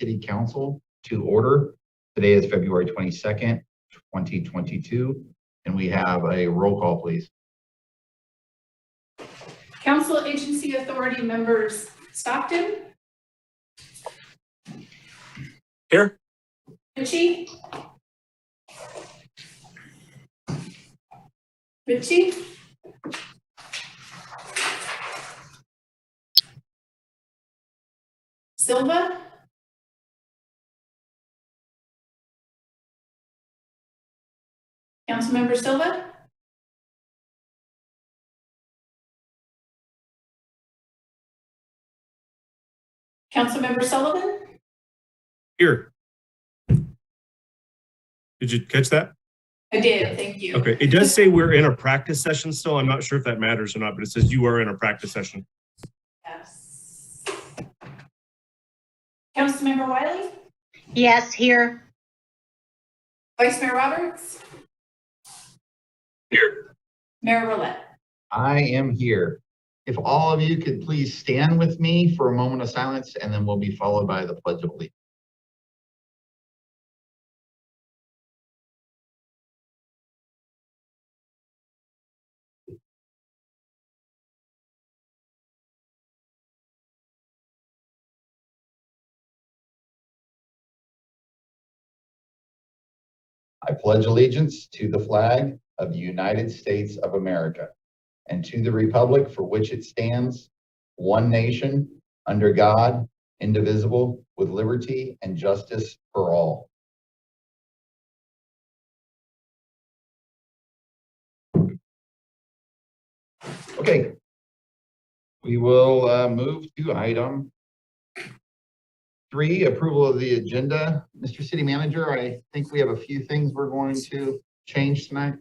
City Council to order. Today is February 22nd, 2022, and we have a roll call, please. Council Agency Authority members Stockton. Here. Ritchie. Ritchie. Silva. Councilmember Silva. Councilmember Sullivan. Here. Did you catch that? I did, thank you. Okay, it does say we're in a practice session still. I'm not sure if that matters or not, but it says you are in a practice session. Yes. Councilmember Wiley. Yes, here. Vice Mayor Roberts. Here. Mayor Roulette. I am here. If all of you could please stand with me for a moment of silence, and then we'll be followed by the Pledge of Allegiance. I pledge allegiance to the flag of the United States of America and to the republic for which it stands, one nation, under God, indivisible, with liberty and justice for all. Okay, we will move to item 3, approval of the agenda. Mr. City Manager, I think we have a few things we're going to change tonight.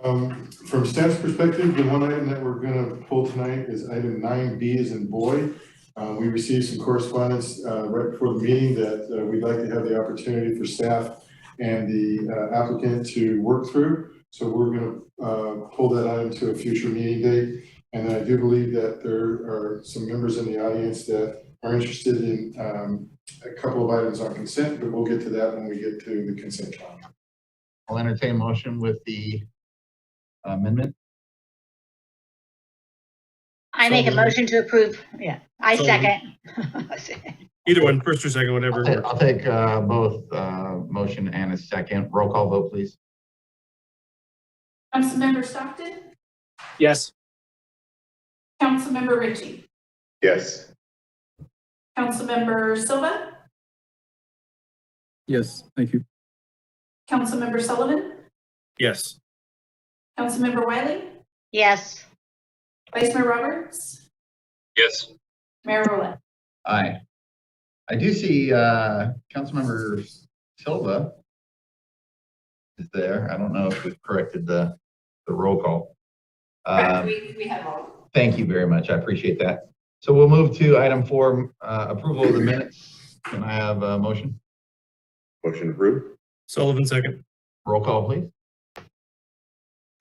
From staff's perspective, the one item that we're going to pull tonight is item 9B as in boy. We received some correspondence right before the meeting that we'd like to have the opportunity for staff and the applicant to work through. So we're going to pull that item to a future meeting date. And I do believe that there are some members in the audience that are interested in a couple of items on consent, but we'll get to that when we get to the consent calendar. I'll entertain a motion with the amendment. I make a motion to approve. Yeah, I So second. Either one, first or second, whatever. I'll take both motion and a second. Roll call vote, please. Councilmember Stockton. Yes. Councilmember Ritchie. Yes. Councilmember Silva. Yes, thank you. Councilmember Sullivan. Yes. Councilmember Wiley. Yes. Vice Mayor Roberts. Yes. Mayor Roulette. Aye. I do see Councilmember Silva is there. I don't know if we've corrected the roll call. Correct, we have all. Thank you very much. I appreciate that. So we'll move to item 4, approval of the minutes. Can I have a motion? Motion approved. Sullivan second. Roll call, please.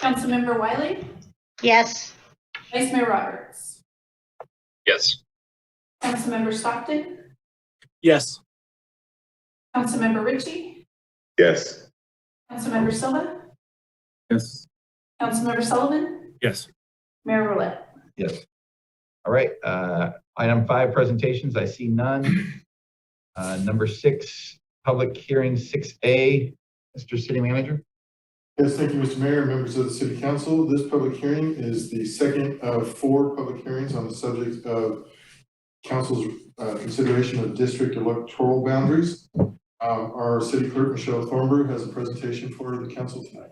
Councilmember Wiley. Yes. Vice Mayor Roberts. Yes. Councilmember Stockton. Yes. Councilmember Ritchie. Yes. Councilmember Silva. Yes. Councilmember Sullivan. Yes. Mayor Roulette. Yes. All right. Item 5, presentations. I see none. Number 6, public hearing 6A. Mr. City Manager. Yes, thank you, Mr. Mayor, members of the City Council. This public hearing is the second of 4 public hearings on the subject of Council's consideration of district electoral boundaries. Our City Clerk, Michelle Thornburg, has a presentation for the Council tonight.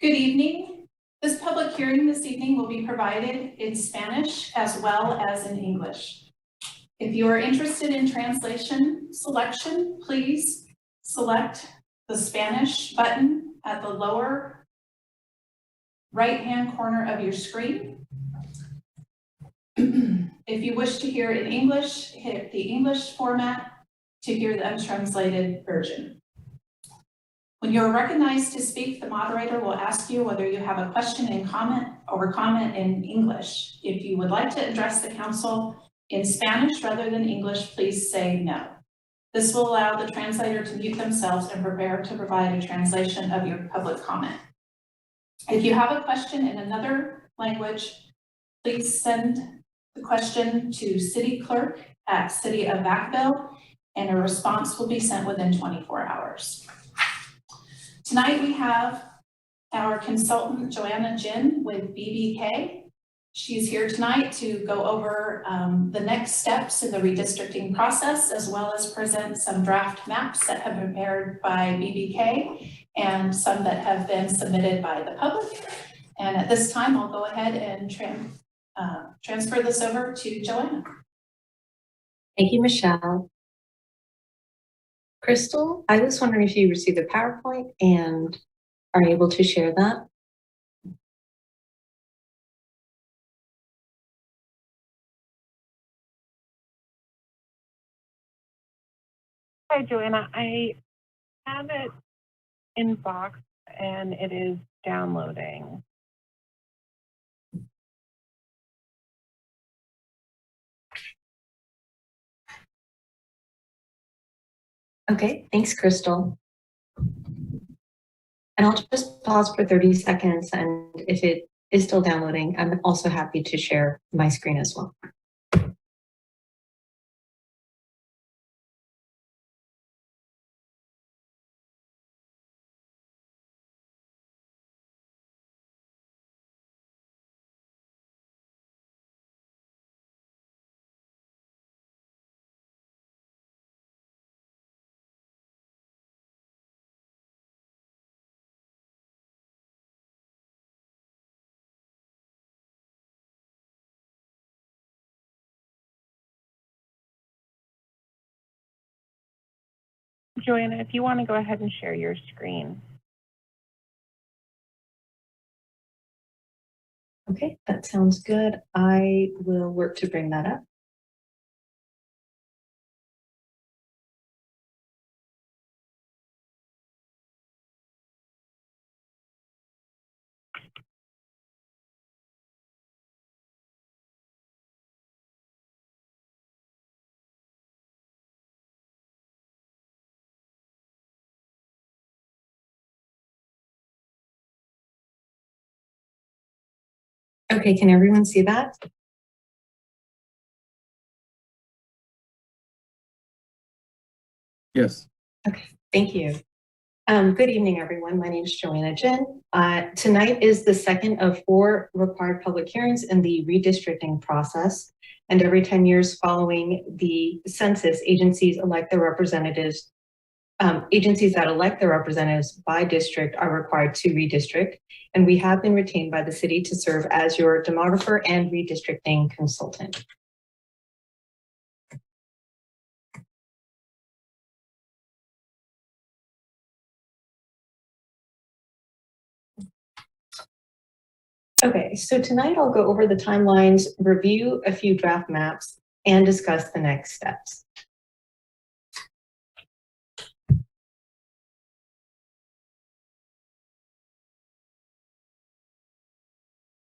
Good evening. This public hearing this evening will be provided in Spanish as well as in English. If you are interested in translation selection, please select the Spanish button at the lower right-hand corner of your screen. If you wish to hear in English, hit the English format to hear the untranslated version. When you're recognized to speak, the moderator will ask you whether you have a question and comment or comment in English. If you would like to address the council in Spanish rather than English, please say no. This will allow the translator to mute themselves and prepare to provide a translation of your public comment. If you have a question in another language, please send the question to City Clerk at City of Vacaville, and a response will be sent within 24 hours. Tonight we have our consultant, Joanna Jin with BBK. She's here tonight to go over the next steps in the redistricting process, as well as present some draft maps that have been prepared by BBK and some that have been submitted by the public. And at this time, I'll go ahead and transfer this over to Joanna. Thank you, Michelle. Crystal, I was wondering if you received the PowerPoint and are able to share that. Hi, Joanna. I have it in box and it is downloading. Okay, thanks, Crystal. And I'll just pause for 30 seconds, and if it is still downloading, I'm also happy to share my screen as well. Joanna, if you want to go ahead and share your screen. Okay, that sounds good. I will work to bring that up. Okay, can everyone see that? Yes. Okay, thank you. Good evening, everyone. My name is Joanna Jin. Tonight is the second of 4 required public hearings in the redistricting process. And every 10 years following the census, agencies elect their representatives. Agencies that elect their representatives by district are required to redistrict. And we have been retained by the city to serve as your demographer and redistricting consultant. Okay, so tonight I'll go over the timelines, review a few draft maps, and discuss the next steps.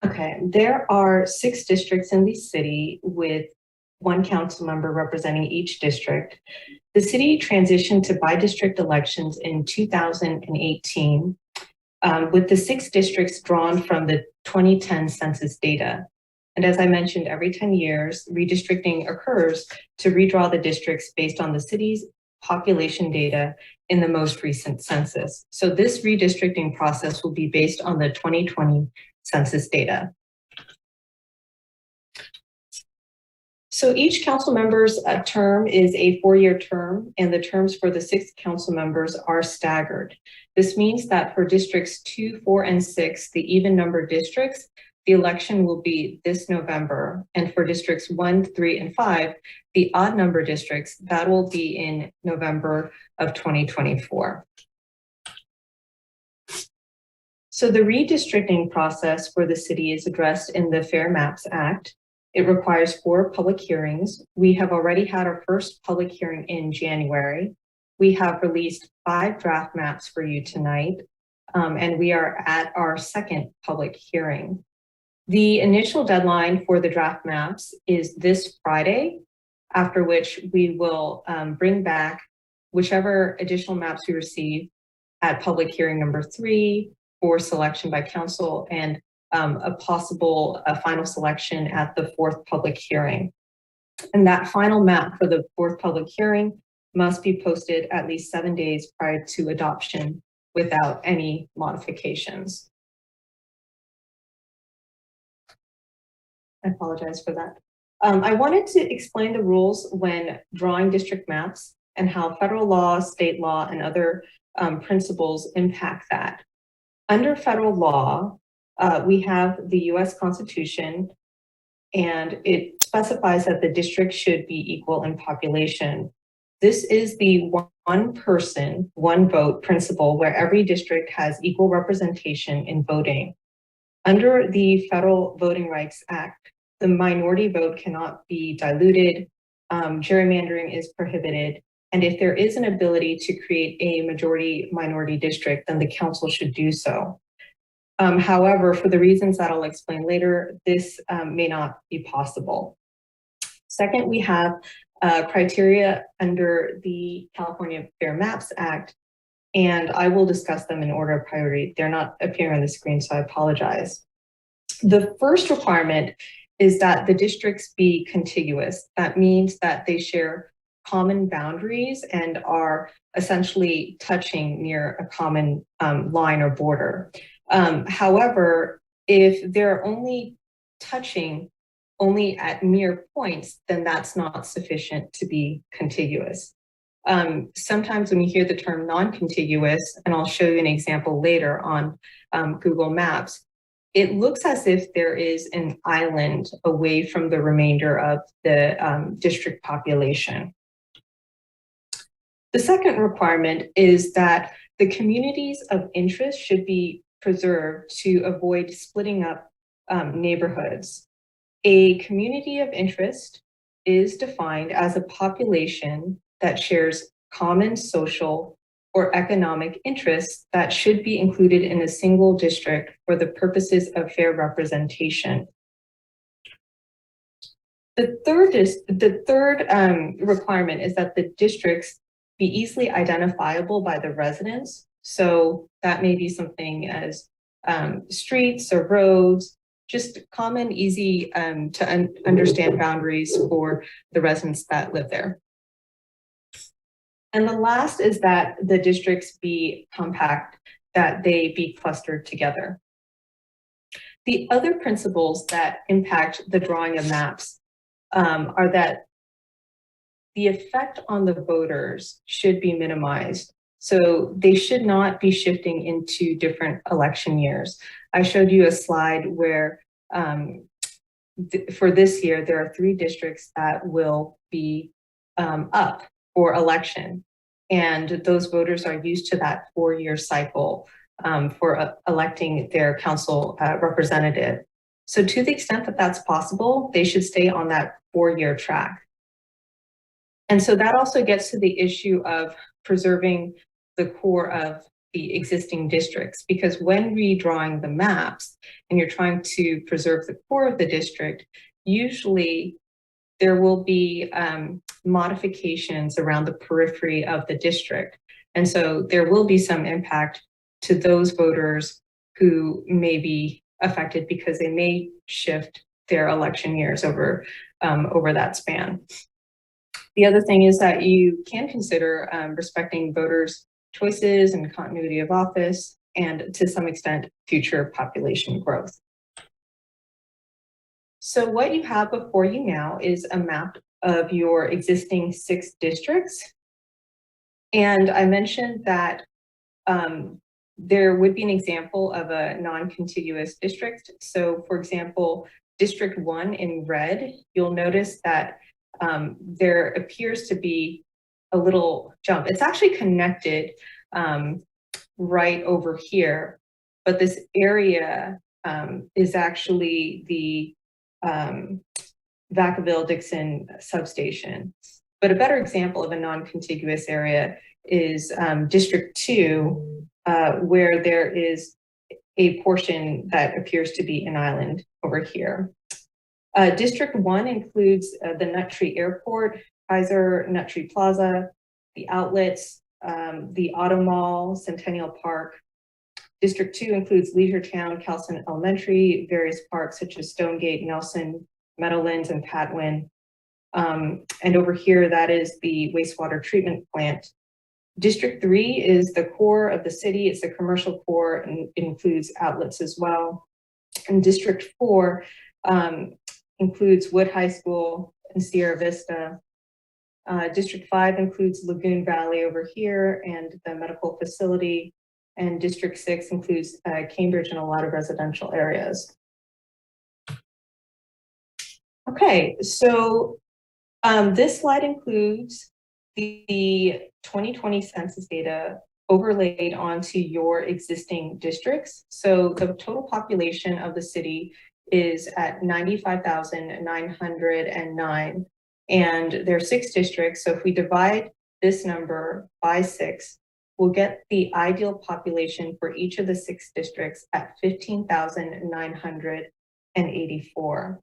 Okay, there are 6 districts in the city with 1 council member representing each district. The city transitioned to by-district elections in 2018, with the 6 districts drawn from the 2010 census data. And as I mentioned, every 10 years, redistricting occurs to redraw the districts based on the city's population data in the most recent census. So this redistricting process will be based on the 2020 census data. So each council member's term is a 4-year term, and the terms for the 6 council members are staggered. This means that for districts 2, 4, and 6, the even number districts, the election will be this November. And for districts 1, 3, and 5, the odd number districts, that will be in November of 2024. So the redistricting process for the city is addressed in the Fair Maps Act. It requires 4 public hearings. We have already had our first public hearing in January. We have released 5 draft maps for you tonight, and we are at our second public hearing. The initial deadline for the draft maps is this Friday, after which we will bring back whichever additional maps we receive at public hearing number 3 for selection by council, and a possible final selection at the 4th public hearing. And that final map for the 4th public hearing must be posted at least 7 days prior to adoption without any modifications. I apologize for that. I wanted to explain the rules when drawing district maps and how federal law, state law, and other principles impact that. Under federal law, we have the US Constitution, and it specifies that the district should be equal in population. This is the one person, one vote principle where every district has equal representation in voting. Under the Federal Voting Rights Act, the minority vote cannot be diluted, gerrymandering is prohibited, and if there is an ability to create a majority-minority district, then the council should do so. However, for the reasons that I'll explain later, this may not be possible. Second, we have criteria under the California Fair Maps Act, and I will discuss them in order of priority. They're not appearing on the screen, so I apologize. The first requirement is that the districts be contiguous. That means that they share common boundaries and are essentially touching near a common line or border. However, if they're only touching only at mere points, then that's not sufficient to be contiguous. Sometimes when you hear the term non-contiguous, and I'll show you an example later on Google Maps, it looks as if there is an island away from the remainder of the district population. The second requirement is that the communities of interest should be preserved to avoid splitting up neighborhoods. A community of interest is defined as a population that shares common social or economic interests that should be included in a single district for the purposes of fair representation. The third requirement is that the districts be easily identifiable by the residents. So that may be something as streets or roads, just common, easy to understand boundaries for the residents that live there. And the last is that the districts be compact, that they be clustered together. The other principles that impact the drawing of maps are that the effect on the voters should be minimized. So they should not be shifting into different election years. I showed you a slide where for this year, there are 3 districts that will be up for election. And those voters are used to that 4-year cycle for electing their council representative. So to the extent that that's possible, they should stay on that 4-year track. And so that also gets to the issue of preserving the core of the existing districts, because when redrawing the maps and you're trying to preserve the core of the district, usually there will be modifications around the periphery of the district. And so there will be some impact to those voters who may be affected because they may shift their election years over that span. The other thing is that you can consider respecting voters' choices and continuity of office, and to some extent, future population growth. So what you have before you now is a map of your existing 6 districts. And I mentioned that there would be an example of a non-contiguous district. So for example, District 1 in red, you'll notice that there appears to be a little jump. It's actually connected right over here, but this area is actually the Vacaville-Dixon substation. But a better example of a non-contiguous area is District 2, where there is a portion that appears to be an island over here. District 1 includes the Nut Tree Airport, Kaiser Nut Tree Plaza, the outlets, the Auto Mall, Centennial Park. District 2 includes Leisure Town, Kelson Elementary, various parks such as Stonegate, Nelson, Meadowlands, and Patwin. And over here, that is the wastewater treatment plant. District 3 is the core of the city. It's the commercial core and it includes outlets as well. And District 4 includes Wood High School and Sierra Vista. District 5 includes Lagoon Valley over here and the medical facility. And District 6 includes Cambridge and a lot of residential areas. Okay, so this slide includes the 2020 census data overlaid onto your existing districts. So the total population of the city is at 95,909, and there are 6 districts. So if we divide this number by 6, we'll get the ideal population for each of the 6 districts at 15,984.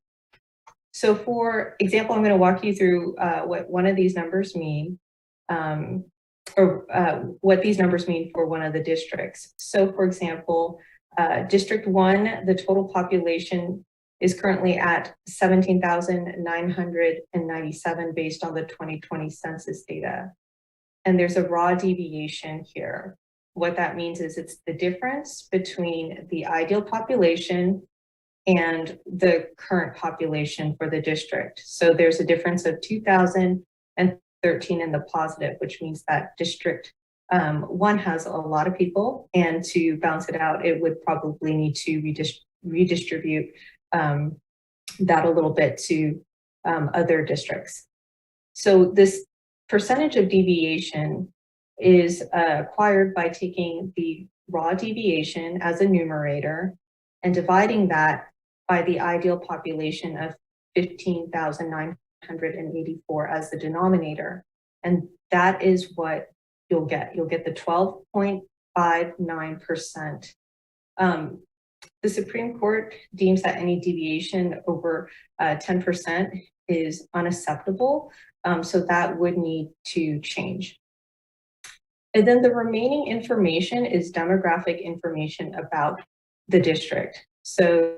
So for example, I'm going to walk you through what one of these numbers mean, what these numbers mean for one of the districts. So for example, District 1, the total population is currently at 17,997 based on the 2020 census data. And there's a raw deviation here. What that means is it's the difference between the ideal population and the current population for the district. So there's a difference of 2,013 in the positive, which means that District 1 has a lot of people, and to balance it out, it would probably need to redistribute that a little bit to other districts. So this percentage of deviation is acquired by taking the raw deviation as a numerator and dividing that by the ideal population of 15,984 as the denominator. And that is what you'll get. You'll get the 12.59%. The Supreme Court deems that any deviation over 10% is unacceptable. So that would need to change. And then the remaining information is demographic information about the district. So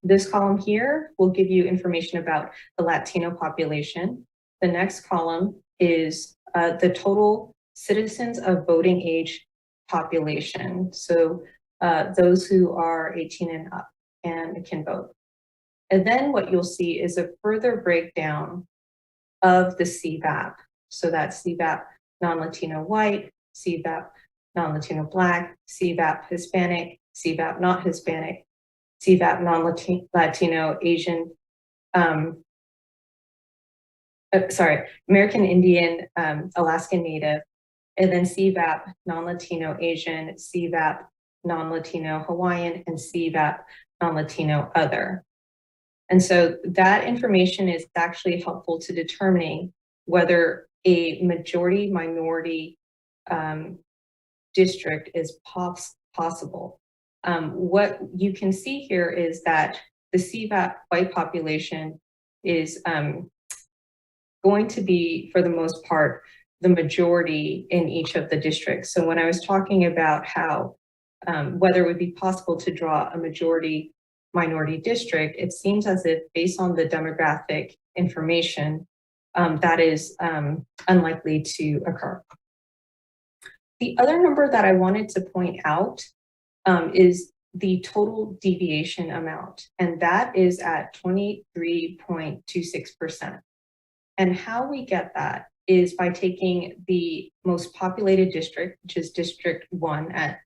this column here will give you information about the Latino population. The next column is the total citizens of voting age population. So those who are 18 and up and can vote. And then what you'll see is a further breakdown of the CVAP. So that's CVAP non-Latino white, CVAP non-Latino black, CVAP Hispanic, CVAP not Hispanic, CVAP non-Latino Asian, American Indian, Alaskan Native, and then CVAP non-Latino Asian, CVAP non-Latino Hawaiian, and CVAP non-Latino other. And so that information is actually helpful to determining whether a majority minority district is possible. What you can see here is that the CVAP white population is going to be, for the most part, the majority in each of the districts. So when I was talking about how whether it would be possible to draw a majority minority district, it seems as if based on the demographic information, that is unlikely to occur. The other number that I wanted to point out is the total deviation amount, and that is at 23.26%. And how we get that is by taking the most populated district, which is District 1 at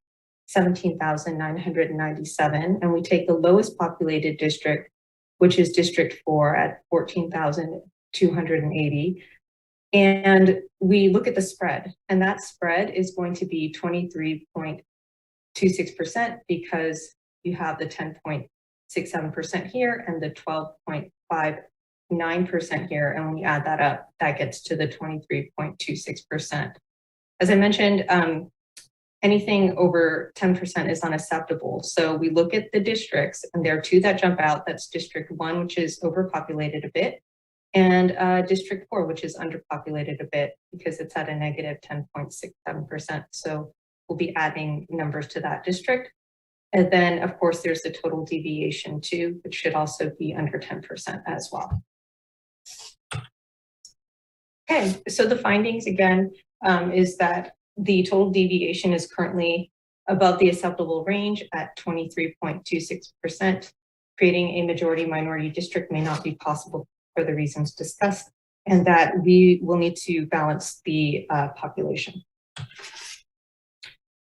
17,997, and we take the lowest populated district, which is District 4 at 14,280, and we look at the spread, and that spread is going to be 23.26% because you have the 10.67% here and the 12.59% here, and when you add that up, that gets to the 23.26%. As I mentioned, anything over 10% is unacceptable. So we look at the districts, and there are two that jump out. That's District 1, which is overpopulated a bit, and District 4, which is underpopulated a bit because it's at a negative 10.67%. So we'll be adding numbers to that district. And then, of course, there's the total deviation too, which should also be under 10% as well. Okay, so the findings again is that the total deviation is currently above the acceptable range at 23.26%. Creating a majority minority district may not be possible for the reasons discussed, and that we will need to balance the population.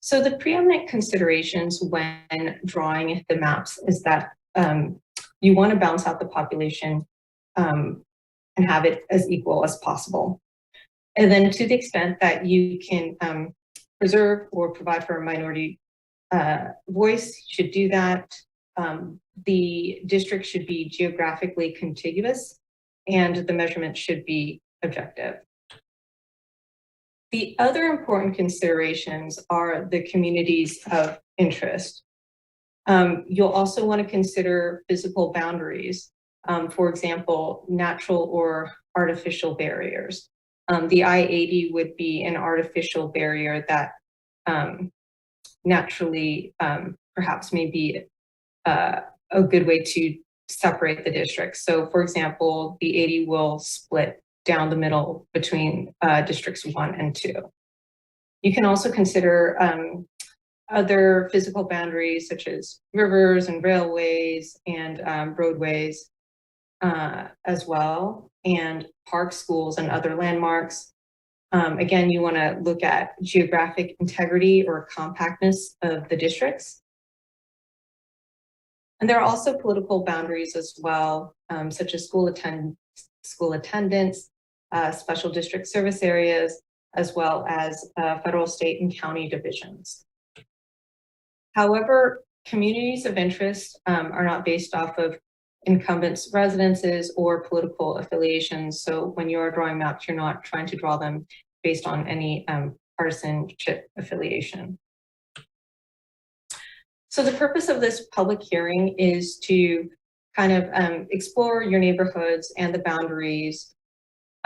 So the preeminent considerations when drawing the maps is that you want to balance out the population and have it as equal as possible. And then to the extent that you can preserve or provide for a minority voice, you should do that. The district should be geographically contiguous, and the measurement should be objective. The other important considerations are the communities of interest. You'll also want to consider physical boundaries, for example, natural or artificial barriers. The I-80 would be an artificial barrier that naturally perhaps may be a good way to separate the districts. So for example, the 80 will split down the middle between districts 1 and 2. You can also consider other physical boundaries such as rivers and railways and roadways as well, and parks, schools, and other landmarks. Again, you want to look at geographic integrity or compactness of the districts. And there are also political boundaries as well, such as school attendance, special district service areas, as well as federal, state, and county divisions. However, communities of interest are not based off of incumbents' residences or political affiliations. So when you're drawing maps, you're not trying to draw them based on any partisanship affiliation. So the purpose of this public hearing is to kind of explore your neighborhoods and the boundaries.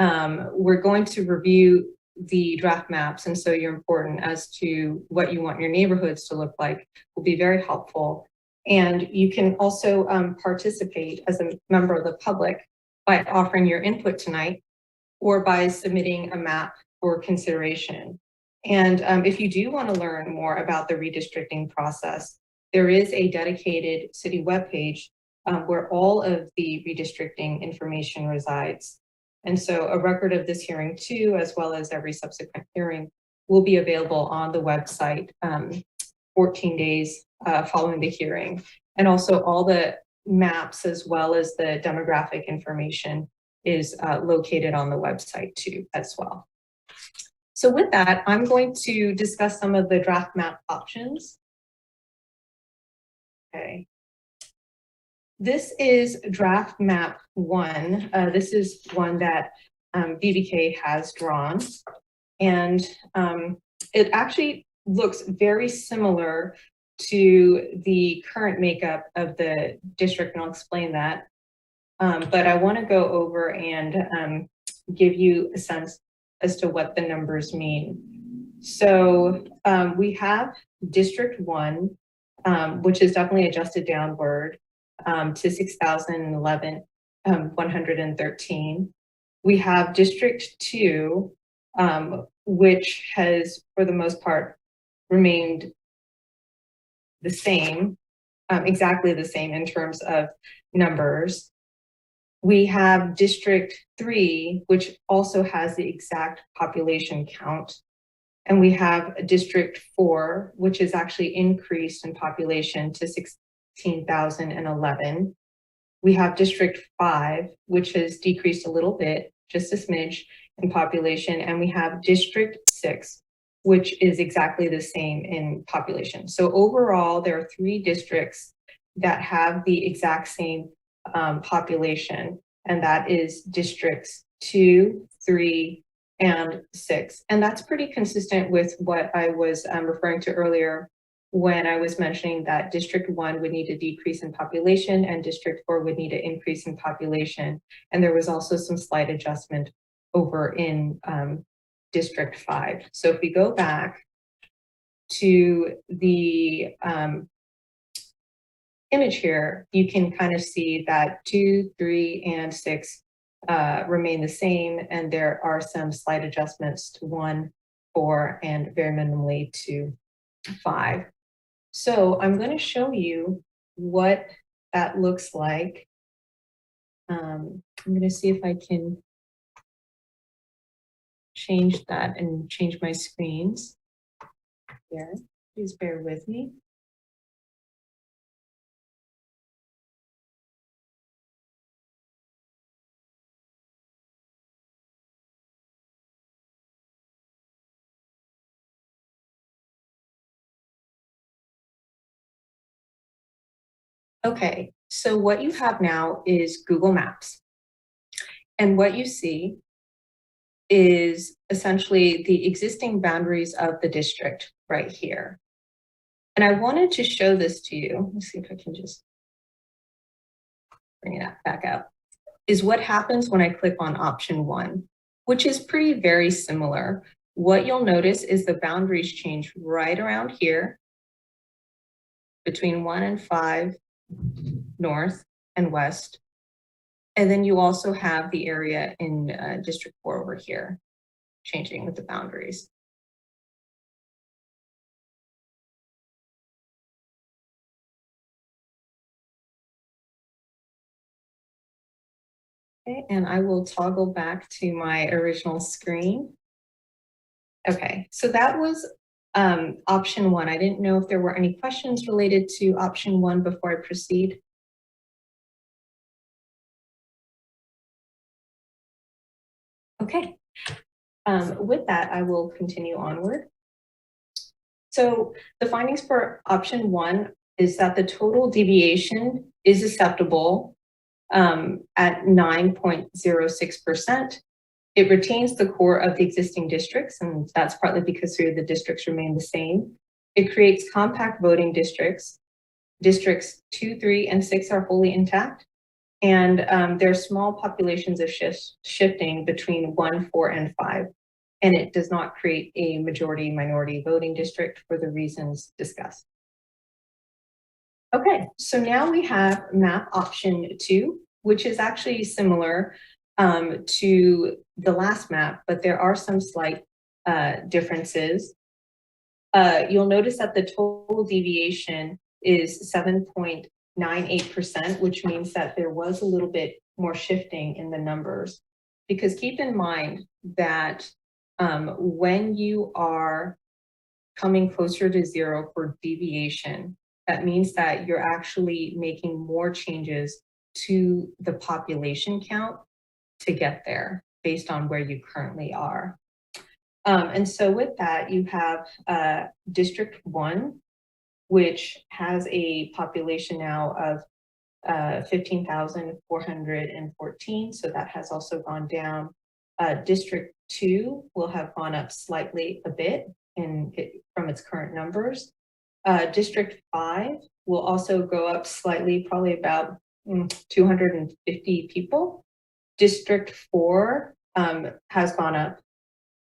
We're going to review the draft maps, and so you're important as to what you want your neighborhoods to look like will be very helpful. And you can also participate as a member of the public by offering your input tonight or by submitting a map for consideration. And if you do want to learn more about the redistricting process, there is a dedicated city webpage where all of the redistricting information resides. And so a record of this hearing too, as well as every subsequent hearing, will be available on the website 14 days following the hearing. And also all the maps as well as the demographic information is located on the website too as well. So with that, I'm going to discuss some of the draft map options. Okay. This is draft map 1. This is one that BBK has drawn. And it actually looks very similar to the current makeup of the district, and I'll explain that. But I want to go over and give you a sense as to what the numbers mean. So we have District 1, which is definitely adjusted downward to 6,113. We have District 2, which has, for the most part, remained the same, exactly the same in terms of numbers. We have District 3, which also has the exact population count. And we have District 4, which is actually increased in population to 16,011. We have District 5, which has decreased a little bit, just a smidge in population. And we have District 6, which is exactly the same in population. So overall, there are 3 districts that have the exact same population, and that is Districts 2, 3, and 6. And that's pretty consistent with what I was referring to earlier when I was mentioning that District 1 would need a decrease in population and District 4 would need an increase in population. And there was also some slight adjustment over in District 5. So if we go back to the image here, you can kind of see that 2, 3, and 6 remain the same, and there are some slight adjustments to 1, 4, and very minimally to 5. So I'm going to show you what that looks like. I'm going to see if I can change that and change my screens here. Please bear with me. Okay, so what you have now is Google Maps. And what you see is essentially the existing boundaries of the district right here. And I wanted to show this to you. Let's see if I can just bring it back up. Is what happens when I click on option 1, which is very similar. What you'll notice is the boundaries change right around here between 1 and 5, north and west. And then you also have the area in District 4 over here, changing with the boundaries. Okay, and I will toggle back to my original screen. Okay, so that was option 1. I didn't know if there were any questions related to option 1 before I proceed. Okay, with that, I will continue onward. So the findings for option 1 is that the total deviation is acceptable at 9.06%. It retains the core of the existing districts, and that's partly because 3 of the districts remain the same. It creates compact voting districts. Districts 2, 3, and 6 are wholly intact. And there are small populations of shifting between 1, 4, and 5. And it does not create a majority-minority voting district for the reasons discussed. Okay, so now we have map option 2, which is actually similar to the last map, but there are some slight differences. You'll notice that the total deviation is 7.98%, which means that there was a little bit more shifting in the numbers. Because keep in mind that when you are coming closer to 0 for deviation, that means that you're actually making more changes to the population count to get there based on where you currently are. And so with that, you have District 1, which has a population now of 15,414. So that has also gone down. District 2 will have gone up slightly a bit from its current numbers. District 5 will also go up slightly, probably about 250 people. District 4 has gone up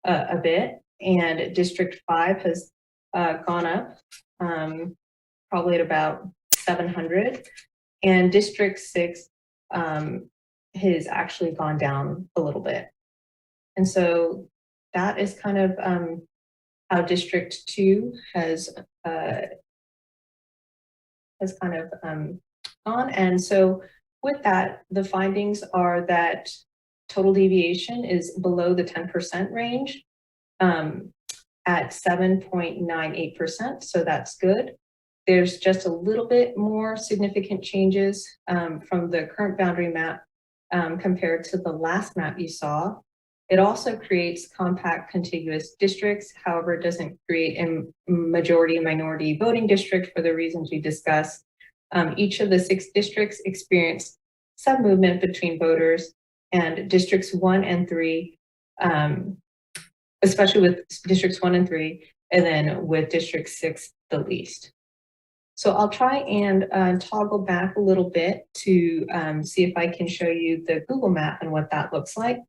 a bit, and District 5 has gone up probably at about 700, and District 6 has actually gone down a little bit. And so that is kind of how District 2 has kind of gone. And so with that, the findings are that total deviation is below the 10% range at 7.98%, so that's good. There's just a little bit more significant changes from the current boundary map compared to the last map you saw. It also creates compact contiguous districts. However, it doesn't create a majority-minority voting district for the reasons we discussed. Each of the 6 districts experienced some movement between voters, and districts 1 and 3 especially with districts 1 and 3, and then with district 6, the least. So I'll try and toggle back a little bit to see if I can show you the Google map and what that looks like.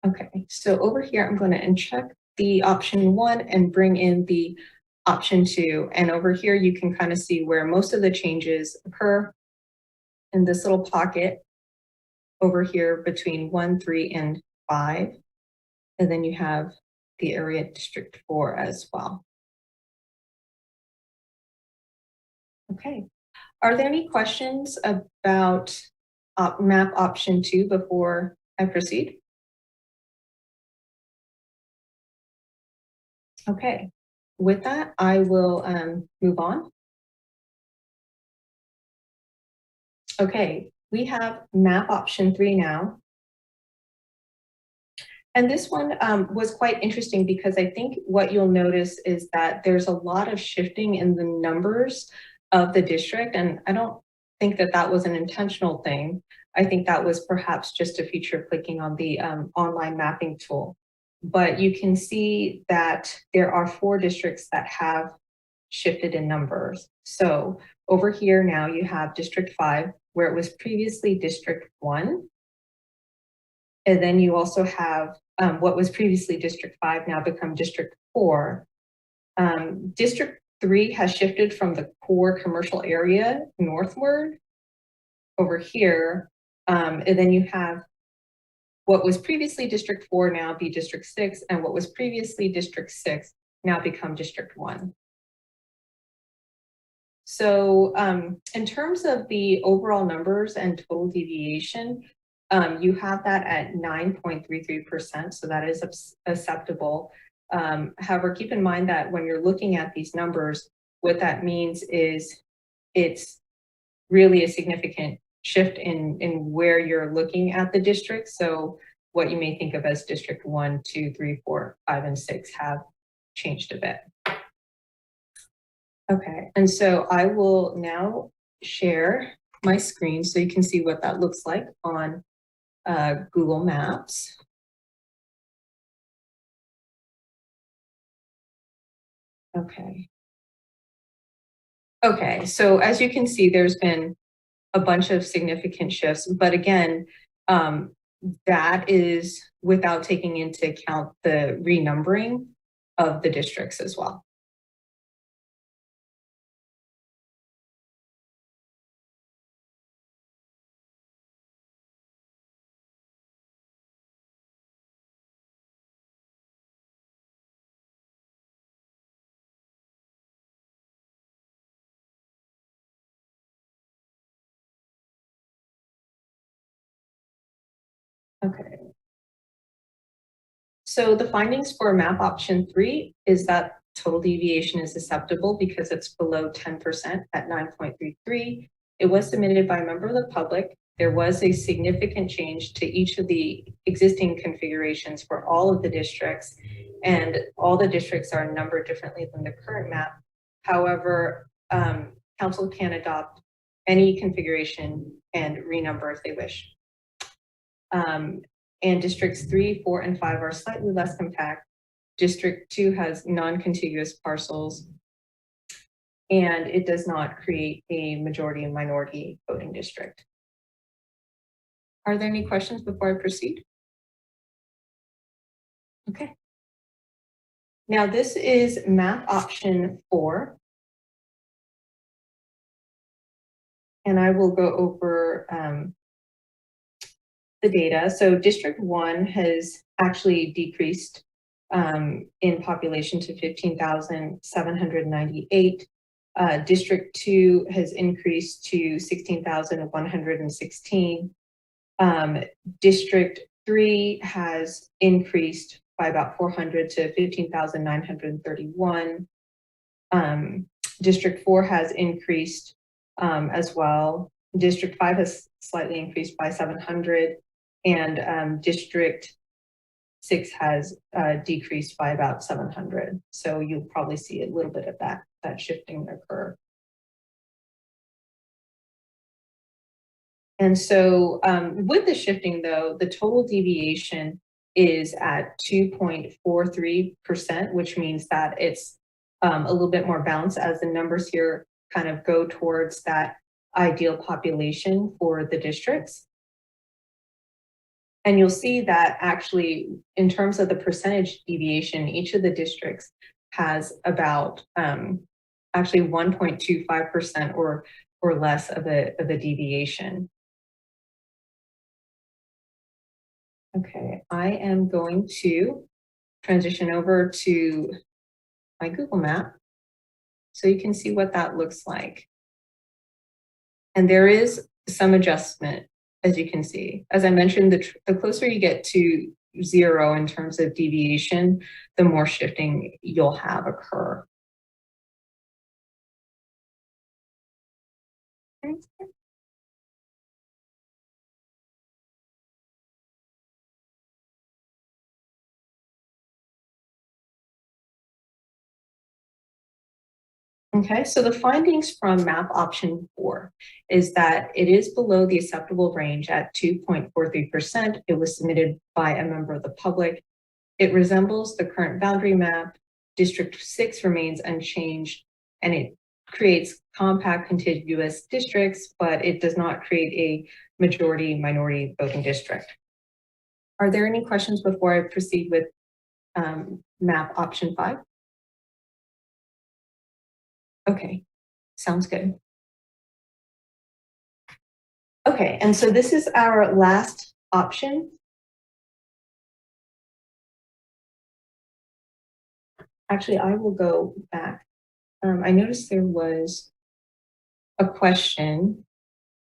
Okay, so over here, I'm going to uncheck the option 1 and bring in the option 2. And over here, you can kind of see where most of the changes occur in this little pocket over here between 1, 3, and 5. And then you have the area district 4 as well. Okay, are there any questions about map option 2 before I proceed? Okay, with that, I will move on. Okay, we have map option 3 now. And this one was quite interesting because I think what you'll notice is that there's a lot of shifting in the numbers of the district. And I don't think that that was an intentional thing. I think that was perhaps just a feature clicking on the online mapping tool. But you can see that there are 4 districts that have shifted in numbers. So over here now you have District 5, where it was previously District 1. And then you also have what was previously District 5 now become District 4. District 3 has shifted from the core commercial area northward over here. And then you have what was previously District 4 now be District 6, and what was previously District 6 now become District 1. So in terms of the overall numbers and total deviation, you have that at 9.33%, so that is acceptable. However, keep in mind that when you're looking at these numbers, what that means is it's really a significant shift in where you're looking at the district. So what you may think of as District 1, 2, 3, 4, 5, and 6 have changed a bit. Okay, and so I will now share my screen so you can see what that looks like on Google Maps. Okay. Okay, so as you can see, there's been a bunch of significant shifts, but again, that is without taking into account the renumbering of the districts as well. Okay. So the findings for map option 3 is that total deviation is acceptable because it's below 10% at 9.33. It was submitted by a member of the public. There was a significant change to each of the existing configurations for all of the districts, and all the districts are numbered differently than the current map. However, council can adopt any configuration and renumber if they wish. And districts 3, 4, and 5 are slightly less compact. District 2 has non-contiguous parcels, and it does not create a majority and minority voting district. Are there any questions before I proceed? Okay. Now this is map option 4. And I will go over the data. So District 1 has actually decreased in population to 15,798. District 2 has increased to 16,116. District 3 has increased by about 400 to 15,931. District 4 has increased as well. District 5 has slightly increased by 700, and District 6 has decreased by about 700. So you'll probably see a little bit of that shifting occur. And so with the shifting though, the total deviation is at 2.43%, which means that it's a little bit more balanced as the numbers here kind of go towards that ideal population for the districts. And you'll see that actually in terms of the percentage deviation, each of the districts has about actually 1.25% or less of a deviation. Okay, I am going to transition over to my Google map so you can see what that looks like. And there is some adjustment, as you can see. As I mentioned, the closer you get to 0 in terms of deviation, the more shifting you'll have occur. Okay, so the findings from map option 4 is that it is below the acceptable range at 2.43%. It was submitted by a member of the public. It resembles the current boundary map. District 6 remains unchanged, and it creates compact contiguous districts, but it does not create a majority minority voting district. Are there any questions before I proceed with map option 5? Okay, sounds good. Okay, and so this is our last option. Actually, I will go back. I noticed there was a question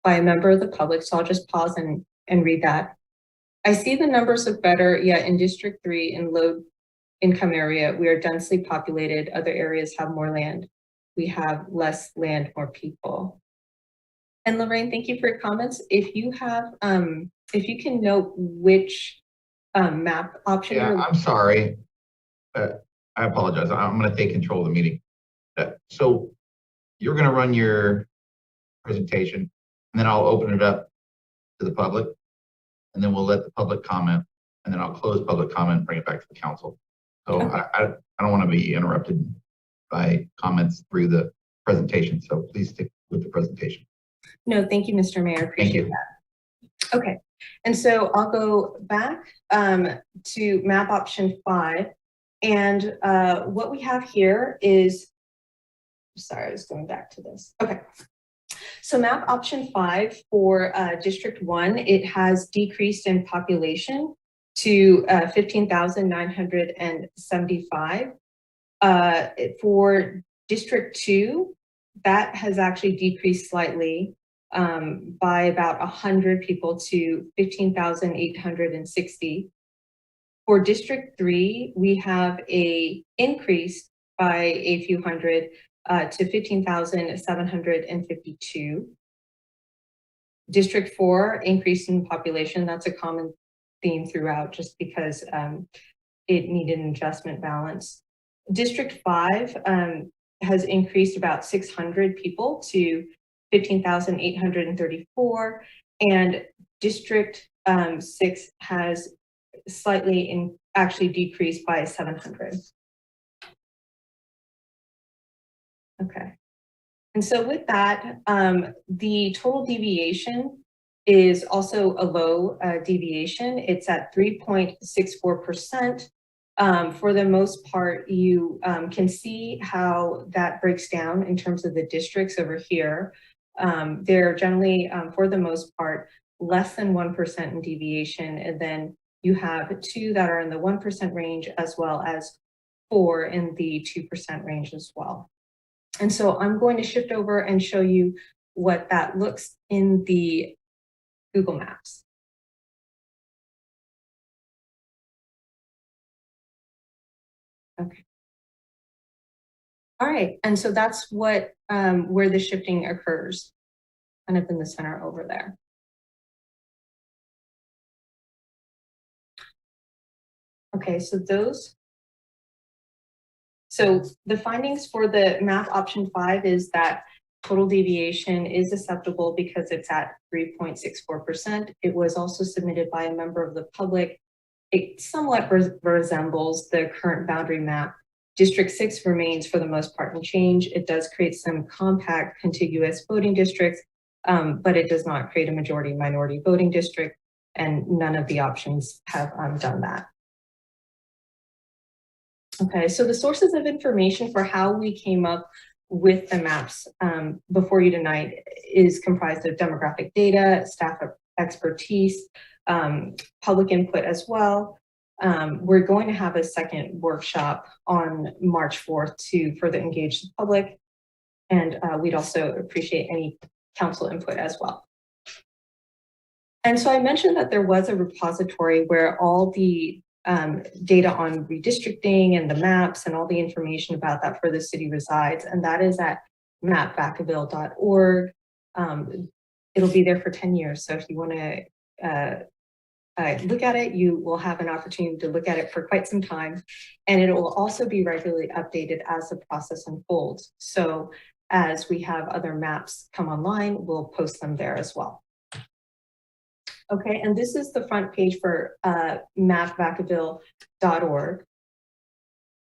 by a member of the public, so I'll just pause and read that. I see the numbers look better, yet in District 3 in low income area, we are densely populated. Other areas have more land. We have less land, more people. And Lorraine, thank you for your comments. If you have, if you can note which map option. Yeah, I'm sorry. I apologize. I'm going to take control of the meeting. So you're going to run your presentation, and then I'll open it up to the public, and then we'll let the public comment, and then I'll close public comment and bring it back to the council. So Okay. I don't want to be interrupted by comments through the presentation. So please stick with the presentation. No, thank you, Mr. Mayor. Appreciate that. Okay, and so I'll go back to map option 5. And what we have here is, sorry, I was going back to this. Okay, so map option 5 for District 1, it has decreased in population to 15,975. For District 2, that has actually decreased slightly by about 100 people to 15,860. For District 3, we have a increase by a few hundred to 15,752. District 4, increase in population. That's a common theme throughout just because it needed an adjustment balance. District 5 has increased about 600 people to 15,834, and District 6 has slightly actually decreased by 700. Okay, and so with that, the total deviation is also a low deviation. It's at 3.64%. For the most part, you can see how that breaks down in terms of the districts over here. They're generally, for the most part, less than 1% in deviation, and then you have 2 that are in the 1% range, as well as 4 in the 2% range as well. And so I'm going to shift over and show you what that looks in the Google Maps. Okay. All right, and so that's what where the shifting occurs, kind of in the center over there. Okay, so the findings for the map option 5 is that Total deviation is acceptable because it's at 3.64%. It was also submitted by a member of the public. It somewhat resembles the current boundary map. District 6 remains for the most part unchanged. It does create some compact contiguous voting districts, but it does not create a majority minority voting district, and none of the options have done that. Okay, so the sources of information for how we came up with the maps before you tonight is comprised of demographic data, staff expertise, public input as well. We're going to have a second workshop on March 4th to further engage the public, and we'd also appreciate any council input as well. And so I mentioned that there was a repository where all the data on redistricting and the maps and all the information about that for the city resides, and that is at mapvacaville.org. It'll be there for 10 years, so if you want to look at it, you will have an opportunity to look at it for quite some time, and it will also be regularly updated as the process unfolds. So as we have other maps come online, we'll post them there as well. Okay, and this is the front page for mapvacaville.org.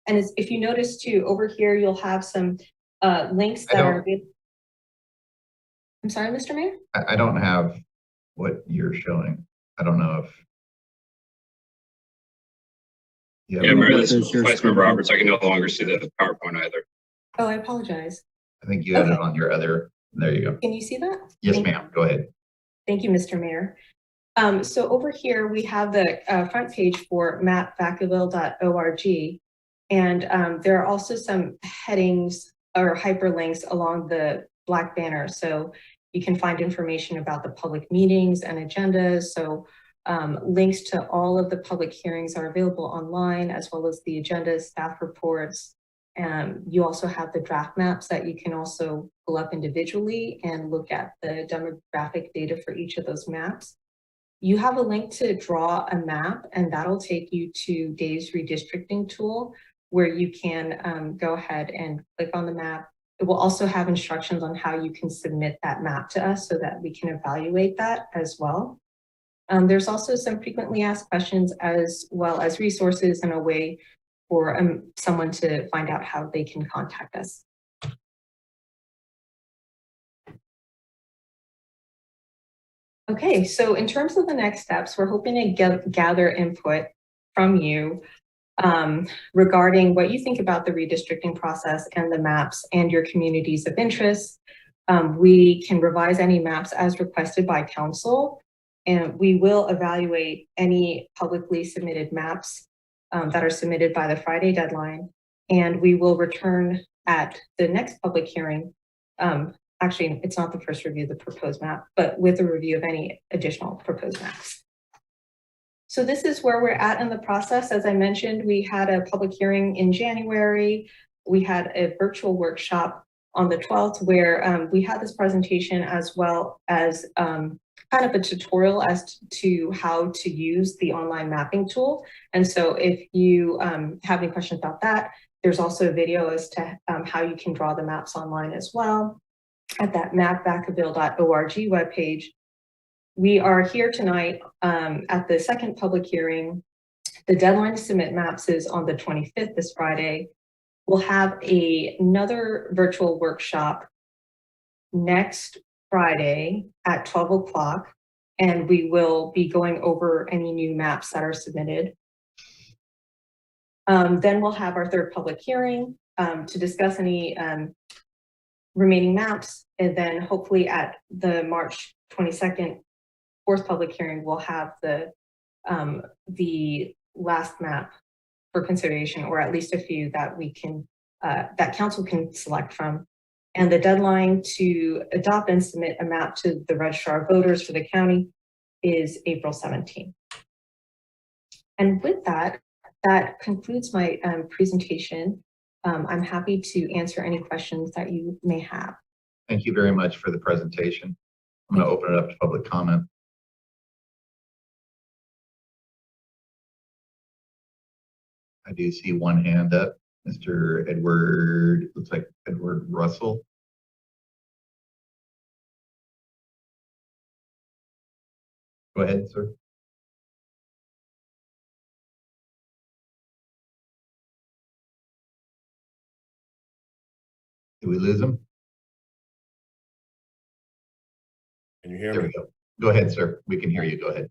And if you notice too, over here, you'll have some links that are. I'm sorry, Mr. Mayor? I don't have what you're showing. I don't know if. Yeah, Mayor, this is Vice Member Roberts. I can no longer see the PowerPoint either. Oh, I apologize. I think you have it on your other. There you go. Can you see that? Yes, ma'am. Go ahead. Thank you, Mr. Mayor. So over here, we have the front page for mapvacaville.org, and there are also some headings or hyperlinks along the black banner. So you can find information about the public meetings and agendas. So links to all of the public hearings are available online, as well as the agendas, staff reports. You also have the draft maps that you can also pull up individually and look at the demographic data for each of those maps. You have a link to draw a map, and that'll take you to Dave's redistricting tool, where you can go ahead and click on the map. It will also have instructions on how you can submit that map to us so that we can evaluate that as well. There's also some frequently asked questions as well as resources and a way for someone to find out how they can contact us. Okay, so in terms of the next steps, we're hoping to gather input from you regarding what you think about the redistricting process and the maps and your communities of interest. We can revise any maps as requested by council, and we will evaluate any publicly submitted maps that are submitted by the Friday deadline, and we will return at the next public hearing. Actually, it's not the first review of the proposed map, but with a review of any additional proposed maps. So this is where we're at in the process. As I mentioned, we had a public hearing in January. We had a virtual workshop on the 12th where we had this presentation, as well as kind of a tutorial as to how to use the online mapping tool. And so if you have any questions about that, there's also a video as to how you can draw the maps online as well at that mapvacaville.org webpage. We are here tonight at the second public hearing. The deadline to submit maps is on the 25th, this Friday. We'll have another virtual workshop next Friday at 12 o'clock, and we will be going over any new maps that are submitted. Then we'll have our third public hearing to discuss any remaining maps, and then hopefully at the March 22nd fourth public hearing, we'll have the last map for consideration, or at least a few that we can that council can select from. And the deadline to adopt and submit a map to the registrar of voters for the county is April 17th. And with that, that concludes my presentation. I'm happy to answer any questions that you may have. Thank you very much for the presentation. I'm going to open it up to public comment. I do see one hand up. Mr. Edward, looks like Edward Russell. Go ahead, sir. Did we lose him? Can you hear There me? we go. Go ahead, sir. We can hear you. Go ahead.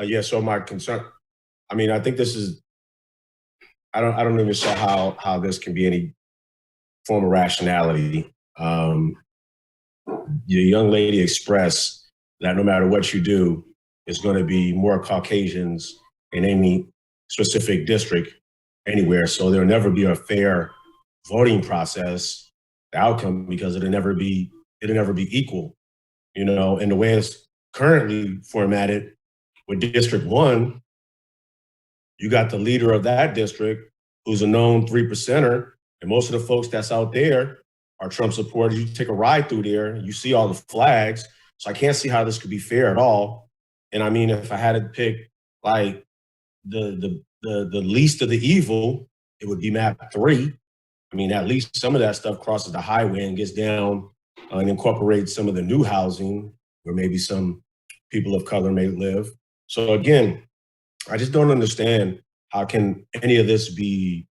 Yeah, so my concern, I mean, I think this is, I don't even see how this can be any form of rationality. The young lady expressed that no matter what you do, it's going to be more Caucasians in any specific district anywhere. So there'll never be a fair voting process, the outcome, because it'll never be equal, you know, and the way it's currently formatted with District 1, you got the leader of that district who's a known 3%er, and most of the folks that's out there are Trump supporters. You take a ride through there, you see all the flags. So I can't see how this could be fair at all. And I mean, if I had to pick like the least of the evil, it would be map 3. I mean, at least some of that stuff crosses the highway and gets down and incorporates some of the new housing where maybe some people of color may live. So again, I just don't understand how can any of this be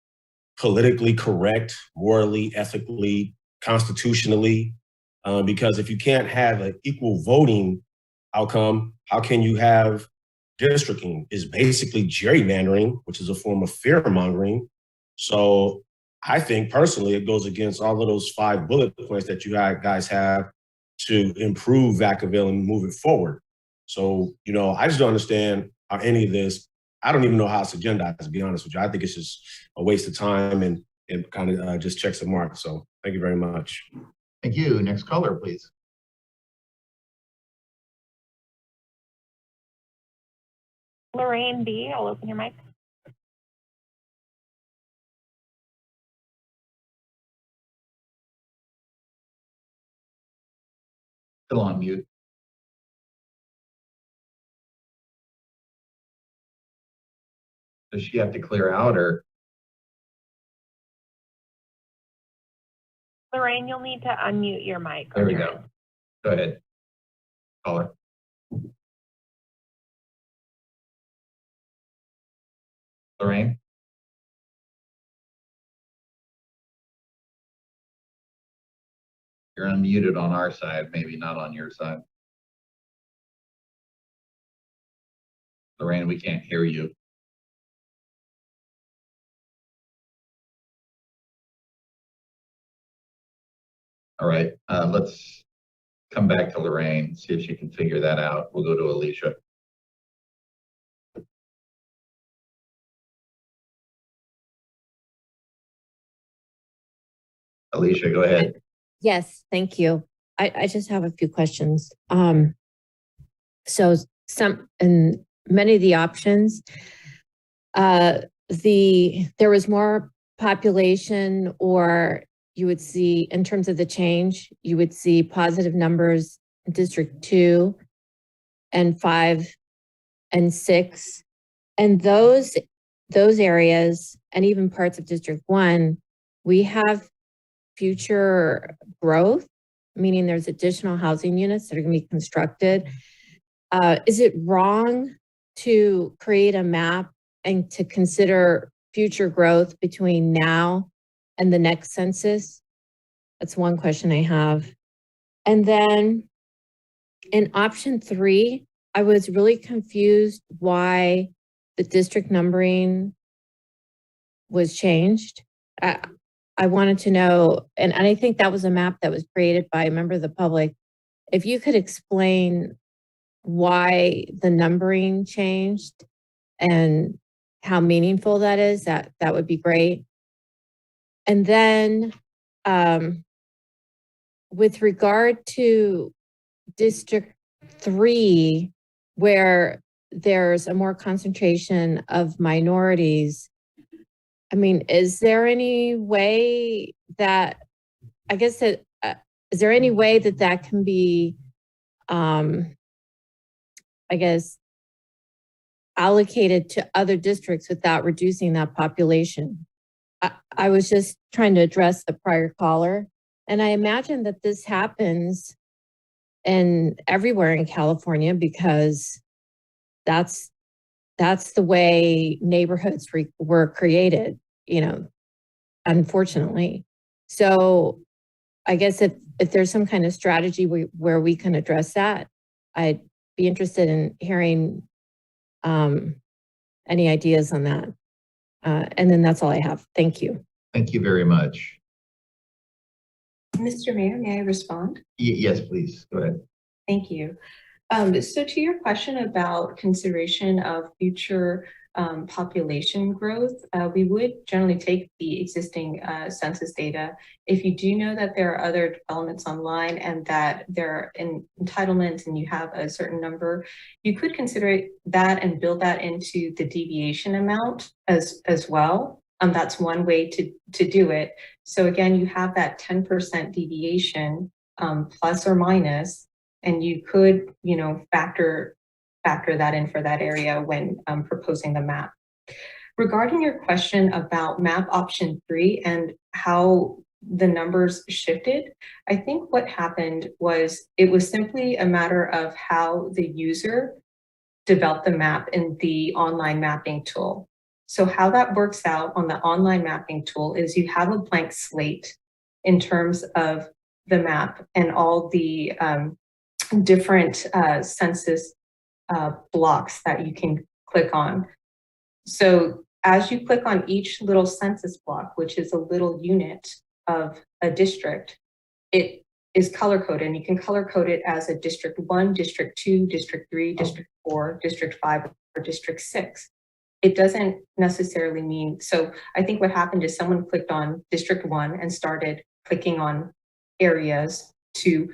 politically correct, morally, ethically, constitutionally, because if you can't have an equal voting outcome, how can you have districting? Is basically gerrymandering, which is a form of fear mongering. So I think personally, it goes against all of those 5 bullet points that you guys have to improve Vacaville and move it forward. So, you know, I just don't understand how any of this, I don't even know how it's agendized, to be honest with you. I think it's just a waste of time and kind of just checks the mark. So thank you very much. Thank you. Next caller, please. Lorraine B., I'll open your mic. Still on mute. Does she have to clear out or? Lorraine, you'll need to unmute your mic. There we go. Go ahead. Caller. Lorraine? You're unmuted on our side, maybe not on your side. Lorraine, we can't hear you. All right, let's come back to Lorraine, see if she can figure that out. We'll go to Alicia. Alicia, go ahead. Yes, thank you. I just have a few questions. So in many of the options, there was more population, or you would see in terms of the change, you would see positive numbers in District 2 and 5 and 6. And those areas, and even parts of District 1, we have future growth, meaning there's additional housing units that are going to be constructed. Is it wrong to create a map and to consider future growth between now and the next census? That's one question I have. And then in option 3, I was really confused why the district numbering was changed. I wanted to know, and I think that was a map that was created by a member of the public. If you could explain why the numbering changed and how meaningful that is, that would be great. And then with regard to District 3, where there's a more concentration of minorities, I mean, is there any way that, I guess that, is there any way that that can be, I guess, allocated to other districts without reducing that population? I was just trying to address the prior caller, and I imagine that this happens and everywhere in California, because that's the way neighborhoods were created, unfortunately. So I guess if there's some kind of strategy where we can address that, I'd be interested in hearing any ideas on that. And then that's all I have. Thank you. Thank you very much. Mr. Mayor, may I respond? Yes, please. Go ahead. Thank you. So to your question about consideration of future population growth, we would generally take the existing census data. If you do know that there are other developments online and that there are entitlements and you have a certain number, you could consider that and build that into the deviation amount as well. That's one way to do it. So again, you have that 10% deviation plus or minus, and you could, factor that in for that area when proposing the map. Regarding your question about map option 3 and how the numbers shifted, I think what happened was it was simply a matter of how the user developed the map in the online mapping tool. So how that works out on the online mapping tool is you have a blank slate in terms of the map and all the different census blocks that you can click on. So as you click on each little census block, which is a little unit of a district, it is color coded, and you can color code it as a District 1, District 2, District 3, District 4, District 5, or District 6. It doesn't necessarily mean, so I think what happened is someone clicked on District 1 and started clicking on areas to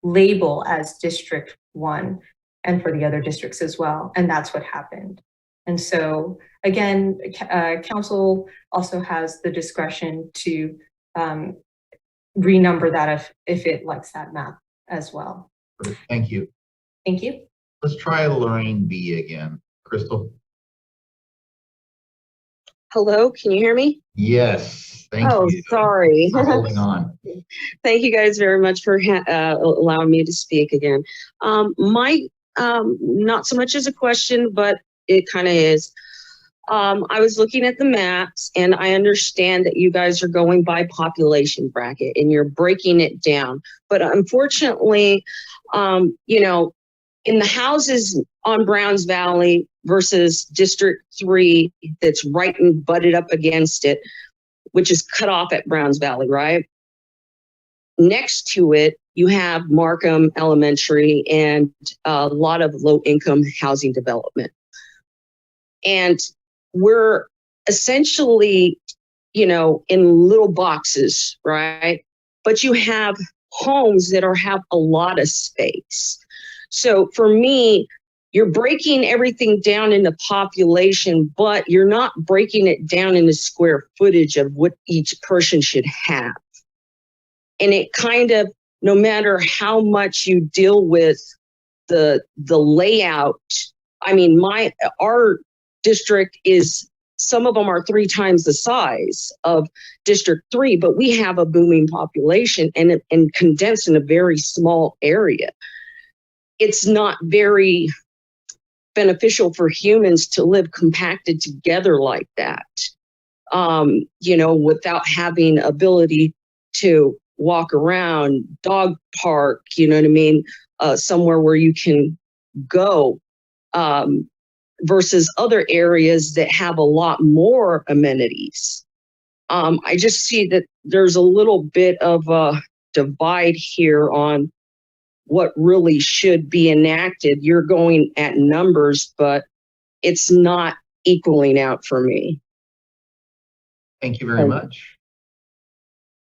label as District 1 and for the other districts as well. And that's what happened. And so again, council also has the discretion to renumber that if it likes that map as well. Thank you. Thank you. Let's try Lorraine B again. Crystal? Hello, can you hear me? Yes, thank you. Sorry. For holding on. Thank you guys very much for allowing me to speak again. My, not so much as a question, but it kind of is. I was looking at the maps and I understand that you guys are going by population bracket and you're breaking it down. But unfortunately, in the houses on Browns Valley versus District 3 that's right and butted up against it, which is cut off at Browns Valley, right? Next to it, you have Markham Elementary and a lot of low-income housing development. And we're essentially, in little boxes, right? But you have homes that have a lot of space. So for me, you're breaking everything down into population, but you're not breaking it down into square footage of what each person should have. And it kind of, no matter how much you deal with the layout, I mean, our district is, some of them are 3 times the size of District 3, but we have a booming population and condensed in a very small area. It's not very beneficial for humans to live compacted together like that, without having ability to walk around, dog park, somewhere where you can go, versus other areas that have a lot more amenities. I just see that there's a little bit of a divide here on what really should be enacted. You're going at numbers, but it's not equaling out for me. Thank you very much.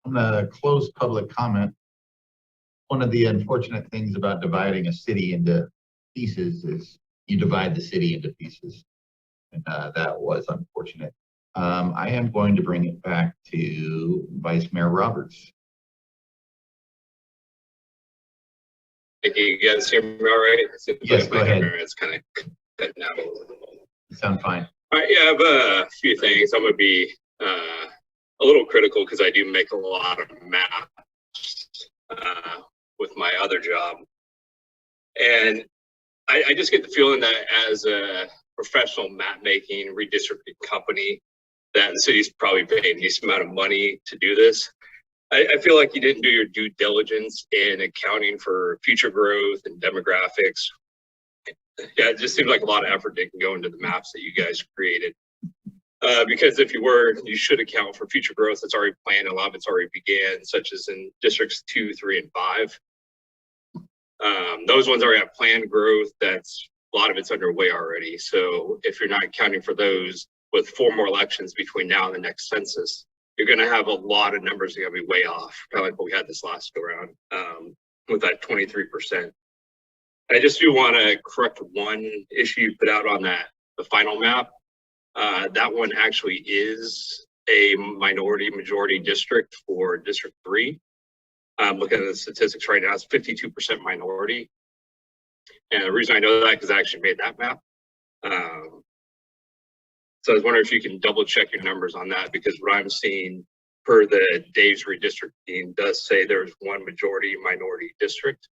I'm going to close public comment. One of the unfortunate things about dividing a city into pieces is you divide the city into pieces. And that was unfortunate. I am going to bring it back to Vice Mayor Roberts. Thank you. You guys hear me all right? Yes, go ahead. It's kind of cutting out a little bit. You sound fine. All right, yeah, I have a few things. I'm going to be a little critical because I do make a lot of maps with my other job. And I just get the feeling that as a professional map making redistricting company, that the city's probably paying a decent amount of money to do this. I feel like you didn't do your due diligence in accounting for future growth and demographics. Yeah, it just seems like a lot of effort didn't go into the maps that you guys created. Because if you were, you should account for future growth that's already planned. A lot of it's already began, such as in districts 2, 3, and 5. Those ones already have planned growth. That's a lot of it's underway already. So if you're not accounting for those with 4 more elections between now and the next census, you're going to have a lot of numbers that are going to be way off, kind of like what we had this last go around with that 23%. I just do want to correct one issue you put out on that, the final map. That one actually is a minority majority district for District 3. I'm looking at the statistics right now, it's 52% minority. And the reason I know that is because I actually made that map. So I was wondering if you can double check your numbers on that, because what I'm seeing per the Dave's redistricting does say there's one majority minority district.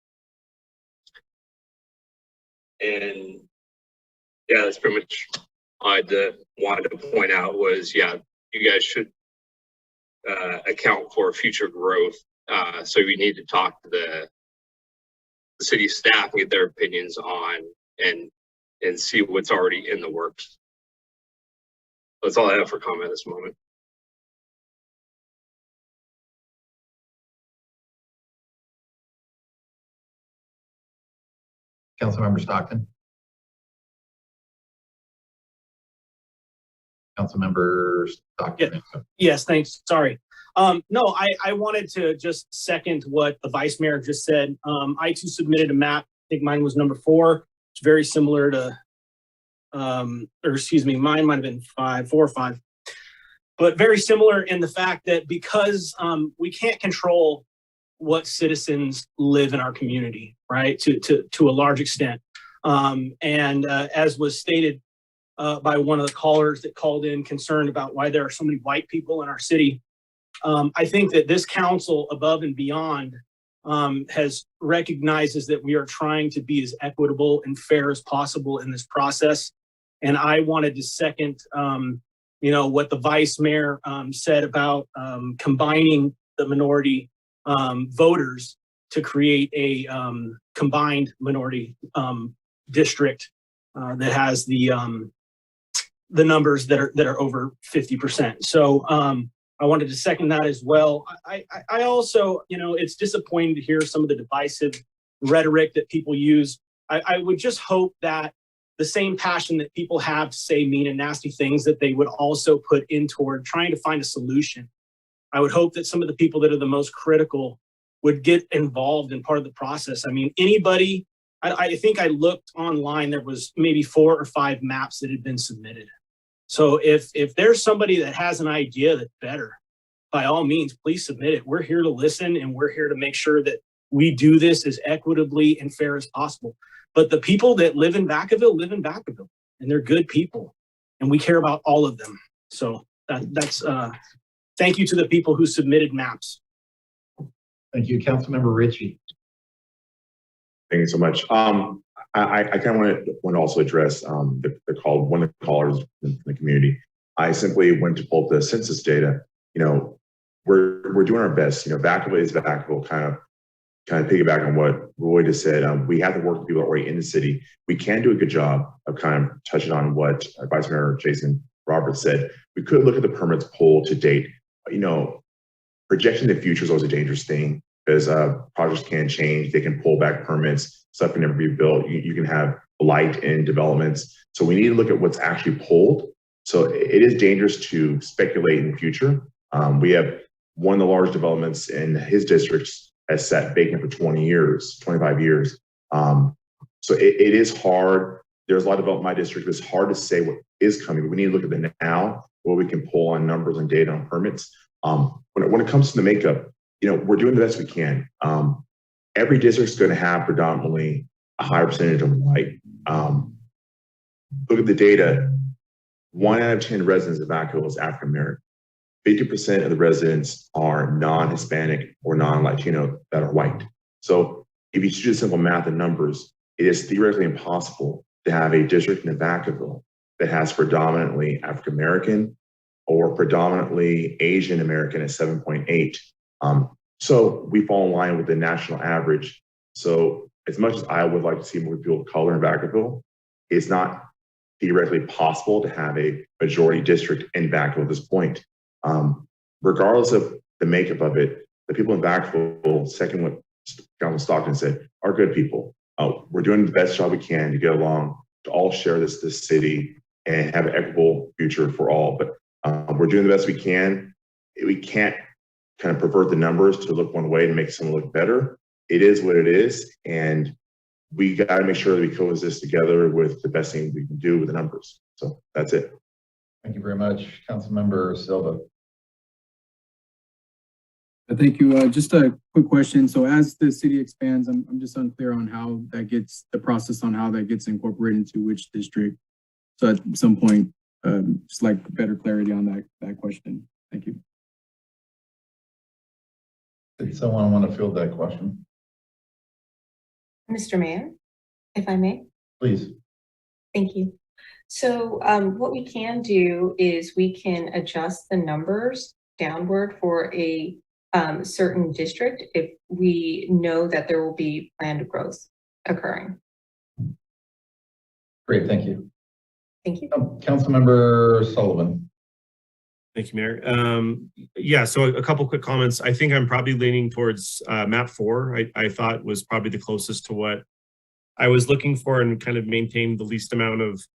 And yeah, that's pretty much all I wanted to point out was, yeah, you guys should account for future growth. So we need to talk to the city staff and get their opinions on and see what's already in the works. That's all I have for comment at this moment. Councilmember Stockton. Councilmember Stockton. Yes, thanks. Sorry. No, I wanted to just second what the vice mayor just said. I too submitted a map. I think mine was number 4. It's very similar to, or excuse me, mine might have been 4 or 5, but very similar in the fact that because we can't control what citizens live in our community, right? To a large extent. And as was stated by one of the callers that called in concerned about why there are so many white people in our city, I think that this council above and beyond recognizes that we are trying to be as equitable and fair as possible in this process. And I wanted to second, what the vice mayor said about combining the minority voters to create a combined minority district that has the numbers that are over 50%. So I wanted to second that as well. I also, it's disappointing to hear some of the divisive rhetoric that people use. I would just hope that the same passion that people have to say mean and nasty things, that they would also put in toward trying to find a solution. I would hope that some of the people that are the most critical would get involved in part of the process. I mean, anybody, I think I looked online, there was maybe 4 or 5 maps that had been submitted. So if there's somebody that has an idea that's better, by all means, please submit it. We're here to listen, and we're here to make sure that we do this as equitably and fair as possible. But the people that live in Vacaville, and they're good people, and we care about all of them. So that's thank you to the people who submitted maps. Thank you, Councilmember Ritchie. Thank you so much. I kind of want to also address one of the callers in the community. I simply went to pull up the census data. We're doing our best. Vacaville is Vacaville. Kind of piggyback on what Roy just said. We have to work with people already in the city. We can do a good job of kind of touching on what Vice Mayor Jason Roberts said. We could look at the permits pulled to date. Projecting the future is always a dangerous thing, because projects can change. They can pull back permits. Stuff can never be built. You can have blight in developments. So we need to look at what's actually pulled. So it is dangerous to speculate in the future. We have one of the large developments in his districts has sat vacant for 20 years, 25 years. So it is hard. There's a lot of development in my district. It's hard to say what is coming, but we need to look at the now, where we can pull on numbers and data on permits. When it comes to the makeup, we're doing the best we can. Every district is going to have predominantly a higher percentage of white. Look at the data. 1 out of 10 residents of Vacaville is African American. 50% of the residents are non-Hispanic or non-Latino that are white. So if you do simple math and numbers, it is theoretically impossible to have a district in Vacaville that has predominantly African American or predominantly Asian American at 7.8. So we fall in line with the national average. So as much as I would like to see more people of color in Vacaville, it's not theoretically possible to have a majority district in Vacaville at this point. Regardless of the makeup of it, the people in Vacaville, second what Councilman Stockton said, are good people. We're doing the best job we can to get along, to all share this city and have an equitable future for all. But we're doing the best we can. We can't kind of pervert the numbers to look one way to make someone look better. It is what it is. And we got to make sure that we coexist together with the best thing we can do with the numbers. So that's it. Thank you very much, Councilmember Silva. Thank you. Just a quick question. So as the city expands, I'm just unclear on how that gets, the process on how that gets incorporated into which district. So at some point, just like better clarity on that question. Thank you. Did someone want to field that question? Mr. Mayor, if I may. Please. Thank you. So what we can do is we can adjust the numbers downward for a certain district if we know that there will be planned growth occurring. Great, thank you. Thank you. Councilmember Sullivan. Thank you, Mayor. Yeah, so a couple quick comments. I think I'm probably leaning towards map 4. I thought was probably the closest to what I was looking for and kind of maintain the least amount of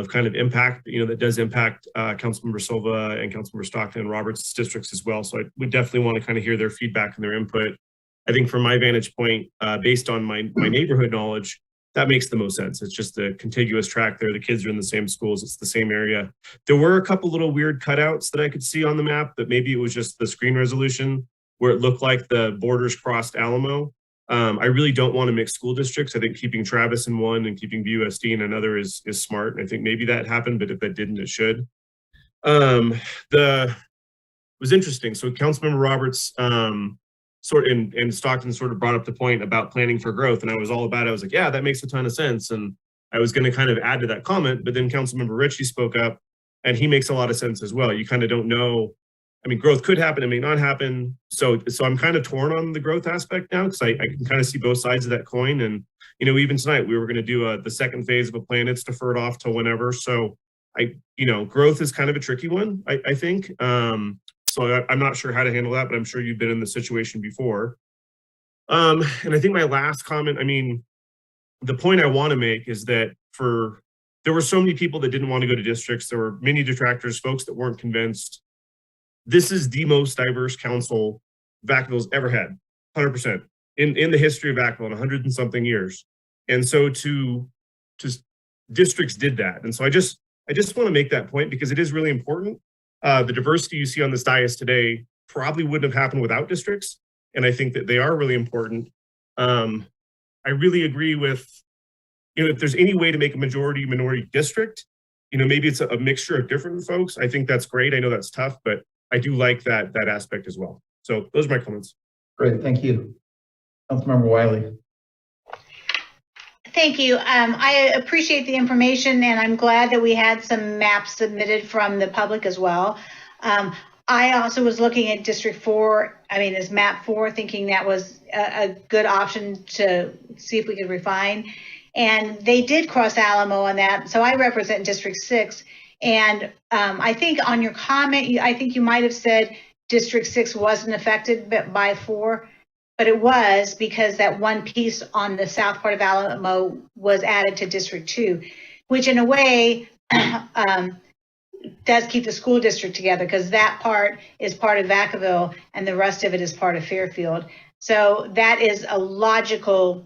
kind of impact, that does impact Councilmember Silva and Councilmember Stockton and Roberts' districts as well. So I would definitely want to kind of hear their feedback and their input. I think from my vantage point, based on my neighborhood knowledge, that makes the most sense. It's just a contiguous track there. The kids are in the same schools. It's the same area. There were a couple little weird cutouts that I could see on the map, but maybe it was just the screen resolution where it looked like the borders crossed Alamo. I really don't want to mix school districts. I think keeping Travis in one and keeping VUSD in another is smart. I think maybe that happened, but if that didn't, it should. It was interesting. So Councilmember Roberts and Stockton sort of brought up the point about planning for growth, and I was all about it. I was like, yeah, that makes a ton of sense. And I was going to kind of add to that comment, but then Councilmember Ritchie spoke up, and he makes a lot of sense as well. You kind of don't know. I mean, growth could happen, it may not happen. So I'm kind of torn on the growth aspect now because I can kind of see both sides of that coin. And, even tonight we were going to do the second phase of a plan. It's deferred off to whenever. So growth is kind of a tricky one, I think. So I'm not sure how to handle that, but I'm sure you've been in the situation before. And I think my last comment, the point I want to make is that there were so many people that didn't want to go to districts. There were many detractors, folks that weren't convinced. This is the most diverse council Vacaville's ever had, 100%, in the history of Vacaville in 100 and something years. And so to districts did that. And so I just want to make that point because it is really important. The diversity you see on this dais today probably wouldn't have happened without districts. And I think that they are really important. I really agree with, if there's any way to make a majority minority district, maybe it's a mixture of different folks. I think that's great. I know that's tough, but I do like that aspect as well. So those are my comments. Great, thank you. Councilmember Wiley. Thank you. I appreciate the information, and I'm glad that we had some maps submitted from the public as well. I also was looking at District 4, as map 4, thinking that was a good option to see if we could refine. And they did cross Alamo on that. So I represent District 6. And I think on your comment, I think you might have said District 6 wasn't affected by 4, but it was because that one piece on the south part of Alamo was added to District 2, which in a way does keep the school district together because that part is part of Vacaville and the rest of it is part of Fairfield. So that is a logical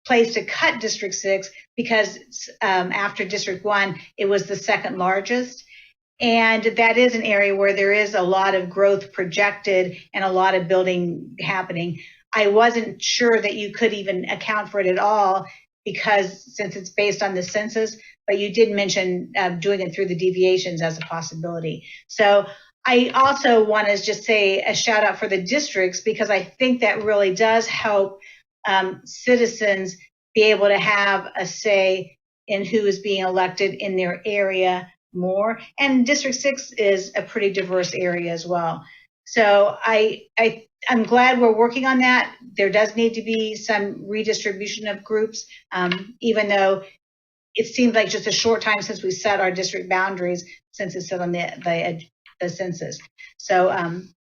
place to cut District 6 because after District 1, it was the second largest. And that is an area where there is a lot of growth projected and a lot of building happening. I wasn't sure that you could even account for it at all because since it's based on the census, but you did mention doing it through the deviations as a possibility. So I also want to just say a shout out for the districts because I think that really does help citizens be able to have a say in who is being elected in their area more. And District 6 is a pretty diverse area as well. So I'm glad we're working on that. There does need to be some redistribution of groups, even though it seems like just a short time since we set our district boundaries, since it's set on the census. So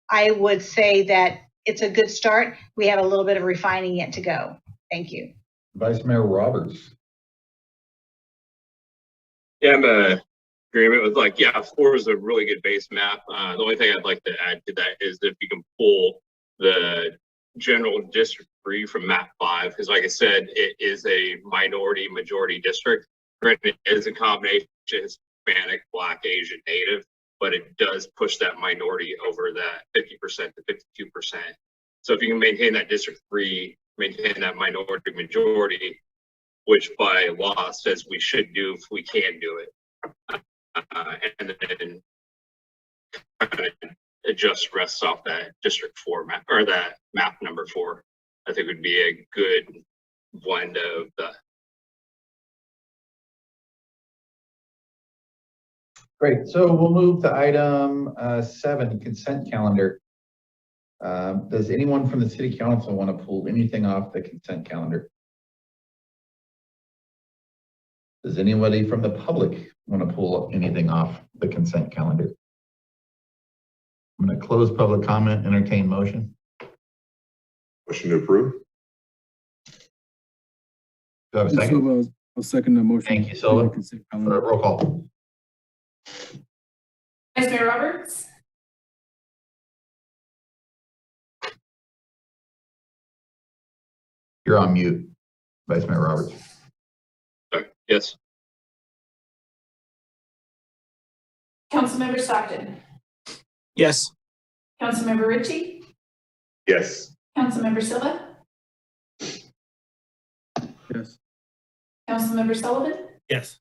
I would say that it's a good start. We have a little bit of refining yet to go. Thank you. Vice Mayor Roberts. Yeah, I'm in agreement with like, yeah, 4 is a really good base map. The only thing I'd like to add to that is if you can pull the general district 3 from map 5, because like I said, it is a minority majority district. Granted, it is a combination Hispanic, Black, Asian, Native, but it does push that minority over that 50% to 52%. So if you can maintain that district 3, maintain that minority majority, which by law says we should do if we can do it, and then kind of adjust rests off that district 4 map, or that map number 4, I think would be a good blend of the. Great. So we'll move to item 7, consent calendar. Does anyone from the city council want to pull anything off the consent calendar? Does anybody from the public want to pull anything off the consent calendar? I'm going to close public comment, entertain motion. Motion to approve. Do I have a second? I'll second the motion. Thank you, Silva. Roll call. Vice Mayor Roberts? You're on mute, Vice Mayor Roberts. Sorry. Yes. Councilmember Stockton? Yes. Councilmember Ritchie? Yes. Councilmember Silva? Yes. Councilmember Sullivan? Yes.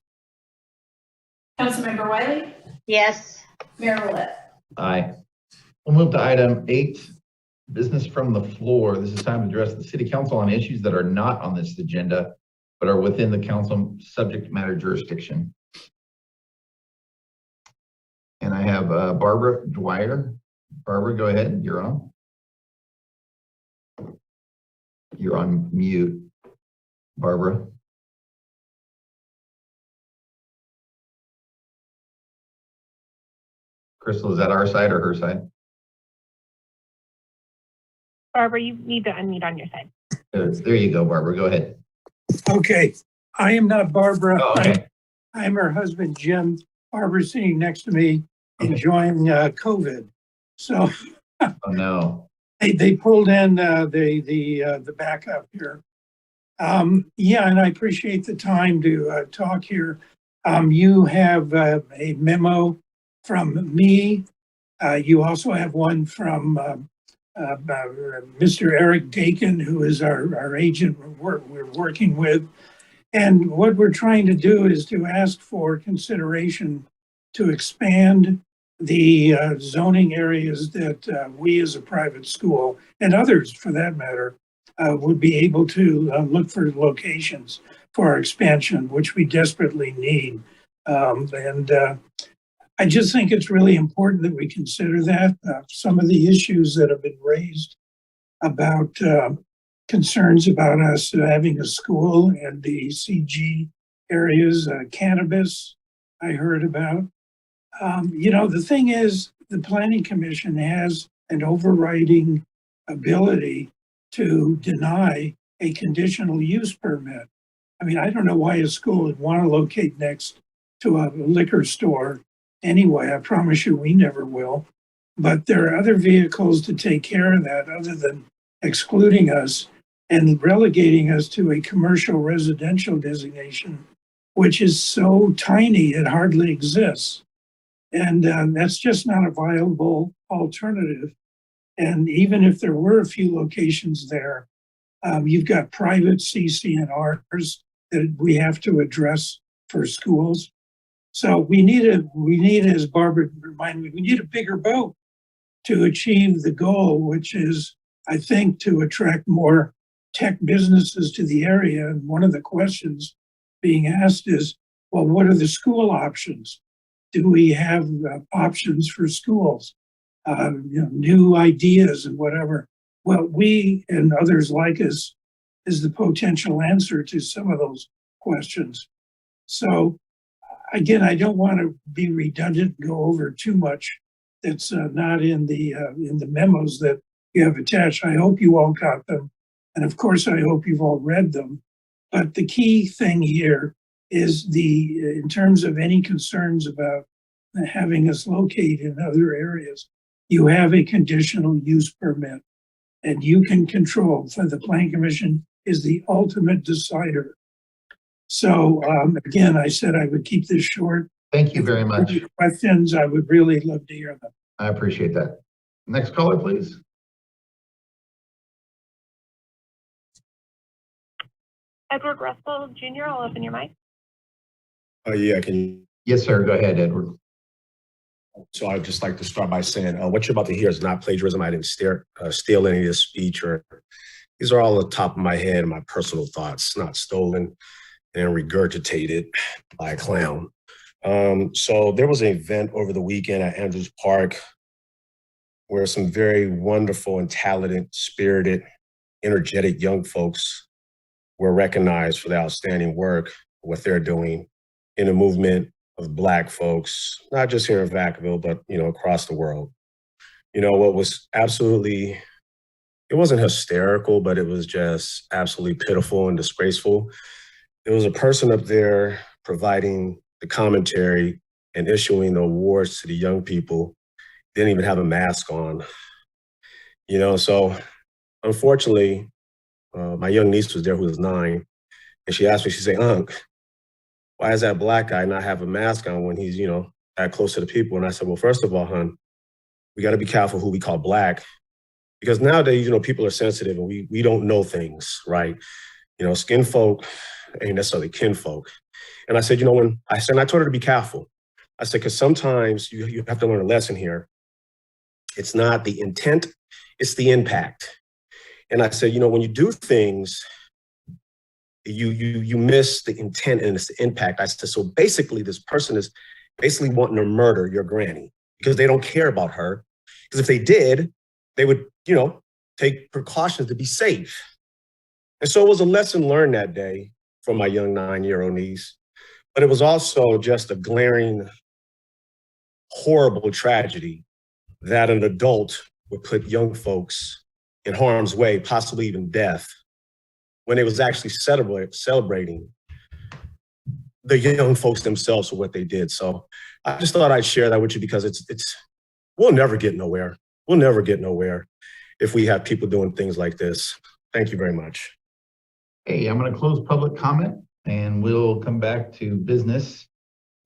Councilmember Wiley? Yes. Mayor Willett? Aye. We'll move to item 8, business from the floor. This is time to address the city council on issues that are not on this agenda, but are within the council subject matter jurisdiction. And I have Barbara Dwyer. Barbara, go ahead. You're on. You're on mute, Barbara. Crystal, is that our side or her side? Barbara, you need to unmute on your side. There you go, Barbara. Go ahead. Okay, I am not Barbara. Oh, okay. I'm her husband, Jim. Barbara's sitting next to me, enjoying COVID. So Oh no. they pulled in the backup here. Yeah, and I appreciate the time to talk here. You have a memo from me. You also have one from Mr. Eric Dakin, who is our agent we're working with. And what we're trying to do is to ask for consideration to expand the zoning areas that we as a private school, and others for that matter, would be able to look for locations for our expansion, which we desperately need. I just think it's really important that we consider that. Some of the issues that have been raised about concerns about us having a school and the CG areas, cannabis, I heard about. The thing is, the Planning Commission has an overriding ability to deny a conditional use permit. I mean, I don't know why a school would want to locate next to a liquor store. Anyway, I promise you we never will. But there are other vehicles to take care of that other than excluding us and relegating us to a commercial residential designation, which is so tiny it hardly exists. And that's just not a viable alternative. And even if there were a few locations there, you've got private CC&Rs that we have to address for schools. So we need, as Barbara reminded me, we need a bigger boat to achieve the goal, which is, I think, to attract more tech businesses to the area. And one of the questions being asked is, well, what are the school options? Do we have options for schools? New ideas and whatever. Well, we and others like us is the potential answer to some of those questions. So again, I don't want to be redundant and go over too much that's not in the memos that you have attached. I hope you all got them. And of course, I hope you've all read them. But the key thing here is in terms of any concerns about having us locate in other areas, you have a conditional use permit and you can control. So the Planning Commission is the ultimate decider. So again, I said I would keep this short. Thank you very much. If you have questions, I would really love to hear them. I appreciate that. Next caller, please. Edward Russell Jr., I'll open your mic. Yeah, can you? Yes, sir. Go ahead, Edward. So I'd just like to start by saying what you're about to hear is not plagiarism. I didn't steal any of this speech, or these are all the top of my head, my personal thoughts, not stolen and regurgitated by a clown. So there was an event over the weekend at Andrews Park where some very wonderful and talented, spirited, energetic young folks were recognized for their outstanding work, what they're doing in the movement of Black folks, not just here in Vacaville, but, across the world. What was absolutely, it wasn't hysterical, but it was just absolutely pitiful and disgraceful. There was a person up there providing the commentary and issuing the awards to the young people, didn't even have a mask on. So unfortunately, my young niece was there who was 9, and she asked me, she said, "Unc, why does that Black guy not have a mask on when he's, that close to the people?" And I said, well, first of all, hon, we got to be careful who we call Black, because nowadays, people are sensitive and we don't know things, right? Skin folk ain't necessarily kinfolk. And I said, I told her to be careful. I said, because sometimes you have to learn a lesson here. It's not the intent, it's the impact. And I said, when you do things, you miss the intent and it's the impact. I said, so basically this person is basically wanting to murder your granny because they don't care about her. Because if they did, they would, take precautions to be safe. And so it was a lesson learned that day from my young 9-year-old niece, but it was also just a glaring, horrible tragedy that an adult would put young folks in harm's way, possibly even death, when it was actually celebrating the young folks themselves for what they did. So I just thought I'd share that with you because we'll never get nowhere. We'll never get nowhere if we have people doing things like this. Thank you very much. Hey, I'm going to close public comment and we'll come back to business.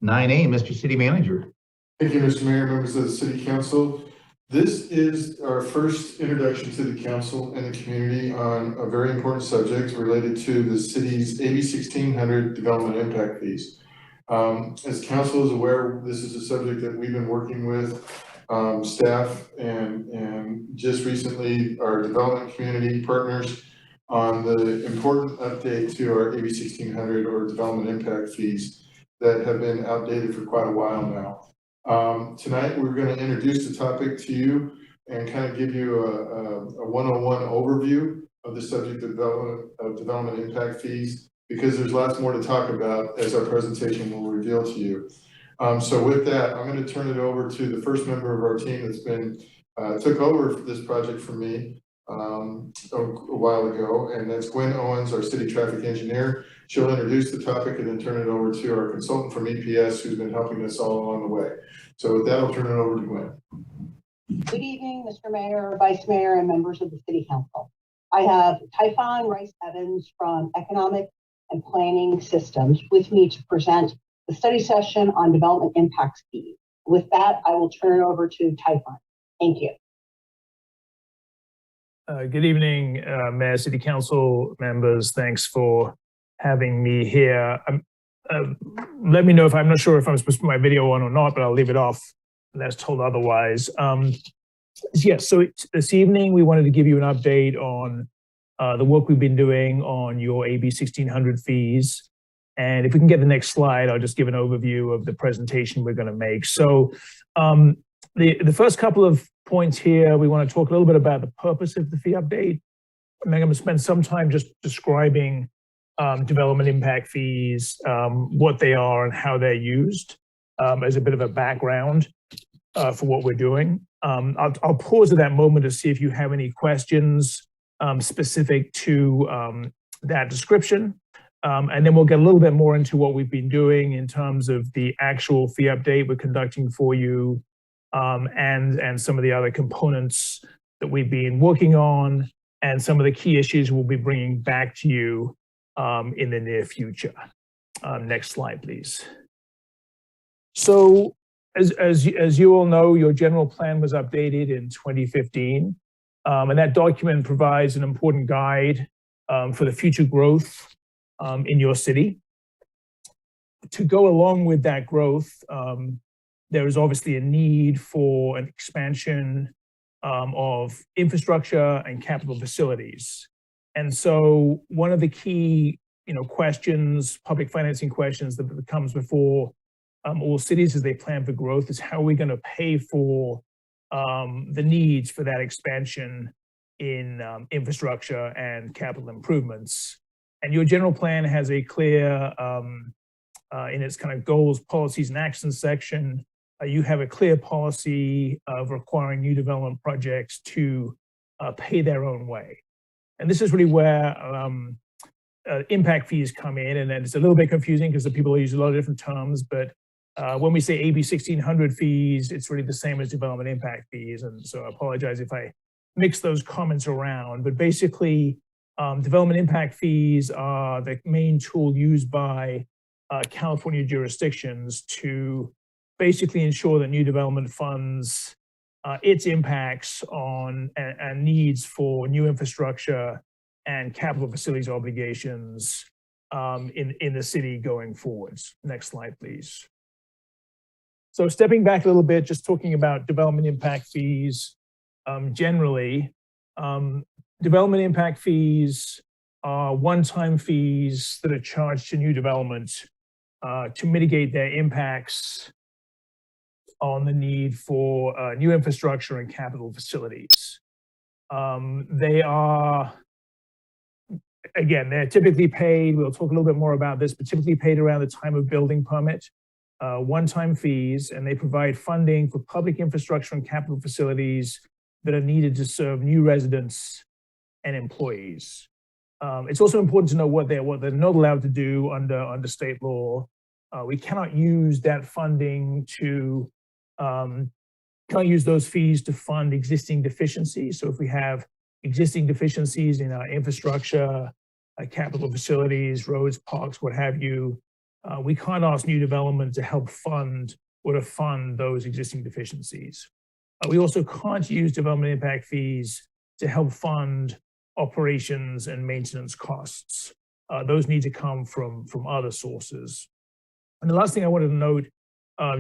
9A, Mr. City Manager. Thank you, Mr. Mayor, members of the City Council. This is our first introduction to the council and the community on a very important subject related to the city's AB 1600 development impact fees. As council is aware, this is a subject that we've been working with staff and just recently our development community partners on the important update to our AB 1600 or development impact fees that have been outdated for quite a while now. Tonight, we're going to introduce the topic to you and kind of give you a 101 overview of the subject of development impact fees, because there's lots more to talk about as our presentation will reveal to you. So with that, I'm going to turn it over to the first member of our team that's been took over this project from me a while ago, and that's Gwen Owens, our city traffic engineer. She'll introduce the topic and then turn it over to our consultant from EPS, who's been helping us all along the way. So with that, I'll turn it over to Gwen. Good evening, Mr. Mayor, Vice Mayor, and members of the City Council. I have Typhon Rice Evans from Economic and Planning Systems with me to present the study session on development impact fees. With that, I will turn it over to Typhon. Thank you. Good evening, Mayor, City Council members. Thanks for having me here. Let me know if I'm not sure if I'm supposed to put my video on or not, but I'll leave it off unless told otherwise. Yes, so this evening we wanted to give you an update on the work we've been doing on your AB 1600 fees. And if we can get the next slide, I'll just give an overview of the presentation we're going to make. So the first couple of points here, we want to talk a little bit about the purpose of the fee update. I'm going to spend some time just describing development impact fees, what they are and how they're used as a bit of a background for what we're doing. I'll pause at that moment to see if you have any questions specific to that description. And then we'll get a little bit more into what we've been doing in terms of the actual fee update we're conducting for you, and some of the other components that we've been working on, and some of the key issues we'll be bringing back to you in the near future. Next slide, please. So as you all know, your general plan was updated in 2015, and that document provides an important guide for the future growth in your city. To go along with that growth, there is obviously a need for an expansion of infrastructure and capital facilities. And so one of the key questions, public financing questions that comes before all cities as they plan for growth is how are we going to pay for the needs for that expansion in infrastructure and capital improvements. And your general plan has a clear, in its kind of goals, policies, and actions section, you have a clear policy of requiring new development projects to pay their own way. And this is really where impact fees come in, and it's a little bit confusing because the people use a lot of different terms, but when we say AB 1600 fees, it's really the same as development impact fees. And so I apologize if I mix those comments around, but basically, development impact fees are the main tool used by California jurisdictions to basically ensure that new development funds its impacts on and needs for new infrastructure and capital facilities obligations in the city going forwards. Next slide, please. So stepping back a little bit, just talking about development impact fees generally. Development impact fees are one-time fees that are charged to new development to mitigate their impacts on the need for new infrastructure and capital facilities. They are, again, they're typically paid, we'll talk a little bit more about this, but typically paid around the time of building permit, one-time fees, and they provide funding for public infrastructure and capital facilities that are needed to serve new residents and employees. It's also important to know what they're not allowed to do under state law. We cannot use that funding to, can't use those fees to fund existing deficiencies. So if we have existing deficiencies in our infrastructure, capital facilities, roads, parks, what have you, we can't ask new development to help fund or to fund those existing deficiencies. We also can't use development impact fees to help fund operations and maintenance costs. Those need to come from other sources. And the last thing I wanted to note,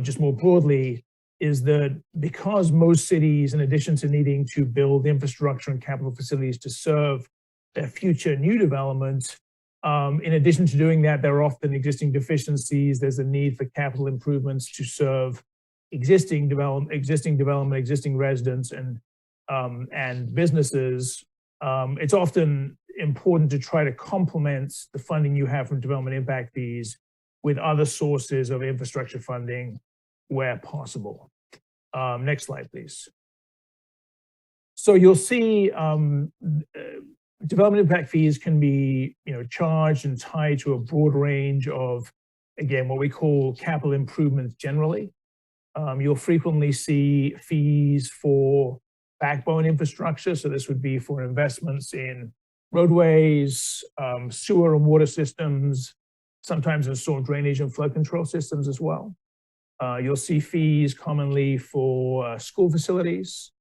just more broadly, is that because most cities, in addition to needing to build infrastructure and capital facilities to serve their future new development, in addition to doing that, there are often existing deficiencies. There's a need for capital improvements to serve existing development, existing residents and businesses. It's often important to try to complement the funding you have from development impact fees with other sources of infrastructure funding where possible. Next slide, please. So you'll see development impact fees can be charged and tied to a broad range of, again, what we call capital improvements generally. You'll frequently see fees for backbone infrastructure. So this would be for investments in roadways, sewer and water systems, sometimes in storm drainage and flood control systems as well. You'll see fees commonly for school facilities,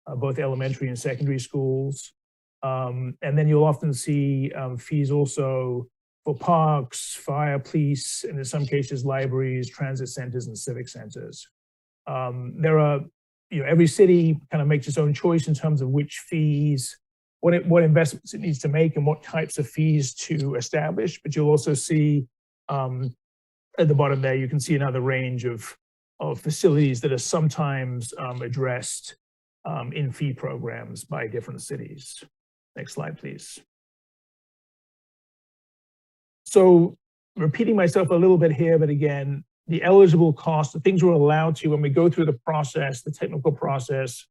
both elementary and secondary schools. And then you'll often see fees also for parks, fire, police, and in some cases, libraries, transit centers, and civic centers. There are, every city kind of makes its own choice in terms of which fees what investments it needs to make and what types of fees to establish. But you'll also see at the bottom there, you can see another range of facilities that are sometimes addressed in fee programs by different cities. Next slide, please. So repeating myself a little bit here, but again, the eligible costs, the things we're allowed to, when we go through the process, the technical process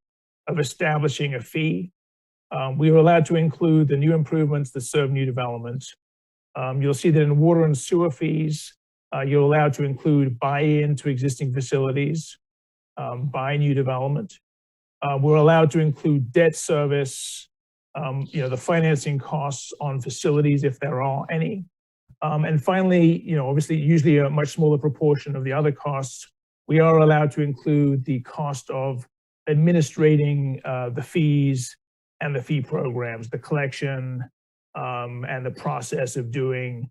of establishing a fee, we are allowed to include the new improvements that serve new development. You'll see that in water and sewer fees, you're allowed to include buy-in to existing facilities, buy new development. We're allowed to include debt service, the financing costs on facilities if there are any. And finally, obviously, usually a much smaller proportion of the other costs, we are allowed to include the cost of administrating the fees and the fee programs, the collection and the process of doing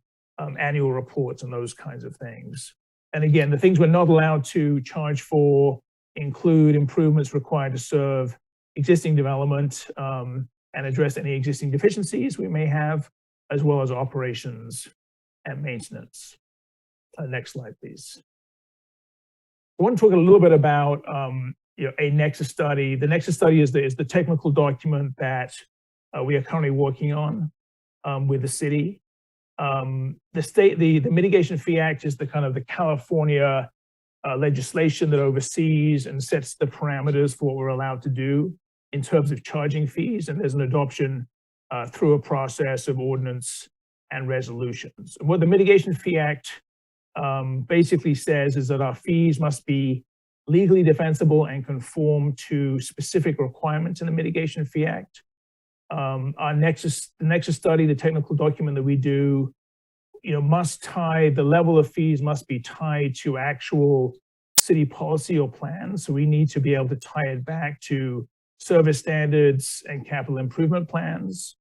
annual reports and those kinds of things. And again, the things we're not allowed to charge for include improvements required to serve existing development and address any existing deficiencies we may have, as well as operations and maintenance. Next slide, please. I want to talk a little bit about a nexus study. The nexus study is the technical document that we are currently working on with the city. The Mitigation Fee Act is the kind of the California legislation that oversees and sets the parameters for what we're allowed to do in terms of charging fees, and there's an adoption through a process of ordinance and resolutions. What the Mitigation Fee Act basically says is that our fees must be legally defensible and conform to specific requirements in the Mitigation Fee Act. The nexus study, the technical document that we do, must tie, the level of fees must be tied to actual city policy or plans. So we need to be able to tie it back to service standards and capital improvement plans.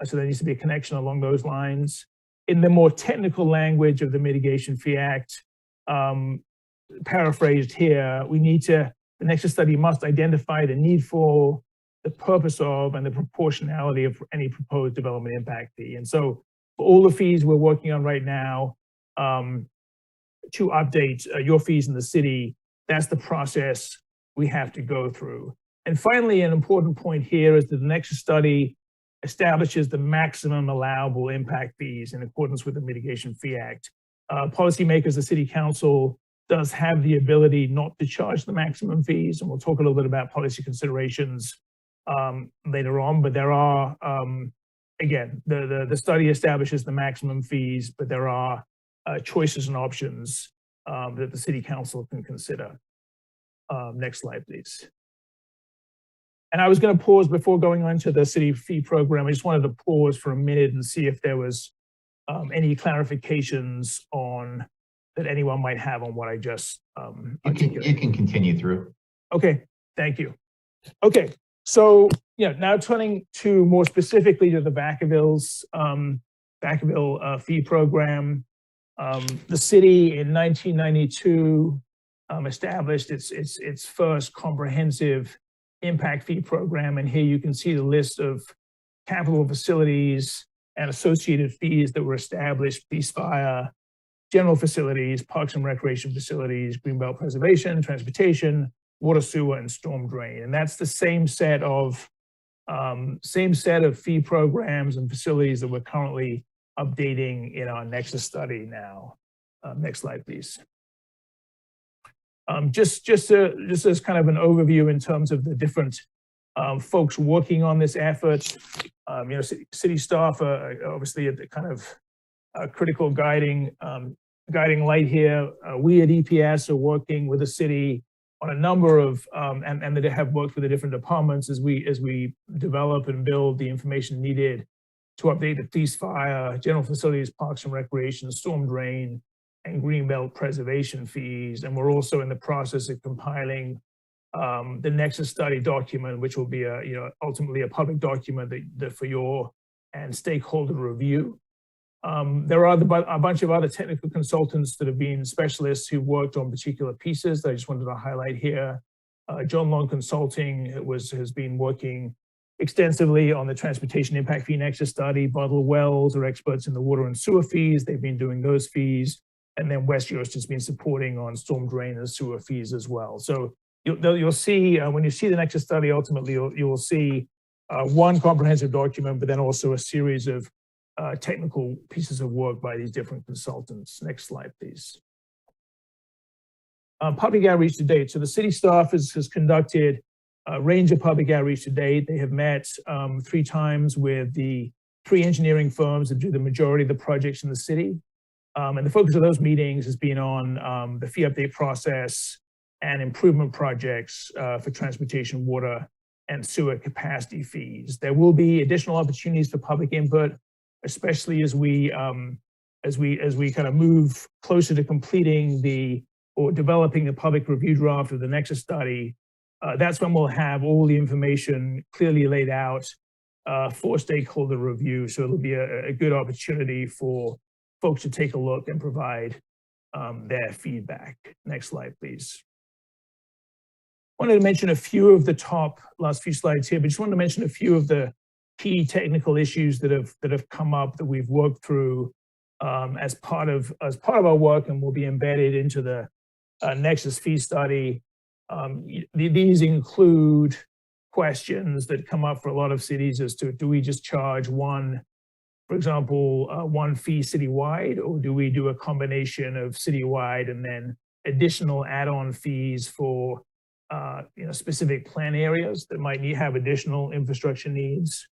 So there needs to be a connection along those lines. In the more technical language of the Mitigation Fee Act, paraphrased here, the nexus study must identify the need for, the purpose of, and the proportionality of any proposed development impact fee. And so for all the fees we're working on right now, to update your fees in the city, that's the process we have to go through. And finally, an important point here is that the nexus study establishes the maximum allowable impact fees in accordance with the Mitigation Fee Act. Policymakers, the city council does have the ability not to charge the maximum fees, and we'll talk a little bit about policy considerations later on, but there are, again, the study establishes the maximum fees, but there are choices and options that the city council can consider. Next slide, please. And I was going to pause before going on to the city fee program. I just wanted to pause for a minute and see if there was any clarifications on that anyone might have on what I just articulated. You can continue through. Okay, thank you. Okay, so now turning to more specifically to the Vacaville Fee Program. The city in 1992 established its first comprehensive impact fee program, and here you can see the list of capital facilities and associated fees that were established: police, fire, general facilities, parks and recreation facilities, greenbelt preservation, transportation, water, sewer, and storm drain. And that's the same set of fee programs and facilities that we're currently updating in our nexus study now. Next slide, please. Just as kind of an overview in terms of the different folks working on this effort, city staff are obviously at the kind of critical guiding light here. We at EPS are working with the city on a number of, and that have worked with the different departments as we develop and build the information needed to update the police, fire, general facilities, parks and recreation, storm drain, and greenbelt preservation fees. And we're also in the process of compiling the nexus study document, which will be ultimately a public document that for your and stakeholder review. There are a bunch of other technical consultants that have been specialists who worked on particular pieces that I just wanted to highlight here. John Long Consulting has been working extensively on the transportation impact fee nexus study. Bottle Wells are experts in the water and sewer fees. They've been doing those fees. And then West Yost has been supporting on storm drain and sewer fees as well. So you'll see, when you see the nexus study, ultimately you'll see one comprehensive document, but then also a series of technical pieces of work by these different consultants. Next slide, please. Public outreach to date. So the city staff has conducted a range of public outreach to date. They have met 3 times with the 3 engineering firms that do the majority of the projects in the city. And the focus of those meetings has been on the fee update process and improvement projects for transportation, water, and sewer capacity fees. There will be additional opportunities for public input, especially as we kind of move closer to completing or developing the public review draft of the Nexus study. That's when we'll have all the information clearly laid out for stakeholder review. So it'll be a good opportunity for folks to take a look and provide their feedback. Next slide, please. Wanted to mention a few of the last few slides here, but just wanted to mention a few of the key technical issues that have come up that we've worked through as part of our work and will be embedded into the Nexus fee study. These include questions that come up for a lot of cities as to, do we just charge one, for example, one fee citywide, or do we do a combination of citywide and then additional add-on fees for specific plan areas that might have additional infrastructure needs?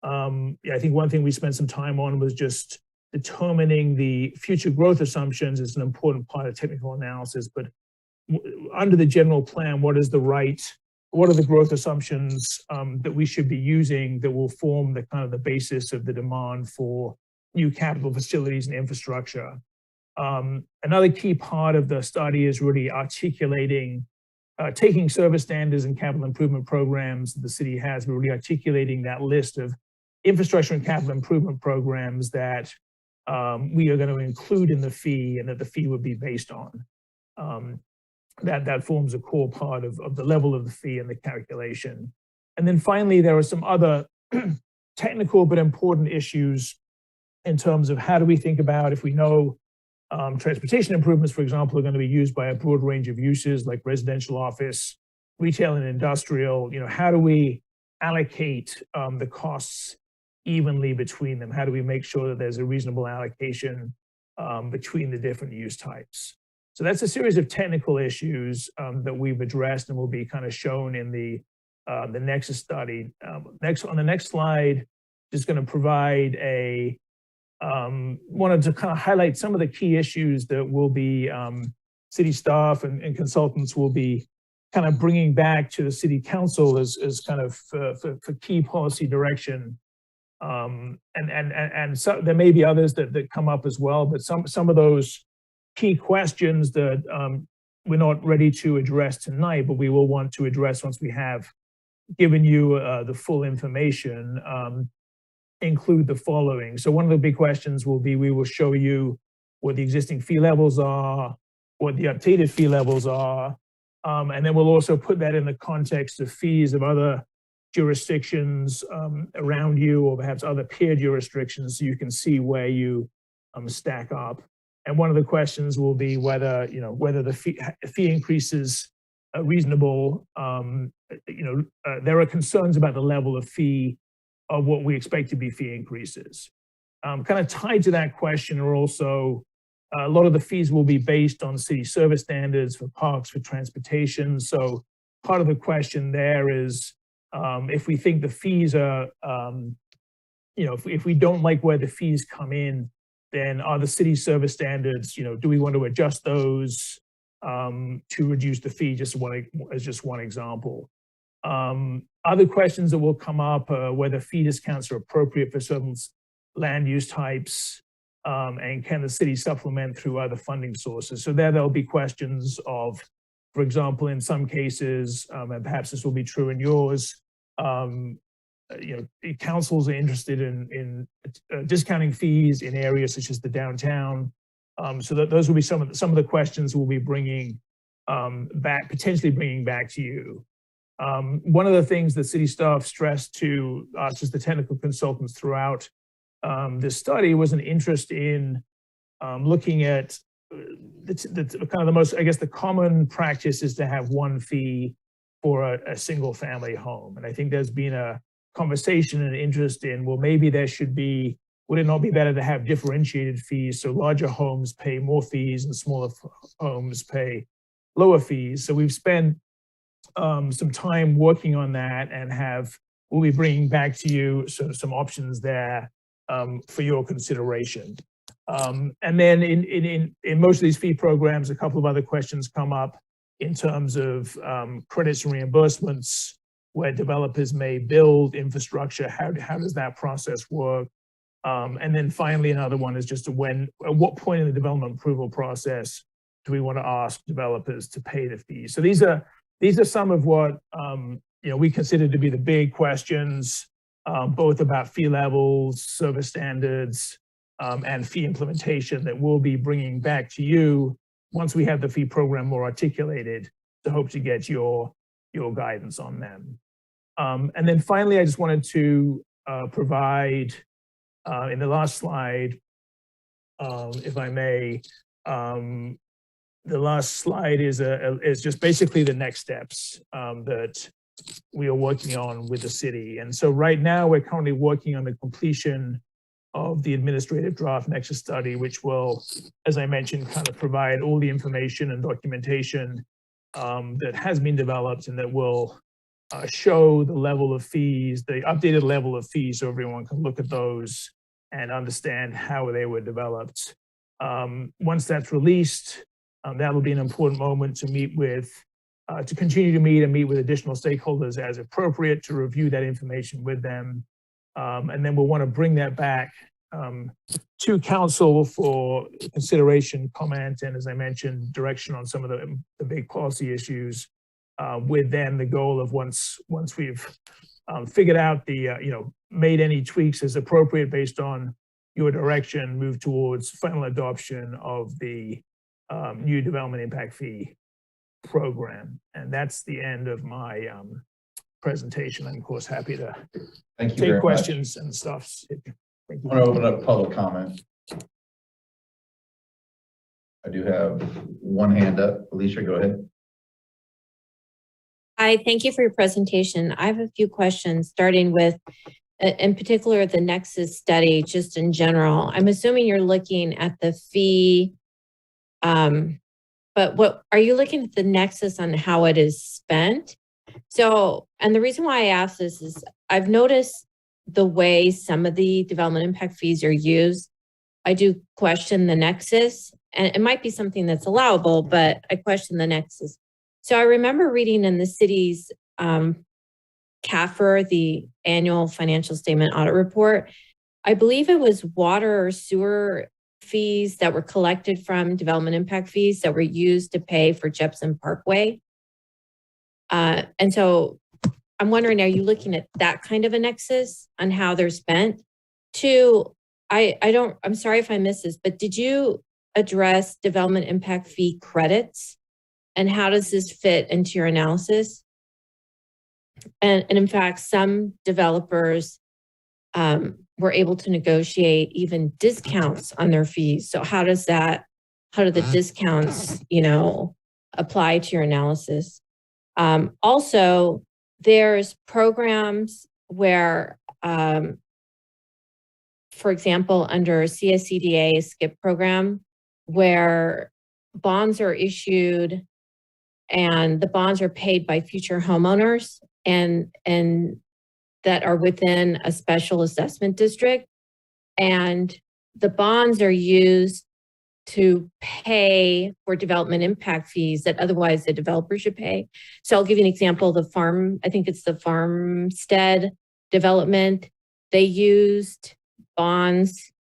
I think one thing we spent some time on was just determining the future growth assumptions is an important part of technical analysis, but under the general plan, what are the growth assumptions that we should be using that will form the kind of the basis of the demand for new capital facilities and infrastructure? Another key part of the study is really articulating, taking service standards and capital improvement programs that the city has, but really articulating that list of infrastructure and capital improvement programs that we are going to include in the fee and that the fee would be based on. That forms a core part of the level of the fee and the calculation. And then finally, there are some other technical but important issues in terms of how do we think about, if we know transportation improvements, for example, are going to be used by a broad range of uses like residential, office, retail, and industrial. How do we allocate the costs evenly between them? How do we make sure that there's a reasonable allocation between the different use types? So that's a series of technical issues that we've addressed and will be kind of shown in the Nexus study. On the next slide, just going to provide wanted to kind of highlight some of the key issues that will be city staff and consultants will be kind of bringing back to the city council as kind of for key policy direction. And so there may be others that come up as well, but some of those key questions that we're not ready to address tonight, but we will want to address once we have given you the full information, include the following. So one of the big questions will be, we will show you what the existing fee levels are, what the updated fee levels are, and then we'll also put that in the context of fees of other jurisdictions around you, or perhaps other peer jurisdictions, so you can see where you stack up. And one of the questions will be whether the fee increases are reasonable. There are concerns about the level of fee of what we expect to be fee increases. Kind of tied to that question are also a lot of the fees will be based on city service standards for parks, for transportation. So part of the question there is if we think the fees are, if we don't like where the fees come in, then are the city service standards, do we want to adjust those to reduce the fee, as just one example. Other questions that will come up are whether fee discounts are appropriate for certain land use types, and can the city supplement through other funding sources. So there'll be questions of, for example, in some cases, and perhaps this will be true in yours, councils are interested in discounting fees in areas such as the downtown. So those will be some of the questions we'll be bringing potentially bringing back to you. One of the things that city staff stressed to us as the technical consultants throughout this study was an interest in looking at the kind of the most, I guess, the common practice is to have one fee for a single family home. And I think there's been a conversation and interest in, well, maybe there should be, would it not be better to have differentiated fees so larger homes pay more fees and smaller homes pay lower fees? So we've spent some time working on that and we'll be bringing back to you sort of some options there for your consideration. And then in most of these fee programs, a couple of other questions come up in terms of credits and reimbursements, where developers may build infrastructure. How does that process work? And then finally, another one is just at what point in the development approval process do we want to ask developers to pay the fees? So these are some of what we consider to be the big questions, both about fee levels, service standards, and fee implementation that we'll be bringing back to you once we have the fee program more articulated, to hope to get your guidance on them. And then finally, I just wanted to provide in the last slide, if I may, the last slide is just basically the next steps that we are working on with the city. And so right now we're currently working on the completion of the administrative draft nexus study, which will, as I mentioned, kind of provide all the information and documentation that has been developed and that will show the level of fees, the updated level of fees, so everyone can look at those and understand how they were developed. Once that's released, that will be an important moment to continue to meet with additional stakeholders as appropriate to review that information with them. And then we'll want to bring that back to council for consideration, comment, and as I mentioned, direction on some of the big policy issues. With them, the goal of once we've figured out made any tweaks as appropriate based on your direction, move towards final adoption of the new development impact fee program. And that's the end of my presentation. I'm of course happy to take questions and stuff. Thank you. I want to open up public comment. I do have one hand up. Alicia, go ahead. Hi, thank you for your presentation. I have a few questions, starting with, in particular, the Nexus study, just in general. I'm assuming you're looking at the fee, but what are you looking at the Nexus on how it is spent? So, and the reason why I ask this is I've noticed the way some of the development impact fees are used. I do question the Nexus, and it might be something that's allowable, but I question the Nexus. So I remember reading in the city's CAFR, the annual financial statement audit report, I believe it was water or sewer fees that were collected from development impact fees that were used to pay for Jepson Parkway. And so I'm wondering, are you looking at that kind of a nexus on how they're spent? Two, I'm sorry if I missed this, but did you address development impact fee credits? And how does this fit into your analysis? And in fact, some developers were able to negotiate even discounts on their fees. So how do the discounts, apply to your analysis? Also, there's programs where, for example, under CSCDA, a SKIP program, where bonds are issued and the bonds are paid by future homeowners and that are within a special assessment district. And the bonds are used to pay for development impact fees that otherwise the developer should pay. So I'll give you an example. I think it's the Farmstead development. They used bonds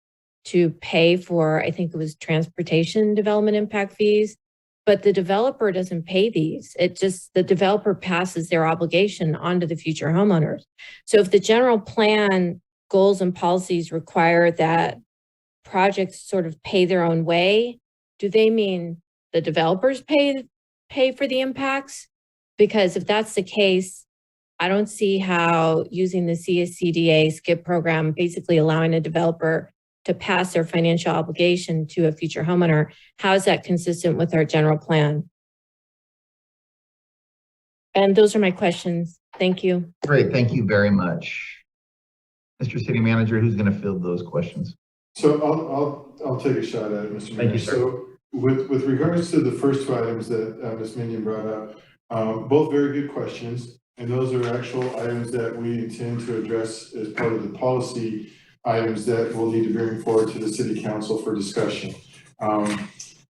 to pay for, I think it was transportation development impact fees, but the developer doesn't pay these. The developer passes their obligation onto the future homeowners. So if the general plan goals and policies require that projects sort of pay their own way, do they mean the developers pay for the impacts? Because if that's the case, I don't see how using the CSCDA skip program, basically allowing a developer to pass their financial obligation to a future homeowner, how is that consistent with our general plan? And those are my questions. Thank you. Great, thank you very much. Mr. City Manager, who's going to field those questions? So I'll take a shot at it, Mr. Mayor. Thank you, sir. So with regards to the first two items that Ms. Minion brought up, both very good questions. And those are actual items that we intend to address as part of the policy items that we'll need to bring forward to the City Council for discussion.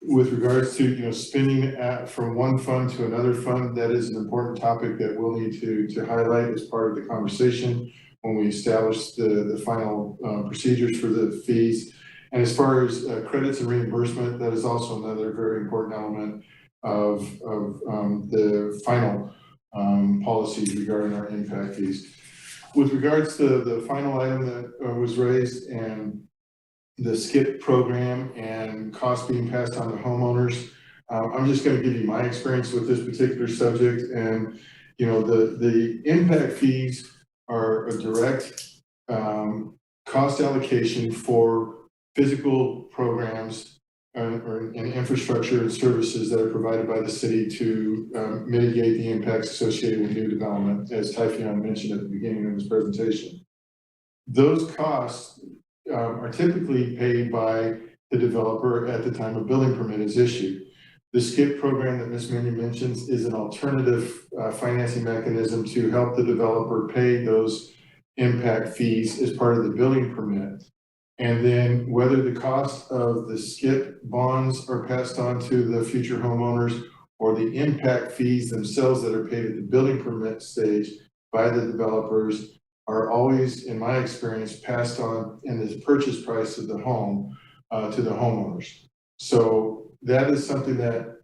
With regards to, spending from one fund to another fund, that is an important topic that we'll need to highlight as part of the conversation when we establish the final procedures for the fees. And as far as credits and reimbursement, that is also another very important element of the final policies regarding our impact fees. With regards to the final item that was raised and the SKIP program and costs being passed on to homeowners, I'm just going to give you my experience with this particular subject. And, the impact fees are a direct cost allocation for physical programs and infrastructure and services that are provided by the city to mitigate the impacts associated with new development, as Typhoon mentioned at the beginning of his presentation. Those costs are typically paid by the developer at the time a building permit is issued. The SKIP program that Ms. Minion mentions is an alternative financing mechanism to help the developer pay those impact fees as part of the building permit. And then whether the cost of the SKIP bonds are passed on to the future homeowners or the impact fees themselves that are paid at the building permit stage by the developers are always, in my experience, passed on in the purchase price of the home to the homeowners. So that is something that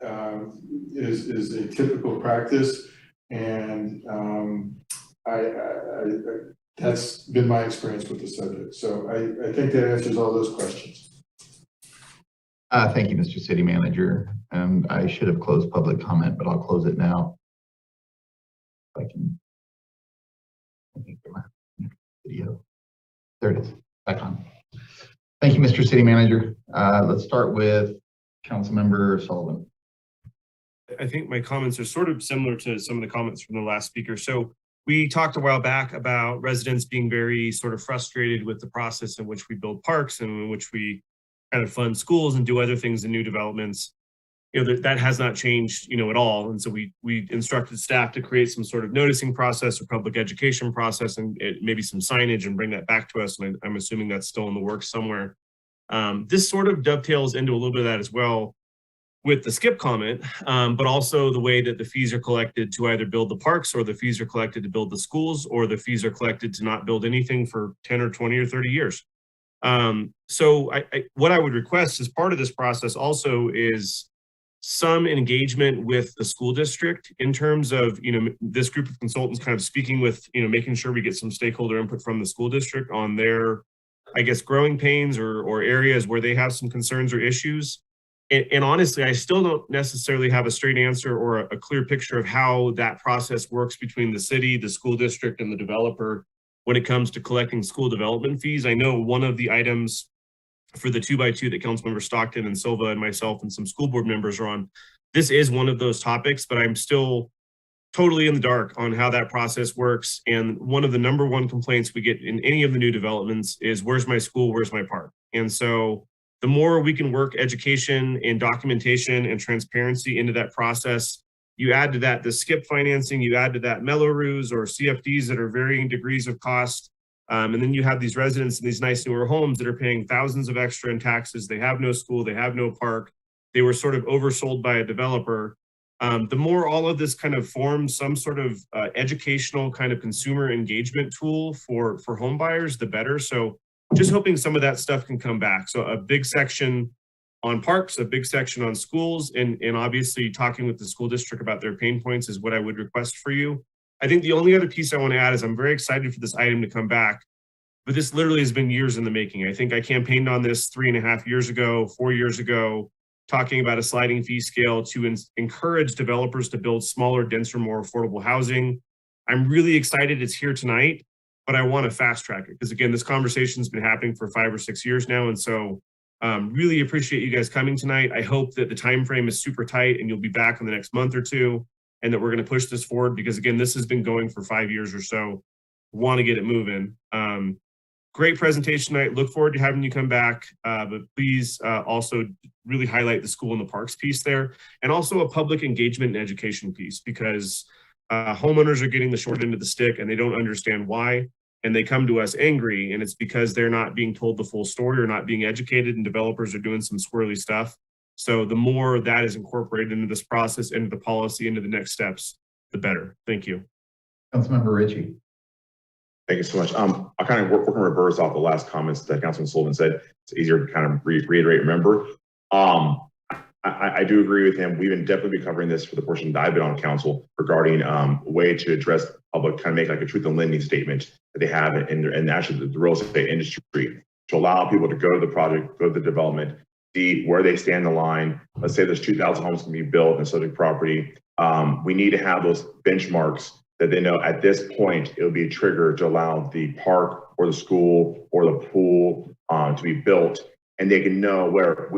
is a typical practice, and that's been my experience with the subject. So I think that answers all those questions. Thank you, Mr. City Manager. I should have closed public comment, but I'll close it now. If I can. Video. There it is. Back on. Thank you, Mr. City Manager. Let's start with Councilmember Sullivan. I think my comments are sort of similar to some of the comments from the last speaker. So we talked a while back about residents being very sort of frustrated with the process in which we build parks and in which we kind of fund schools and do other things in new developments. That has not changed, at all. And so we instructed staff to create some sort of noticing process or public education process and maybe some signage and bring that back to us. And I'm assuming that's still in the works somewhere. This sort of dovetails into a little bit of that as well with the SKIP comment, but also the way that the fees are collected to either build the parks, or the fees are collected to build the schools, or the fees are collected to not build anything for 10 or 20 or 30 years. So what I would request as part of this process also is some engagement with the school district in terms of, this group of consultants kind of speaking with, making sure we get some stakeholder input from the school district on their, I guess, growing pains or areas where they have some concerns or issues. And honestly, I still don't necessarily have a straight answer or a clear picture of how that process works between the city, the school district, and the developer when it comes to collecting school development fees. I know one of the items for the 2x2 that Councilmember Stockton and Silva and myself and some school board members are on, this is one of those topics, but I'm still totally in the dark on how that process works. And one of the number one complaints we get in any of the new developments is, where's my school, where's my park? And so the more we can work education and documentation and transparency into that process, you add to that the SKIP financing, you add to that Mellows or CFDs that are varying degrees of cost. And then you have these residents in these nice newer homes that are paying thousands of extra in taxes. They have no school, they have no park. They were sort of oversold by a developer. The more all of this kind of forms some sort of educational kind of consumer engagement tool for home buyers, the better. So just hoping some of that stuff can come back. So a big section on parks, a big section on schools, and obviously talking with the school district about their pain points is what I would request for you. I think the only other piece I want to add is I'm very excited for this item to come back, but this literally has been years in the making. I think I campaigned on this 3.5 years ago, 4 years ago, talking about a sliding fee scale to encourage developers to build smaller, denser, more affordable housing. I'm really excited it's here tonight, but I want to fast track it because again, this conversation's been happening for 5 or 6 years now. And so really appreciate you guys coming tonight. I hope that the time frame is super tight and you'll be back in the next month or two and that we're going to push this forward because again, this has been going for 5 years or so. Want to get it moving. Great presentation tonight. Look forward to having you come back. But please also really highlight the school and the parks piece there and also a public engagement and education piece because homeowners are getting the short end of the stick and they don't understand why. And they come to us angry and it's because they're not being told the full story or not being educated and developers are doing some squirrely stuff. So the more that is incorporated into this process, into the policy, into the next steps, the better. Thank you. Councilmember Ritchie. Thank you so much. I'll kind of work in reverse off the last comments that Councilman Sullivan said. It's easier to kind of reiterate, remember. I do agree with him. We've been definitely covering this for the portion that I've been on council regarding a way to address public, kind of make like a truth in lending statement that they have in actually the real estate industry to allow people to go to the project, go to the development, see where they stand in the line. Let's say there's 2,000 homes can be built in subject property. We need to have those benchmarks that they know at this point, it would be a trigger to allow the park or the school or the pool to be built. And they can know where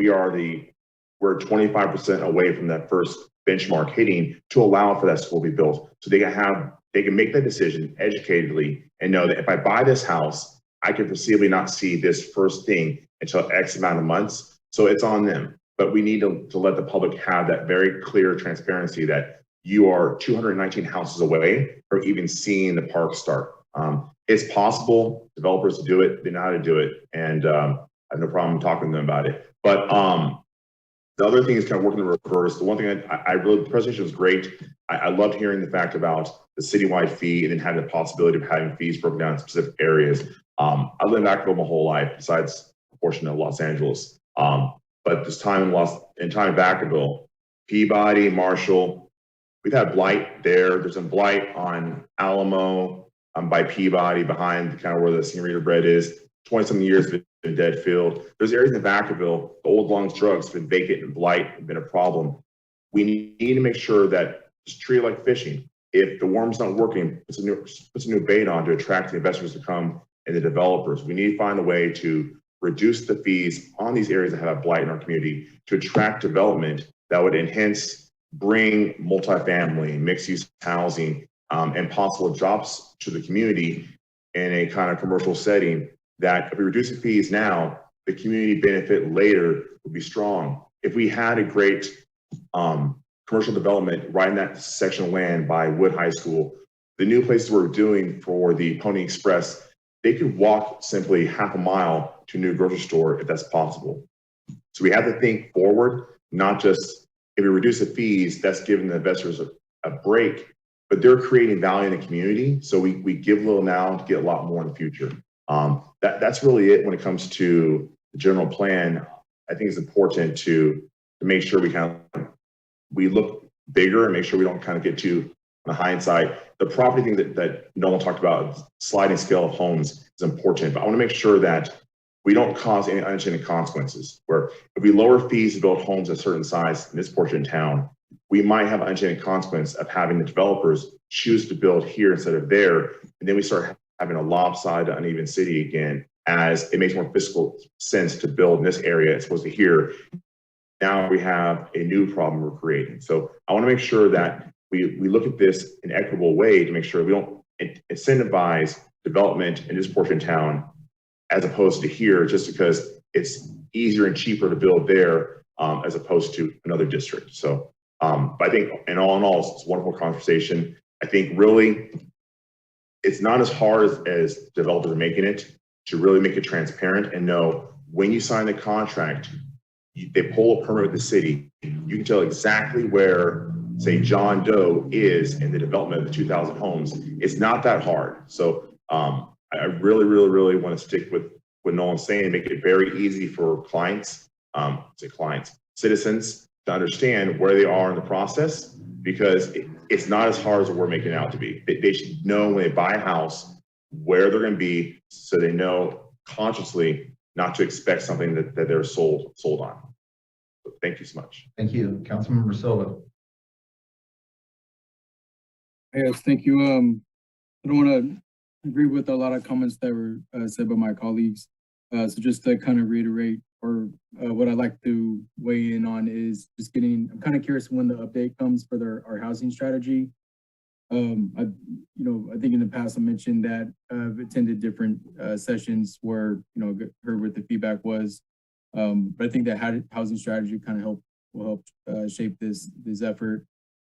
we're 25% away from that first benchmark hitting to allow for that school to be built. So they can make that decision educatedly and know that if I buy this house, I can foreseeably not see this first thing until X amount of months. So it's on them. But we need to let the public have that very clear transparency that you are 219 houses away from even seeing the park start. It's possible, developers to do it, they know how to do it, and I have no problem talking to them about it. But the other thing is kind of working in reverse. The one thing the presentation was great. I loved hearing the fact about the citywide fee and then having the possibility of having fees broken down in specific areas. I lived in Vacaville my whole life, besides a portion of Los Angeles. But this time in Vacaville, Peabody, Marshall, we've had blight there. There's some blight on Alamo, by Peabody, behind kind of where the Senorita Bread is. 20-something years been a dead field. There's areas in Vacaville, the old Long's Drugs, been vacant and blight, have been a problem. We need to make sure that just treat it like fishing. If the worm's not working, puts a new bait on to attract the investors to come and the developers. We need to find a way to reduce the fees on these areas that have blight in our community to attract development that would enhance, bring multifamily, mixed-use housing, and possible jobs to the community in a kind of commercial setting. That if we reduce the fees now, the community benefit later would be strong. If we had a great commercial development right in that section of land by Wood High School, the new places we're doing for the Pony Express, they could walk simply half a mile to a new grocery store if that's possible. So we have to think forward, not just if we reduce the fees, that's giving the investors a break, but they're creating value in the community. So we give a little now to get a lot more in the future. That's really it when it comes to the general plan. I think it's important to make sure we look bigger and make sure we don't kind of get too on the hindsight. The property thing that Nolan talked about, sliding scale of homes, is important, but I want to make sure that we don't cause any unintended consequences, where if we lower fees to build homes at a certain size in this portion of town, we might have an unintended consequence of having the developers choose to build here instead of there, and then we start having a lopsided, uneven city again, as it makes more fiscal sense to build in this area as opposed to here. Now we have a new problem we're creating. So I want to make sure that we look at this in an equitable way to make sure we don't incentivize development in this portion of town as opposed to here, just because it's easier and cheaper to build there as opposed to another district. So but I think in all, it's a wonderful conversation. I think really it's not as hard as developers are making it to really make it transparent and know when you sign the contract, they pull a permit with the city, you can tell exactly where, say, John Doe is in the development of the 2,000 homes. It's not that hard. So I really want to stick with what Nolan's saying, make it very easy for citizens to understand where they are in the process, because it's not as hard as we're making it out to be. They should know when they buy a house where they're going to be, so they know consciously not to expect something that they're sold on. So thank you so much. Thank you. Councilmember Silva. Yes, thank you. I don't want to agree with a lot of comments that were said by my colleagues. So just to kind of reiterate, or what I'd like to weigh in on is just I'm kind of curious when the update comes for our housing strategy. I think in the past I mentioned that I've attended different sessions where, heard what the feedback was. But I think that housing strategy kind of will help shape this effort.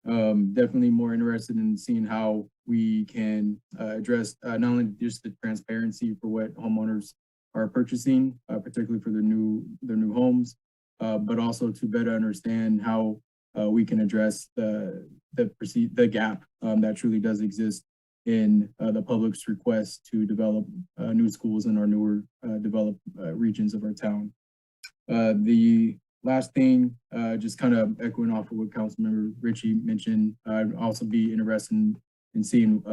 Definitely more interested in seeing how we can address not only just the transparency for what homeowners are purchasing, particularly for their new homes, but also to better understand how we can address the gap that truly does exist in the public's request to develop new schools in our newer developed regions of our town. The last thing, just kind of echoing off of what Councilmember Ritchie mentioned, I'd also be interested in seeing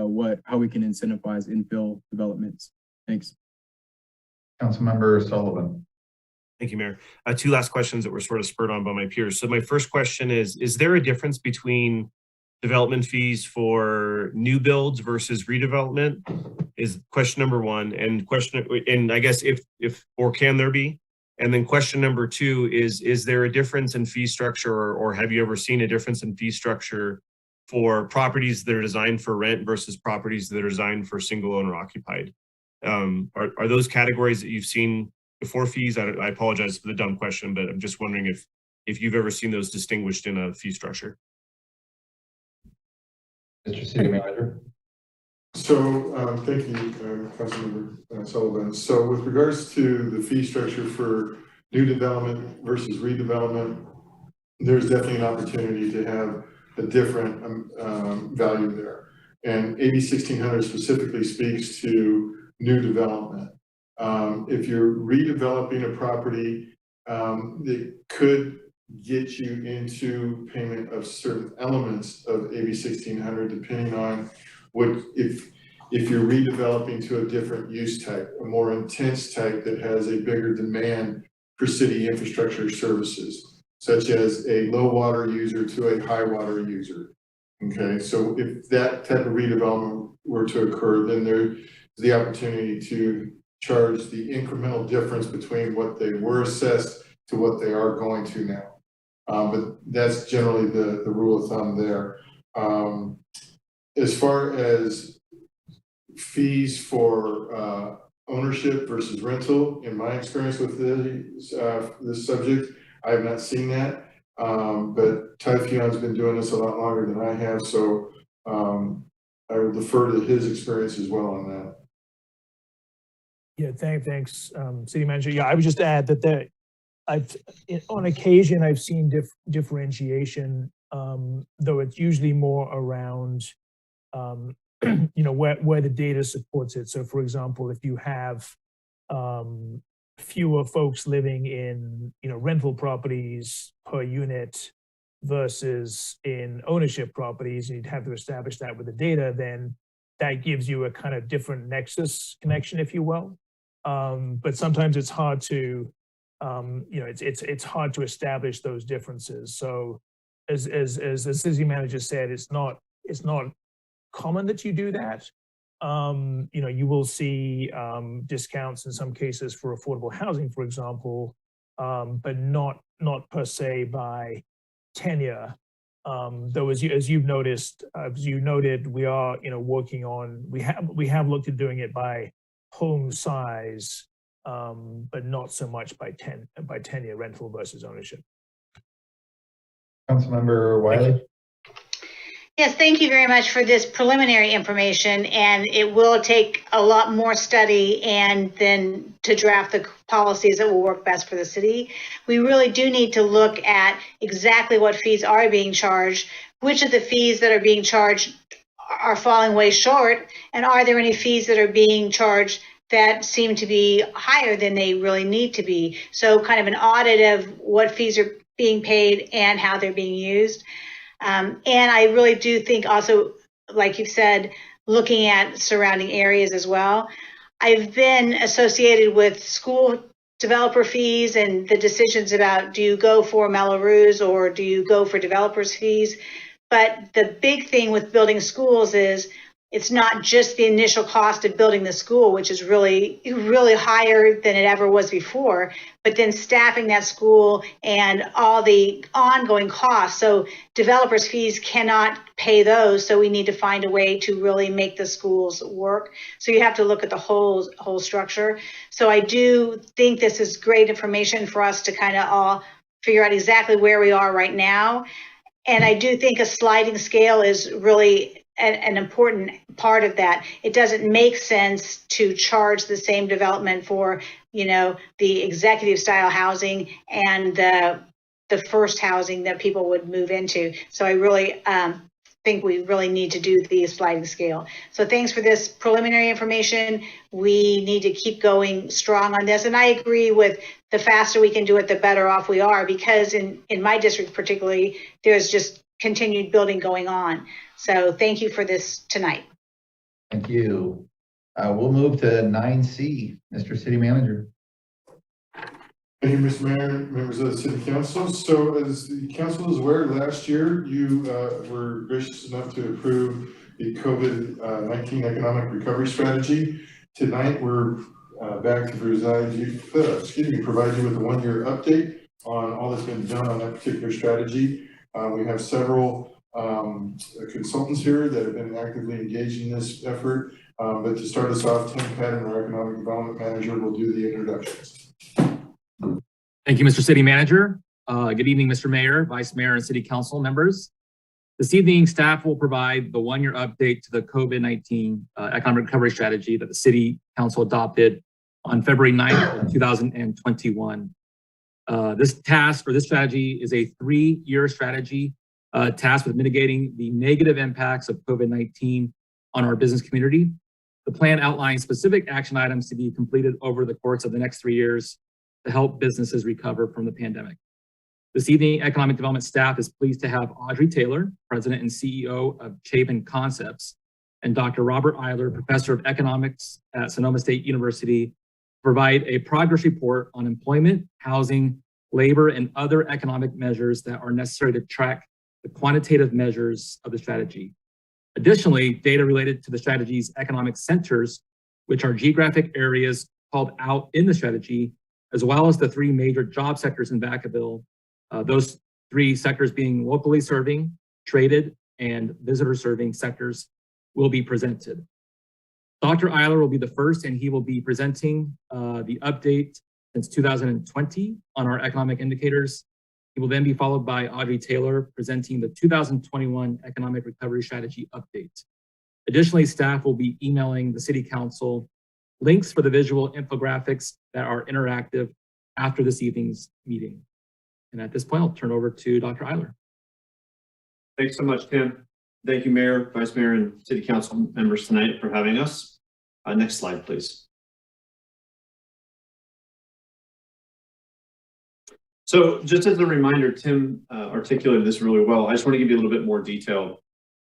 how we can incentivize infill developments. Thanks. Councilmember Sullivan. Thank you, Mayor. Two last questions that were sort of spurred on by my peers. So my first question is there a difference between development fees for new builds versus redevelopment? Is question number one. And I guess if or can there be? And then question number two is there a difference in fee structure, or have you ever seen a difference in fee structure for properties that are designed for rent versus properties that are designed for single owner occupied? Are those categories that you've seen before fees? I apologize for the dumb question, but I'm just wondering if you've ever seen those distinguished in a fee structure. Mr. City Manager. So thank you, Councilmember Sullivan. So with regards to the fee structure for new development versus redevelopment, there's definitely an opportunity to have a different value there. And AB 1600 specifically speaks to new development. If you're redeveloping a property, it could get you into payment of certain elements of AB 1600, depending on if you're redeveloping to a different use type, a more intense type that has a bigger demand for city infrastructure services, such as a low water user to a high water user. Okay, so if that type of redevelopment were to occur, then there's the opportunity to charge the incremental difference between what they were assessed to what they are going to now. But that's generally the rule of thumb there. As far as fees for ownership versus rental, in my experience with this subject, I have not seen that. But Typhion's been doing this a lot longer than I have, so I will defer to his experience as well on that. Yeah, thanks, City Manager. Yeah, I would just add that on occasion I've seen differentiation, though it's usually more around where the data supports it. So for example, if you have fewer folks living in rental properties per unit versus in ownership properties, and you'd have to establish that with the data, then that gives you a kind of different nexus connection, if you will. But sometimes it's hard to it's hard to establish those differences. So as the city manager said, it's not common that you do that. You will see discounts in some cases for affordable housing, for example, but not per se by tenure. Though as you noted, we are working on, we have looked at doing it by home size, but not so much by tenure, rental versus ownership. Councilmember Wiley. Yes, thank you very much for this preliminary information, and it will take a lot more study and then to draft the policies that will work best for the city. We really do need to look at exactly what fees are being charged, which of the fees that are being charged are falling way short, and are there any fees that are being charged that seem to be higher than they really need to be. So kind of an audit of what fees are being paid and how they're being used. And I really do think also, like you've said, looking at surrounding areas as well. I've been associated with school developer fees and the decisions about, do you go for Melrose or do you go for developers fees? But the big thing with building schools is it's not just the initial cost of building the school, which is really, really higher than it ever was before, but then staffing that school and all the ongoing costs. So developers' fees cannot pay those. So we need to find a way to really make the schools work. So you have to look at the whole structure. So I do think this is great information for us to kind of all figure out exactly where we are right now. And I do think a sliding scale is really an important part of that. It doesn't make sense to charge the same development for, you know, the executive style housing and the first housing that people would move into. So I really think we really need to do the sliding scale. So thanks for this preliminary information. We need to keep going strong on this. And I agree with the faster we can do it, the better off we are, because in my district particularly, there's just continued building going on. So thank you for this tonight. Thank you. We'll move to 9C, Mr. City Manager. Thank you, Mr. Mayor, members of the City Council. So as the council is aware, last year you were gracious enough to approve the COVID-19 economic recovery strategy. Tonight we're back to provide you with a one-year update on all that's been done on that particular strategy. We have several consultants here that have been actively engaged in this effort. But to start us off, Tim Patton, our Economic Development Manager, will do the introductions. Thank you, Mr. City Manager. Good evening, Mr. Mayor, Vice Mayor, and City Council members. This evening, staff will provide the one-year update to the COVID-19 economic recovery strategy that the City Council adopted on February 9th of 2021. This strategy is a 3-year strategy tasked with mitigating the negative impacts of COVID-19 on our business community. The plan outlines specific action items to be completed over the course of the next 3 years to help businesses recover from the pandemic. This evening, Economic Development staff is pleased to have Audrey Taylor, President and CEO of Chabin Concepts, and Dr. Robert Eiler, Professor of Economics at Sonoma State University, provide a progress report on employment, housing, labor, and other economic measures that are necessary to track the quantitative measures of the strategy. Additionally, data related to the strategy's economic centers, which are geographic areas called out in the strategy, as well as the 3 major job sectors in Vacaville, those 3 sectors being locally serving, traded, and visitor serving sectors, will be presented. Dr. Eiler will be the first, and he will be presenting the update since 2020 on our economic indicators. He will then be followed by Audrey Taylor presenting the 2021 Economic Recovery Strategy update. Additionally, staff will be emailing the City Council links for the visual infographics that are interactive after this evening's meeting. And at this point, I'll turn over to Dr. Eiler. Thanks so much, Tim. Thank you, Mayor, Vice Mayor, and City Council members tonight for having us. Next slide, please. So just as a reminder, Tim articulated this really well. I just want to give you a little bit more detail.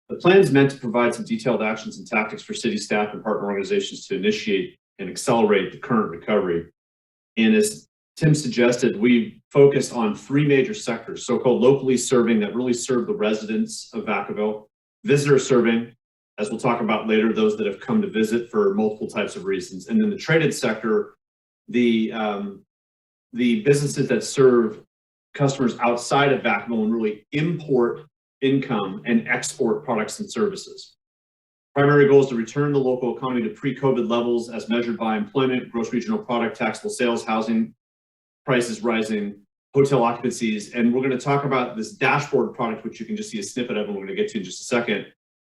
The plan is meant to provide some detailed actions and tactics for city staff and partner organizations to initiate and accelerate the current recovery. And as Tim suggested, we focused on 3 major sectors, so-called locally serving that really serve the residents of Vacaville, visitor serving, as we'll talk about later, those that have come to visit for multiple types of reasons. And then the traded sector, the businesses that serve customers outside of Vacaville and really import income and export products and services. Primary goal is to return the local economy to pre-COVID levels as measured by employment, gross regional product, taxable sales, housing prices rising, hotel occupancies. And we're going to talk about this dashboard product, which you can just see a snippet of, and we're going to get to in just a second,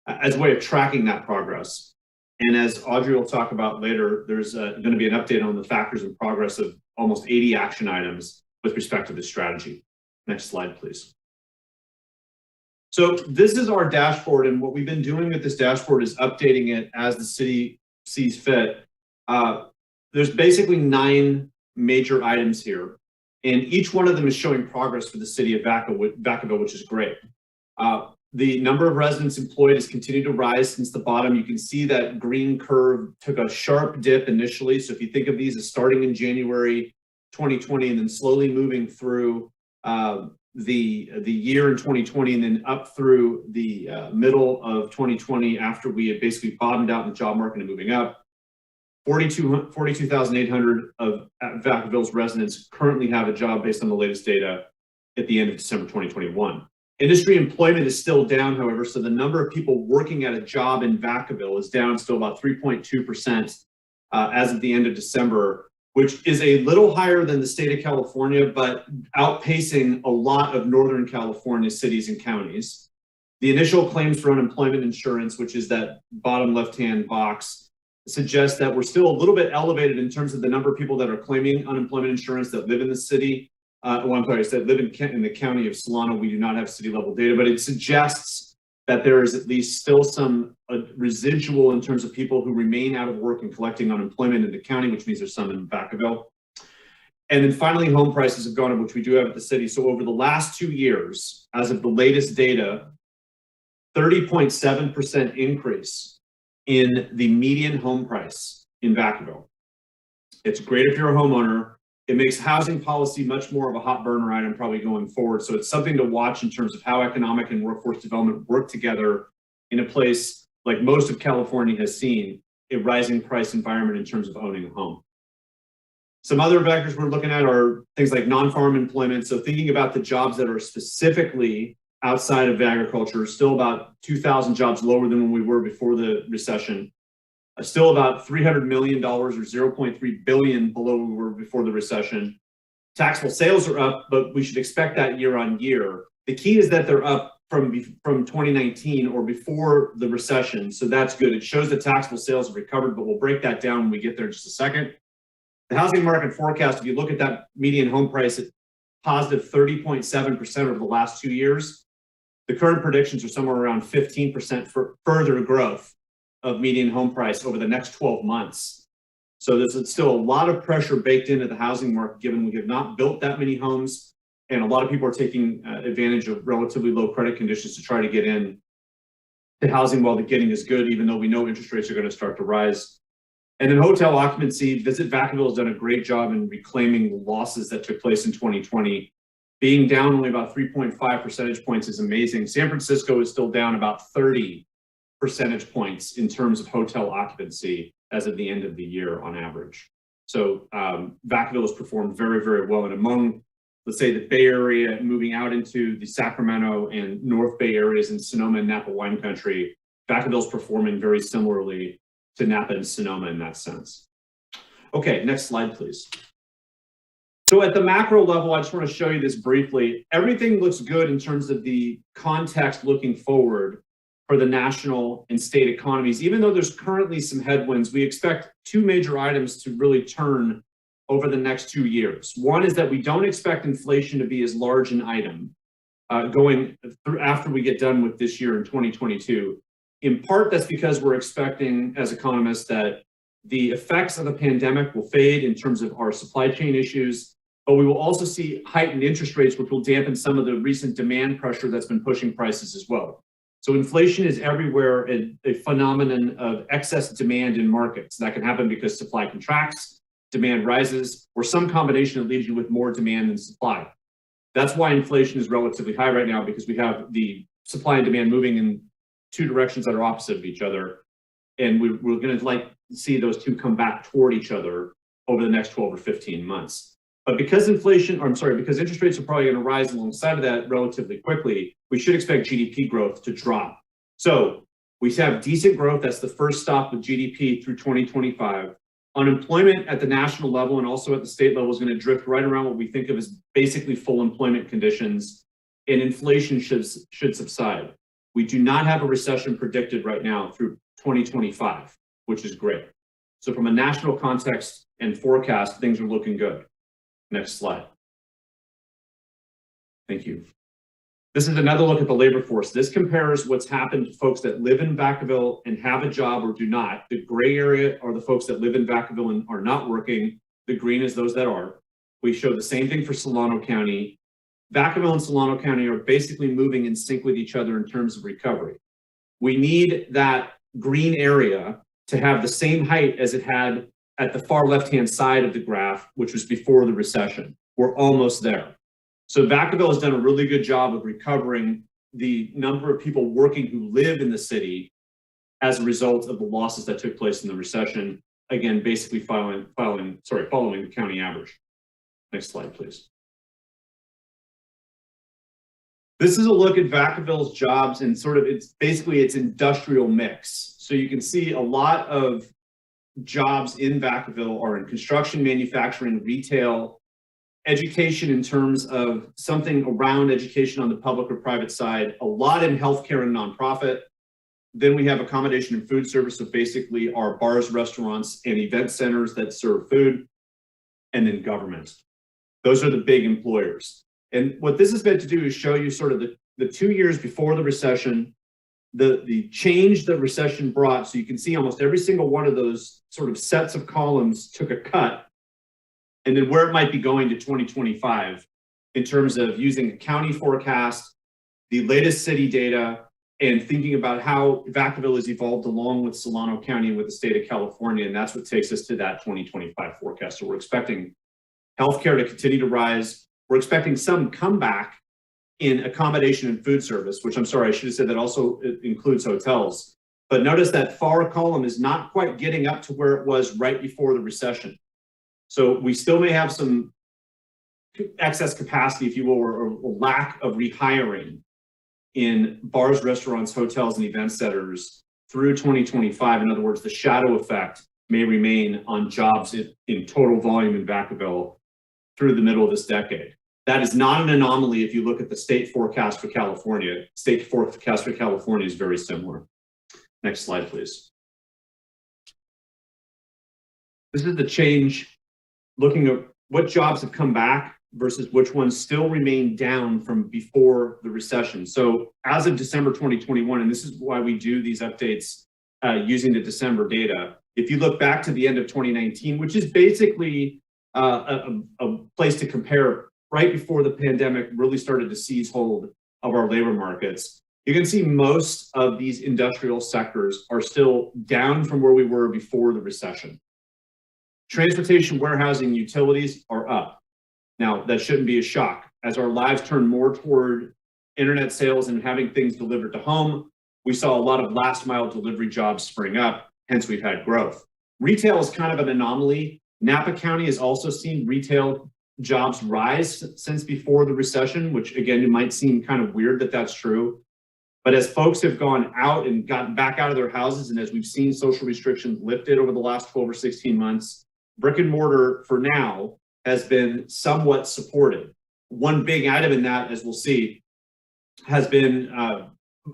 as a way of tracking that progress. And as Audrey will talk about later, there's going to be an update on the factors and progress of almost 80 action items with respect to this strategy. Next slide, please. So this is our dashboard, and what we've been doing with this dashboard is updating it as the city sees fit. There's basically 9 major items here, and each one of them is showing progress for the city of Vacaville, which is great. The number of residents employed has continued to rise since the bottom. You can see that green curve took a sharp dip initially. So if you think of these as starting in January 2020 and then slowly moving through the year in 2020 and then up through the middle of 2020 after we had basically bottomed out in the job market and moving up. 42,800 of Vacaville's residents currently have a job based on the latest data at the end of December 2021. Industry employment is still down, however, so the number of people working at a job in Vacaville is down still about 3.2% as of the end of December, which is a little higher than the state of California, but outpacing a lot of Northern California cities and counties. The initial claims for unemployment insurance, which is that bottom left-hand box, suggests that we're still a little bit elevated in terms of the number of people that are claiming unemployment insurance that live in the city. That live in the county of Solano. We do not have city level data, but it suggests that there is at least still some residual in terms of people who remain out of work and collecting unemployment in the county, which means there's some in Vacaville. And then finally, home prices have gone up, which we do have at the city. So over the last 2 years, as of the latest data, 30.7% increase in the median home price in Vacaville. It's great if you're a homeowner. It makes housing policy much more of a hot burner item probably going forward. So it's something to watch in terms of how economic and workforce development work together in a place like most of California has seen a rising price environment in terms of owning a home. Some other factors we're looking at are things like non-farm employment. So thinking about the jobs that are specifically outside of agriculture, still about 2,000 jobs lower than when we were before the recession. Still about $300 million or 0.3 billion below we were before the recession. Taxable sales are up, but we should expect that year on year. The key is that they're up from 2019 or before the recession. So that's good. It shows that taxable sales have recovered, but we'll break that down when we get there in just a second. The housing market forecast, if you look at that median home price at positive 30.7% over the last 2 years, the current predictions are somewhere around 15% for further growth of median home price over the next 12 months. So there's still a lot of pressure baked into the housing market, given we have not built that many homes, and a lot of people are taking advantage of relatively low credit conditions to try to get in to housing while the getting is good, even though we know interest rates are going to start to rise. And then hotel occupancy, Visit Vacaville has done a great job in reclaiming the losses that took place in 2020. Being down only about 3.5 percentage points is amazing. San Francisco is still down about 30 percentage points in terms of hotel occupancy as of the end of the year on average. So Vacaville has performed very, very well. And among, let's say, the Bay Area moving out into the Sacramento and North Bay areas in Sonoma and Napa wine country, Vacaville is performing very similarly to Napa and Sonoma in that sense. Okay, next slide, please. So at the macro level, I just want to show you this briefly. Everything looks good in terms of the context looking forward for the national and state economies. Even though there's currently some headwinds, we expect two major items to really turn over the next 2 years. One is that we don't expect inflation to be as large an item going through after we get done with this year in 2022. In part, that's because we're expecting, as economists, that the effects of the pandemic will fade in terms of our supply chain issues, but we will also see heightened interest rates, which will dampen some of the recent demand pressure that's been pushing prices as well. So inflation is everywhere a phenomenon of excess demand in markets. That can happen because supply contracts, demand rises, or some combination that leaves you with more demand than supply. That's why inflation is relatively high right now, because we have the supply and demand moving in two directions that are opposite of each other. And we're going to see those two come back toward each other over the next 12 or 15 months. But because because interest rates are probably going to rise alongside of that relatively quickly, we should expect GDP growth to drop. So we have decent growth. That's the first stop with GDP through 2025. Unemployment at the national level and also at the state level is going to drift right around what we think of as basically full employment conditions, and inflation should subside. We do not have a recession predicted right now through 2025, which is great. So from a national context and forecast, things are looking good. Next slide. Thank you. This is another look at the labor force. This compares what's happened to folks that live in Vacaville and have a job or do not. The gray area are the folks that live in Vacaville and are not working. The green is those that are. We show the same thing for Solano County. Vacaville and Solano County are basically moving in sync with each other in terms of recovery. We need that green area to have the same height as it had at the far left-hand side of the graph, which was before the recession. We're almost there. So Vacaville has done a really good job of recovering the number of people working who live in the city as a result of the losses that took place in the recession. Again, basically following the county average. Next slide, please. This is a look at Vacaville's jobs and sort of its industrial mix. So you can see a lot of jobs in Vacaville are in construction, manufacturing, retail, education in terms of something around education on the public or private side, a lot in healthcare and nonprofit. Then we have accommodation and food service, so basically our bars, restaurants, and event centers that serve food, and then government. Those are the big employers. And what this is meant to do is show you sort of the 2 years before the recession, the change that recession brought. So you can see almost every single one of those sort of sets of columns took a cut, and then where it might be going to 2025 in terms of using a county forecast, the latest city data, and thinking about how Vacaville has evolved along with Solano County and with the state of California. And that's what takes us to that 2025 forecast. So we're expecting healthcare to continue to rise. We're expecting some comeback in accommodation and food service, which I'm sorry, I should have said that also includes hotels. But notice that far column is not quite getting up to where it was right before the recession. So we still may have some excess capacity, if you will, or lack of rehiring in bars, restaurants, hotels, and event centers through 2025. In other words, the shadow effect may remain on jobs in total volume in Vacaville through the middle of this decade. That is not an anomaly if you look at the state forecast for California. State forecast for California is very similar. Next slide, please. This is the change, looking at what jobs have come back versus which ones still remain down from before the recession. So as of December 2021, and this is why we do these updates using the December data, if you look back to the end of 2019, which is basically a place to compare right before the pandemic really started to seize hold of our labor markets, you can see most of these industrial sectors are still down from where we were before the recession. Transportation, warehousing, utilities are up. Now, that shouldn't be a shock. As our lives turn more toward internet sales and having things delivered to home, we saw a lot of last mile delivery jobs spring up, hence we've had growth. Retail is kind of an anomaly. Napa County has also seen retail jobs rise since before the recession, which again, it might seem kind of weird that that's true. But as folks have gone out and gotten back out of their houses, and as we've seen social restrictions lifted over the last 12 or 16 months, brick and mortar for now has been somewhat supported. One big item in that, as we'll see, has been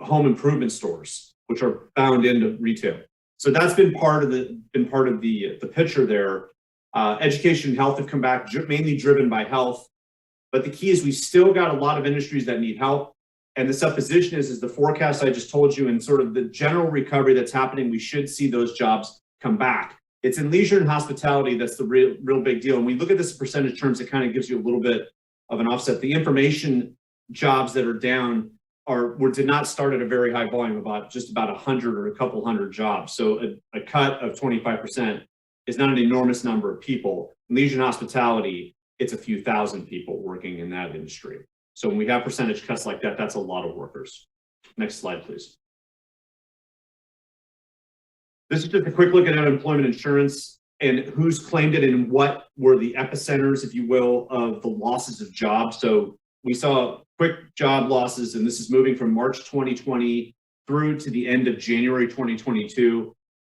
home improvement stores, which are bound into retail. So that's been part of the picture there. Education and health have come back, mainly driven by health. But the key is we still got a lot of industries that need help. And the supposition is the forecast I just told you and sort of the general recovery that's happening, we should see those jobs come back. It's in leisure and hospitality that's the real big deal. And we look at this in percentage terms, it kind of gives you a little bit of an offset. The information jobs that are down did not start at a very high volume, just about 100 or a couple hundred jobs. So a cut of 25% is not an enormous number of people. In leisure and hospitality, it's a few thousand people working in that industry. So when we have percentage cuts like that, that's a lot of workers. Next slide, please. This is just a quick look at unemployment insurance and who's claimed it and what were the epicenters, if you will, of the losses of jobs. So we saw quick job losses, and this is moving from March 2020 through to the end of January 2022.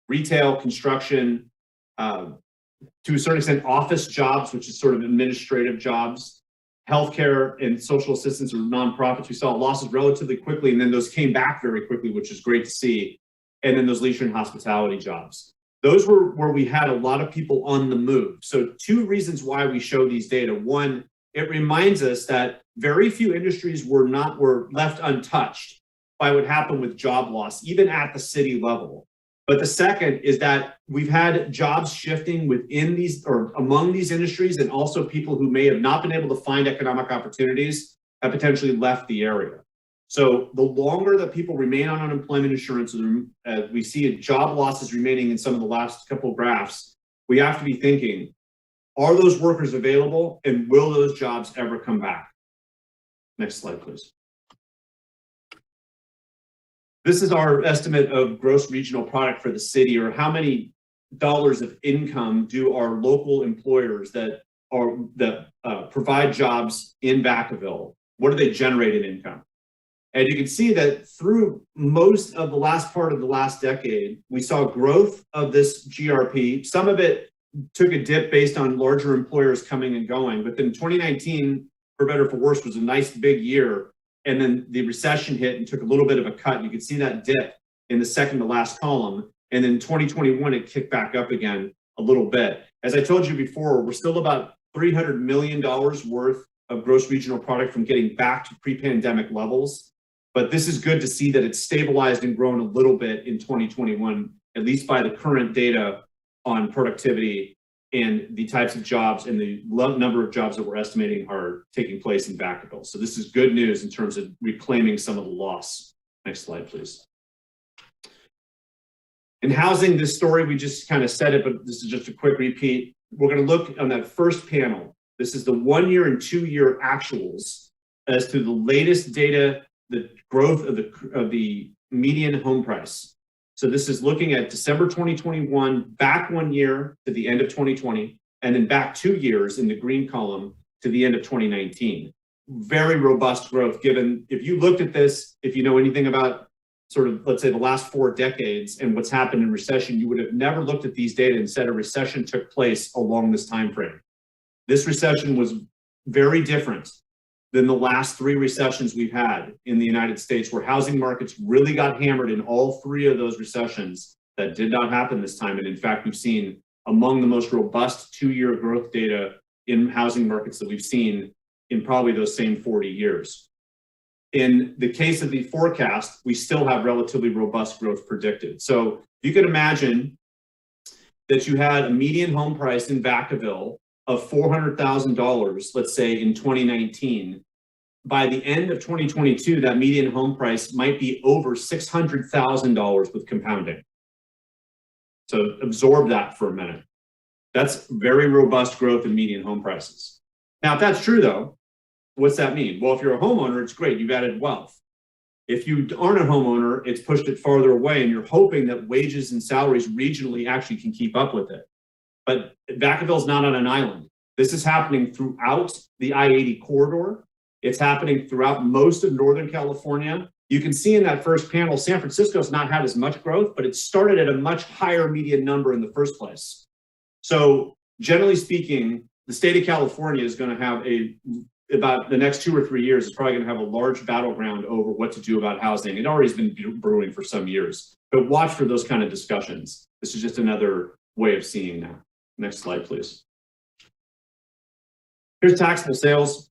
Retail, construction, to a certain extent, office jobs, which is sort of administrative jobs, healthcare and social assistance or nonprofits. We saw losses relatively quickly, and then those came back very quickly, which is great to see. And then those leisure and hospitality jobs. Those were where we had a lot of people on the move. So two reasons why we show these data. One, it reminds us that very few industries were left untouched by what happened with job loss, even at the city level. But the second is that we've had jobs shifting within these or among these industries, and also people who may have not been able to find economic opportunities have potentially left the area. So the longer that people remain on unemployment insurance, we see job losses remaining in some of the last couple of graphs, we have to be thinking, are those workers available and will those jobs ever come back? Next slide, please. This is our estimate of gross regional product for the city, or how many dollars of income do our local employers that provide jobs in Vacaville, what do they generate in income? And you can see that through most of the last part of the last decade, we saw growth of this GRP. Some of it took a dip based on larger employers coming and going, but then 2019, for better or for worse, was a nice big year. And then the recession hit and took a little bit of a cut. You can see that dip in the second to last column. And then 2021, it kicked back up again a little bit. As I told you before, we're still about $300 million worth of gross regional product from getting back to pre-pandemic levels. But this is good to see that it's stabilized and grown a little bit in 2021, at least by the current data on productivity and the types of jobs and the number of jobs that we're estimating are taking place in Vacaville. So this is good news in terms of reclaiming some of the loss. Next slide, please. In housing, this story, we just kind of said it, but this is just a quick repeat. We're going to look on that first panel. This is the 1 year and 2 year actuals as to the latest data, the growth of the median home price. So this is looking at December 2021, back 1 year to the end of 2020, and then back 2 years in the green column to the end of 2019. Very robust growth given, if you looked at this, if you know anything about sort of, let's say, the last 4 decades and what's happened in recession, you would have never looked at these data and said a recession took place along this time frame. This recession was very different than the last 3 recessions we've had in the United States, where housing markets really got hammered in all 3 of those recessions. That did not happen this time. And in fact, we've seen among the most robust 2 year growth data in housing markets that we've seen in probably those same 40 years. In the case of the forecast, we still have relatively robust growth predicted. So you can imagine that you had a median home price in Vacaville of $400,000, let's say in 2019. By the end of 2022, that median home price might be over $600,000 with compounding. So absorb that for a minute. That's very robust growth in median home prices. Now, if that's true though, what's that mean? Well, if you're a homeowner, it's great, you've added wealth. If you aren't a homeowner, it's pushed it farther away and you're hoping that wages and salaries regionally actually can keep up with it. But Vacaville is not on an island. This is happening throughout the I-80 corridor. It's happening throughout most of Northern California. You can see in that first panel, San Francisco's not had as much growth, but it started at a much higher median number in the first place. So generally speaking, the state of California is going to have about the next 2 or 3 years, it's probably going to have a large battleground over what to do about housing. It already has been brewing for some years, but watch for those kind of discussions. This is just another way of seeing that. Next slide, please. Here's taxable sales.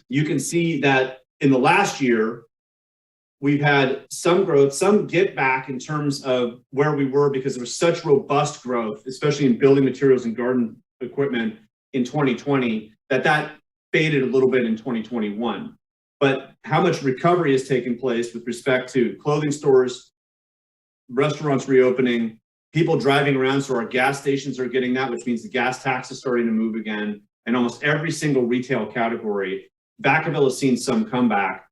You can see that in the last year, we've had some growth, some get back in terms of where we were because there was such robust growth, especially in building materials and garden equipment in 2020, that faded a little bit in 2021. But how much recovery has taken place with respect to clothing stores, restaurants reopening, people driving around, so our gas stations are getting that, which means the gas tax is starting to move again. And almost every single retail category, Vacaville has seen some comeback.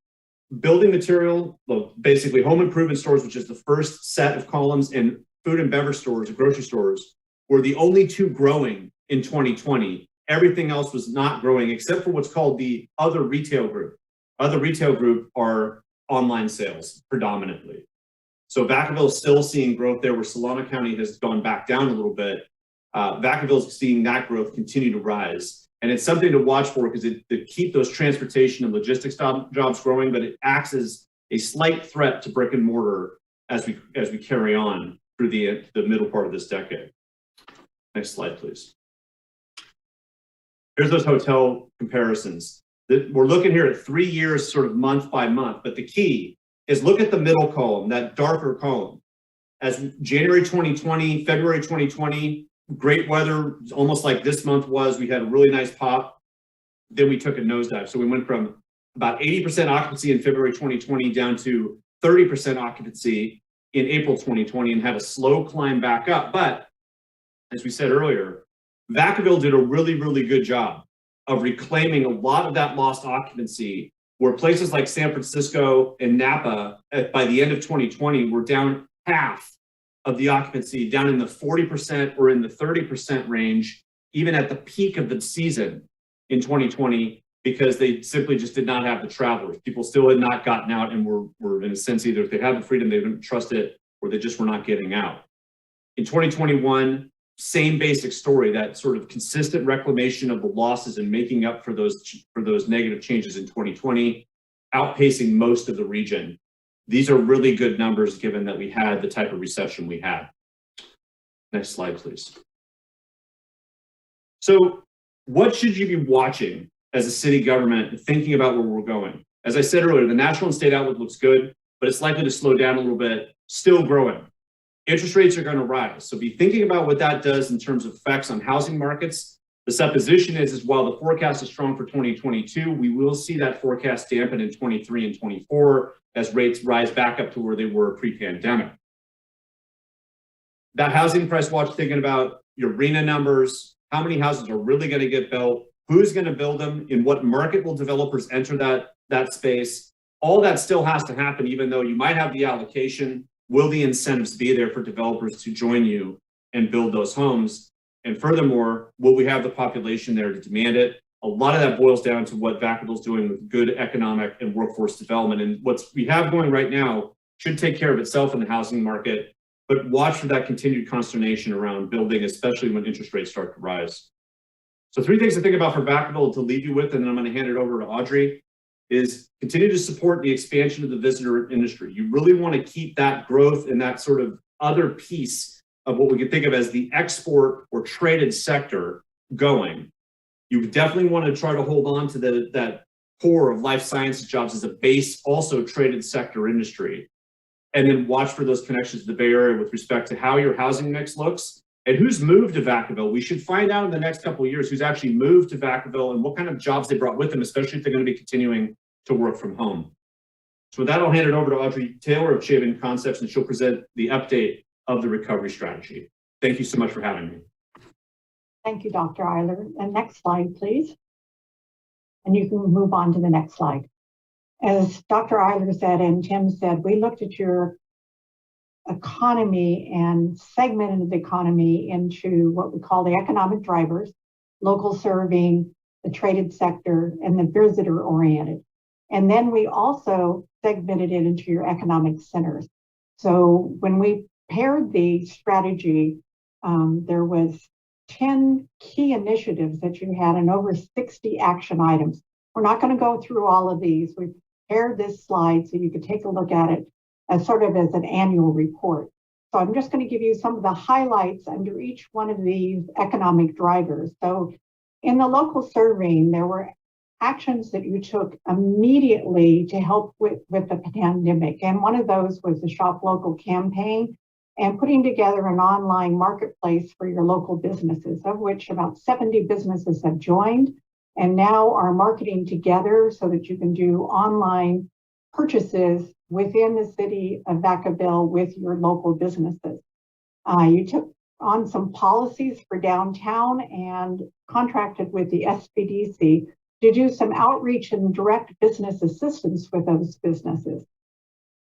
Building material, well, basically home improvement stores, which is the first set of columns, and food and beverage stores, grocery stores, were the only 2 growing in 2020. Everything else was not growing except for what's called the other retail group. Other retail group are online sales predominantly. So Vacaville is still seeing growth there, where Solano County has gone back down a little bit. Vacaville is seeing that growth continue to rise. And it's something to watch for because it keep those transportation and logistics jobs growing, but it acts as a slight threat to brick and mortar as we carry on through the middle part of this decade. Next slide, please. Here's those hotel comparisons. We're looking here at 3 years, sort of month by month, but the key is look at the middle column, that darker column. As January 2020, February 2020, great weather, almost like this month was. We had a really nice pop. Then we took a nosedive. So we went from about 80% occupancy in February 2020 down to 30% occupancy in April 2020 and had a slow climb back up. But as we said earlier, Vacaville did a really, really good job of reclaiming a lot of that lost occupancy where places like San Francisco and Napa, by the end of 2020, were down half of the occupancy, down in the 40% or in the 30% range, even at the peak of the season in 2020, because they simply just did not have the travelers. People still had not gotten out and were in a sense, either if they had the freedom, they didn't trust it, or they just were not getting out. In 2021, same basic story, that sort of consistent reclamation of the losses and making up for those negative changes in 2020, outpacing most of the region. These are really good numbers given that we had the type of recession we had. Next slide, please. So what should you be watching as a city government thinking about where we're going? As I said earlier, the national and state outlook looks good, but it's likely to slow down a little bit, still growing. Interest rates are going to rise. So be thinking about what that does in terms of effects on housing markets. The supposition is while the forecast is strong for 2022, we will see that forecast dampen in 23 and 24 as rates rise back up to where they were pre-pandemic. That housing price watch, thinking about your RENA numbers, how many houses are really going to get built, who's going to build them, in what market will developers enter that space. All that still has to happen, even though you might have the allocation. Will the incentives be there for developers to join you and build those homes? And furthermore, will we have the population there to demand it? A lot of that boils down to what Vacaville is doing with good economic and workforce development. And what we have going right now should take care of itself in the housing market, but watch for that continued consternation around building, especially when interest rates start to rise. So 3 things to think about for Vacaville to leave you with, and then I'm going to hand it over to Audrey, is continue to support the expansion of the visitor industry. You really want to keep that growth and that sort of other piece of what we could think of as the export or traded sector going. You definitely want to try to hold on to that core of life sciences jobs as a base, also traded sector industry. And then watch for those connections to the Bay Area with respect to how your housing mix looks and who's moved to Vacaville. We should find out in the next couple of years who's actually moved to Vacaville and what kind of jobs they brought with them, especially if they're going to be continuing to work from home. So with that, I'll hand it over to Audrey Taylor of Chabin Concepts, and she'll present the update of the recovery strategy. Thank you so much for having me. Thank you, Dr. Eiler. And next slide, please. And you can move on to the next slide. As Dr. Eiler said and Tim said, we looked at your economy and segmented the economy into what we call the economic drivers, local serving, the traded sector, and the visitor oriented. And then we also segmented it into your economic centers. So when we paired the strategy, there was 10 key initiatives that you had and over 60 action items. We're not going to go through all of these. We prepared this slide so you could take a look at it as sort of as an annual report. So I'm just going to give you some of the highlights under each one of these economic drivers. So in the local serving, there were actions that you took immediately to help with the pandemic. And one of those was the Shop Local campaign and putting together an online marketplace for your local businesses, of which about 70 businesses have joined and now are marketing together so that you can do online purchases within the city of Vacaville with your local businesses. You took on some policies for downtown and contracted with the SBDC to do some outreach and direct business assistance with those businesses.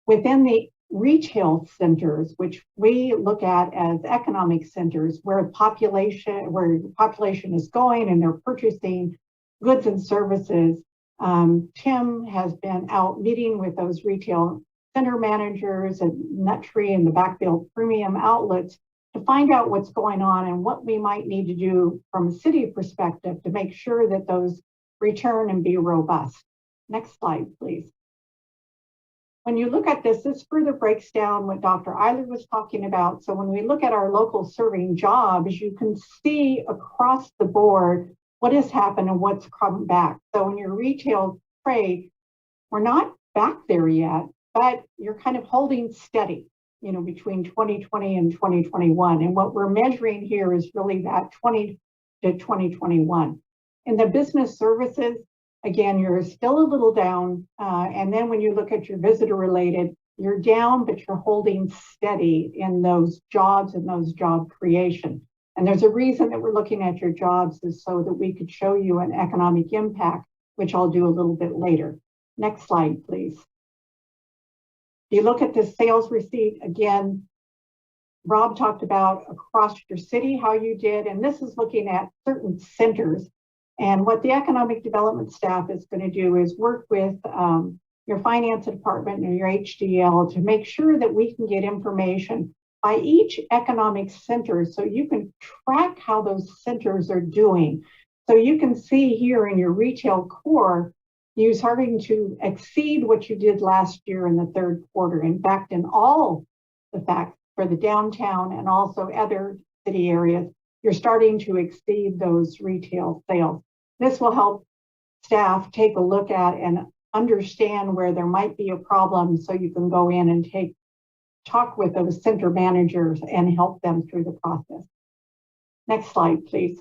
Within the retail centers, which we look at as economic centers, where the population is going and they're purchasing goods and services, Tim has been out meeting with those retail center managers and Nut Tree and the Vacaville Premium outlets to find out what's going on and what we might need to do from a city perspective to make sure that those return and be robust. Next slide, please. When you look at this, this further breaks down what Dr. Eiler was talking about. So when we look at our local serving jobs, you can see across the board what has happened and what's come back. So in your retail trade, we're not back there yet, but you're kind of holding steady, you know, between 2020 and 2021. And what we're measuring here is really that 20 to 2021. In the business services, again, you're still a little down. And then when you look at your visitor related, you're down, but you're holding steady in those jobs and those job creation. And there's a reason that we're looking at your jobs is so that we could show you an economic impact, which I'll do a little bit later. Next slide, please. If you look at the sales receipt, again, Rob talked about across your city, how you did, and this is looking at certain centers. And what the economic development staff is going to do is work with your finance department and your HDL to make sure that we can get information by each economic center so you can track how those centers are doing. So you can see here in your retail core, you starting to exceed what you did last year in the third quarter. In fact, in all the facts for the downtown and also other city areas, you're starting to exceed those retail sales. This will help staff take a look at and understand where there might be a problem so you can go in and talk with those center managers and help them through the process. Next slide, please.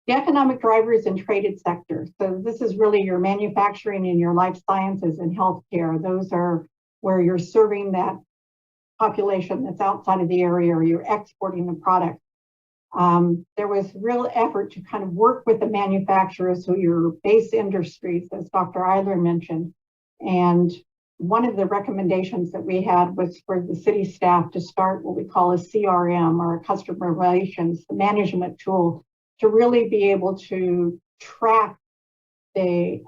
The economic drivers in traded sectors. So this is really your manufacturing and your life sciences and healthcare. Those are where you're serving that population that's outside of the area or you're exporting the product. There was real effort to kind of work with the manufacturers, so your base industries, as Dr. Eiler mentioned. And one of the recommendations that we had was for the city staff to start what we call a CRM, or a customer relations management tool, to really be able to track the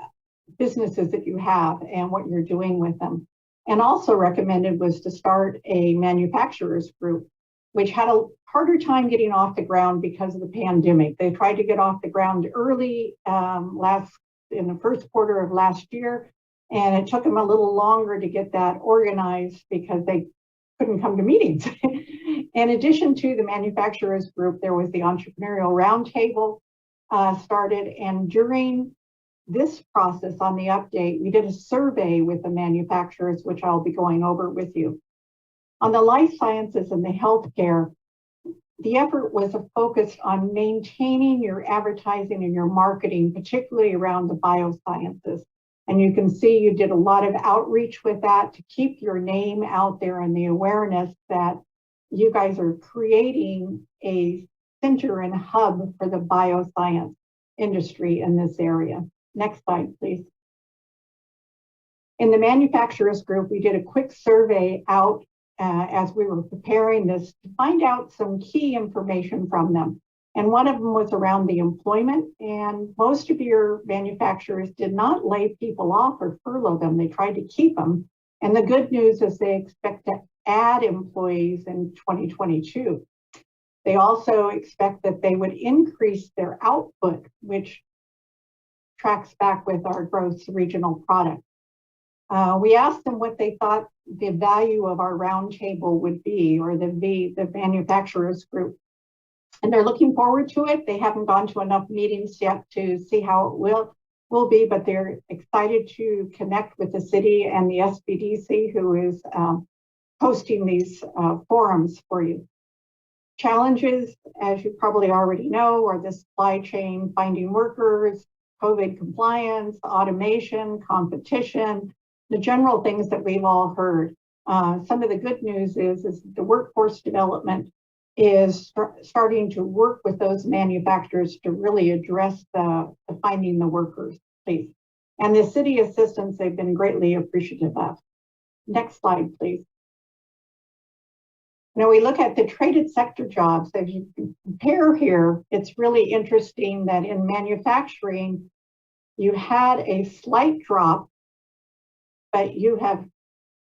businesses that you have and what you're doing with them. And also recommended was to start a manufacturers group, which had a harder time getting off the ground because of the pandemic. They tried to get off the ground early in the first quarter of last year, and it took them a little longer to get that organized because they couldn't come to meetings. In addition to the manufacturers group, there was the entrepreneurial roundtable started, and during this process on the update, we did a survey with the manufacturers, which I'll be going over with you. On the life sciences and the healthcare, the effort was focused on maintaining your advertising and your marketing, particularly around the biosciences. And you can see you did a lot of outreach with that to keep your name out there and the awareness that you guys are creating a center and hub for the bioscience industry in this area. Next slide, please. In the manufacturers group, we did a quick survey out as we were preparing this to find out some key information from them. And one of them was around the employment, and most of your manufacturers did not lay people off or furlough them. They tried to keep them. And the good news is they expect to add employees in 2022. They also expect that they would increase their output, which tracks back with our gross regional product. We asked them what they thought the value of our roundtable would be, or the manufacturers group. And they're looking forward to it. They haven't gone to enough meetings yet to see how it will be, but they're excited to connect with the city and the SBDC, who is hosting these forums for you. Challenges, as you probably already know, are the supply chain, finding workers, COVID compliance, automation, competition, the general things that we've all heard. Some of the good news is the workforce development is starting to work with those manufacturers to really address the finding the workers, please. And the city assistance, they've been greatly appreciative of. Next slide, please. Now we look at the traded sector jobs. As you compare here, it's really interesting that in manufacturing, you had a slight drop, but you have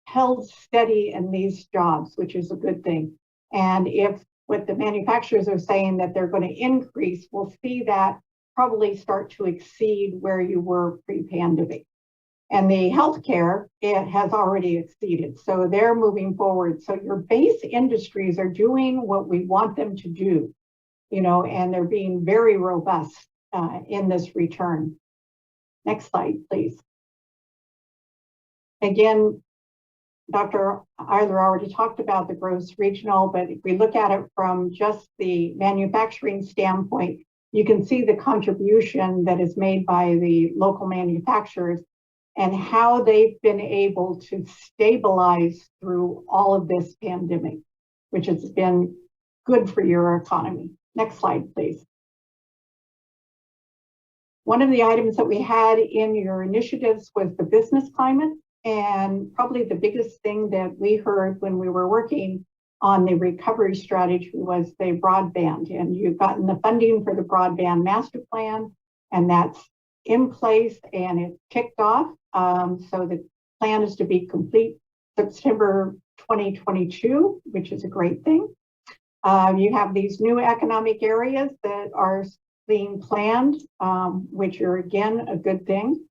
held steady in these jobs, which is a good thing. And if what the manufacturers are saying that they're going to increase, we'll see that probably start to exceed where you were pre-pandemic. And the healthcare, it has already exceeded. So they're moving forward. So your base industries are doing what we want them to do, and they're being very robust in this return. Next slide, please. Again, Dr. Eiler already talked about the gross regional, but if we look at it from just the manufacturing standpoint, you can see the contribution that is made by the local manufacturers and how they've been able to stabilize through all of this pandemic, which has been good for your economy. Next slide, please. One of the items that we had in your initiatives was the business climate. And probably the biggest thing that we heard when we were working on the recovery strategy was the broadband. And you've gotten the funding for the broadband master plan, and that's in place and it's kicked off. So the plan is to be complete September 2022, which is a great thing. You have these new economic areas that are being planned, which are again a good thing.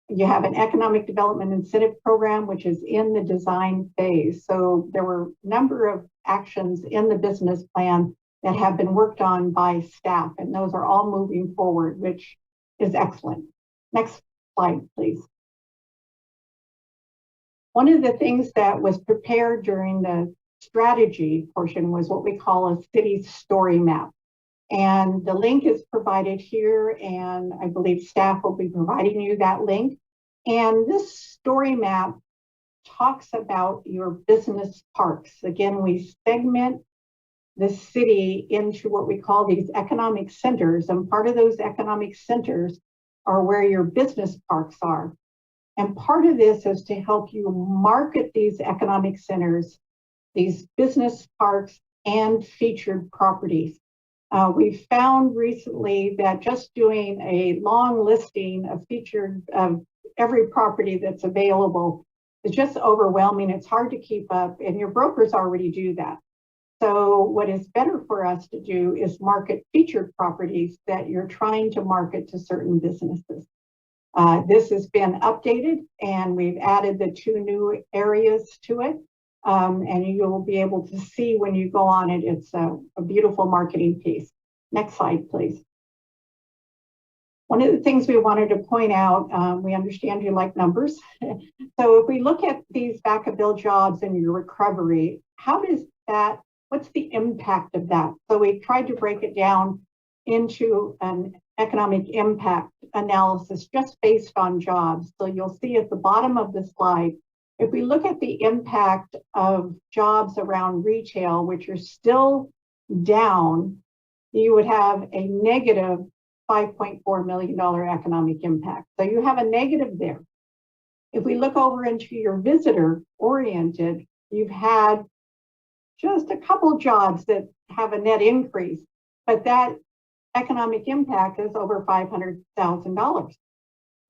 You have an economic development incentive program, which is in the design phase. So there were a number of actions in the business plan that have been worked on by staff, and those are all moving forward, which is excellent. Next slide, please. One of the things that was prepared during the strategy portion was what we call a city story map. And the link is provided here, and I believe staff will be providing you that link. And this story map talks about your business parks. Again, we segment the city into what we call these economic centers, and part of those economic centers are where your business parks are. And part of this is to help you market these economic centers, these business parks, and featured properties. We found recently that just doing a long listing of featured of every property that's available is just overwhelming. It's hard to keep up, and your brokers already do that. So what is better for us to do is market featured properties that you're trying to market to certain businesses. This has been updated, and we've added the 2 new areas to it. And you will be able to see when you go on it, it's a beautiful marketing piece. Next slide, please. One of the things we wanted to point out, we understand you like numbers. So if we look at these Vacaville jobs and your recovery, how does that, what's the impact of that? So we tried to break it down into an economic impact analysis just based on jobs. So you'll see at the bottom of the slide, if we look at the impact of jobs around retail, which are still down, you would have a negative $5.4 million economic impact. So you have a negative there. If we look over into your visitor oriented, you've had just a couple jobs that have a net increase, but that economic impact is over $500,000.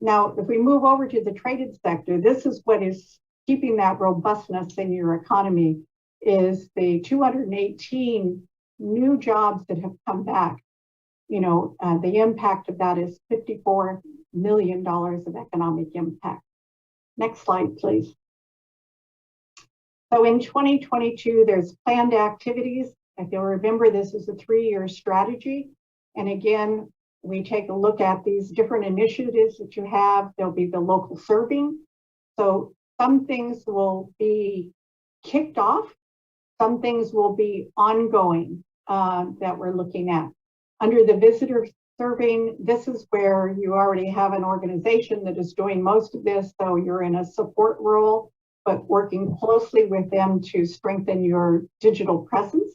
Now, if we move over to the traded sector, this is what is keeping that robustness in your economy, is the 218 new jobs that have come back. You know, the impact of that is $54 million of economic impact. Next slide, please. So in 2022, there's planned activities. If you'll remember, this is a 3-year strategy. And again, we take a look at these different initiatives that you have. There'll be the local serving. So some things will be kicked off. Some things will be ongoing that we're looking at. Under the visitor serving, this is where you already have an organization that is doing most of this. So you're in a support role, but working closely with them to strengthen your digital presence.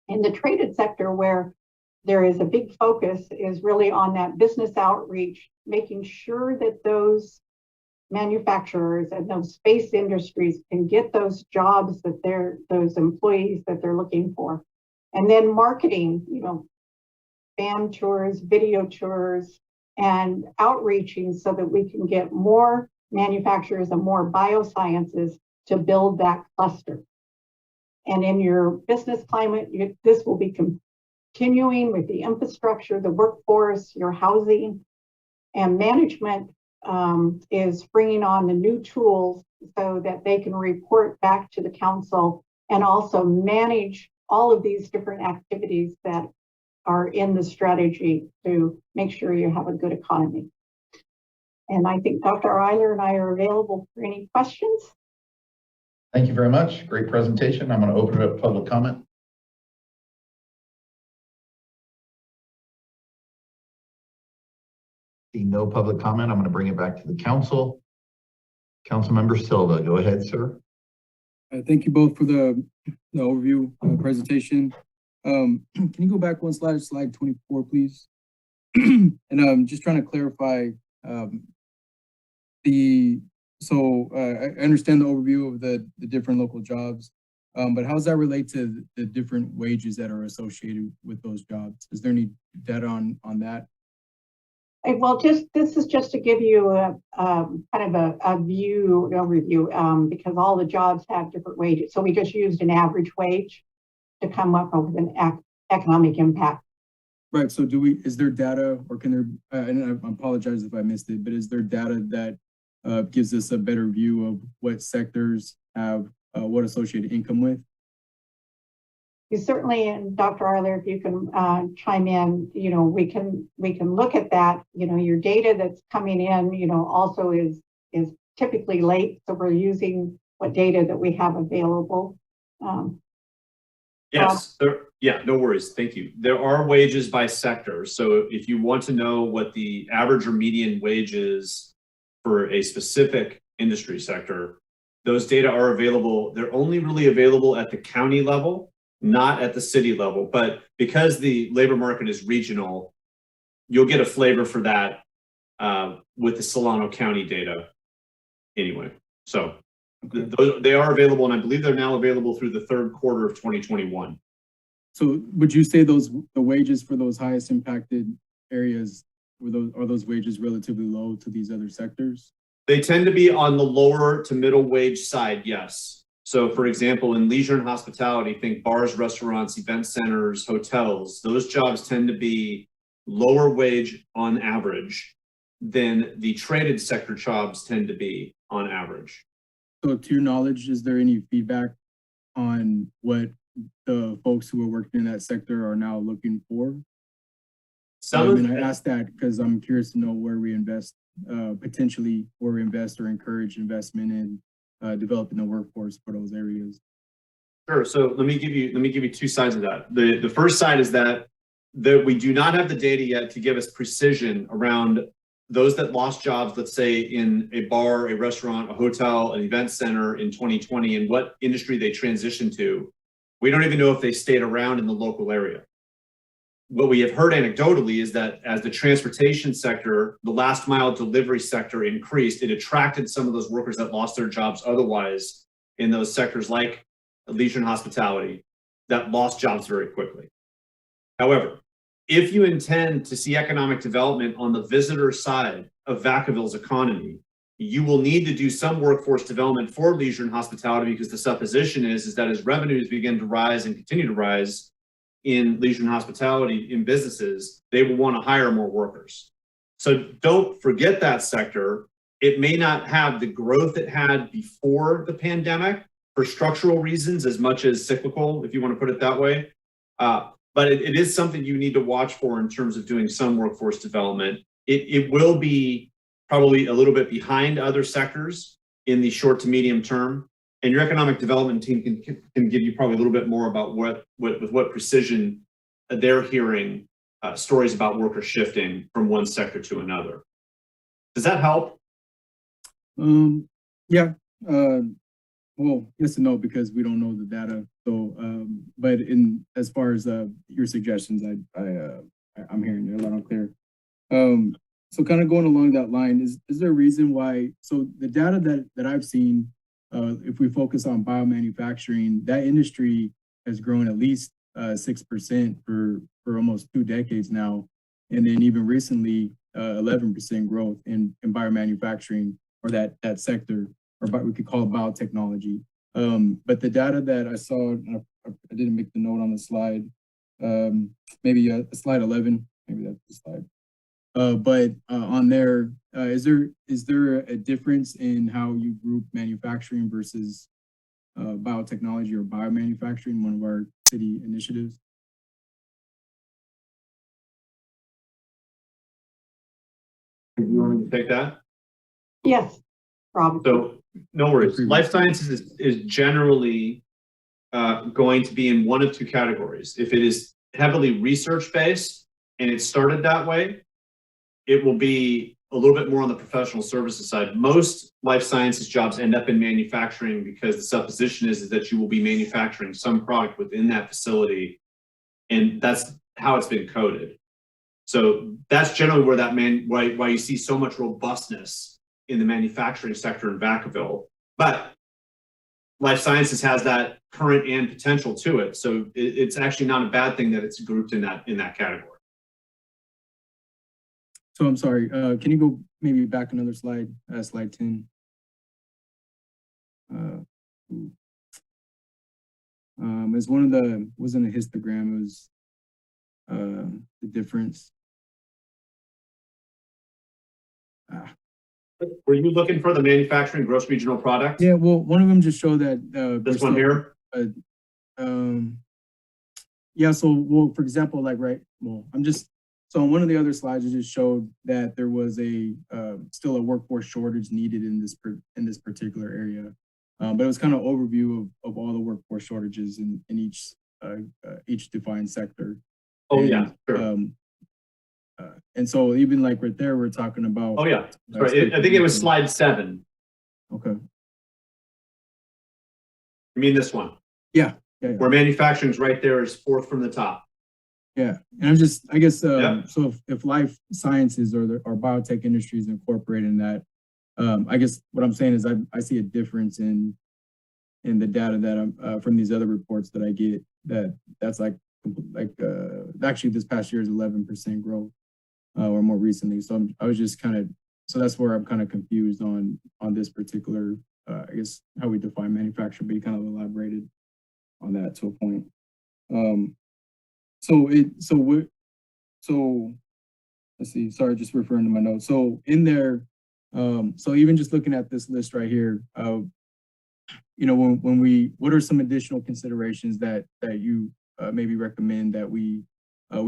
In the traded sector, where there is a big focus, is really on that business outreach, making sure that those manufacturers and those space industries can get those jobs that those employees that they're looking for. And then marketing, you know, fan tours, video tours, and outreaching so that we can get more manufacturers and more biosciences to build that cluster. And in your business climate, this will be continuing with the infrastructure, the workforce, your housing, and management is bringing on the new tools so that they can report back to the council and also manage all of these different activities that are in the strategy to make sure you have a good economy. And I think Dr. Eiler and I are available for any questions. Thank you very much. Great presentation. I'm going to open it up to public comment. See no public comment. I'm going to bring it back to the council. Councilmember Silva, go ahead, sir. Thank you both for the overview presentation. Can you go back one slide, slide 24, please? and I'm just trying to clarify I understand the overview of the different local jobs, but how does that relate to the different wages that are associated with those jobs? Is there any data on that? Well, this is just to give you a kind of a overview, because all the jobs have different wages. So we just used an average wage to come up with an economic impact. Right. So is there data, or can there, and I apologize if I missed it, but is there data that gives us a better view of what sectors have what associated income with? You certainly, and Dr. Arler, if you can chime in, we can look at that. Your data that's coming in, also is typically late. So we're using what data that we have available. Yes, no worries. Thank you. There are wages by sector. So if you want to know what the average or median wage is for a specific industry sector, those data are available. They're only really available at the county level, not at the city level. But because the labor market is regional, you'll get a flavor for that with the Solano County data anyway. So they are available, and I believe they're now available through the third quarter of 2021. So would you say the wages for those highest impacted areas, are those wages relatively low to these other sectors? They tend to be on the lower to middle wage side, yes. So for example, in leisure and hospitality, think bars, restaurants, event centers, hotels, those jobs tend to be lower wage on average than the traded sector jobs tend to be on average. So to your knowledge, is there any feedback on what the folks who are working in that sector are now looking for? I asked that because I'm curious to know where we invest, potentially where we invest or encourage investment in developing the workforce for those areas. Sure. So let me give you two sides of that. The first side is that we do not have the data yet to give us precision around those that lost jobs, let's say in a bar, a restaurant, a hotel, an event center in 2020, and what industry they transitioned to. We don't even know if they stayed around in the local area. What we have heard anecdotally is that as the transportation sector, the last mile delivery sector increased, it attracted some of those workers that lost their jobs otherwise in those sectors like leisure and hospitality that lost jobs very quickly. However, if you intend to see economic development on the visitor side of Vacaville's economy, you will need to do some workforce development for leisure and hospitality, because the supposition is that as revenues begin to rise and continue to rise in leisure and hospitality in businesses, they will want to hire more workers. So don't forget that sector. It may not have the growth it had before the pandemic for structural reasons as much as cyclical, if you want to put it that way. But it is something you need to watch for in terms of doing some workforce development. It will be probably a little bit behind other sectors in the short to medium term. And your economic development team can give you probably a little bit more about with what precision they're hearing stories about workers shifting from one sector to another. Does that help? Yeah. Well, yes and no, because we don't know the data. So, but as far as your suggestions, I'm hearing they're loud and clear. So kind of going along that line, is there a reason why? So the data that I've seen, if we focus on biomanufacturing, that industry has grown at least 6% for almost 2 decades now, and then even recently 11% growth in biomanufacturing, or that sector, or we could call it biotechnology. But the data that I saw, I didn't make the note on the slide, maybe slide 11, maybe that's the slide. But on there, is there a difference in how you group manufacturing versus biotechnology or biomanufacturing, one of our city initiatives? You want me to take that? Yes, Rob. So no worries. Life sciences is generally going to be in one of two categories. If it is heavily research-based and it started that way, it will be a little bit more on the professional services side. Most life sciences jobs end up in manufacturing because the supposition is that you will be manufacturing some product within that facility, and that's how it's been coded. So that's generally where why you see so much robustness in the manufacturing sector in Vacaville. But life sciences has that current and potential to it. So it's actually not a bad thing that it's grouped in that category. So I'm sorry, can you go maybe back another slide, slide 10? It's one of the, wasn't a histogram, it was the difference. Were you looking for the manufacturing gross regional product? Yeah, well, one of them just showed that. This one here? Yeah, so, well, for example, like, right, well, so on one of the other slides, it just showed that there was still a workforce shortage needed in this particular area. But it was kind of overview of all the workforce shortages in each defined sector. Oh, yeah, sure. And so even like right there, we're talking about. Oh, yeah, right. I think it was slide 7. Okay. You mean this one? Yeah. Where manufacturing is right there is 4th from the top. Yeah, and I guess, so if life sciences or biotech industry is incorporated in that, I guess what I'm saying is I see a difference in the data that I'm from these other reports that I get that's like actually this past year is 11% growth or more recently. So I was just so that's where I'm kind of confused on this particular, I guess how we define manufacturing, but you kind of elaborated on that to a point. So let's see, sorry, just referring to my notes. So in there, so even just looking at this list right here, what are some additional considerations that you maybe recommend that we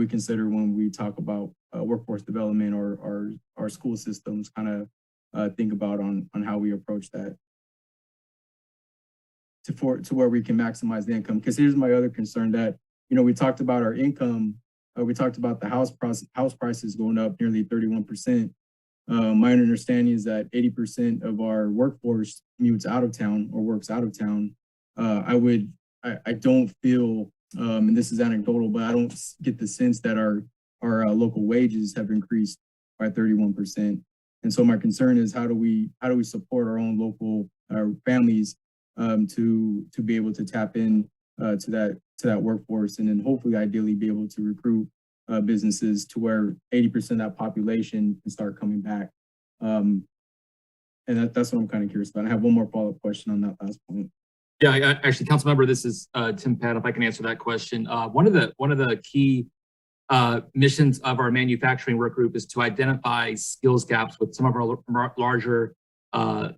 consider when we talk about workforce development or our school systems kind of think about on how we approach that to where we can maximize the income? Because here's my other concern that, we talked about our income. We talked about the house prices going up nearly 31%. My understanding is that 80% of our workforce commutes out of town or works out of town. I don't feel, and this is anecdotal, but I don't get the sense that our local wages have increased by 31%. And so my concern is how do we support our own local families to be able to tap in to that workforce, and then hopefully ideally be able to recruit businesses to where 80% of that population can start coming back. And that's what I'm kind of curious about. I have one more follow-up question on that last point. Yeah, actually, Councilmember, this is Tim Pat, if I can answer that question. One of the key missions of our manufacturing work group is to identify skills gaps with some of our larger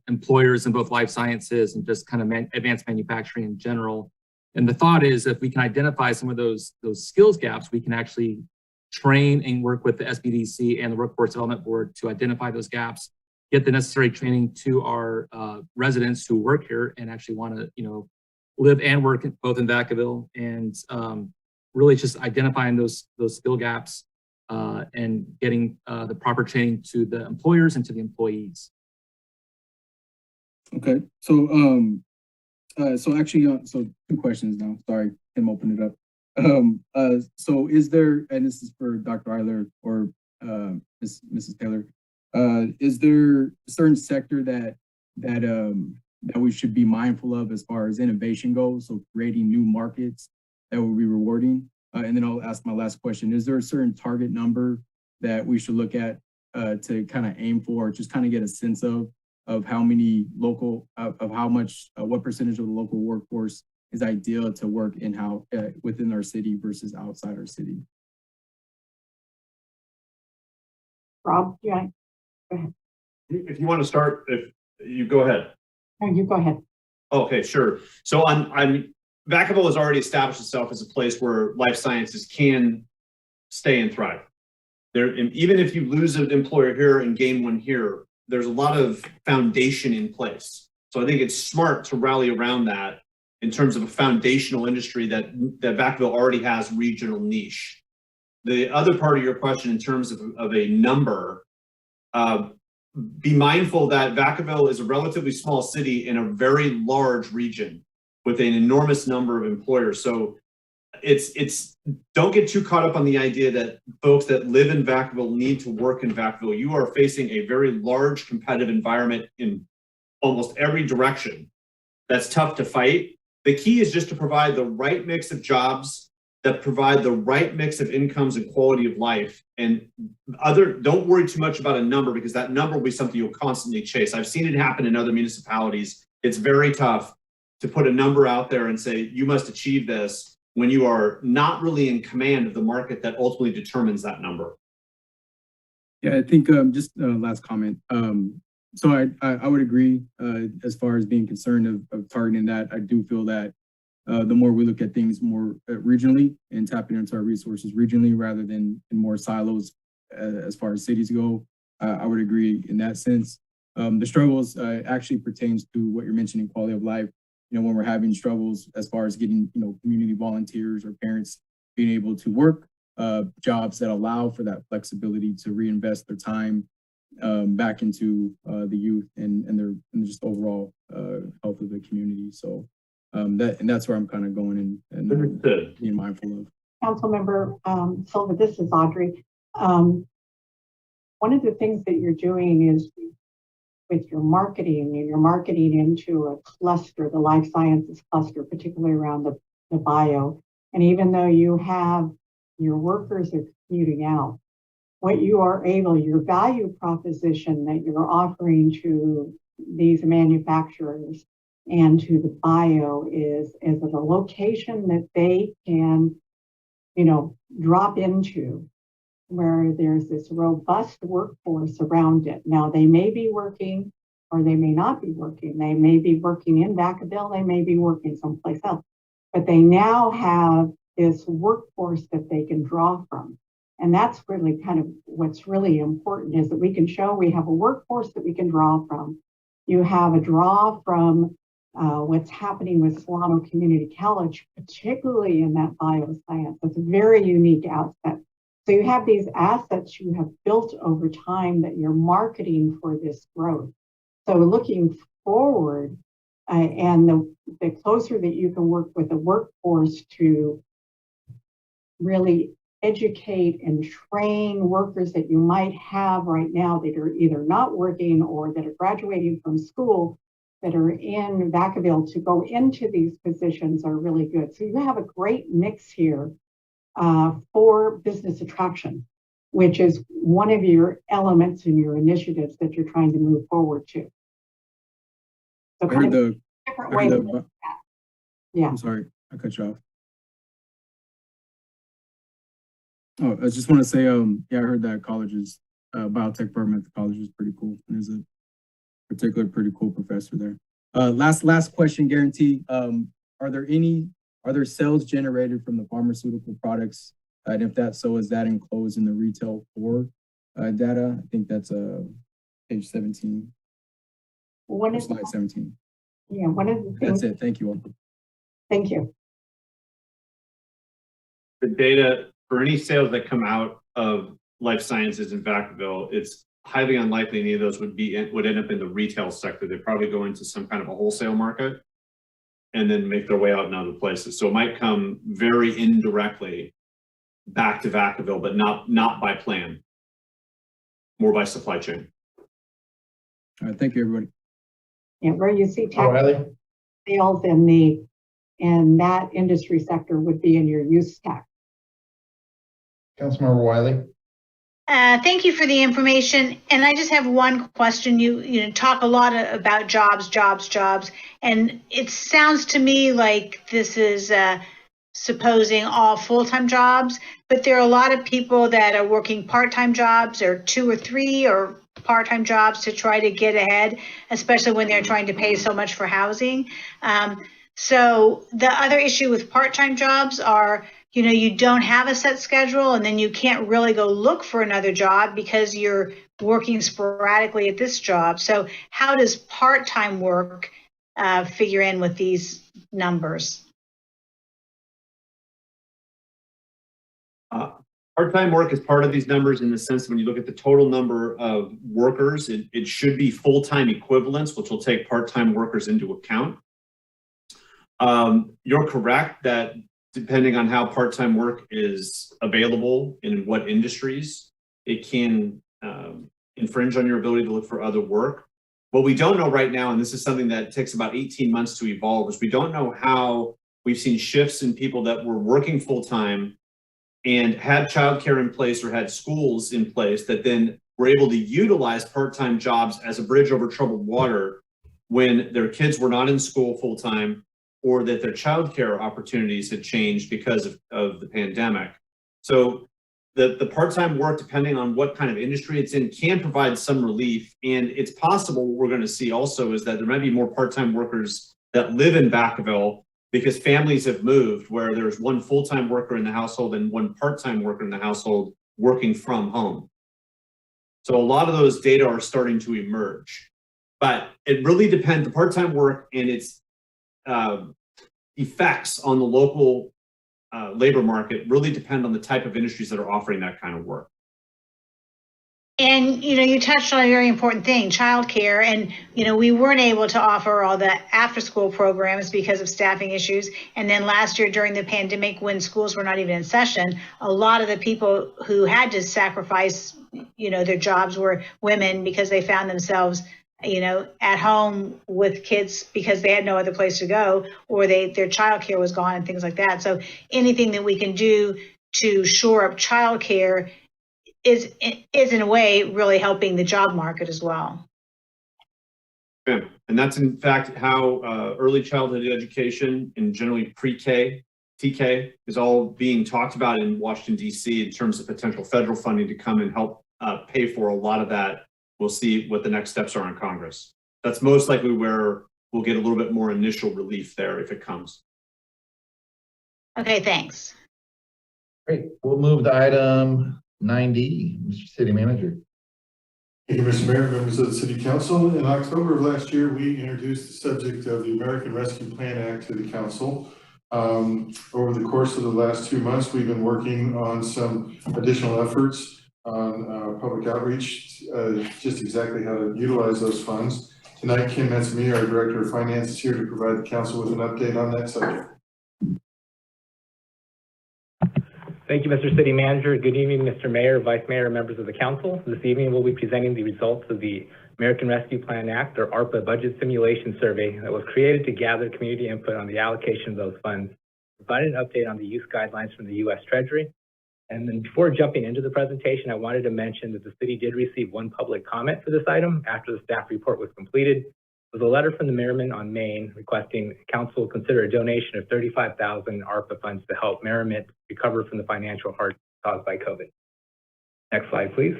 employers in both life sciences and just kind of advanced manufacturing in general. And the thought is if we can identify some of those skills gaps, we can actually train and work with the SBDC and the Workforce Development Board to identify those gaps, get the necessary training to our residents who work here and actually want to, live and work both in Vacaville, and really just identifying those skill gaps and getting the proper training to the employers and to the employees. Okay, so actually, so 2 questions now. Sorry, Tim opened it up. So is there, and this is for Dr. Eiler or Mrs. Taylor, is there a certain sector that we should be mindful of as far as innovation goes? So creating new markets that will be rewarding. And then I'll ask my last question. Is there a certain target number that we should look at to kind of aim for, just kind of get a sense of how many local, of how much, what percentage of the local workforce is ideal to work in-house within our city versus outside our city? Rob, yeah, go ahead. If you want to start, if you go ahead. No, you go ahead. Okay, sure. So Vacaville has already established itself as a place where life sciences can stay and thrive. Even if you lose an employer here and gain one here, there's a lot of foundation in place. So I think it's smart to rally around that in terms of a foundational industry that Vacaville already has regional niche. The other part of your question in terms of a number, be mindful that Vacaville is a relatively small city in a very large region with an enormous number of employers. So don't get too caught up on the idea that folks that live in Vacaville need to work in Vacaville. You are facing a very large competitive environment in almost every direction. That's tough to fight. The key is just to provide the right mix of jobs that provide the right mix of incomes and quality of life. And don't worry too much about a number, because that number will be something you'll constantly chase. I've seen it happen in other municipalities. It's very tough to put a number out there and say, you must achieve this, when you are not really in command of the market that ultimately determines that number. Yeah, I think just last comment. So I would agree as far as being concerned of targeting that. I do feel that the more we look at things more regionally and tapping into our resources regionally rather than in more silos as far as cities go, I would agree in that sense. The struggles actually pertains to what you're mentioning, quality of life. You know, when we're having struggles as far as getting, you know, community volunteers or parents being able to work jobs that allow for that flexibility to reinvest their time back into the youth and just overall health of the community. So that's where I'm kind of going and being mindful of. Councilmember Silva, this is Audrey. One of the things that you're doing is with your marketing, and you're marketing into a cluster, the life sciences cluster, particularly around the bio. And even though you have your workers are commuting out, what you are able, your value proposition that you're offering to these manufacturers and to the bio is at a location that they can, you know, drop into, where there's this robust workforce around it. Now, they may be working or they may not be working. They may be working in Vacaville, they may be working someplace else, but they now have this workforce that they can draw from. And that's really kind of what's really important, is that we can show we have a workforce that we can draw from. You have a draw from what's happening with Solano Community College, particularly in that bioscience. It's a very unique asset. So you have these assets you have built over time that you're marketing for this growth. So looking forward, and the closer that you can work with the workforce to really educate and train workers that you might have right now that are either not working or that are graduating from school that are in Vacaville to go into these positions are really good. So you have a great mix here for business attraction, which is one of your elements in your initiatives that you're trying to move forward to. So kind of different way to look at that. Yeah. I'm sorry, I cut you off. Oh, I just want to say, yeah, I heard that college's biotech program at the college is pretty cool. And there's a particular pretty cool professor there. Last question, guarantee. Are there sales generated from the pharmaceutical products? And if that's so, is that enclosed in the retail core data? I think that's page 17. Slide 17. Yeah, one of the things. That's it. Thank you all. Thank you. The data for any sales that come out of life sciences in Vacaville, it's highly unlikely any of those would end up in the retail sector. They'd probably go into some kind of a wholesale market and then make their way out in other places. So it might come very indirectly back to Vacaville, but not by plan, more by supply chain. All right, thank you, everybody. Yeah, where you see tax sales in that industry sector would be in your use tax. Councilmember Wiley. Thank you for the information. And I just have one question. You talk a lot about jobs, and it sounds to me like this is supposing all full-time jobs, but there are a lot of people that are working part-time jobs or 2 or 3 or part-time jobs to try to get ahead, especially when they're trying to pay so much for housing. So the other issue with part-time jobs are, you don't have a set schedule, and then you can't really go look for another job because you're working sporadically at this job. So how does part-time work figure in with these numbers? Part-time work is part of these numbers in the sense that when you look at the total number of workers, it should be full-time equivalents, which will take part-time workers into account. You're correct that depending on how part-time work is available in what industries, it can infringe on your ability to look for other work. What we don't know right now, and this is something that takes about 18 months to evolve, is we don't know how we've seen shifts in people that were working full-time and had childcare in place or had schools in place that then were able to utilize part-time jobs as a bridge over troubled water when their kids were not in school full-time, or that their childcare opportunities had changed because of the pandemic. So the part-time work, depending on what kind of industry it's in, can provide some relief. And it's possible what we're going to see also is that there might be more part-time workers that live in Vacaville because families have moved where there's one full-time worker in the household and one part-time worker in the household working from home. So a lot of those data are starting to emerge. But it really depends, the part-time work and its effects on the local labor market really depend on the type of industries that are offering that kind of work. And, you touched on a very important thing, childcare. And, we weren't able to offer all the after-school programs because of staffing issues. And then last year during the pandemic, when schools were not even in session, a lot of the people who had to sacrifice, their jobs were women because they found themselves at home with kids because they had no other place to go, or their childcare was gone and things like that. So anything that we can do to shore up childcare is in a way really helping the job market as well. Yeah. And that's in fact how early childhood education and generally pre-K, TK is all being talked about in Washington, D.C. in terms of potential federal funding to come and help pay for a lot of that. We'll see what the next steps are in Congress. That's most likely where we'll get a little bit more initial relief there if it comes. Okay, thanks. Great. We'll move to item 9D, Mr. City Manager. Thank you, Mr. Mayor, members of the City Council. In October of last year, we introduced the subject of the American Rescue Plan Act to the Council. Over the course of the last 2 months, we've been working on some additional efforts on public outreach, just exactly how to utilize those funds. Tonight, Kim Metzme, our Director of Finance, is here to provide the Council with an update on that subject. Thank you, Mr. City Manager. Good evening, Mr. Mayor, Vice Mayor, and members of the Council. This evening, we'll be presenting the results of the American Rescue Plan Act, or ARPA, budget simulation survey that was created to gather community input on the allocation of those funds, provide an update on the use guidelines from the U.S. Treasury. And then before jumping into the presentation, I wanted to mention that the city did receive one public comment for this item after the staff report was completed. It was a letter from the Merriman on Maine requesting Council consider a donation of $35,000 ARPA funds to help Merriman recover from the financial hardship caused by COVID. Next slide, please.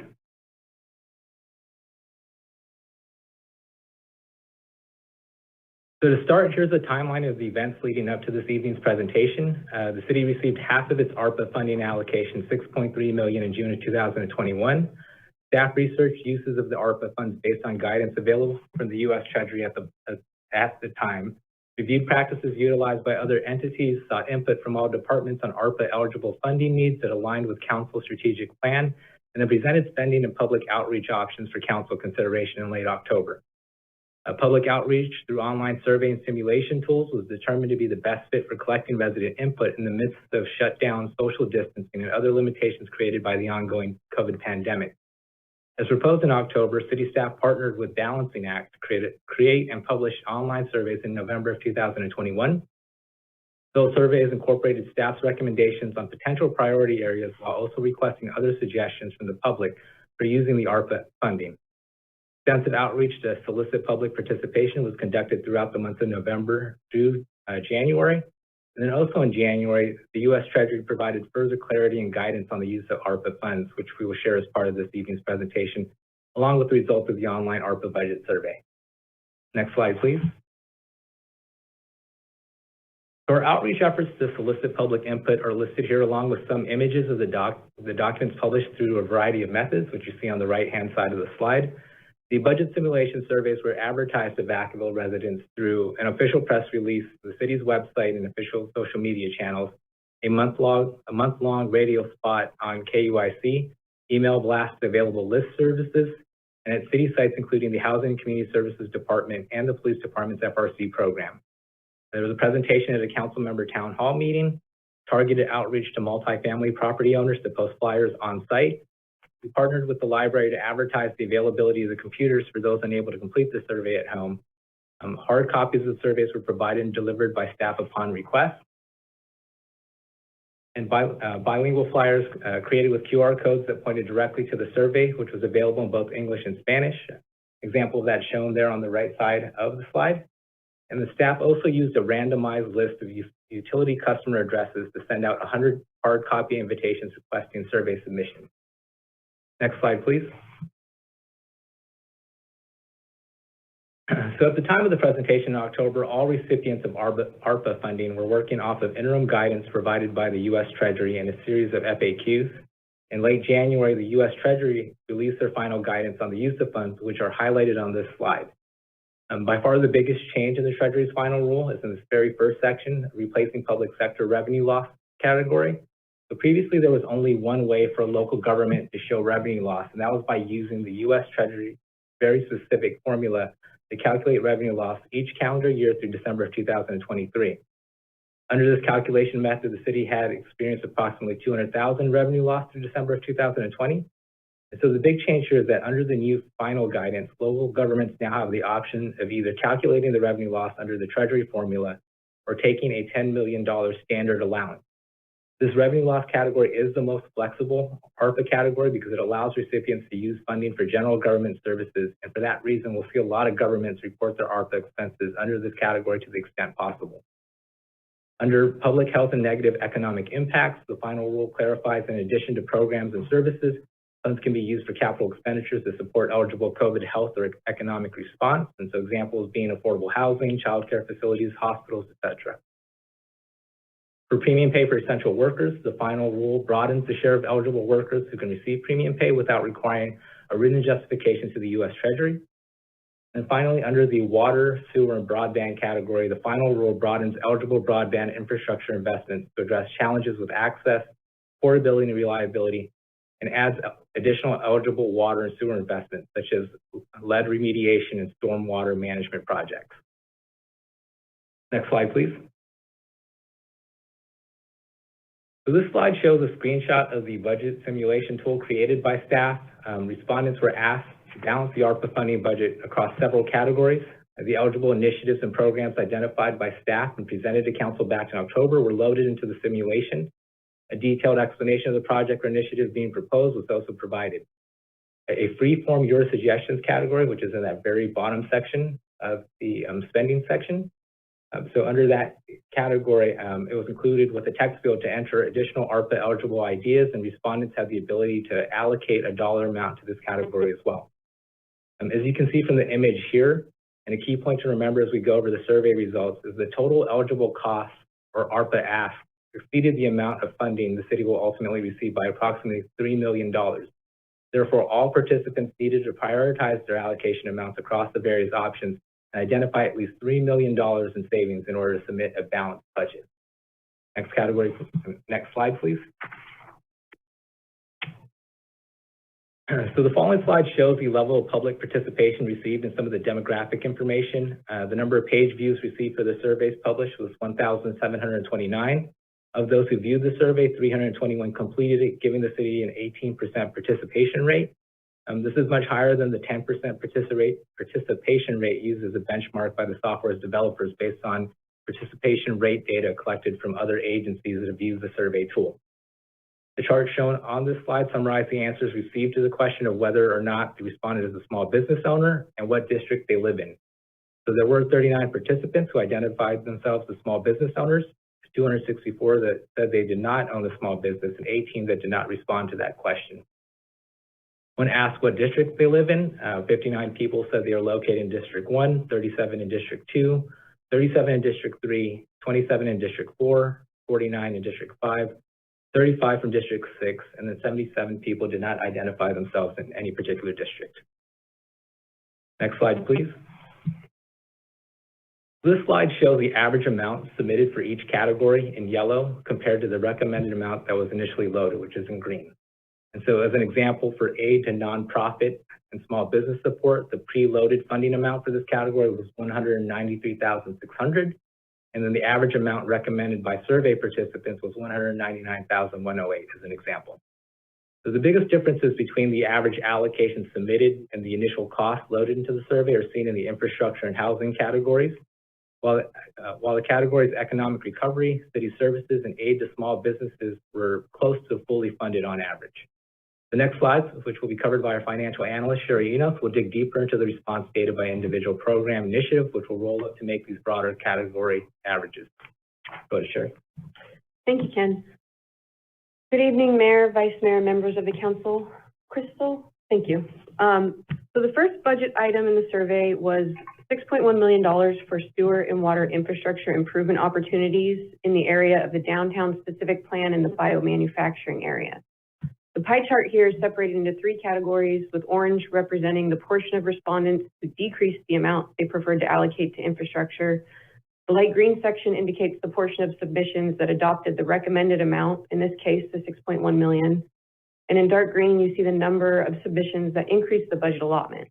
So to start, here's a timeline of the events leading up to this evening's presentation. The city received half of its ARPA funding allocation, $6.3 million in June of 2021. Staff researched uses of the ARPA funds based on guidance available from the U.S. Treasury at the time, reviewed practices utilized by other entities, sought input from all departments on ARPA eligible funding needs that aligned with Council's strategic plan, and then presented spending and public outreach options for Council consideration in late October. Public outreach through online survey and simulation tools was determined to be the best fit for collecting resident input in the midst of shutdown, social distancing, and other limitations created by the ongoing COVID pandemic. As proposed in October, city staff partnered with Balancing Act to create and publish online surveys in November of 2021. Those surveys incorporated staff's recommendations on potential priority areas while also requesting other suggestions from the public for using the ARPA funding. Extensive outreach to solicit public participation was conducted throughout the month of November through January. And then also in January, the U.S. Treasury provided further clarity and guidance on the use of ARPA funds, which we will share as part of this evening's presentation, along with the results of the online ARPA budget survey. Next slide, please. So our outreach efforts to solicit public input are listed here along with some images of the documents published through a variety of methods, which you see on the right-hand side of the slide. The budget simulation surveys were advertised to Vacaville residents through an official press release, the city's website, and official social media channels, a month-long radio spot on KUIC, email blasts to available list services, and at city sites including the Housing and Community Services Department and the Police Department's FRC program. There was a presentation at a council member town hall meeting, targeted outreach to multifamily property owners to post flyers on site. We partnered with the library to advertise the availability of the computers for those unable to complete the survey at home. Hard copies of the surveys were provided and delivered by staff upon request. And bilingual flyers created with QR codes that pointed directly to the survey, which was available in both English and Spanish. Example of that shown there on the right side of the slide. And the staff also used a randomized list of utility customer addresses to send out 100 hard copy invitations requesting survey submission. Next slide, please. So at the time of the presentation in October, all recipients of ARPA funding were working off of interim guidance provided by the U.S. Treasury and a series of FAQs. In late January, the U.S. Treasury released their final guidance on the use of funds, which are highlighted on this slide. By far the biggest change in the Treasury's final rule is in this very first section, replacing public sector revenue loss category. So previously there was only one way for a local government to show revenue loss, and that was by using the U.S. Treasury very specific formula to calculate revenue loss each calendar year through December of 2023. Under this calculation method, the city had experienced approximately $200,000 revenue loss through December of 2020. And so the big change here is that under the new final guidance, local governments now have the option of either calculating the revenue loss under the Treasury formula or taking a $10 million standard allowance. This revenue loss category is the most flexible ARPA category because it allows recipients to use funding for general government services. And for that reason, we'll see a lot of governments report their ARPA expenses under this category to the extent possible. Under public health and negative economic impacts, the final rule clarifies in addition to programs and services, funds can be used for capital expenditures to support eligible COVID health or economic response. And so examples being affordable housing, childcare facilities, hospitals, etc. For premium pay for essential workers, the final rule broadens the share of eligible workers who can receive premium pay without requiring a written justification to the U.S. Treasury. And finally, under the water, sewer, and broadband category, the final rule broadens eligible broadband infrastructure investments to address challenges with access, portability, and reliability, and adds additional eligible water and sewer investments, such as lead remediation and stormwater management projects. Next slide, please. So this slide shows a screenshot of the budget simulation tool created by staff. Respondents were asked to balance the ARPA funding budget across several categories. The eligible initiatives and programs identified by staff and presented to council back in October were loaded into the simulation. A detailed explanation of the project or initiative being proposed was also provided. A free-form Your Suggestions category, which is in that very bottom section of the spending section. So under that category, it was included with a text field to enter additional ARPA eligible ideas, and respondents have the ability to allocate a dollar amount to this category as well. As you can see from the image here, and a key point to remember as we go over the survey results is the total eligible costs or ARPA ask exceeded the amount of funding the city will ultimately receive by approximately $3 million. Therefore, all participants needed to prioritize their allocation amounts across the various options and identify at least $3 million in savings in order to submit a balanced budget. Next category, next slide, please. So the following slide shows the level of public participation received and some of the demographic information. The number of page views received for the surveys published was 1,729. Of those who viewed the survey, 321 completed it, giving the city an 18% participation rate. This is much higher than the 10% participation rate used as a benchmark by the software's developers based on participation rate data collected from other agencies that have used the survey tool. The chart shown on this slide summarizes the answers received to the question of whether or not the respondent is a small business owner and what district they live in. So there were 39 participants who identified themselves as small business owners, 264 that said they did not own a small business, and 18 that did not respond to that question. When asked what district they live in, 59 people said they are located in District 1, 37 in District 2, 37 in District 3, 27 in District 4, 49 in District 5, 35 from District 6, and then 77 people did not identify themselves in any particular district. Next slide, please. This slide shows the average amount submitted for each category in yellow compared to the recommended amount that was initially loaded, which is in green. And so as an example, for aid to nonprofit and small business support, the preloaded funding amount for this category was $193,600. And then the average amount recommended by survey participants was $199,108 as an example. So the biggest differences between the average allocation submitted and the initial cost loaded into the survey are seen in the infrastructure and housing categories. While the categories economic recovery, city services, and aid to small businesses were close to fully funded on average. The next slides, which will be covered by our financial analyst, Sherry Enos, will dig deeper into the response data by individual program initiative, which will roll up to make these broader category averages. Go to Sherry. Thank you, Ken. Good evening, Mayor, Vice Mayor, members of the council. Crystal, thank you. So the first budget item in the survey was $6.1 million for sewer and water infrastructure improvement opportunities in the area of the downtown specific plan and the biomanufacturing area. The pie chart here is separated into three categories, with orange representing the portion of respondents who decreased the amount they preferred to allocate to infrastructure. The light green section indicates the portion of submissions that adopted the recommended amount, in this case, the $6.1 million. And in dark green, you see the number of submissions that increased the budget allotment.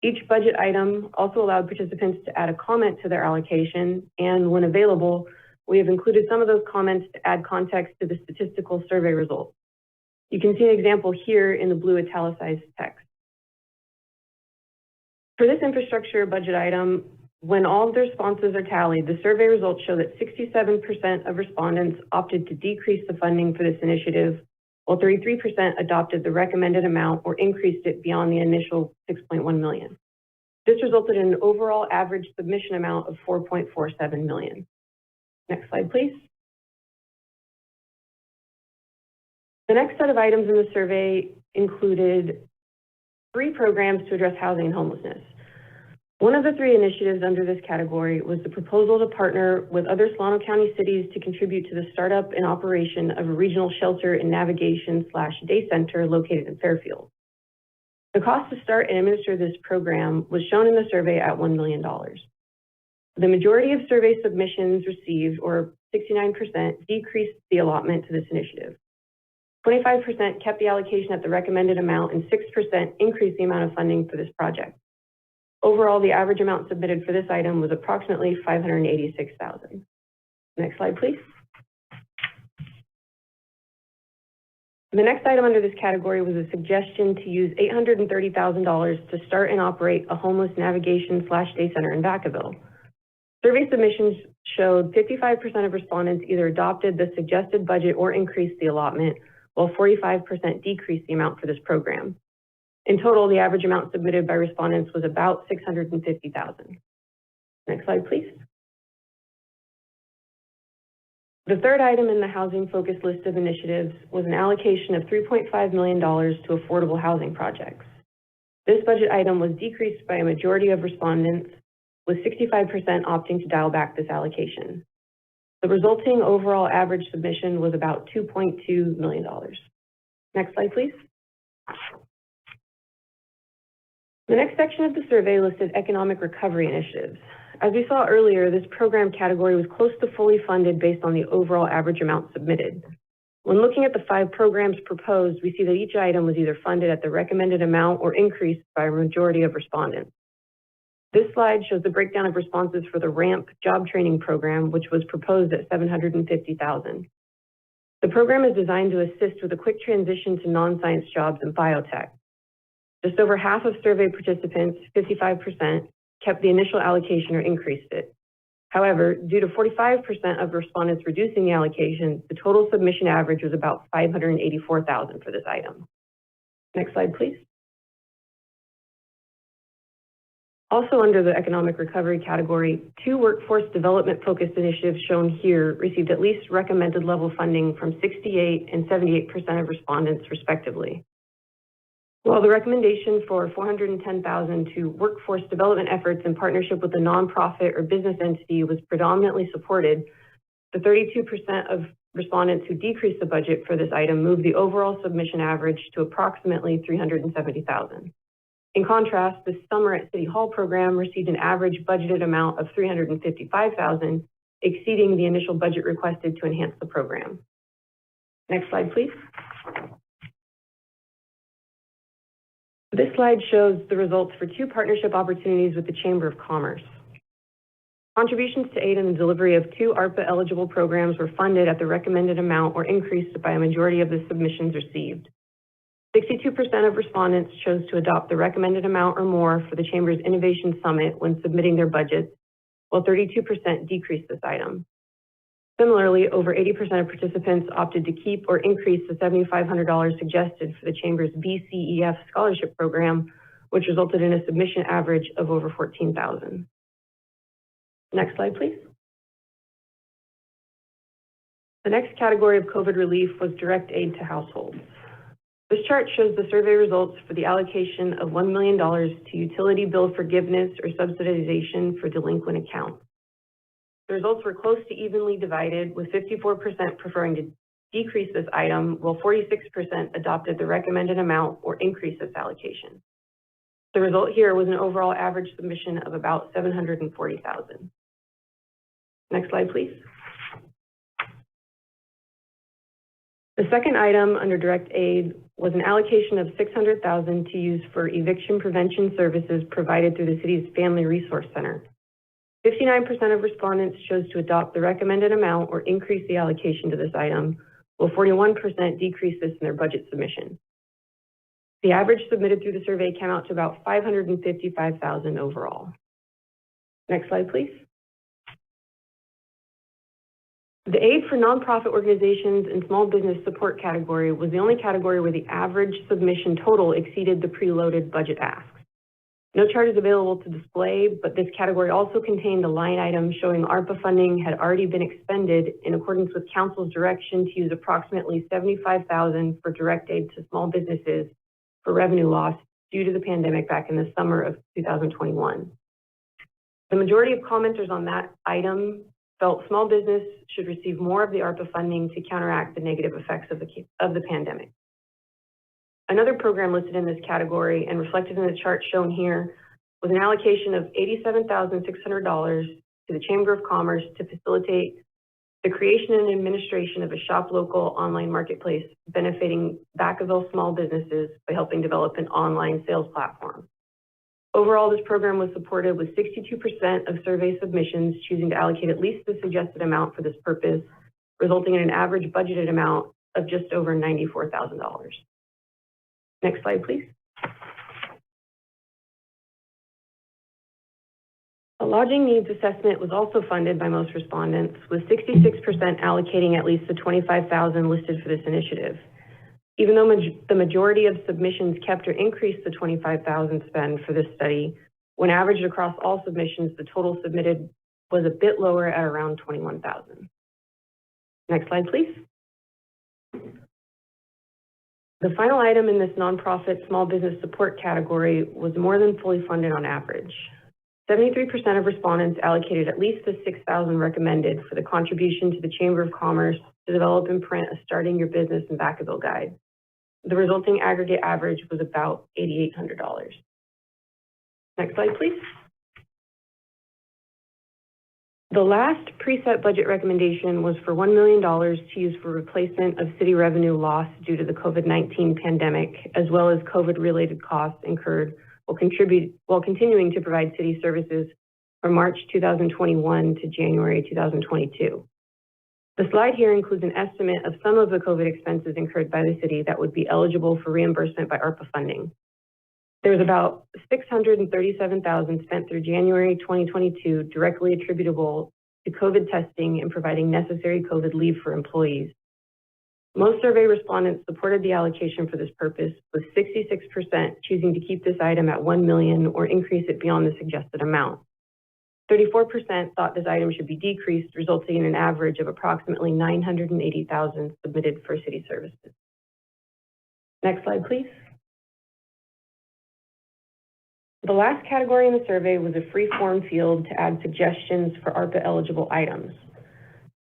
Each budget item also allowed participants to add a comment to their allocation, and when available, we have included some of those comments to add context to the statistical survey results. You can see an example here in the blue italicized text. For this infrastructure budget item, when all of the responses are tallied, the survey results show that 67% of respondents opted to decrease the funding for this initiative, while 33% adopted the recommended amount or increased it beyond the initial $6.1 million. This resulted in an overall average submission amount of $4.47 million. Next slide, please. The next set of items in the survey included 3 programs to address housing and homelessness. One of the 3 initiatives under this category was the proposal to partner with other Solano County cities to contribute to the startup and operation of a regional shelter and navigation/day center located in Fairfield. The cost to start and administer this program was shown in the survey at $1 million. The majority of survey submissions received, or 69%, decreased the allotment to this initiative. 25% kept the allocation at the recommended amount, and 6% increased the amount of funding for this project. Overall, the average amount submitted for this item was approximately $586,000. Next slide, please. The next item under this category was a suggestion to use $830,000 to start and operate a homeless navigation/day center in Vacaville. Survey submissions showed 55% of respondents either adopted the suggested budget or increased the allotment, while 45% decreased the amount for this program. In total, the average amount submitted by respondents was about $650,000. Next slide, please. The third item in the housing-focused list of initiatives was an allocation of $3.5 million to affordable housing projects. This budget item was decreased by a majority of respondents, with 65% opting to dial back this allocation. The resulting overall average submission was about $2.2 million. Next slide, please. The next section of the survey listed economic recovery initiatives. As we saw earlier, this program category was close to fully funded based on the overall average amount submitted. When looking at the 5 programs proposed, we see that each item was either funded at the recommended amount or increased by a majority of respondents. This slide shows the breakdown of responses for the RAMP job training program, which was proposed at $750,000. The program is designed to assist with a quick transition to non-science jobs in biotech. Just over half of survey participants, 55%, kept the initial allocation or increased it. However, due to 45% of respondents reducing the allocation, the total submission average was about $584,000 for this item. Next slide, please. Also under the economic recovery category, 2 workforce development focused initiatives shown here received at least recommended level funding from 68% and 78% of respondents respectively. While the recommendation for $410,000 to workforce development efforts in partnership with a nonprofit or business entity was predominantly supported, the 32% of respondents who decreased the budget for this item moved the overall submission average to approximately $370,000. In contrast, the Summer at City Hall program received an average budgeted amount of $355,000, exceeding the initial budget requested to enhance the program. Next slide, please. This slide shows the results for 2 partnership opportunities with the Chamber of Commerce. Contributions to aid in the delivery of 2 ARPA-eligible programs were funded at the recommended amount or increased by a majority of the submissions received. 62% of respondents chose to adopt the recommended amount or more for the Chamber's Innovation Summit when submitting their budgets, while 32% decreased this item. Similarly, over 80% of participants opted to keep or increase the $7,500 suggested for the Chamber's VCEF scholarship program, which resulted in a submission average of over $14,000. Next slide, please. The next category of COVID relief was direct aid to households. This chart shows the survey results for the allocation of $1 million to utility bill forgiveness or subsidization for delinquent accounts. The results were close to evenly divided, with 54% preferring to decrease this item, while 46% adopted the recommended amount or increase this allocation. The result here was an overall average submission of about $740,000. Next slide, please. The second item under direct aid was an allocation of $600,000 to use for eviction prevention services provided through the city's Family Resource Center. 59% of respondents chose to adopt the recommended amount or increase the allocation to this item, while 41% decreased this in their budget submission. The average submitted through the survey came out to about $555,000 overall. Next slide, please. The aid for nonprofit organizations and small business support category was the only category where the average submission total exceeded the preloaded budget asks. No chart is available to display, but this category also contained a line item showing ARPA funding had already been expended in accordance with Council's direction to use approximately $75,000 for direct aid to small businesses for revenue loss due to the pandemic back in the summer of 2021. The majority of commenters on that item felt small business should receive more of the ARPA funding to counteract the negative effects of the pandemic. Another program listed in this category and reflected in the chart shown here was an allocation of $87,600 to the Chamber of Commerce to facilitate the creation and administration of a shop local online marketplace benefiting Vacaville small businesses by helping develop an online sales platform. Overall, this program was supported with 62% of survey submissions choosing to allocate at least the suggested amount for this purpose, resulting in an average budgeted amount of just over $94,000. Next slide, please. A lodging needs assessment was also funded by most respondents, with 66% allocating at least the $25,000 listed for this initiative. Even though the majority of submissions kept or increased the $25,000 spend for this study, when averaged across all submissions, the total submitted was a bit lower at around $21,000. Next slide, please. The final item in this nonprofit small business support category was more than fully funded on average. 73% of respondents allocated at least the $6,000 recommended for the contribution to the Chamber of Commerce to develop and print a Starting Your Business in Vacaville guide. The resulting aggregate average was about $8,800. Next slide, please. The last preset budget recommendation was for $1 million to use for replacement of city revenue loss due to the COVID-19 pandemic, as well as COVID-related costs incurred while continuing to provide city services from March 2021 to January 2022. The slide here includes an estimate of some of the COVID expenses incurred by the city that would be eligible for reimbursement by ARPA funding. There was about $637,000 spent through January 2022 directly attributable to COVID testing and providing necessary COVID leave for employees. Most survey respondents supported the allocation for this purpose, with 66% choosing to keep this item at $1 million or increase it beyond the suggested amount. 34% thought this item should be decreased, resulting in an average of approximately $980,000 submitted for city services. Next slide, please. The last category in the survey was a free form field to add suggestions for ARPA eligible items.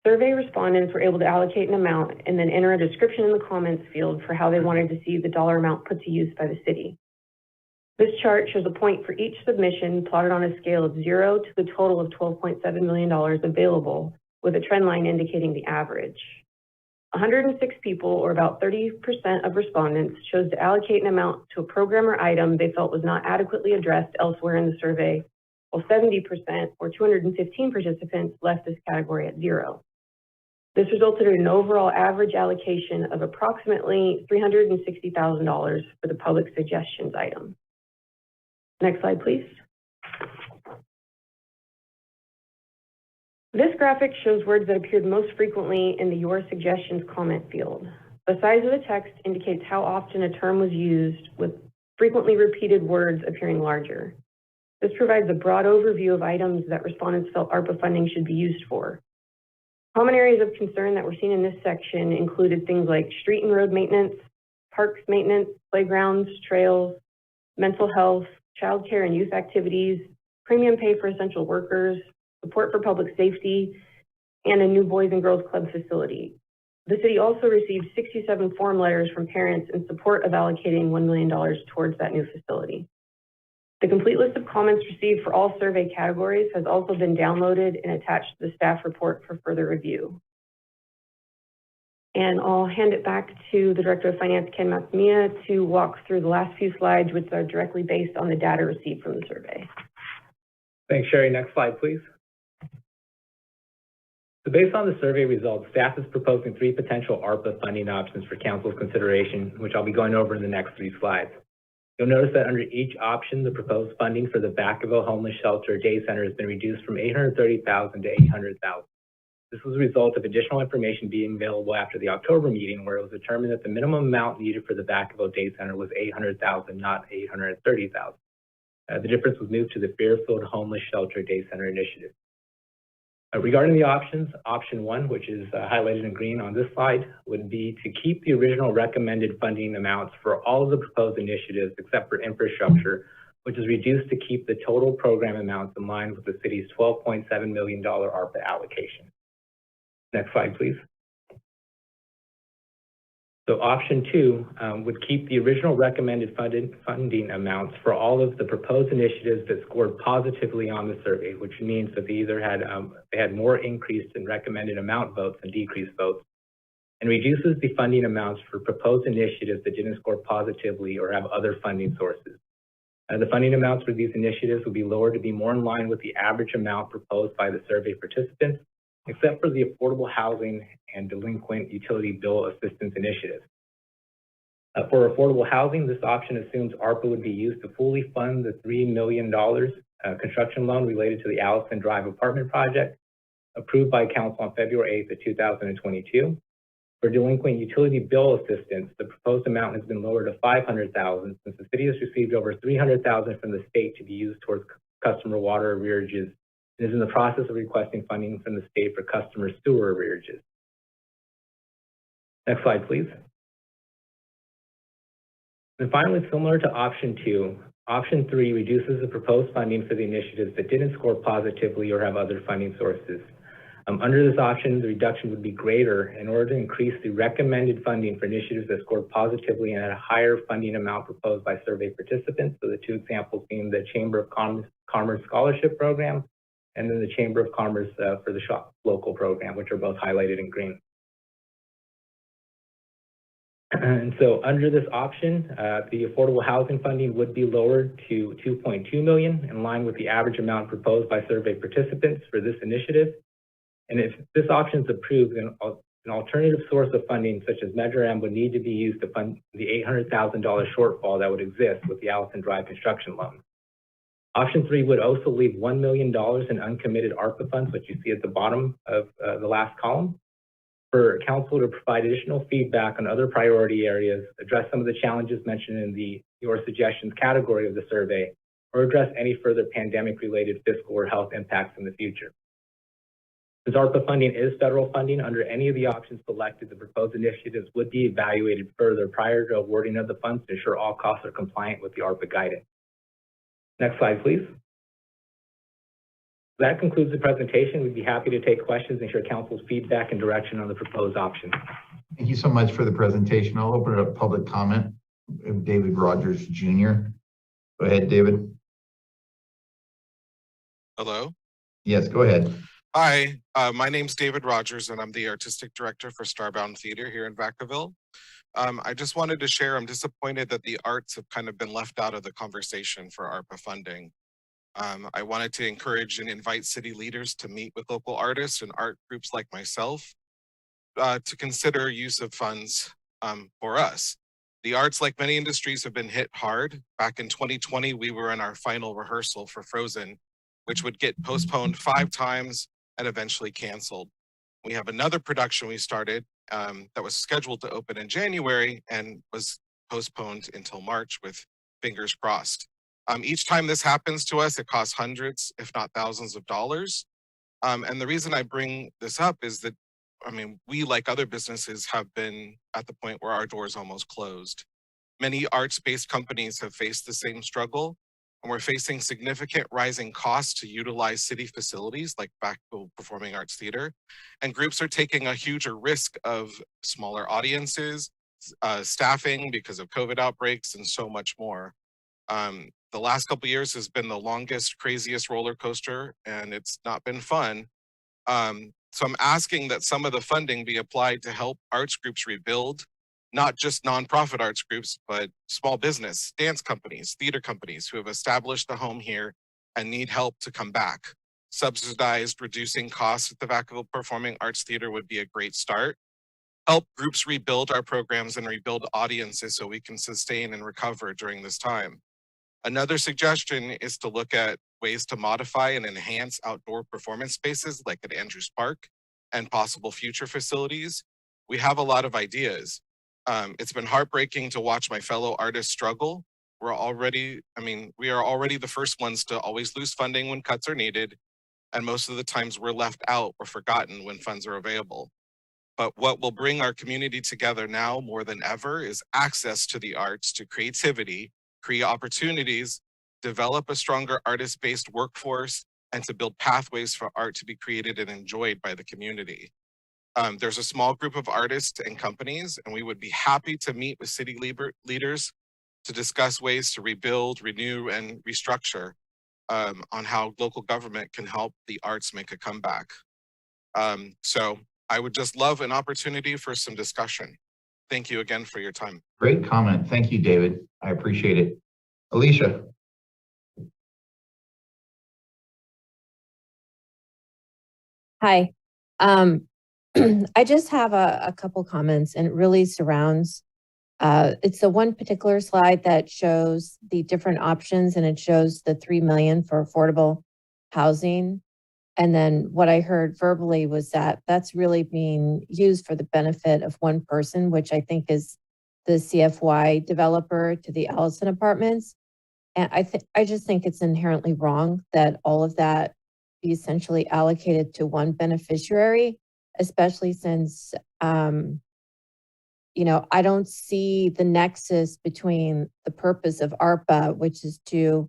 Survey respondents were able to allocate an amount and then enter a description in the comments field for how they wanted to see the dollar amount put to use by the city. This chart shows a point for each submission plotted on a scale of 0 to the total of $12.7 million available, with a trend line indicating the average. 106 people, or about 30% of respondents, chose to allocate an amount to a program or item they felt was not adequately addressed elsewhere in the survey, while 70% or 215 participants left this category at 0. This resulted in an overall average allocation of approximately $360,000 for the public suggestions item. Next slide, please. This graphic shows words that appeared most frequently in the Your Suggestions comment field. The size of the text indicates how often a term was used, with frequently repeated words appearing larger. This provides a broad overview of items that respondents felt ARPA funding should be used for. Common areas of concern that were seen in this section included things like street and road maintenance, parks maintenance, playgrounds, trails, mental health, childcare and youth activities, premium pay for essential workers, support for public safety, and a new Boys and Girls Club facility. The city also received 67 form letters from parents in support of allocating $1 million towards that new facility. The complete list of comments received for all survey categories has also been downloaded and attached to the staff report for further review. And I'll hand it back to the Director of Finance, Ken Matsumiya, to walk through the last few slides, which are directly based on the data received from the survey. Thanks, Sherry. Next slide, please. So based on the survey results, staff is proposing 3 potential ARPA funding options for council's consideration, which I'll be going over in the next 3 slides. You'll notice that under each option, the proposed funding for the Vacaville Homeless Shelter Day Center has been reduced from $830,000 to $800,000. This was a result of additional information being available after the October meeting, where it was determined that the minimum amount needed for the Vacaville Day Center was $800,000, not $830,000. The difference was moved to the Fairfield Homeless Shelter Day Center initiative. Regarding the options, option 1, which is highlighted in green on this slide, would be to keep the original recommended funding amounts for all of the proposed initiatives except for infrastructure, which is reduced to keep the total program amounts in line with the city's $12.7 million ARPA allocation. Next slide, please. So option 2 would keep the original recommended funding amounts for all of the proposed initiatives that scored positively on the survey, which means that they either had more increased in recommended amount votes than decreased votes, and reduces the funding amounts for proposed initiatives that didn't score positively or have other funding sources. The funding amounts for these initiatives would be lowered to be more in line with the average amount proposed by the survey participants, except for the affordable housing and delinquent utility bill assistance initiatives. For affordable housing, this option assumes ARPA would be used to fully fund the $3 million construction loan related to the Allison Drive apartment project, approved by council on February 8th of 2022. For delinquent utility bill assistance, the proposed amount has been lowered to $500,000 since the city has received over $300,000 from the state to be used towards customer water arrearages and is in the process of requesting funding from the state for customer sewer arrearages. Next slide, please. And finally, similar to option 2, option 3 reduces the proposed funding for the initiatives that didn't score positively or have other funding sources. Under this option, the reduction would be greater in order to increase the recommended funding for initiatives that scored positively and at a higher funding amount proposed by survey participants. So the 2 examples being the Chamber of Commerce Scholarship Program and then the Chamber of Commerce for the Shop Local Program, which are both highlighted in green. And so under this option, the affordable housing funding would be lowered to $2.2 million, in line with the average amount proposed by survey participants for this initiative. And if this option is approved, then an alternative source of funding, such as Measure M, would need to be used to fund the $800,000 shortfall that would exist with the Allison Drive construction loan. Option 3 would also leave $1 million in uncommitted ARPA funds, which you see at the bottom of the last column, for council to provide additional feedback on other priority areas, address some of the challenges mentioned in the Your Suggestions category of the survey, or address any further pandemic-related fiscal or health impacts in the future. Since ARPA funding is federal funding, under any of the options selected, the proposed initiatives would be evaluated further prior to awarding of the funds to ensure all costs are compliant with the ARPA guidance. Next slide, please. That concludes the presentation. We'd be happy to take questions and share council's feedback and direction on the proposed options. Thank you so much for the presentation. I'll open it up to public comment. David Rogers, Jr. Go ahead, David. Hello. Yes, go ahead. Hi, my name's David Rogers, and I'm the Artistic Director for Starbound Theater here in Vacaville. I just wanted to share, I'm disappointed that the arts have kind of been left out of the conversation for ARPA funding. I wanted to encourage and invite city leaders to meet with local artists and art groups like myself to consider use of funds for us. The arts, like many industries, have been hit hard. Back in 2020, we were in our final rehearsal for Frozen, which would get postponed 5 times and eventually canceled. We have another production we started that was scheduled to open in January and was postponed until March with fingers crossed. Each time this happens to us, it costs hundreds, if not thousands of dollars. And the reason I bring this up is that, I mean, we, like other businesses, have been at the point where our doors almost closed. Many arts-based companies have faced the same struggle, and we're facing significant rising costs to utilize city facilities like Vacaville Performing Arts Theater, and groups are taking a huger risk of smaller audiences, staffing because of COVID outbreaks, and so much more. The last couple of years has been the longest, craziest roller coaster, and it's not been fun. So I'm asking that some of the funding be applied to help arts groups rebuild, not just nonprofit arts groups, but small business, dance companies, theater companies who have established a home here and need help to come back. Subsidized reducing costs at the Vacaville Performing Arts Theater would be a great start. Help groups rebuild our programs and rebuild audiences so we can sustain and recover during this time. Another suggestion is to look at ways to modify and enhance outdoor performance spaces like at Andrews Park and possible future facilities. We have a lot of ideas. It's been heartbreaking to watch my fellow artists struggle. We are already the first ones to always lose funding when cuts are needed. And most of the times we're left out or forgotten when funds are available. But what will bring our community together now more than ever is access to the arts, to creativity, create opportunities, develop a stronger artist-based workforce, and to build pathways for art to be created and enjoyed by the community. There's a small group of artists and companies, and we would be happy to meet with city leaders to discuss ways to rebuild, renew, and restructure on how local government can help the arts make a comeback. So I would just love an opportunity for some discussion. Thank you again for your time. Great comment. Thank you, David. I appreciate it. Alicia. Hi. I just have a couple comments, and it really surrounds, it's the one particular slide that shows the different options, and it shows the 3 million for affordable housing. And then what I heard verbally was that that's really being used for the benefit of one person, which I think is the CFY developer to the Allison Apartments. And I just think it's inherently wrong that all of that be essentially allocated to one beneficiary, especially since, I don't see the nexus between the purpose of ARPA, which is to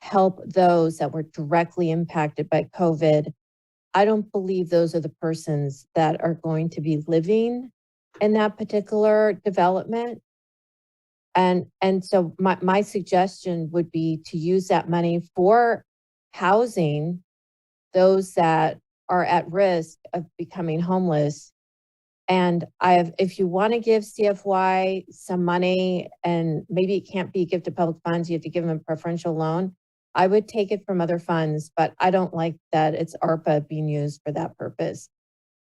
help those that were directly impacted by COVID. I don't believe those are the persons that are going to be living in that particular development. And so my suggestion would be to use that money for housing those that are at risk of becoming homeless. And if you want to give CFY some money, and maybe it can't be a gift to public funds, you have to give them a preferential loan, I would take it from other funds, but I don't like that it's ARPA being used for that purpose,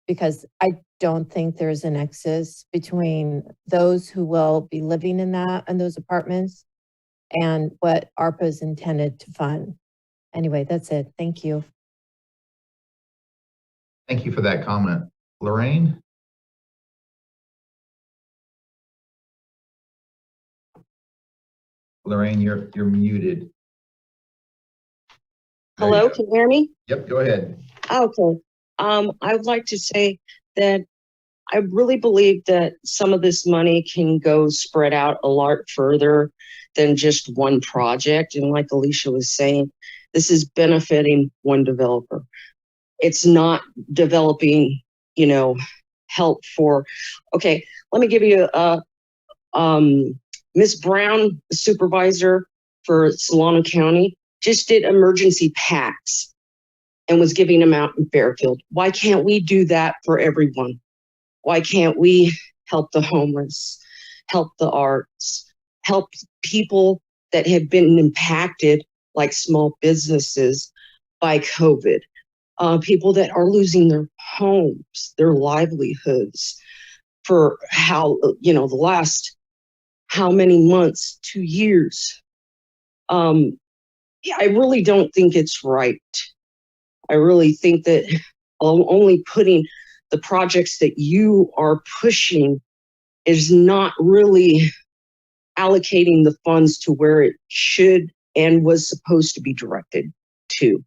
because I don't think there's a nexus between those who will be living in those apartments and what ARPA is intended to fund. Anyway, that's it. Thank you. Thank you for that comment. Lorraine? Lorraine, you're muted. Hello, can you hear me? Yep, go ahead. Okay. I would like to say that I really believe that some of this money can go spread out a lot further than just one project. And like Alicia was saying, this is benefiting one developer. It's not developing, help for, okay, let me give you Ms. Brown, the supervisor for Solano County, just did emergency packs and was giving them out in Fairfield. Why can't we do that for everyone? Why can't we help the homeless, help the arts, help people that have been impacted like small businesses by COVID, people that are losing their homes, their livelihoods for the last how many months, 2 years. I really don't think it's right. I really think that only putting the projects that you are pushing is not really allocating the funds to where it should and was supposed to be directed to.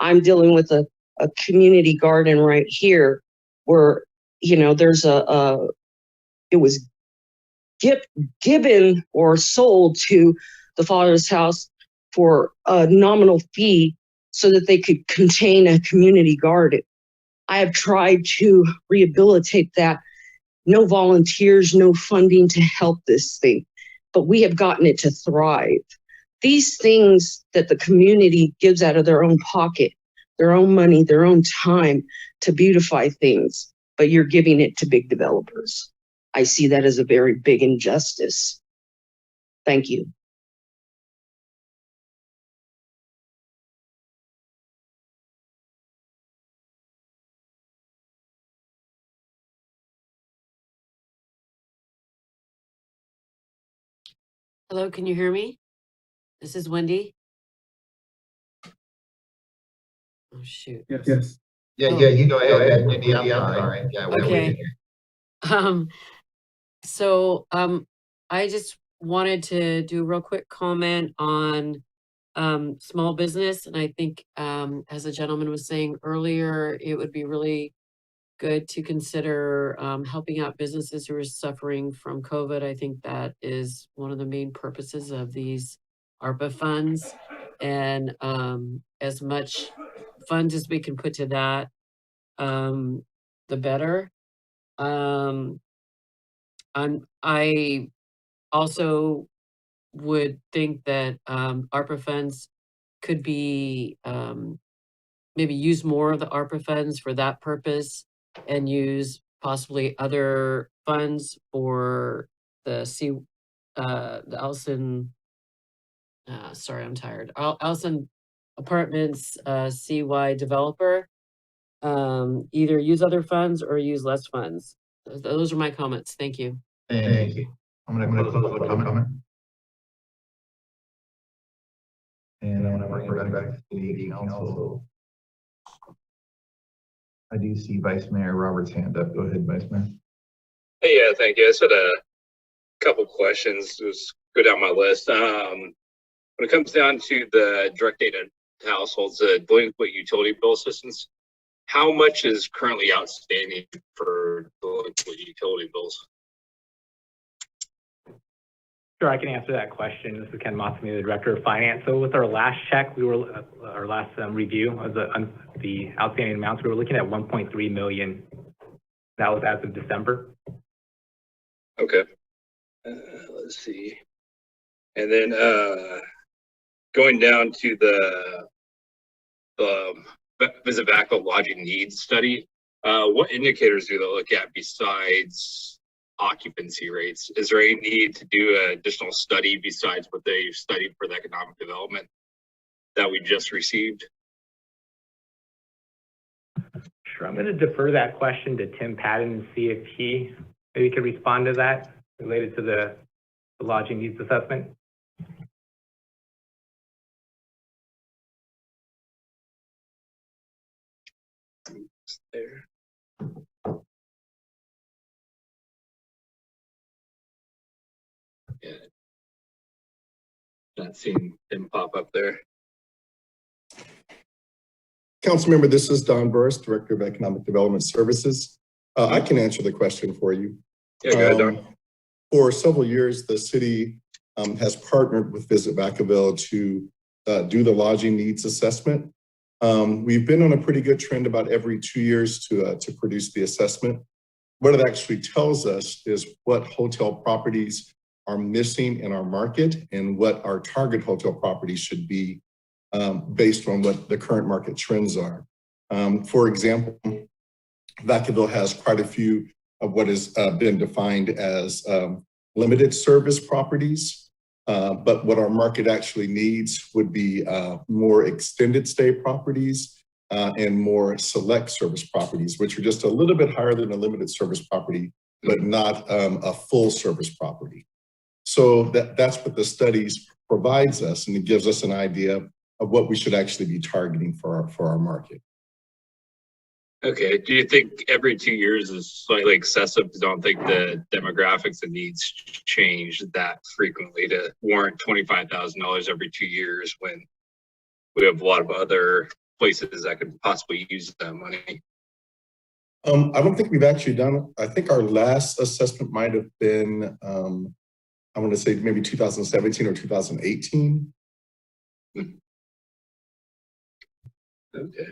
I'm dealing with a community garden right here where, there's it was given or sold to the father's house for a nominal fee so that they could contain a community garden. I have tried to rehabilitate that. No volunteers, no funding to help this thing, but we have gotten it to thrive. These things that the community gives out of their own pocket, their own money, their own time to beautify things, but you're giving it to big developers. I see that as a very big injustice. Thank you. Hello, can you hear me? This is Wendy. Oh, shoot. Yes. Yeah, you go ahead, Wendy, I'm sorry. Yeah, okay. I just wanted to do a real quick comment on small business. And I think as the gentleman was saying earlier, it would be really good to consider helping out businesses who are suffering from COVID. I think that is one of the main purposes of these ARPA funds. And as much funds as we can put to that, the better. I also would think that ARPA funds could be maybe use more of the ARPA funds for that purpose and use possibly other funds for the Allison, sorry, I'm tired. Allison Apartments CY developer. Either use other funds or use less funds. Those are my comments. Thank you. Thank you. I'm gonna close the public comment. And I'm gonna bring it back to the council. I do see Vice Mayor Roberts' hand up. Go ahead, Vice Mayor. Hey, yeah, thank you. I just had a couple questions. Just go down my list. When it comes down to the direct data to households, delinquent utility bill assistance, how much is currently outstanding for delinquent utility bills? Sure, I can answer that question. This is Ken Mossamy, the Director of Finance. So with our last check, our last review of the outstanding amounts, we were looking at 1.3 million. That was as of December. Okay. Let's see. And then going down to the Vacaville lodging needs study, what indicators do they look at besides occupancy rates? Is there any need to do an additional study besides what they've studied for the economic development that we just received? Sure, I'm going to defer that question to Tim Patton and see if he maybe could respond to that related to the lodging needs assessment. There. Yeah. Not seeing him pop up there. Councilmember, this is Don Burris, Director of Economic Development Services. I can answer the question for you. Yeah, go ahead, Don. For several years, the city has partnered with Visit Vacaville to do the lodging needs assessment. We've been on a pretty good trend about every 2 years to produce the assessment. What it actually tells us is what hotel properties are missing in our market and what our target hotel properties should be based on what the current market trends are. For example, Vacaville has quite a few of what has been defined as limited service properties. But what our market actually needs would be more extended stay properties and more select service properties, which are just a little bit higher than a limited service property, but not a full service property. So that's what the studies provides us, and it gives us an idea of what we should actually be targeting for our market. Okay. Do you think every 2 years is slightly excessive? Because I don't think the demographics and needs change that frequently to warrant $25,000 every 2 years when we have a lot of other places that could possibly use that money. I don't think we've actually done it. I think our last assessment might have been, I want to say maybe 2017 or 2018. Okay.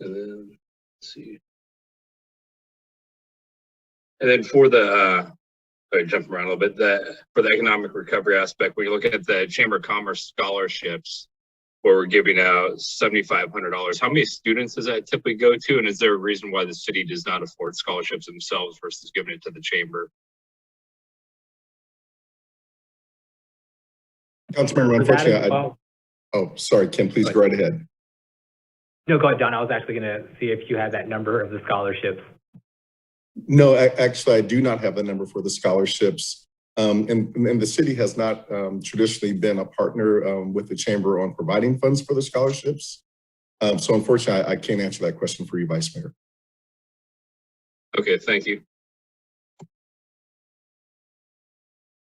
And then let's see. And then for the jumping around a little bit, for the economic recovery aspect, when you look at the Chamber of Commerce scholarships, where we're giving out $7,500, how many students does that typically go to? And is there a reason why the city does not afford scholarships themselves versus giving it to the chamber? Councilmember, unfortunately, oh, sorry, Ken, please go right ahead. No, go ahead, Don. I was actually going to see if you had that number of the scholarships. No, actually, I do not have the number for the scholarships. And the city has not traditionally been a partner with the chamber on providing funds for the scholarships. So unfortunately, I can't answer that question for you, Vice Mayor. Okay, thank you.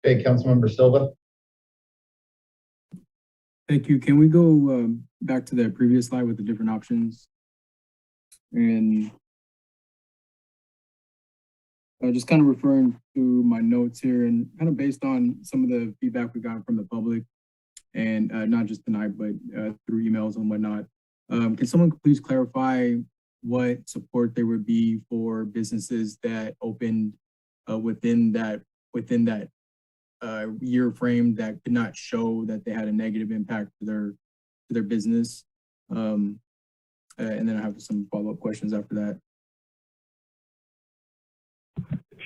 Okay, Councilmember Silva. Thank you. Can we go back to the previous slide with the different options? And just kind of referring to my notes here and kind of based on some of the feedback we got from the public and not just tonight, but through emails and whatnot. Can someone please clarify what support there would be for businesses that opened within that year frame that could not show that they had a negative impact to their business? And then I have some follow-up questions after that.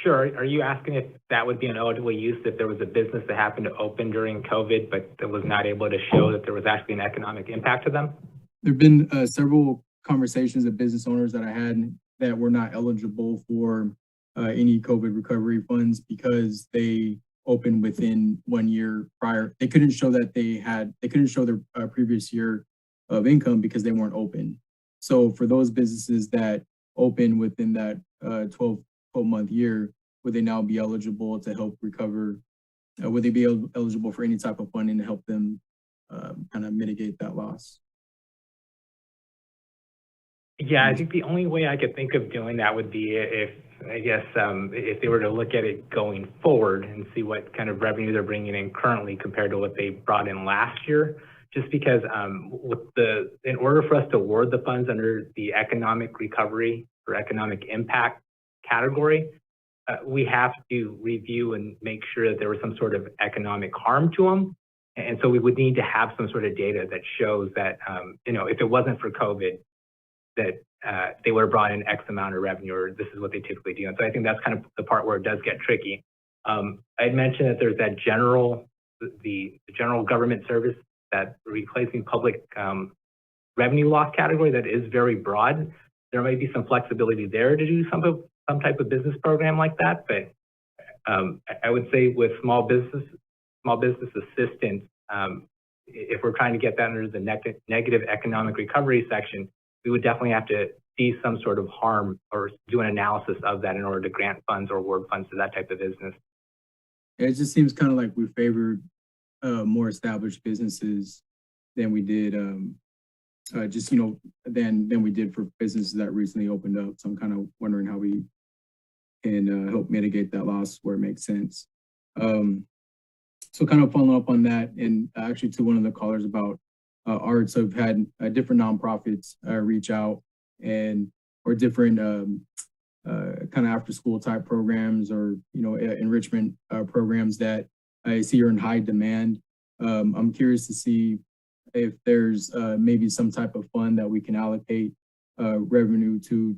Sure. Are you asking if that would be an eligible use if there was a business that happened to open during COVID, but that was not able to show that there was actually an economic impact to them? There have been several conversations of business owners that I had that were not eligible for any COVID recovery funds because they opened within 1 year prior. They couldn't show that they couldn't show their previous year of income because they weren't open. So for those businesses that open within that 12-month year, would they now be eligible to help recover? Would they be eligible for any type of funding to help them kind of mitigate that loss? Yeah, I think the only way I could think of doing that would be if they were to look at it going forward and see what kind of revenue they're bringing in currently compared to what they brought in last year. Just because in order for us to award the funds under the economic recovery or economic impact category, we have to review and make sure that there was some sort of economic harm to them. And so we would need to have some sort of data that shows that, if it wasn't for COVID, that they would have brought in X amount of revenue, or this is what they typically do. And so I think that's kind of the part where it does get tricky. I'd mentioned that there's that the general government service, that replacing public revenue loss category that is very broad. There might be some flexibility there to do some type of business program like that. But I would say with small business assistance, if we're trying to get that under the negative economic recovery section, we would definitely have to see some sort of harm or do an analysis of that in order to grant funds or award funds to that type of business. It just seems kind of like we favored more established businesses than we did than we did for businesses that recently opened up. So I'm kind of wondering how we can help mitigate that loss where it makes sense. So kind of following up on that, and actually to one of the callers about arts, I've had different nonprofits reach out or different kind of after school type programs or enrichment programs that I see are in high demand. I'm curious to see if there's maybe some type of fund that we can allocate revenue to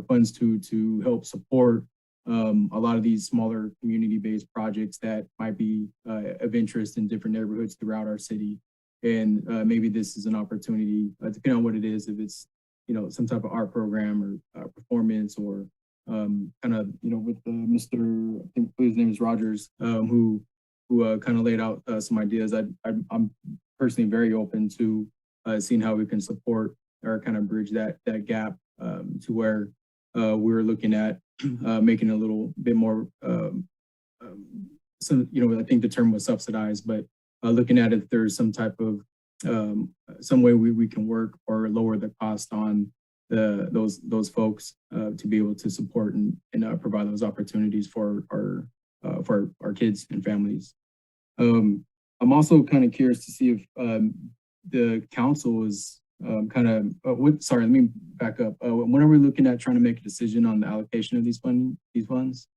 funds to help support a lot of these smaller community-based projects that might be of interest in different neighborhoods throughout our city. And maybe this is an opportunity, depending on what it is, if it's, you know, some type of art program or performance or kind of, you know, with Mr. I think his name is Rogers, who kind of laid out some ideas. I'm personally very open to seeing how we can support or kind of bridge that gap to where we're looking at making a little bit more, some, you know, I think the term was subsidized, but looking at if there's some type of, some way we can work or lower the cost on those folks to be able to support and provide those opportunities for our kids and families. I'm also kind of curious to see if the council is kind of, sorry, let me back up. When are we looking at trying to make a decision on the allocation of these funds?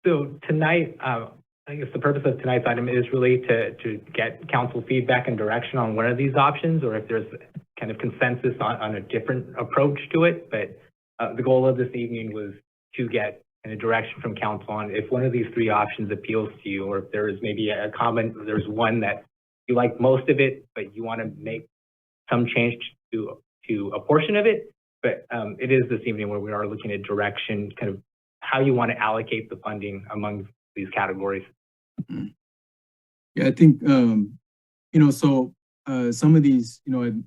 So tonight, I guess the purpose of tonight's item is really to get council feedback and direction on one of these options, or if there's kind of consensus on a different approach to it. But the goal of this evening was to get a direction from council on if one of these three options appeals to you, or if there is maybe there's one that you like most of it, but you want to make some change to a portion of it. But it is this evening where we are looking at direction, kind of how you want to allocate the funding among these categories. Yeah, I think, you know, so some of these, you know,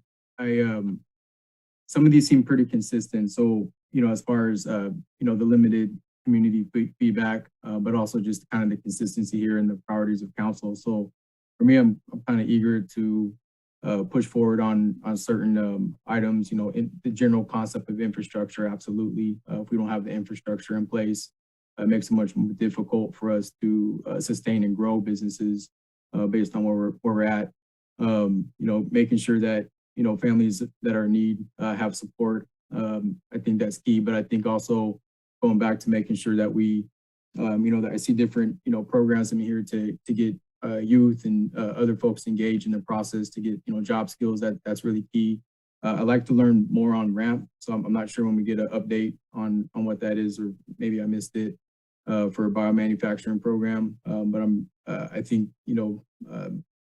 some of these seem pretty consistent. So, you know, as far as, you know, the limited community feedback, but also just kind of the consistency here and the priorities of council. So for me, I'm kind of eager to push forward on certain items, you know, in the general concept of infrastructure. Absolutely. If we don't have the infrastructure in place, it makes it much more difficult for us to sustain and grow businesses based on where we're at. You know, making sure that, you know, families that are in need have support. I think that's key, but I think also going back to making sure that we, you know, that I see different, you know, programs in here to get youth and other folks engaged in the process to get, you know, job skills. That's really key. I'd like to learn more on RAMP. So I'm not sure when we get an update on what that is, or maybe I missed it for a biomanufacturing program. But I think, you know,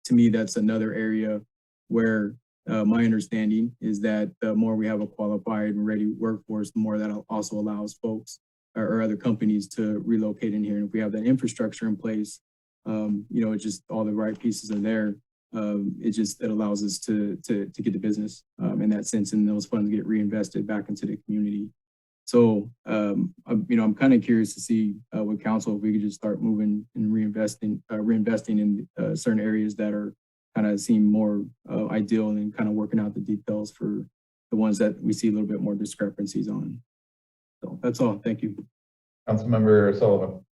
to me, that's another area where my understanding is that the more we have a qualified and ready workforce, the more that also allows folks or other companies to relocate in here. And if we have that infrastructure in place, you know, it's just all the right pieces are there. It allows us to get the business in that sense, and those funds get reinvested back into the community. So, you know, I'm kind of curious to see with council if we could just start moving and reinvesting in certain areas that are kind of seem more ideal, and then kind of working out the details for the ones that we see a little bit more discrepancies on. So that's all. Thank you. Councilmember Sullivan.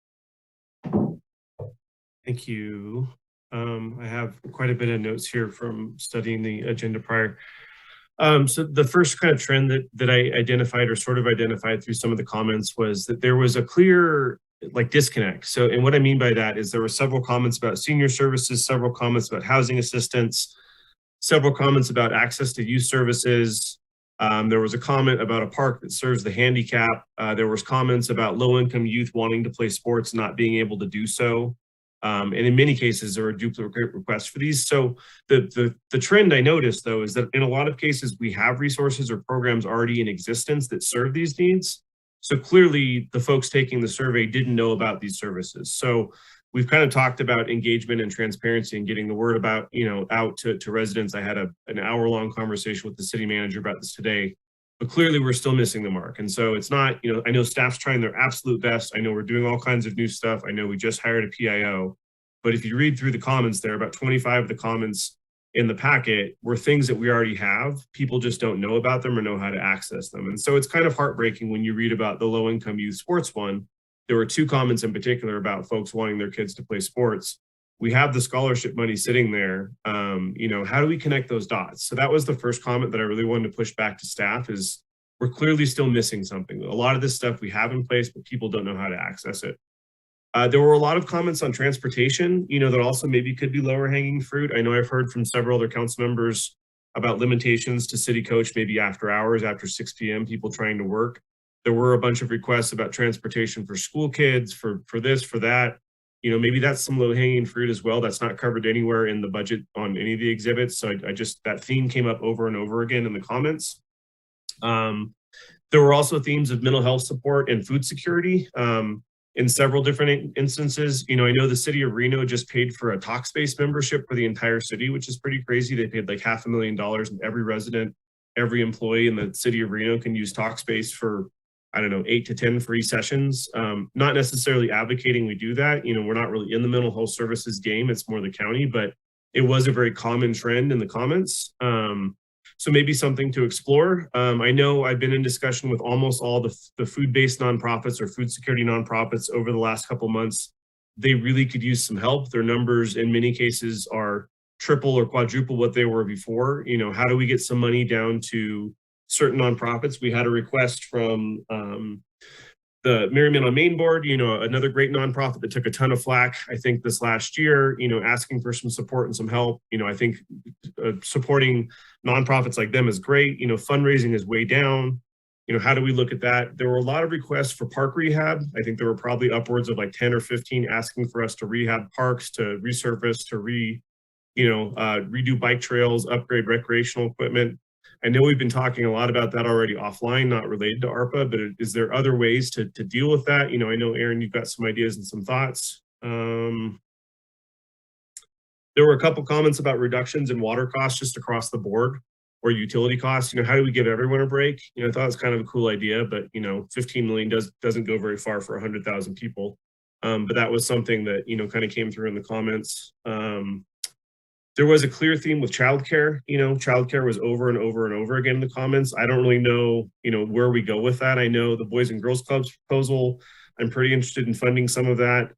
Thank you. I have quite a bit of notes here from studying the agenda prior. So the first kind of trend that I identified or sort of identified through some of the comments was that there was a clear disconnect. So, and what I mean by that is there were several comments about senior services, several comments about housing assistance, several comments about access to youth services. There was a comment about a park that serves the handicap. There was comments about low-income youth wanting to play sports, not being able to do so. And in many cases, there are duplicate requests for these. So the trend I noticed, though, is that in a lot of cases, we have resources or programs already in existence that serve these needs. So clearly, the folks taking the survey didn't know about these services. So we've kind of talked about engagement and transparency and getting the word about, out to residents. I had an hour-long conversation with the city manager about this today. But clearly, we're still missing the mark. And so it's not, I know staff's trying their absolute best. I know we're doing all kinds of new stuff. I know we just hired a PIO. But if you read through the comments there, about 25 of the comments in the packet were things that we already have. People just don't know about them or know how to access them. And so it's kind of heartbreaking when you read about the low-income youth sports one. There were two comments in particular about folks wanting their kids to play sports. We have the scholarship money sitting there. How do we connect those dots? So that was the first comment that I really wanted to push back to staff is we're clearly still missing something. A lot of this stuff we have in place, but people don't know how to access it. There were a lot of comments on transportation, that also maybe could be lower hanging fruit. I know I've heard from several other council members about limitations to city coach, maybe after hours, after 6 p.m., people trying to work. There were a bunch of requests about transportation for school kids, for this, for that. You know, maybe that's some low hanging fruit as well. That's not covered anywhere in the budget on any of the exhibits. So I just, that theme came up over and over again in the comments. There were also themes of mental health support and food security in several different instances. You know, I know the city of Reno just paid for a Talkspace membership for the entire city, which is pretty crazy. They paid like $500,000, and every resident, every employee in the city of Reno can use Talkspace for, I don't know, 8 to 10 free sessions. Not necessarily advocating we do that. You know, we're not really in the mental health services game. It's more the county, but it was a very common trend in the comments. So maybe something to explore. I know I've been in discussion with almost all the food-based nonprofits or food security nonprofits over the last couple months. They really could use some help. Their numbers in many cases are triple or quadruple what they were before. You know, how do we get some money down to certain nonprofits? We had a request from the Merriman on Main board, you know, another great nonprofit that took a ton of flack, I think, this last year, you know, asking for some support and some help. You know, I think supporting nonprofits like them is great. You know, fundraising is way down. You know, how do we look at that? There were a lot of requests for park rehab. I think there were probably upwards of like 10 or 15 asking for us to rehab parks, to resurface, to redo bike trails, upgrade recreational equipment. I know we've been talking a lot about that already offline, not related to ARPA, but is there other ways to deal with that? You know, I know, Aaron, you've got some ideas and some thoughts. There were a couple comments about reductions in water costs just across the board, or utility costs. You know, how do we give everyone a break? You know, I thought it was kind of a cool idea, but, you know, 15 million doesn't go very far for 100,000 people. But that was something that, you know, kind of came through in the comments. There was a clear theme with childcare. You know, childcare was over and over and over again in the comments. I don't really know, you know, where we go with that. I know the Boys and Girls Club's proposal, I'm pretty interested in funding some of that.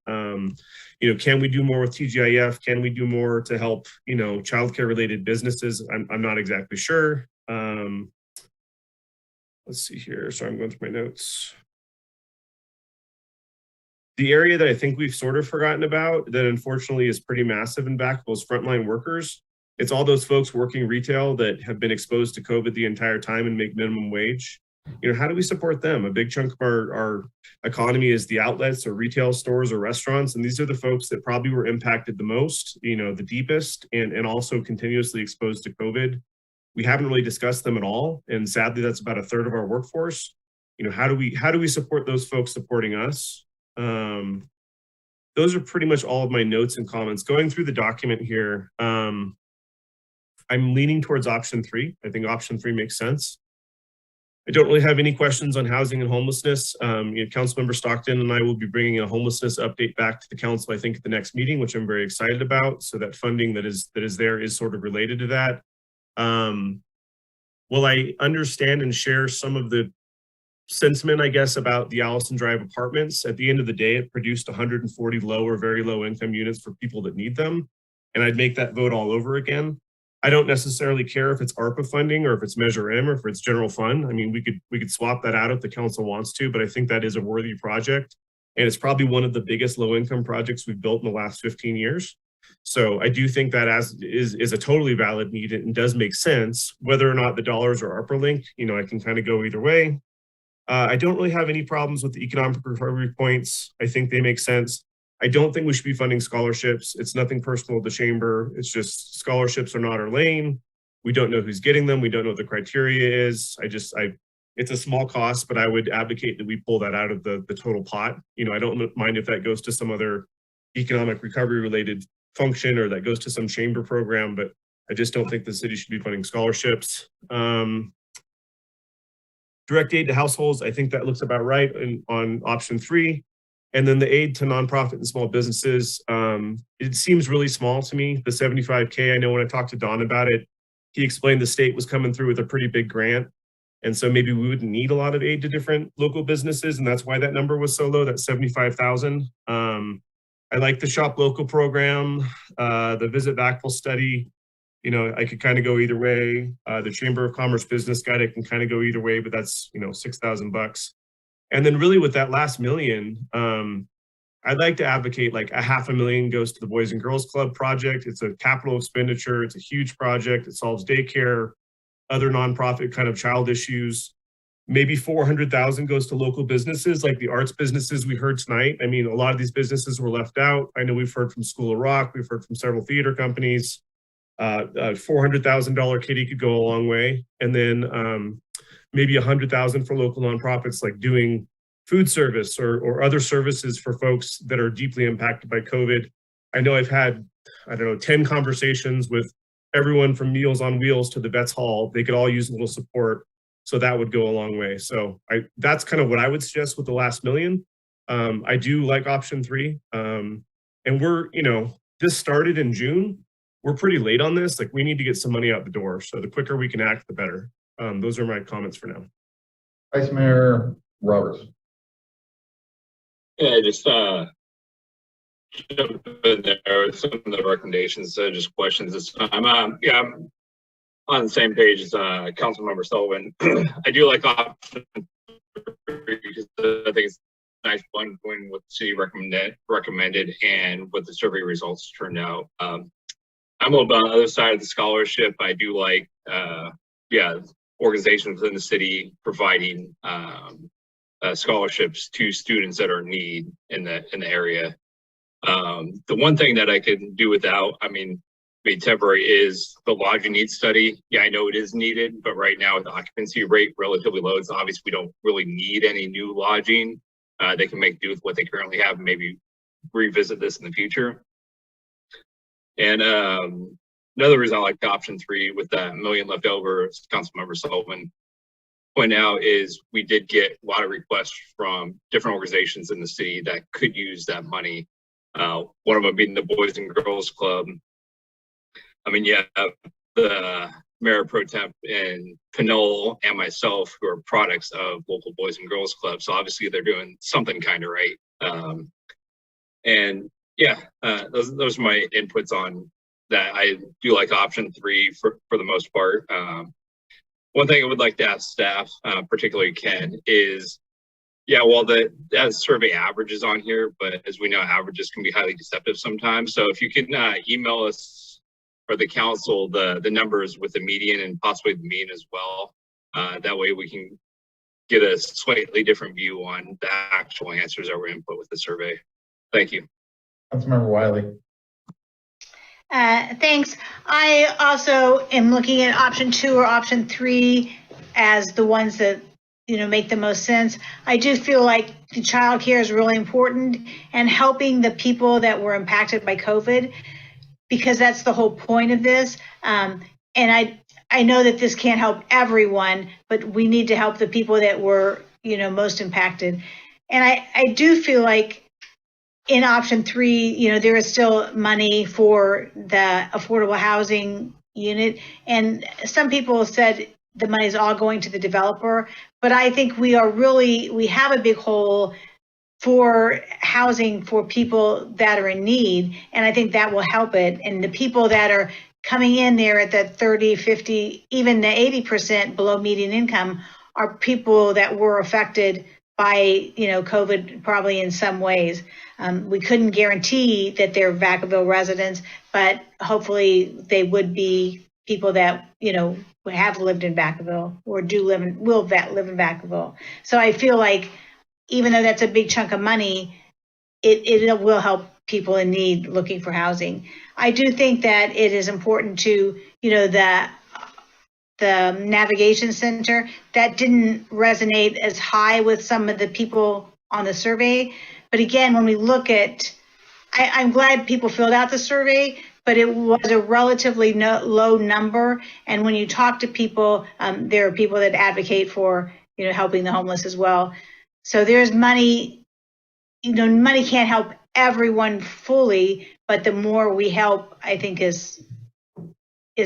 You know, can we do more with TGIF? Can we do more to help, you know, childcare related businesses? I'm not exactly sure. Let's see here. Sorry, I'm going through my notes. The area that I think we've sort of forgotten about that unfortunately is pretty massive in Vacaville is frontline workers. It's all those folks working retail that have been exposed to COVID the entire time and make minimum wage. You know, how do we support them? A big chunk of our economy is the outlets or retail stores or restaurants. And these are the folks that probably were impacted the most, you know, the deepest, and also continuously exposed to COVID. We haven't really discussed them at all. And sadly, that's about a third of our workforce. You know, how do we support those folks supporting us? Those are pretty much all of my notes and comments. Going through the document here, I'm leaning towards option 3. I think option 3 makes sense. I don't really have any questions on housing and homelessness. You know, Councilmember Stockton and I will be bringing a homelessness update back to the council, I think, at the next meeting, which I'm very excited about. So that funding that is there is sort of related to that. Will I understand and share some of the sentiment, I guess, about the Allison Drive apartments? At the end of the day, it produced 140 low or very low income units for people that need them. And I'd make that vote all over again. I don't necessarily care if it's ARPA funding or if it's Measure M or if it's general fund. I mean, we could swap that out if the council wants to, but I think that is a worthy project. And it's probably one of the biggest low income projects we've built in the last 15 years. So I do think that is a totally valid need and does make sense. Whether or not the dollars are ARPA linked, you know, I can kind of go either way. I don't really have any problems with the economic recovery points. I think they make sense. I don't think we should be funding scholarships. It's nothing personal with the chamber. It's just scholarships are not our lane. We don't know who's getting them. We don't know what the criteria is. It's a small cost, but I would advocate that we pull that out of the total pot. You know, I don't mind if that goes to some other economic recovery related function or that goes to some chamber program, but I just don't think the city should be funding scholarships. Direct aid to households, I think that looks about right on option 3. And then the aid to nonprofit and small businesses, it seems really small to me, the $75K. I know when I talked to Don about it, he explained the state was coming through with a pretty big grant. And so maybe we wouldn't need a lot of aid to different local businesses. And that's why that number was so low, that 75,000. I like the Shop Local program, the Visit Vacaville study. You know, I could kind of go either way. The Chamber of Commerce Business Guide, I can kind of go either way, but that's, you know, $6,000. And then really with that last million, I'd like to advocate like $500,000 goes to the Boys and Girls Club project. It's a capital expenditure. It's a huge project. It solves daycare, other nonprofit kind of child issues. maybe 400,000 goes to local businesses, like the arts businesses we heard tonight. I mean, a lot of these businesses were left out. I know we've heard from School of Rock, we've heard from several theater companies. $400,000 kitty could go a long way. And then maybe 100,000 for local nonprofits, like doing food service or other services for folks that are deeply impacted by COVID. I know I've had, 10 conversations with everyone from Meals on Wheels to the Vets Hall. They could all use a little support. So that would go a long way. So that's kind of what I would suggest with the last million. I do like option 3. And we're, this started in June. We're pretty late on this. Like, we need to get some money out the door. So the quicker we can act, the better. Those are my comments for now. Vice Mayor Roberts. Yeah, just jump in there with some of the recommendations, just questions this time. I'm on the same page as Councilmember Sullivan. I do like option 3 because I think it's a nice blend between what the city recommended and what the survey results turned out. I'm a little bit on the other side of the scholarship. I do like, organizations within the city providing scholarships to students that are in need in the area. The one thing that I could do without, be temporary, is the lodging needs study. Yeah, I know it is needed, but right now with the occupancy rate relatively low, it's obvious we don't really need any new lodging. They can make do with what they currently have and maybe revisit this in the future. And another reason I like option 3 with that million left over, as Councilmember Sullivan pointed out, is we did get a lot of requests from different organizations in the city that could use that money. One of them being the Boys and Girls Club. The Mayor Pro Temp and Pinole and myself, who are products of local Boys and Girls Clubs. So obviously they're doing something kind of right. Those are my inputs on that. I do like option 3 for the most part. One thing I would like to ask staff, particularly Ken, is, while that survey average is on here, but as we know, averages can be highly deceptive sometimes. So if you could email us or the council the numbers with the median and possibly the mean as well. That way we can get a slightly different view on the actual answers that were input with the survey. Thank you. Councilmember Wiley. Thanks. I also am looking at option 2 or option 3 as the ones that make the most sense. I do feel like the child care is really important and helping the people that were impacted by COVID, because that's the whole point of this. And I know that this can't help everyone, but we need to help the people that were, most impacted. And I do feel like in option 3, there is still money for the affordable housing unit. And some people said the money is all going to the developer, but I think we have a big hole for housing for people that are in need. And I think that will help it. And the people that are coming in there at the 30, 50, even the 80% below median income are people that were affected by, COVID probably in some ways. We couldn't guarantee that they're Vacaville residents, but hopefully they would be people that, have lived in Vacaville or will live in Vacaville. So I feel like even though that's a big chunk of money, it will help people in need looking for housing. I do think that it is important to, the navigation center, that didn't resonate as high with some of the people on the survey. But again, when we look at, I'm glad people filled out the survey, but it was a relatively low number. And when you talk to people, there are people that advocate for, helping the homeless as well. So there's money, money can't help everyone fully, but the more we help, I think is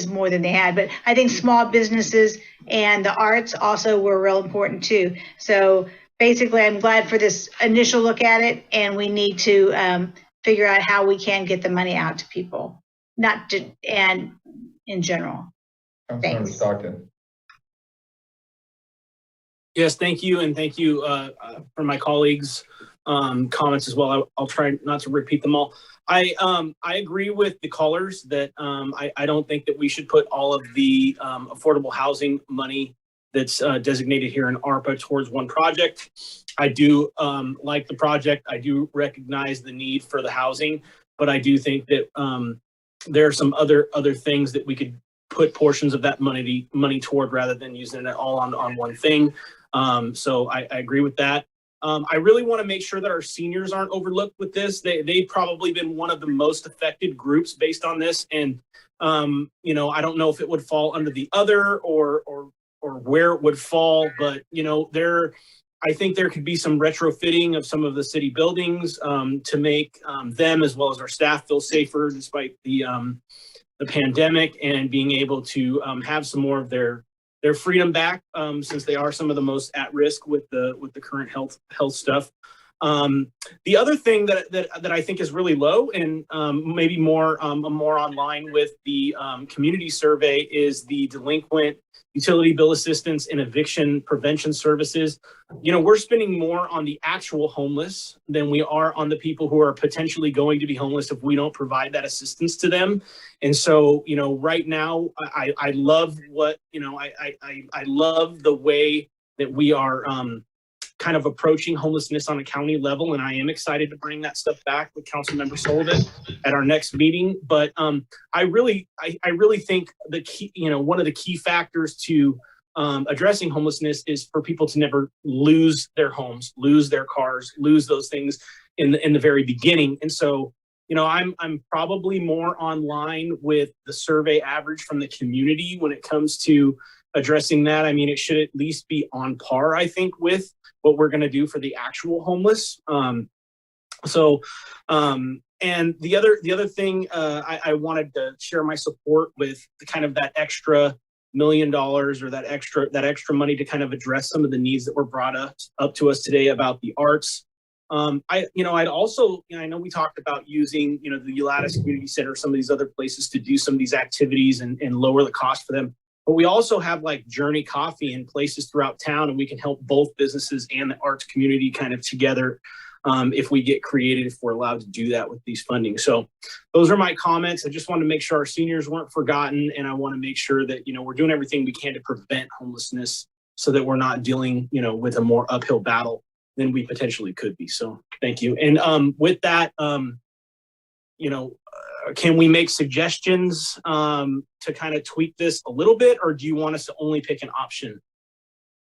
more than they had. But I think small businesses and the arts also were real important too. So basically, I'm glad for this initial look at it, and we need to figure out how we can get the money out to people, and in general. Councilmember Stockton. Yes, thank you, and thank you for my colleagues' comments as well. I'll try not to repeat them all. I agree with the callers that I don't think that we should put all of the affordable housing money that's designated here in ARPA towards one project. I do like the project. I do recognize the need for the housing, but I do think that there are some other things that we could put portions of that money toward rather than using it all on one thing. So I agree with that. I really want to make sure that our seniors aren't overlooked with this. They've probably been one of the most affected groups based on this. And, you know, I don't know if it would fall under the other or where it would fall, but, you know, I think there could be some retrofitting of some of the city buildings to make them as well as our staff feel safer despite the pandemic, and being able to have some more of their freedom back since they are some of the most at risk with the current health stuff. The other thing that I think is really low and maybe more online with the community survey is the delinquent utility bill assistance and eviction prevention services. You know, we're spending more on the actual homeless than we are on the people who are potentially going to be homeless if we don't provide that assistance to them. And so, you know, right now, I love what, you know, I love the way that we are kind of approaching homelessness on a county level. And I am excited to bring that stuff back with Councilmember Sullivan at our next meeting. But I really think the key, you know, one of the key factors to addressing homelessness is for people to never lose their homes, lose their cars, lose those things in the very beginning. And so, you know, I'm probably more online with the survey average from the community when it comes to addressing that. I mean, it should at least be on par, I think, with what we're going to do for the actual homeless. And the other thing I wanted to share my support with kind of that extra $1 million or that extra money to kind of address some of the needs that were brought up to us today about the arts. I'd also, you know, I know we talked about using, you know, the Ulatis Community Center, some of these other places to do some of these activities and lower the cost for them. But we also have like Journey Coffee in places throughout town, and we can help both businesses and the arts community kind of together if we get creative, if we're allowed to do that with these funding. So those are my comments. I just wanted to make sure our seniors weren't forgotten, and I want to make sure that, you know, we're doing everything we can to prevent homelessness so that we're not dealing, you know, with a more uphill battle than we potentially could be. So thank you. And with that, you know, can we make suggestions to kind of tweak this a little bit, or do you want us to only pick an option?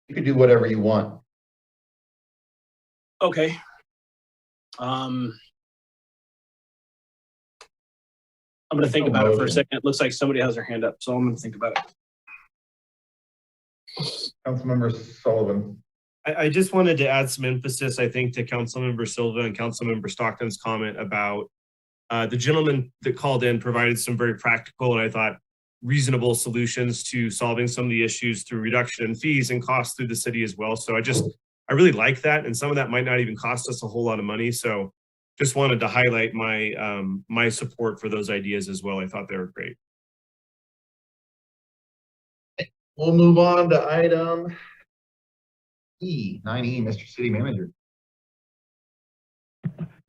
You can do whatever you want. Okay. I'm going to think about it for a second. It looks like somebody has their hand up, so I'm going to think about it. Councilmember Sullivan. I just wanted to add some emphasis, I think, to Councilmember Silva and Councilmember Stockton's comment about the gentleman that called in provided some very practical and I thought reasonable solutions to solving some of the issues through reduction in fees and costs through the city as well. So I really like that. And some of that might not even cost us a whole lot of money. So just wanted to highlight my my support for those ideas as well. I thought they were great. We'll move on to item E, 9E, Mr. City Manager.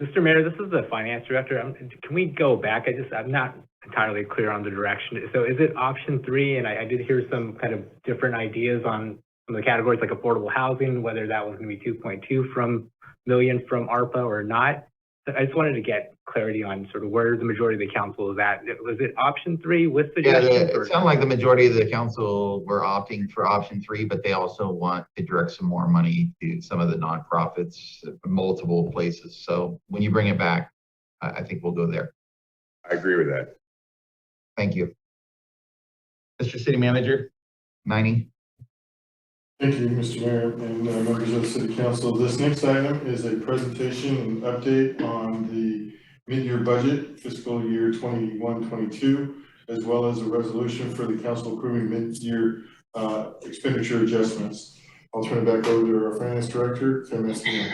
Mr. Mayor, this is the finance director. Can we go back? I'm not entirely clear on the direction. So is it option 3? And I did hear some kind of different ideas on some of the categories like affordable housing, whether that was going to be 2.2 million from ARPA or not. So I just wanted to get clarity on sort of where the majority of the council is at. Was it option 3 with suggestions? Yeah, it sounded like the majority of the council were opting for option 3, but they also want to direct some more money to some of the nonprofits, multiple places. So when you bring it back, I think we'll go there. I agree with that. Thank you. Mr. City Manager, 9E. Thank you, Mr. Mayor and members of the City Council. This next item is a presentation and update on the mid-year budget, fiscal year 21-22, as well as a resolution for the council approving mid-year expenditure adjustments. I'll turn it back over to our finance director, Tim Espino.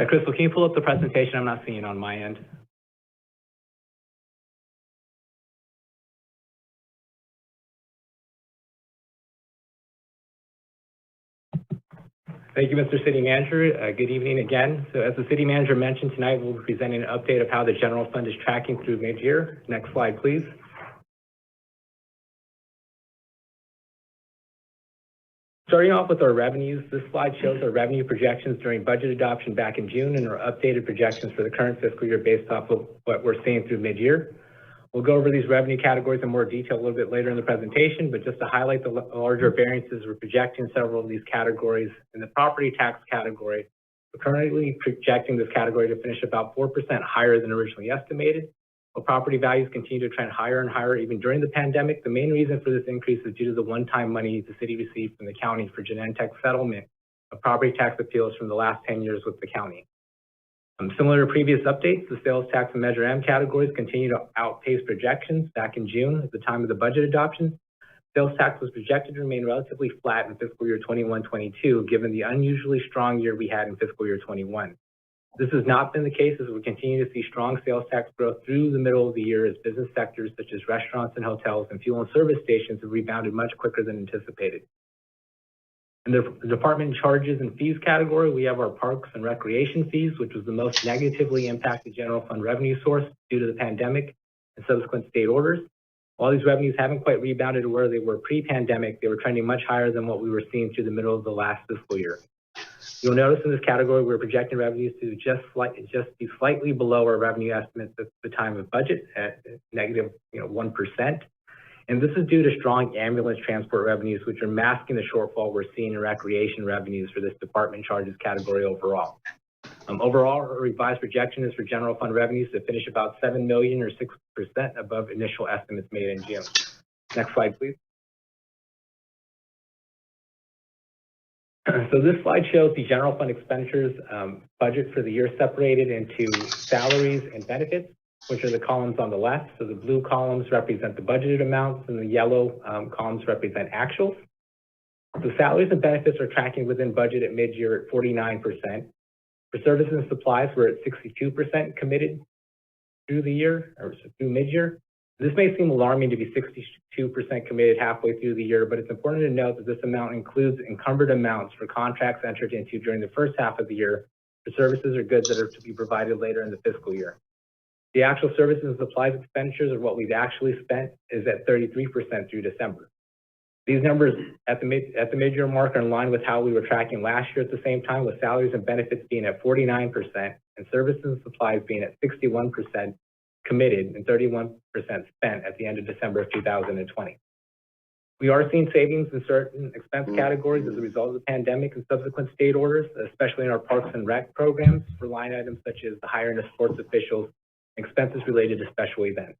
Crystal, can you pull up the presentation? I'm not seeing it on my end. Thank you, Mr. City Manager. Good evening again. So as the City Manager mentioned, tonight we'll be presenting an update of how the general fund is tracking through mid-year. Next slide, please. Starting off with our revenues, this slide shows our revenue projections during budget adoption back in June and our updated projections for the current fiscal year based off of what we're seeing through mid-year. We'll go over these revenue categories in more detail a little bit later in the presentation, but just to highlight the larger variances, we're projecting several of these categories. In the property tax category, we're currently projecting this category to finish about 4% higher than originally estimated. While property values continue to trend higher and higher even during the pandemic, the main reason for this increase is due to the one-time money the city received from the county for Genentech settlement of property tax appeals from the last 10 years with the county. Similar to previous updates, the sales tax and Measure M categories continue to outpace projections. Back in June, at the time of the budget adoption, sales tax was projected to remain relatively flat in fiscal year 21-22, given the unusually strong year we had in fiscal year 21. This has not been the case as we continue to see strong sales tax growth through the middle of the year as business sectors such as restaurants and hotels and fuel and service stations have rebounded much quicker than anticipated. In the department charges and fees category, we have our parks and recreation fees, which was the most negatively impacted general fund revenue source due to the pandemic and subsequent state orders. While these revenues haven't quite rebounded to where they were pre-pandemic, they were trending much higher than what we were seeing through the middle of the last fiscal year. You'll notice in this category, we're projecting revenues to just be slightly below our revenue estimates at the time of budget at negative 1%. And this is due to strong ambulance transport revenues, which are masking the shortfall we're seeing in recreation revenues for this department charges category overall. Overall, our revised projection is for general fund revenues to finish about $7 million or 6% above initial estimates made in June. Next slide, please. So this slide shows the general fund expenditures budget for the year separated into salaries and benefits, which are the columns on the left. So the blue columns represent the budgeted amounts and the yellow columns represent actuals. The salaries and benefits are tracking within budget at mid-year at 49%. For services and supplies, we're at 62% committed through the year, or through mid-year. This may seem alarming to be 62% committed halfway through the year, but it's important to note that this amount includes encumbered amounts for contracts entered into during the first half of the year for services or goods that are to be provided later in the fiscal year. The actual services and supplies expenditures, or what we've actually spent, is at 33% through December. These numbers at the mid-year mark are in line with how we were tracking last year at the same time, with salaries and benefits being at 49% and services and supplies being at 61% committed and 31% spent at the end of December of 2020. We are seeing savings in certain expense categories as a result of the pandemic and subsequent state orders, especially in our parks and rec programs for line items such as the hiring of sports officials, expenses related to special events.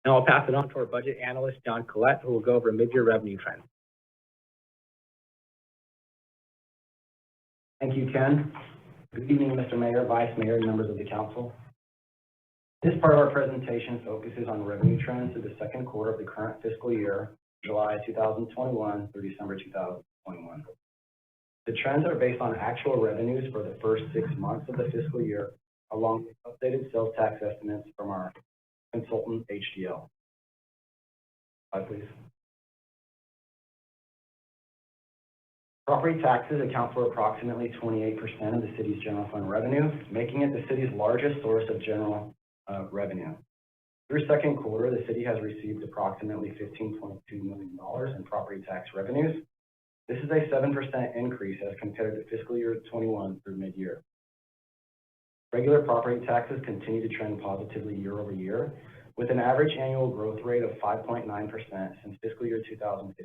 Now I'll pass it on to our budget analyst, John Collette, who will go over mid-year revenue trends. Thank you, Ken. Good evening, Mr. Mayor, Vice Mayor, and members of the council. This part of our presentation focuses on revenue trends through the second quarter of the current fiscal year, July 2021 through December 2021. The trends are based on actual revenues for the first 6 months of the fiscal year, along with updated sales tax estimates from our consultant, HDL. Slide, please. Property taxes account for approximately 28% of the city's general fund revenue, making it the city's largest source of general revenue. Through second quarter, the city has received approximately $15.2 million in property tax revenues. This is a 7% increase as compared to fiscal year 21 through mid-year. Regular property taxes continue to trend positively year over year, with an average annual growth rate of 5.9% since fiscal year 2015-16.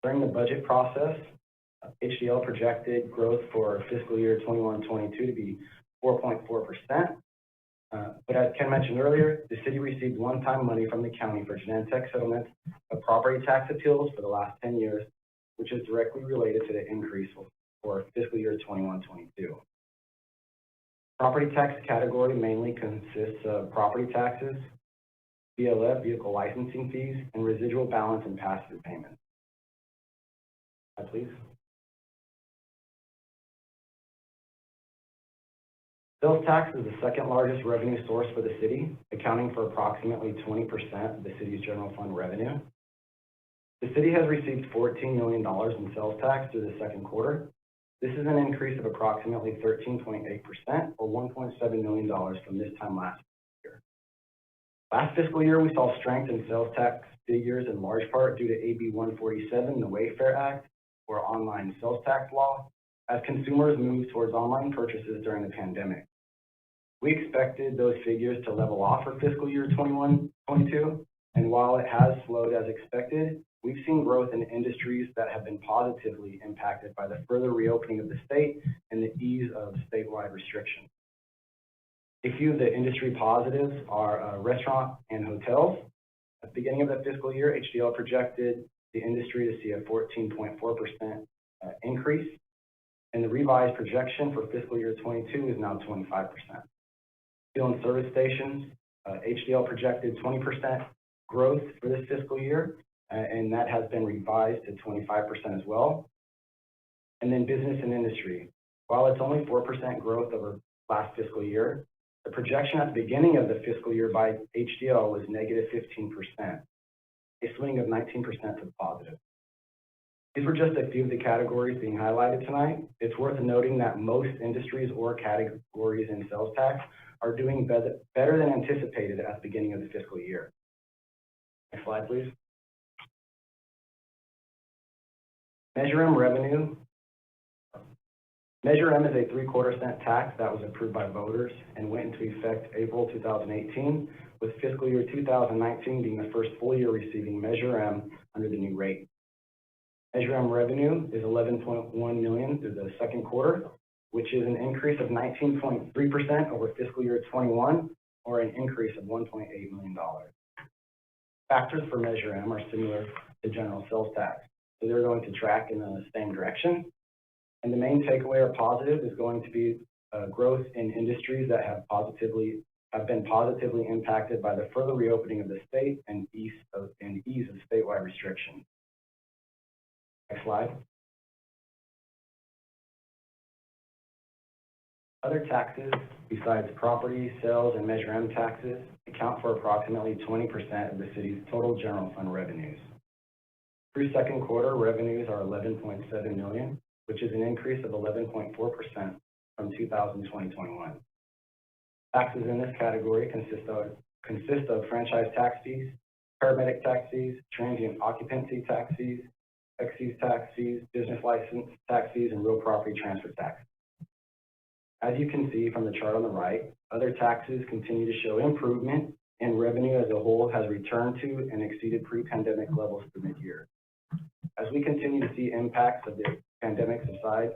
During the budget process, HDL projected growth for fiscal year 21-22 to be 4.4%. But as Ken mentioned earlier, the city received one-time money from the county for Genentech settlement of property tax appeals for the last 10 years, which is directly related to the increase for fiscal year 21-22. Property tax category mainly consists of property taxes, VLF, vehicle licensing fees, and residual balance and pass-through payments. Please. Sales tax is the second largest revenue source for the city, accounting for approximately 20% of the city's general fund revenue. The city has received $14 million in sales tax through the second quarter. This is an increase of approximately 13.8% or $1.7 million from this time last year. Last fiscal year, we saw strength in sales tax figures in large part due to AB 147, the Wayfair Act, or online sales tax law, as consumers moved towards online purchases during the pandemic. We expected those figures to level off for fiscal year 21-22, and while it has slowed as expected, we've seen growth in industries that have been positively impacted by the further reopening of the state and the ease of statewide restrictions. A few of the industry positives are restaurant and hotels. At the beginning of the fiscal year, HDL projected the industry to see a 14.4% increase, and the revised projection for fiscal year 22 is now 25%. Fuel and service stations, HDL projected 20% growth for this fiscal year, and that has been revised to 25% as well. And then business and industry. While it's only 4% growth over last fiscal year, the projection at the beginning of the fiscal year by HDL was negative 15%, a swing of 19% to the positive. These were just a few of the categories being highlighted tonight. It's worth noting that most industries or categories in sales tax are doing better than anticipated at the beginning of the fiscal year. Next slide, please. Measure M revenue. Measure M is a 3/4 cent tax that was approved by voters and went into effect April 2018, with fiscal year 2019 being the first full year receiving Measure M under the new rate. Measure M revenue is $11.1 million through the second quarter, which is an increase of 19.3% over fiscal year 21, or an increase of $1.8 million. Factors for Measure M are similar to general sales tax, so they're going to track in the same direction. And the main takeaway or positive is going to be growth in industries that have been positively impacted by the further reopening of the state and ease of statewide restrictions. Next slide. Other taxes besides property, sales, and Measure M taxes account for approximately 20% of the city's total general fund revenues. Through second quarter, revenues are $11.7 million, which is an increase of 11.4% from 2020-21. Taxes in this category consist of franchise tax fees, paramedic tax fees, transient occupancy tax fees, excise tax fees, business license tax fees, and real property transfer tax. As you can see from the chart on the right, other taxes continue to show improvement, and revenue as a whole has returned to and exceeded pre-pandemic levels through mid-year. As we continue to see impacts of the pandemic subside,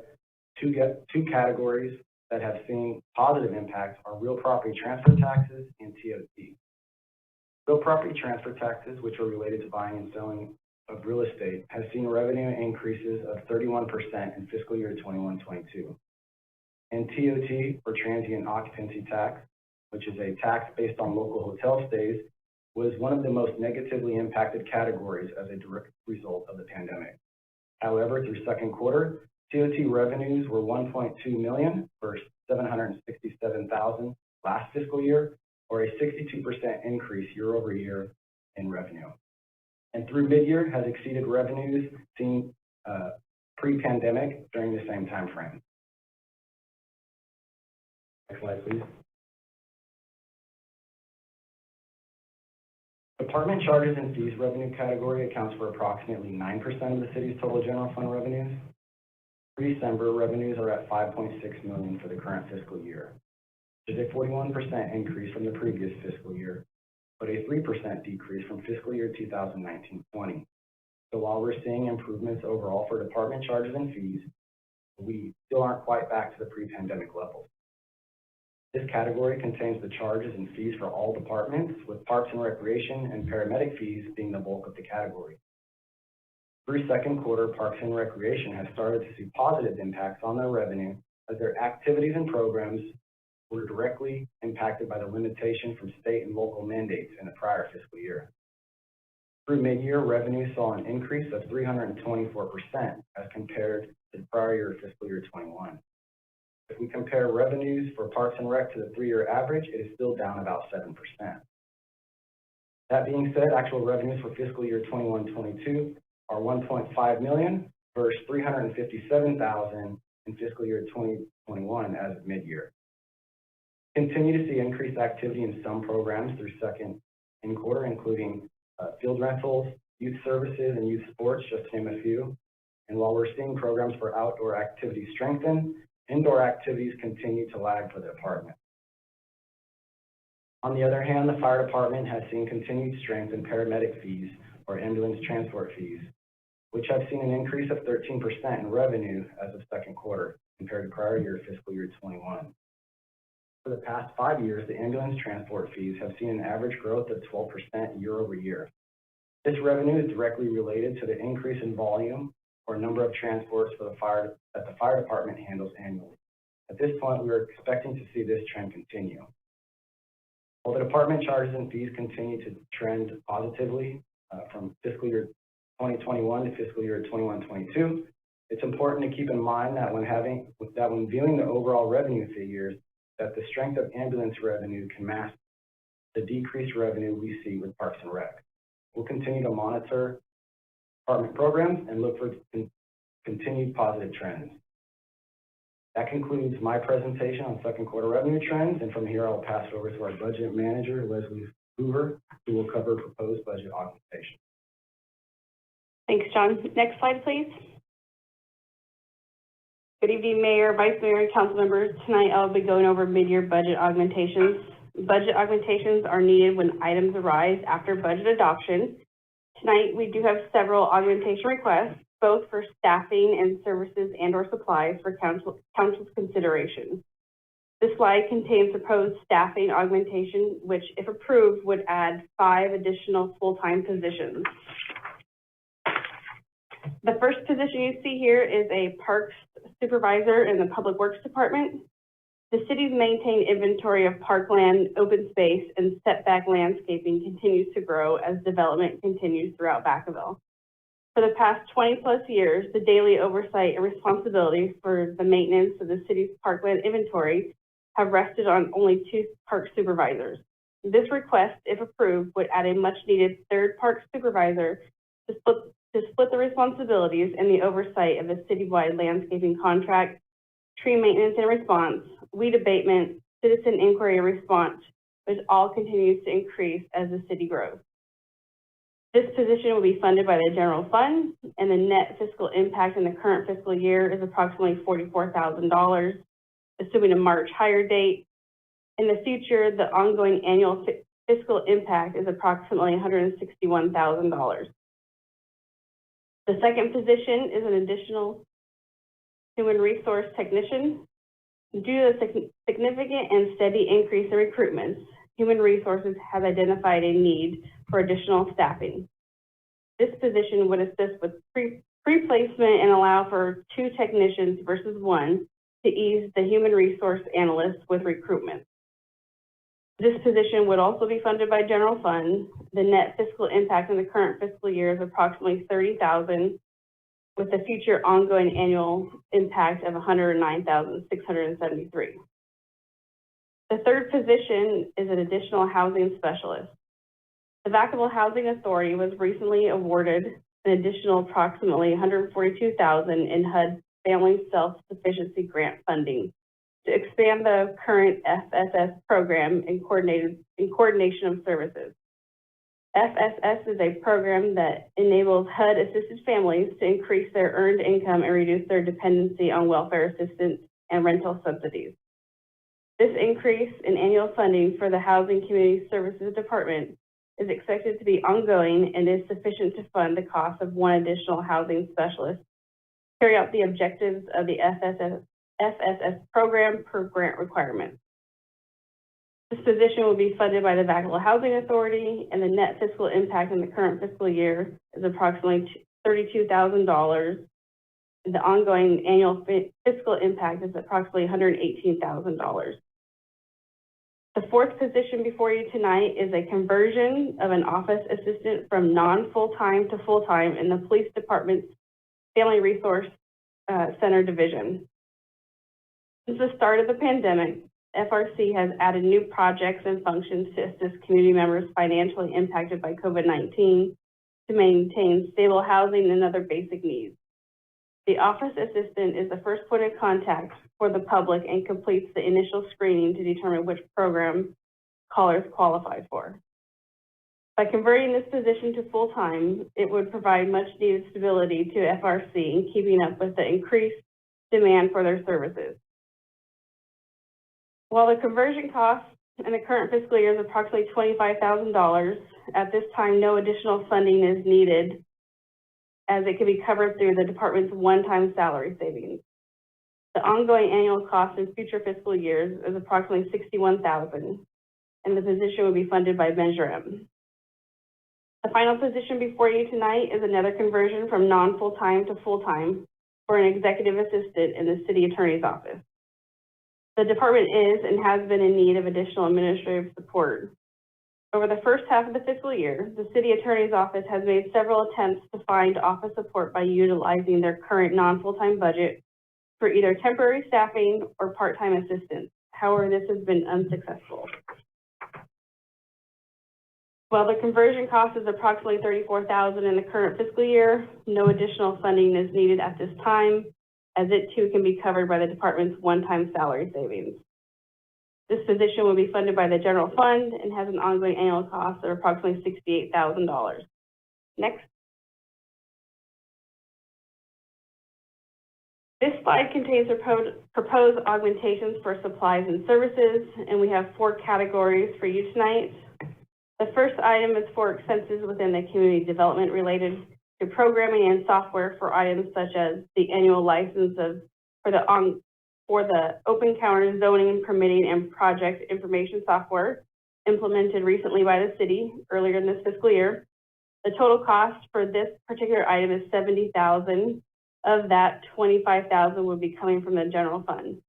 two categories that have seen positive impacts are real property transfer taxes and TOT. Real property transfer taxes, which are related to buying and selling of real estate, has seen revenue increases of 31% in fiscal year 21-22. And TOT, or transient occupancy tax, which is a tax based on local hotel stays, was one of the most negatively impacted categories as a direct result of the pandemic. However, through second quarter, TOT revenues were $1.2 million versus $767,000 last fiscal year, or a 62% increase year over year in revenue. And through mid-year has exceeded revenues seen pre-pandemic during the same time frame. Next slide, please. Department charges and fees revenue category accounts for approximately 9% of the city's total general fund revenues. Through December, revenues are at $5.6 million for the current fiscal year, which is a 41% increase from the previous fiscal year, but a 3% decrease from fiscal year 2019-20. So while we're seeing improvements overall for department charges and fees, we still aren't quite back to the pre-pandemic levels. This category contains the charges and fees for all departments, with Parks and Recreation and paramedic fees being the bulk of the category. Through second quarter, Parks and Recreation has started to see positive impacts on their revenue as their activities and programs were directly impacted by the limitation from state and local mandates in the prior fiscal year. Through mid-year, revenue saw an increase of 324% as compared to the prior year fiscal year 21. If we compare revenues for Parks and Rec to the 3-year average, it is still down about 7%. That being said, actual revenues for fiscal year 21-22 are 1.5 million versus 357,000 in fiscal year 2021 as of mid-year. Continue to see increased activity in some programs through second quarter, including field rentals, youth services, and youth sports, just to name a few. And while we're seeing programs for outdoor activities strengthen, indoor activities continue to lag for the department. On the other hand, the fire department has seen continued strength in paramedic fees or ambulance transport fees, which have seen an increase of 13% in revenue as of second quarter compared to prior year fiscal year 21. For the past 5 years, the ambulance transport fees have seen an average growth of 12% year over year. This revenue is directly related to the increase in volume or number of transports for that the fire department handles annually. At this point, we are expecting to see this trend continue. While the department charges and fees continue to trend positively from fiscal year 2021 to fiscal year 21-22, it's important to keep in mind that when viewing the overall revenue figures, that the strength of ambulance revenue can mask the decreased revenue we see with Parks and Rec. We'll continue to monitor department programs and look for continued positive trends. That concludes my presentation on second quarter revenue trends, and from here I'll pass it over to our budget manager, Leslie Hoover, who will cover proposed budget augmentation. Thanks, John. Next slide, please. Good evening, Mayor, Vice Mayor, and Council members. Tonight I'll be going over mid-year budget augmentations. Budget augmentations are needed when items arise after budget adoption. Tonight we do have several augmentation requests, both for staffing and services and/or supplies for council's consideration. This slide contains proposed staffing augmentation, which, if approved, would add 5 additional full-time positions. The first position you see here is a parks supervisor in the Public Works Department. The city's maintained inventory of parkland, open space, and setback landscaping continues to grow as development continues throughout Vacaville. For the past 20+ years, the daily oversight and responsibility for the maintenance of the city's parkland inventory have rested on only 2 park supervisors. This request, if approved, would add a much-needed third park supervisor to split the responsibilities and the oversight of the citywide landscaping contract, tree maintenance and response, weed abatement, citizen inquiry and response, which all continues to increase as the city grows. This position will be funded by the general fund, and the net fiscal impact in the current fiscal year is approximately $44,000, assuming a March hire date. In the future, the ongoing annual fiscal impact is approximately $161,000. The second position is an additional human resource technician. Due to the significant and steady increase in recruitments, Human Resources has identified a need for additional staffing. This position would assist with pre-placement and allow for 2 technicians versus 1 to ease the human resource analyst with recruitment. This position would also be funded by general fund. The net fiscal impact in the current fiscal year is approximately $30,000, with the future ongoing annual impact of $109,673. The third position is an additional housing specialist. The Vacaville Housing Authority was recently awarded an additional approximately $142,000 in HUD Family Self-Sufficiency Grant funding to expand the current FSS program in coordination of services. FSS is a program that enables HUD-assisted families to increase their earned income and reduce their dependency on welfare assistance and rental subsidies. This increase in annual funding for the Housing Community Services Department is expected to be ongoing and is sufficient to fund the cost of 1 additional housing specialist, carry out the objectives of the FSS program per grant requirement. This position will be funded by the Vacaville Housing Authority, and the net fiscal impact in the current fiscal year is approximately $32,000. The ongoing annual fiscal impact is approximately $118,000. The fourth position before you tonight is a conversion of an office assistant from non-full-time to full-time in the Police Department's Family Resource Center division. Since the start of the pandemic, FRC has added new projects and functions to assist community members financially impacted by COVID-19, to maintain stable housing and other basic needs. The office assistant is the first point of contact for the public and completes the initial screening to determine which program callers qualify for. By converting this position to full-time, it would provide much needed stability to FRC in keeping up with the increased demand for their services. While the conversion cost in the current fiscal year is approximately $25,000, at this time, no additional funding is needed as it can be covered through the department's one-time salary savings. The ongoing annual cost in future fiscal years is approximately $61,000, and the position will be funded by Measure M. The final position before you tonight is another conversion from non-full-time to full-time for an executive assistant in the city attorney's office. The department is and has been in need of additional administrative support. Over the first half of the fiscal year, the city attorney's office has made several attempts to find office support by utilizing their current non-full-time budget for either temporary staffing or part-time assistance. However, this has been unsuccessful. While the conversion cost is approximately $34,000 in the current fiscal year, no additional funding is needed at this time, as it too can be covered by the department's one-time salary savings. This position will be funded by the general fund and has an ongoing annual cost of approximately $68,000. Next. This slide contains proposed augmentations for supplies and services, and we have 4 categories for you tonight. The first item is for expenses within the community development related to programming and software for items such as the annual license for the open counter zoning, permitting, and project information software implemented recently by the city earlier in this fiscal year. The total cost for this particular item is $70,000. Of that, $25,000 will be coming from the general fund.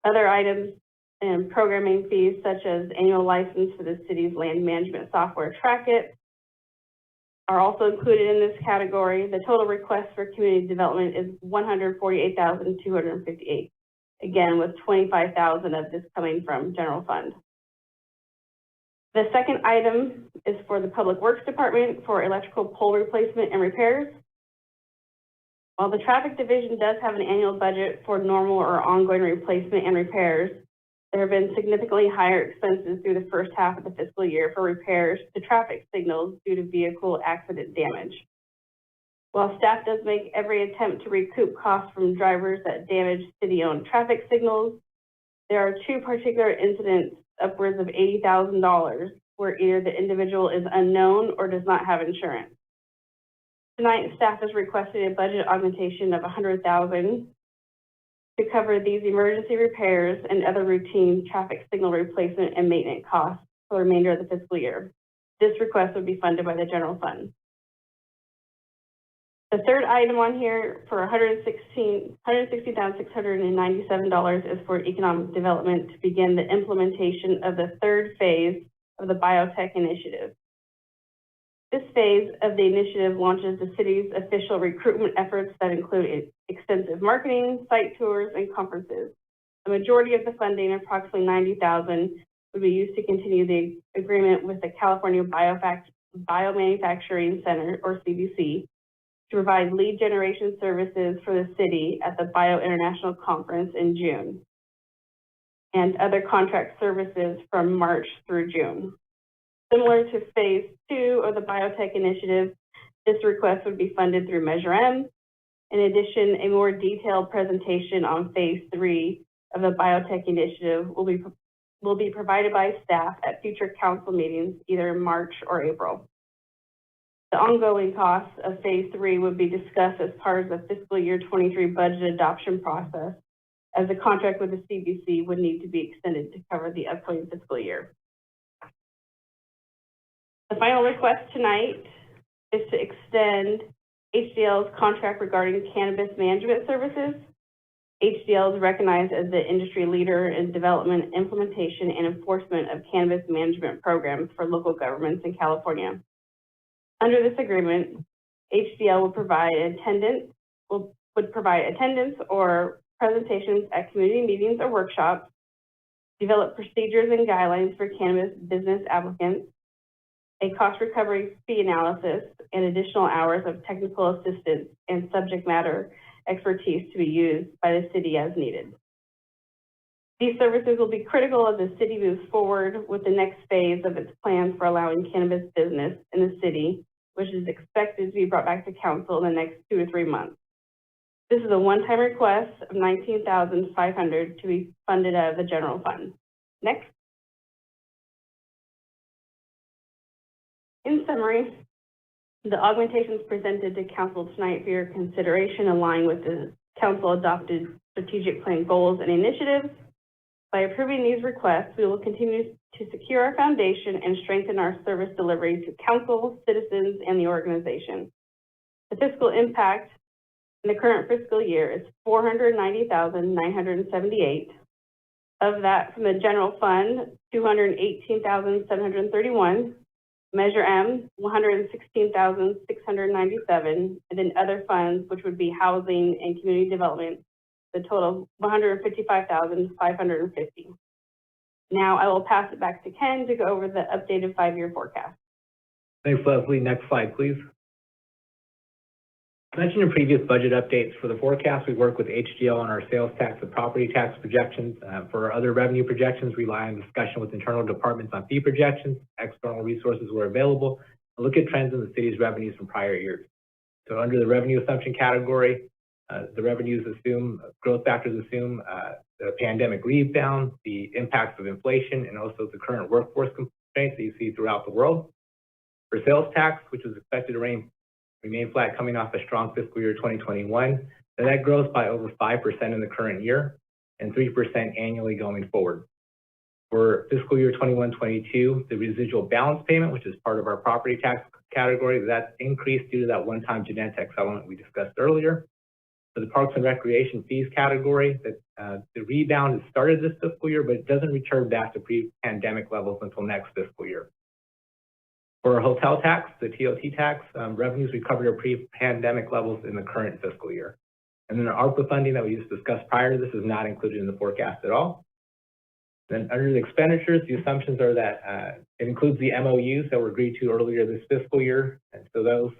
Other items and programming fees such as annual license for the city's land management software Trackit are also included in this category. The total request for community development is $148,258. Again, with $25,000 of this coming from general fund. The second item is for the Public Works Department for electrical pole replacement and repairs. While the traffic division does have an annual budget for normal or ongoing replacement and repairs, there have been significantly higher expenses through the first half of the fiscal year for repairs to traffic signals due to vehicle accident damage. While staff does make every attempt to recoup costs from drivers that damage city-owned traffic signals, there are 2 particular incidents upwards of $80,000 where either the individual is unknown or does not have insurance. Tonight, staff has requested a budget augmentation of $100,000 to cover these emergency repairs and other routine traffic signal replacement and maintenance costs for the remainder of the fiscal year. This request would be funded by the general fund. The third item on here for $160,697 is for economic development to begin the implementation of the third phase of the biotech initiative. This phase of the initiative launches the city's official recruitment efforts that include extensive marketing, site tours, and conferences. The majority of the funding, approximately $90,000, would be used to continue the agreement with the California Biomanufacturing Center, or CBC, to provide lead generation services for the city at the Bio International Conference in June, and other contract services from March through June. Similar to phase 2 of the biotech initiative, this request would be funded through Measure M. In addition, a more detailed presentation on phase 3 of the biotech initiative will be provided by staff at future council meetings, either in March or April. The ongoing costs of phase 3 would be discussed as part of the fiscal year 23 budget adoption process, as the contract with the CBC would need to be extended to cover the upcoming fiscal year. The final request tonight is to extend HDL's contract regarding cannabis management services. HDL is recognized as the industry leader in development, implementation, and enforcement of cannabis management programs for local governments in California. Under this agreement, HDL would provide attendance or presentations at community meetings or workshops, develop procedures and guidelines for cannabis business applicants, a cost recovery fee analysis, and additional hours of technical assistance and subject matter expertise to be used by the city as needed. These services will be critical as the city moves forward with the next phase of its plans for allowing cannabis business in the city, which is expected to be brought back to council in the next 2 to 3 months. This is a one-time request of $19,500 to be funded out of the general fund. Next. In summary, the augmentations presented to council tonight for your consideration align with the council adopted strategic plan goals and initiatives. By approving these requests, we will continue to secure our foundation and strengthen our service delivery to council, citizens, and the organization. The fiscal impact in the current fiscal year is $490,978. Of that, from the general fund, $218,731. Measure M, $116,697, and then other funds, which would be housing and community development, the total of $155,550. Now I will pass it back to Ken to go over the updated 5-year forecast. Thanks, Leslie. Next slide, please. As mentioned in previous budget updates, for the forecast, we work with HDL on our sales tax and property tax projections. For our other revenue projections, rely on discussion with internal departments on fee projections, external resources were available, and look at trends in the city's revenues from prior years. So under the revenue assumption category, the revenues assume, growth factors assume the pandemic rebound, the impacts of inflation, and also the current workforce constraints that you see throughout the world. For sales tax, which is expected to remain flat coming off a strong fiscal year 2021, and that grows by over 5% in the current year and 3% annually going forward. For fiscal year 21-22, the residual balance payment, which is part of our property tax category, that's increased due to that one-time Genentech settlement we discussed earlier. For the Parks and Recreation fees category, that the rebound has started this fiscal year, but it doesn't return back to pre-pandemic levels until next fiscal year. For our hotel tax, the TOT tax, revenues recovered to pre-pandemic levels in the current fiscal year. And then our ARPA funding that we just discussed prior to this is not included in the forecast at all. Then under the expenditures, the assumptions are that it includes the MOUs that were agreed to earlier this fiscal year. And so those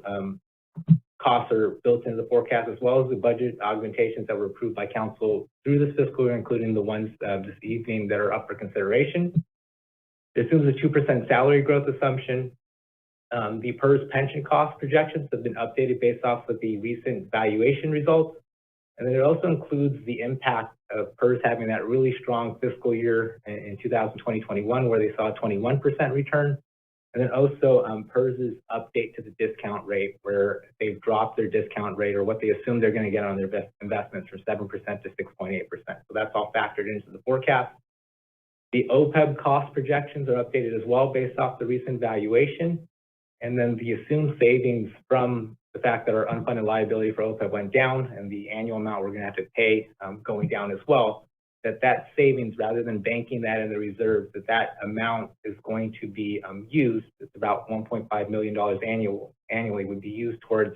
costs are built into the forecast, as well as the budget augmentations that were approved by council through this fiscal year, including the ones this evening that are up for consideration. It assumes a 2% salary growth assumption. The PERS pension cost projections have been updated based off of the recent valuation results. And then it also includes the impact of PERS having that really strong fiscal year in 2020-21, where they saw a 21% return. And then also PERS's update to the discount rate, where they've dropped their discount rate or what they assume they're going to get on their investments from 7% to 6.8%. So that's all factored into the forecast. The OPEB cost projections are updated as well based off the recent valuation. And then the assumed savings from the fact that our unfunded liability for OPEB went down and the annual amount we're going to have to pay going down as well, that savings, rather than banking that in the reserves, that amount is going to be used. It's about $1.5 million annually would be used towards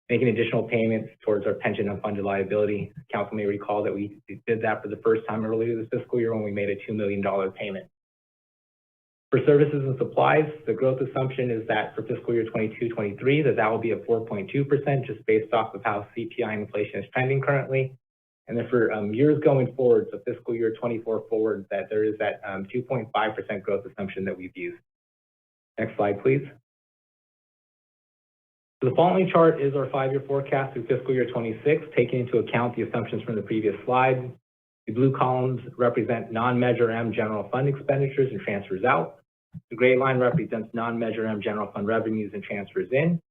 making additional payments towards our pension unfunded liability. Council may recall that we did that for the first time earlier this fiscal year when we made a $2 million payment. For services and supplies, the growth assumption is that for fiscal year 22-23, that will be at 4.2%, just based off of how CPI inflation is trending currently. And then for years going forward, so fiscal year 24 forward, that there is that 2.5% growth assumption that we've used. Next slide, please. So the following chart is our 5-year forecast through fiscal year 26, taking into account the assumptions from the previous slide. The blue columns represent non-Measure M general fund expenditures and transfers out. The gray line represents non-Measure M general fund revenues and transfers in.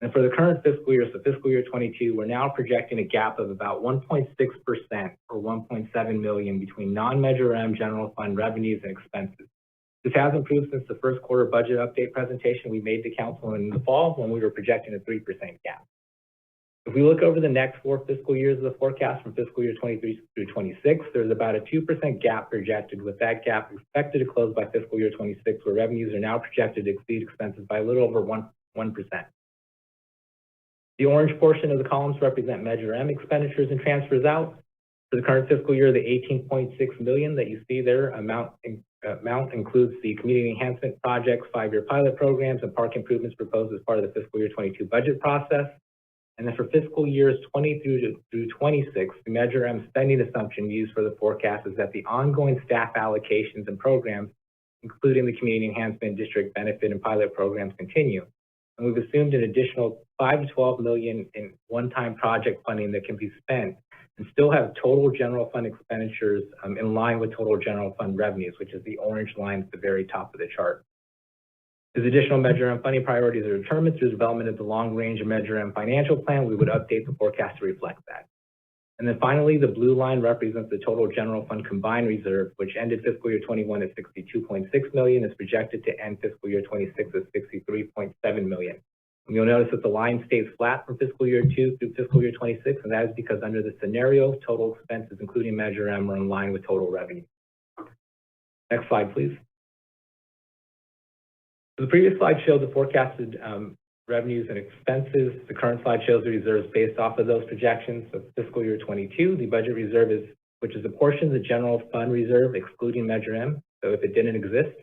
And for the current fiscal year, so fiscal year 22, we're now projecting a gap of about 1.6% or $1.7 million between non-Measure M general fund revenues and expenses. This has improved since the first quarter budget update presentation we made to council in the fall when we were projecting a 3% gap. If we look over the next 4 fiscal years of the forecast from fiscal year 23 through 26, there's about a 2% gap projected, with that gap expected to close by fiscal year 26, where revenues are now projected to exceed expenses by a little over 1%. The orange portion of the columns represent Measure M expenditures and transfers out. For the current fiscal year, the $18.6 million that you see there amount amount includes the community enhancement projects, 5-year pilot programs, and park improvements proposed as part of the fiscal year 22 budget process. And then for fiscal years 20 through 26, the Measure M spending assumption used for the forecast is that the ongoing staff allocations and programs, including the community enhancement, district benefit, and pilot programs, continue. And we've assumed an additional $5 to $12 million in one-time project funding that can be spent and still have total general fund expenditures in line with total general fund revenues, which is the orange line at the very top of the chart. As additional Measure M funding priorities are determined through development of the long-range Measure M financial plan, we would update the forecast to reflect that. And then finally, the blue line represents the total general fund combined reserve, which ended fiscal year 21 at $62.6 million, is projected to end fiscal year 26 at $63.7 million. And you'll notice that the line stays flat from fiscal year 2 through fiscal year 26, and that is because under the scenario, total expenses, including Measure M, are in line with total revenue. Next slide, please. So the previous slide showed the forecasted revenues and expenses. The current slide shows the reserves based off of those projections. So fiscal year 22, the budget reserve is, which is a portion of the general fund reserve excluding Measure M. So if it didn't exist,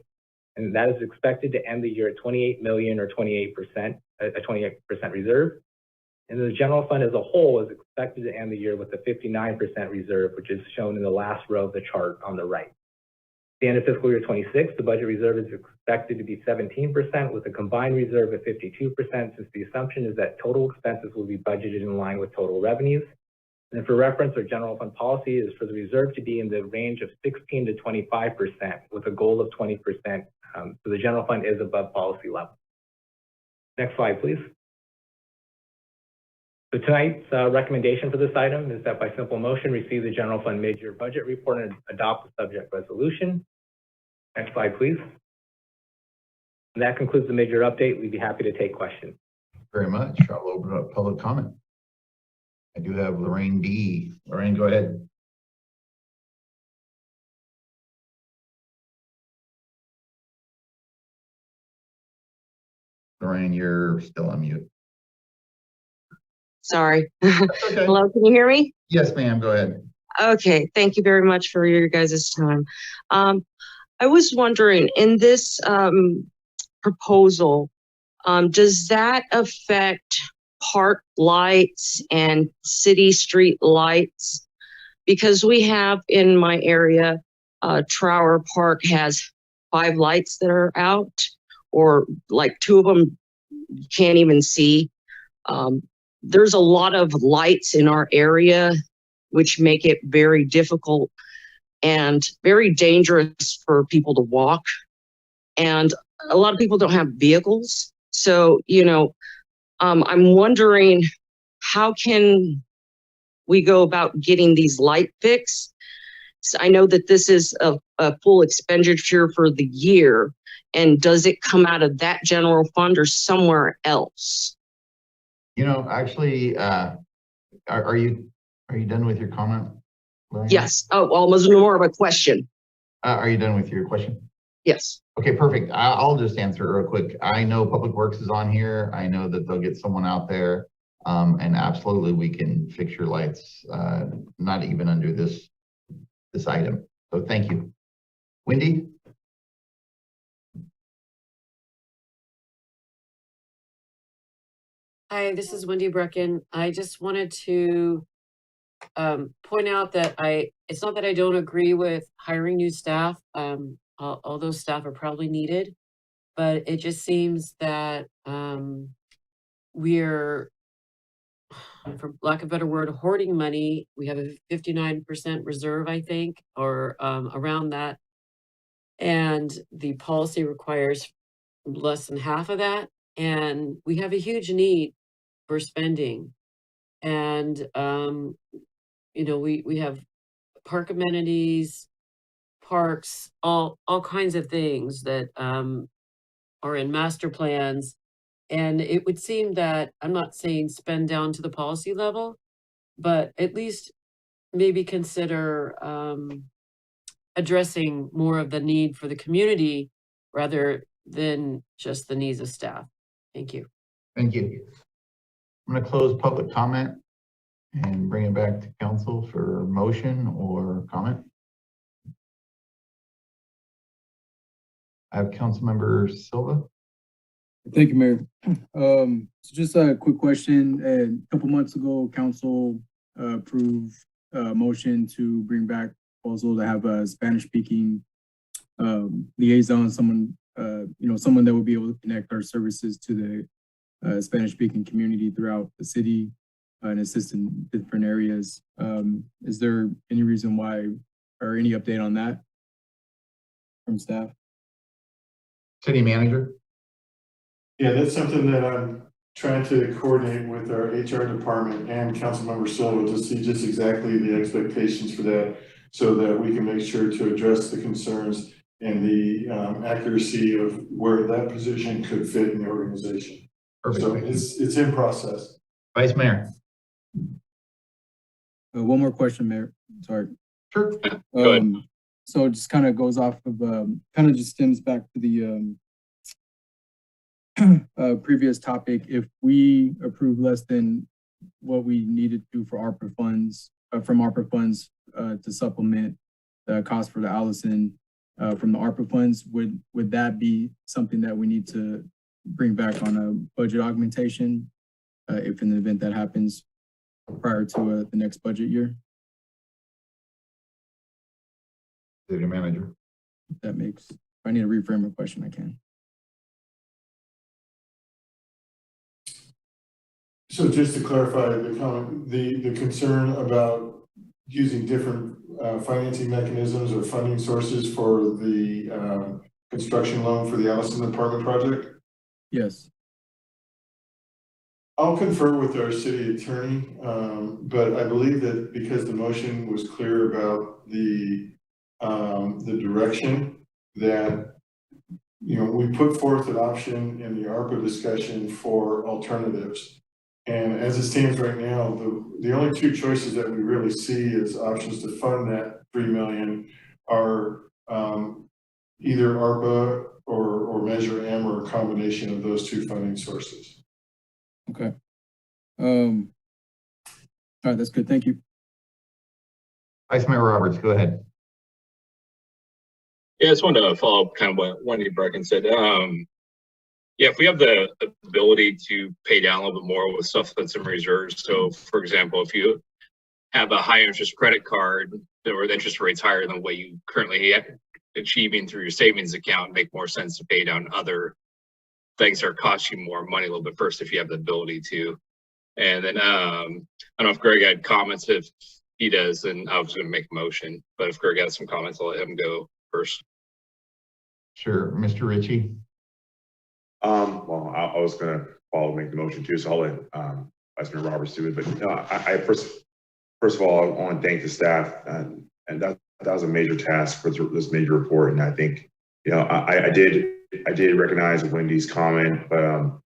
and that is expected to end the year at $28 million or 28%, a 28% reserve. And the general fund as a whole is expected to end the year with a 59% reserve, which is shown in the last row of the chart on the right. At the end of fiscal year 26, the budget reserve is expected to be 17% with a combined reserve of 52%, since the assumption is that total expenses will be budgeted in line with total revenues. And for reference, our general fund policy is for the reserve to be in the range of 16 to 25% with a goal of 20%. So the general fund is above policy level. Next slide, please. So tonight's recommendation for this item is that by simple motion, receive the general fund mid-year budget report and adopt the subject resolution. Next slide, please. And that concludes the mid-year update. We'd be happy to take questions. Very much. I'll open up public comment. I do have Lorraine D. Lorraine, go ahead. Lorraine, you're still on mute. Sorry. Okay. Hello, can you hear me? Yes, ma'am. Go ahead. Okay, thank you very much for your guys' time. I was wondering, in this proposal, does that affect park lights and city street lights? Because we have in my area, Trower Park has 5 lights that are out, or like 2 of them you can't even see. There's a lot of lights in our area, which make it very difficult and very dangerous for people to walk. And a lot of people don't have vehicles. So, you know, I'm wondering, how can we go about getting these light fixed? So I know that this is a full expenditure for the year. And does it come out of that general fund or somewhere else? You know, actually, are you done with your comment, Lorraine? Yes. Oh, almost more of a question. Are you done with your question? Yes. Okay, perfect. I'll just answer real quick. I know Public Works is on here. I know that they'll get someone out there. And absolutely we can fix your lights, not even under this item. So thank you. Wendy? Hi, this is Wendy Brecken. I just wanted to point out that it's not that I don't agree with hiring new staff. All those staff are probably needed, but it just seems that we're, for lack of a better word, hoarding money. We have a 59% reserve, I think, or around that. And the policy requires less than half of that. And we have a huge need for spending. And, you know, we have park amenities, parks, all kinds of things that are in master plans. And it would seem that, I'm not saying spend down to the policy level, but at least maybe consider addressing more of the need for the community rather than just the needs of staff. Thank you. Thank you. I'm going to close public comment and bring it back to council for motion or comment. I have Councilmember Silva. Thank you, Mayor. So just a quick question. A couple months ago, council approved a motion to bring back proposal to have a Spanish-speaking liaison, someone someone that would be able to connect our services to the Spanish-speaking community throughout the city and assist in different areas. Is there any reason why or any update on that from staff? City Manager. Yeah, that's something that I'm trying to coordinate with our HR department and Councilmember Silva to see just exactly the expectations for that, so that we can make sure to address the concerns and the accuracy of where that position could fit in the organization. Perfect. So it's in process. Vice Mayor. One more question, Mayor. Sorry. Sure. So it just kind of goes off of, kind of just stems back to the previous topic. If we approve less than what we needed to for ARPA funds, from ARPA funds to supplement the cost for the Allison from the ARPA funds, would that be something that we need to bring back on a budget augmentation if in the event that happens prior to the next budget year? City Manager. If that makes, if I need to reframe a question, I can. So just to clarify the comment, the concern about using different financing mechanisms or funding sources for the construction loan for the Allison apartment project? Yes. I'll confer with our city attorney, but I believe that because the motion was clear about the direction, that we put forth an option in the ARPA discussion for alternatives. And as it stands right now, the only two choices that we really see as options to fund that $3 million are either ARPA or Measure M, or a combination of those two funding sources. Okay. All right, that's good. Thank you. Vice Mayor Roberts, go ahead. Yeah, I just wanted to follow up kind of what Wendy Brecken said. Yeah, if we have the ability to pay down a little bit more with stuff that's in reserves. So for example, if you have a high interest credit card where the interest rate's higher than what you currently achieving through your savings account, make more sense to pay down other things that are costing you more money a little bit first if you have the ability to. And then I don't know if Greg had comments. If he does, then I was going to make a motion. But if Greg has some comments, I'll let him go first. Sure, Mr. Ritchie. Well, I was going to make the motion too, so I'll let Vice Mayor Roberts do it. But I first of all, I want to thank the staff, and that was a major task for this major report. And I think I did recognize Wendy's comment, but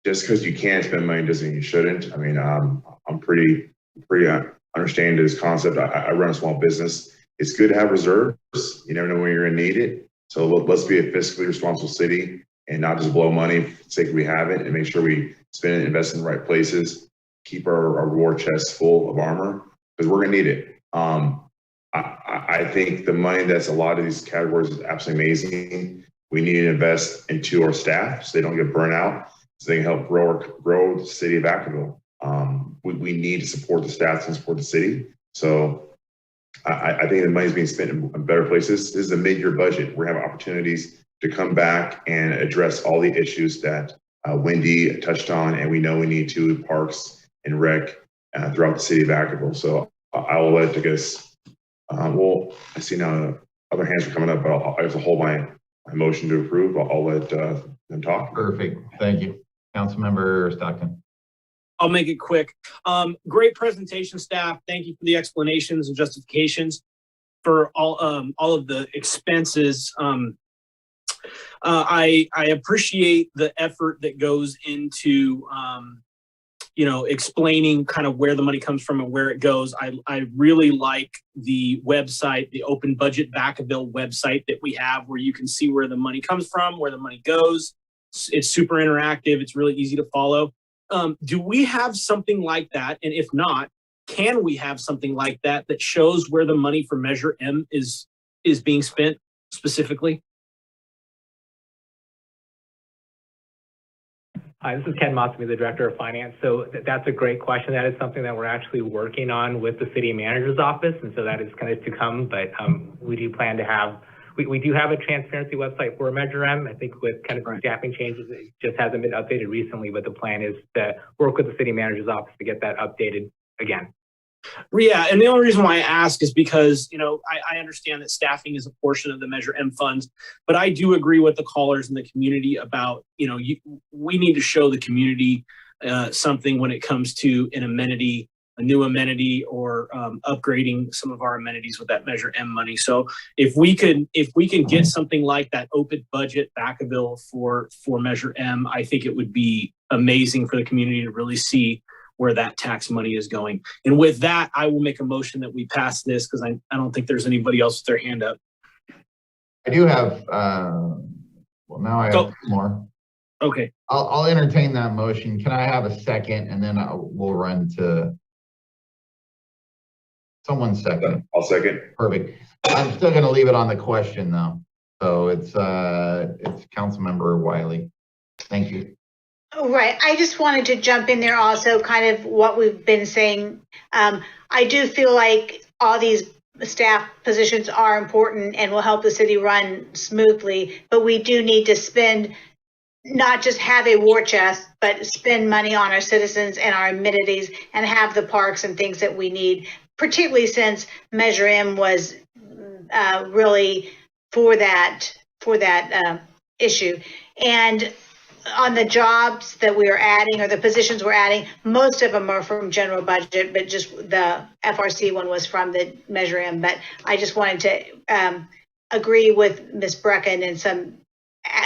just because you can spend money doesn't mean you shouldn't. I mean, I'm pretty understanding this concept. I run a small business. It's good to have reserves. You never know when you're going to need it. So let's be a fiscally responsible city and not just blow money for the sake we have it, and make sure we spend it and invest in the right places. Keep our war chests full of armor, because we're going to need it. I think the money that's allotted to these categories is absolutely amazing. We need to invest into our staff so they don't get burnt out, so they can help grow the city of Vacaville. We need to support the staff and support the city. So I think the money is being spent in better places. This is a mid-year budget. We're having opportunities to come back and address all the issues that Wendy touched on, and we know we need to parks and rec throughout the city of Vacaville. So I will let, I guess, I see now other hands are coming up, but I have to hold my motion to approve. I'll let them talk. Perfect. Thank you. Councilmember Stockton. I'll make it quick. Great presentation, staff. Thank you for the explanations and justifications for all of the expenses. I appreciate the effort that goes into explaining kind of where the money comes from and where it goes. I really like the website, the Open Budget Vacaville website that we have, where you can see where the money comes from, where the money goes. It's super interactive. It's really easy to follow. Do we have something like that? And if not, can we have something like that that shows where the money for Measure M is being spent specifically? Hi, this is Ken Mossamy, the Director of Finance. So that's a great question. That is something that we're actually working on with the City Manager's Office, and so that is kind of to come, but we do plan to have, we do have a transparency website for Measure M. I think with kind of some staffing changes, it just hasn't been updated recently, but the plan is to work with the City Manager's Office to get that updated again. Yeah, and the only reason why I ask is because, you know, I understand that staffing is a portion of the Measure M funds, but I do agree with the callers in the community about, you know, we need to show the community something when it comes to an amenity, a new amenity, or upgrading some of our amenities with that Measure M money. So if we can get something like that open budget Vacaville for Measure M, I think it would be amazing for the community to really see where that tax money is going. And with that, I will make a motion that we pass this because I don't think there's anybody else with their hand up. I do have, well, now I have more. Okay. I'll entertain that motion. Can I have a second? And then we'll run to someone second. I'll second. Perfect. I'm still going to leave it on the question though. So it's Councilmember Wiley. Thank you. Right. I just wanted to jump in there also, kind of what we've been saying. I do feel like all these staff positions are important and will help the city run smoothly, but we do need to spend, not just have a war chest, but spend money on our citizens and our amenities and have the parks and things that we need, particularly since Measure M was really for that issue. And on the jobs that we are adding or the positions we're adding, most of them are from general budget, but just the FRC one was from the Measure M. But I just wanted to agree with Ms. Brecken and some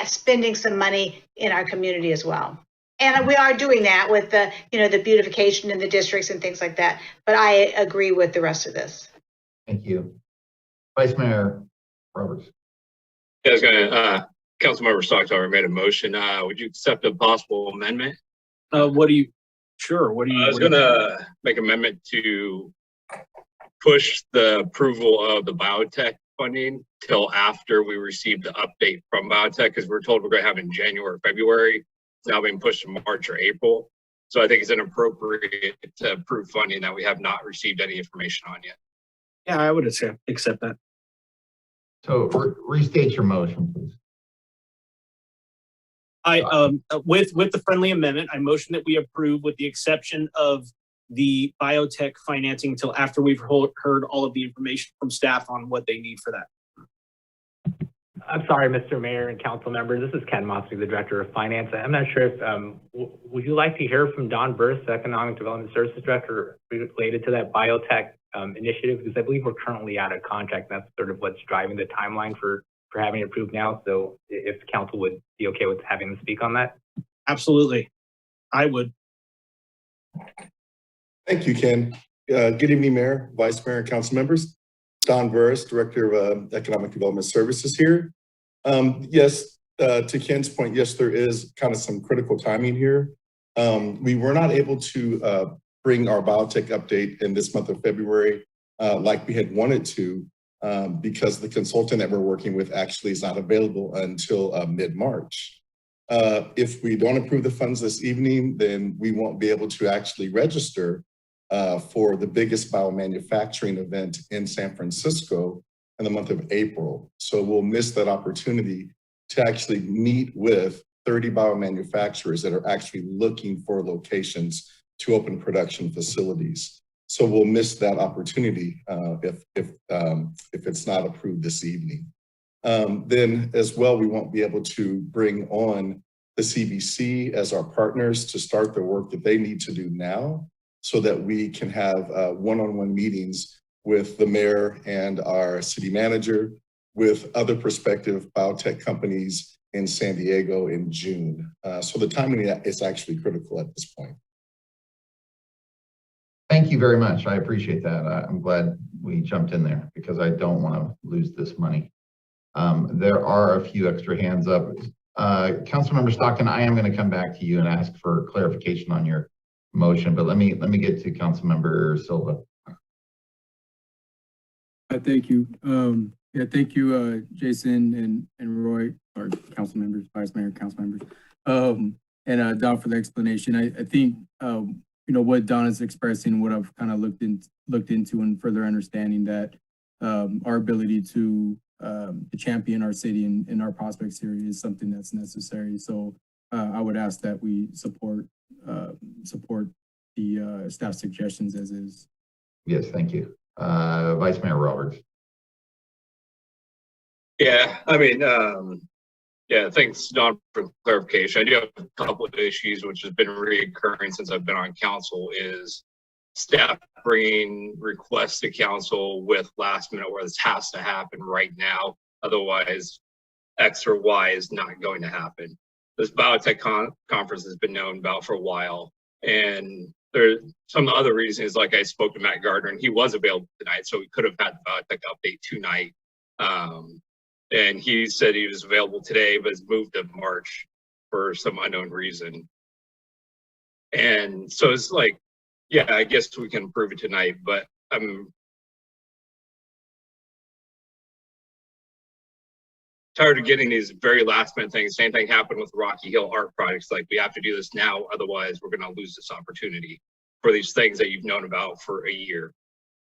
spending some money in our community as well. And we are doing that with the, you know, the beautification in the districts and things like that. But I agree with the rest of this. Thank you. Vice Mayor Roberts. Yeah, I was gonna, Councilmember Stocktower made a motion. Would you accept a possible amendment? What do you, sure. What do you? I was gonna make an amendment to push the approval of the biotech funding till after we receive the update from biotech, because we're told we're gonna have in January, February. It's now being pushed to March or April. So I think it's inappropriate to approve funding that we have not received any information on yet. Yeah, I would accept that. So restate your motion, please. I with the friendly amendment, I motion that we approve with the exception of the biotech financing until after we've heard all of the information from staff on what they need for that. I'm sorry, Mr. Mayor and council members. This is Ken Mossamy, the Director of Finance. I'm not sure if, would you like to hear from Don Burst, the Economic Development Services Director, related to that biotech initiative? Because I believe we're currently out of contract. And that's sort of what's driving the timeline for having it approved now. So if council would be okay with having them speak on that. Absolutely. I would. Thank you, Ken. Good evening, Mayor, Vice Mayor, and council members. Don Burris, Director of Economic Development Services here. Yes, to Ken's point, yes, there is kind of some critical timing here. We were not able to bring our biotech update in this month of February like we had wanted to because the consultant that we're working with actually is not available until mid-March. If we don't approve the funds this evening, then we won't be able to actually register for the biggest biomanufacturing event in San Francisco in the month of April. So we'll miss that opportunity to actually meet with 30 biomanufacturers that are actually looking for locations to open production facilities. So we'll miss that opportunity if it's not approved this evening. Then as well, we won't be able to bring on the CBC as our partners to start the work that they need to do now so that we can have one-on-one meetings with the mayor and our city manager, with other prospective biotech companies in San Diego in June. So the timing is actually critical at this point. Thank you very much. I appreciate that. I'm glad we jumped in there because I don't want to lose this money. There are a few extra hands up. Councilmember Stockton, I am going to come back to you and ask for clarification on your motion, but let me get to Councilmember Silva. Thank you. Yeah, thank you, Jason and Roy, our council members, vice mayor, council members. And Don, for the explanation, I think, what Don is expressing, what I've kind of looked into and further understanding that our ability to champion our city and our prospects here is something that's necessary. So I would ask that we support the staff suggestions as is. Yes, thank you. Vice Mayor Roberts. Yeah, I mean, yeah, thanks, Don, for clarification. I do have a couple of issues which has been reoccurring since I've been on council is staff bringing requests to council with last minute where this has to happen right now. Otherwise, X or Y is not going to happen. This biotech conference has been known about for a while. And there's some other reasons, like I spoke to Matt Gardner and he was available tonight. So we could have had the biotech update tonight. And he said he was available today, but it's moved to March for some unknown reason. And so it's like, yeah, I guess we can prove it tonight, but I'm tired of getting these very last minute things. Same thing happened with Rocky Hill art projects. Like we have to do this now, otherwise we're going to lose this opportunity for these things that you've known about for a year.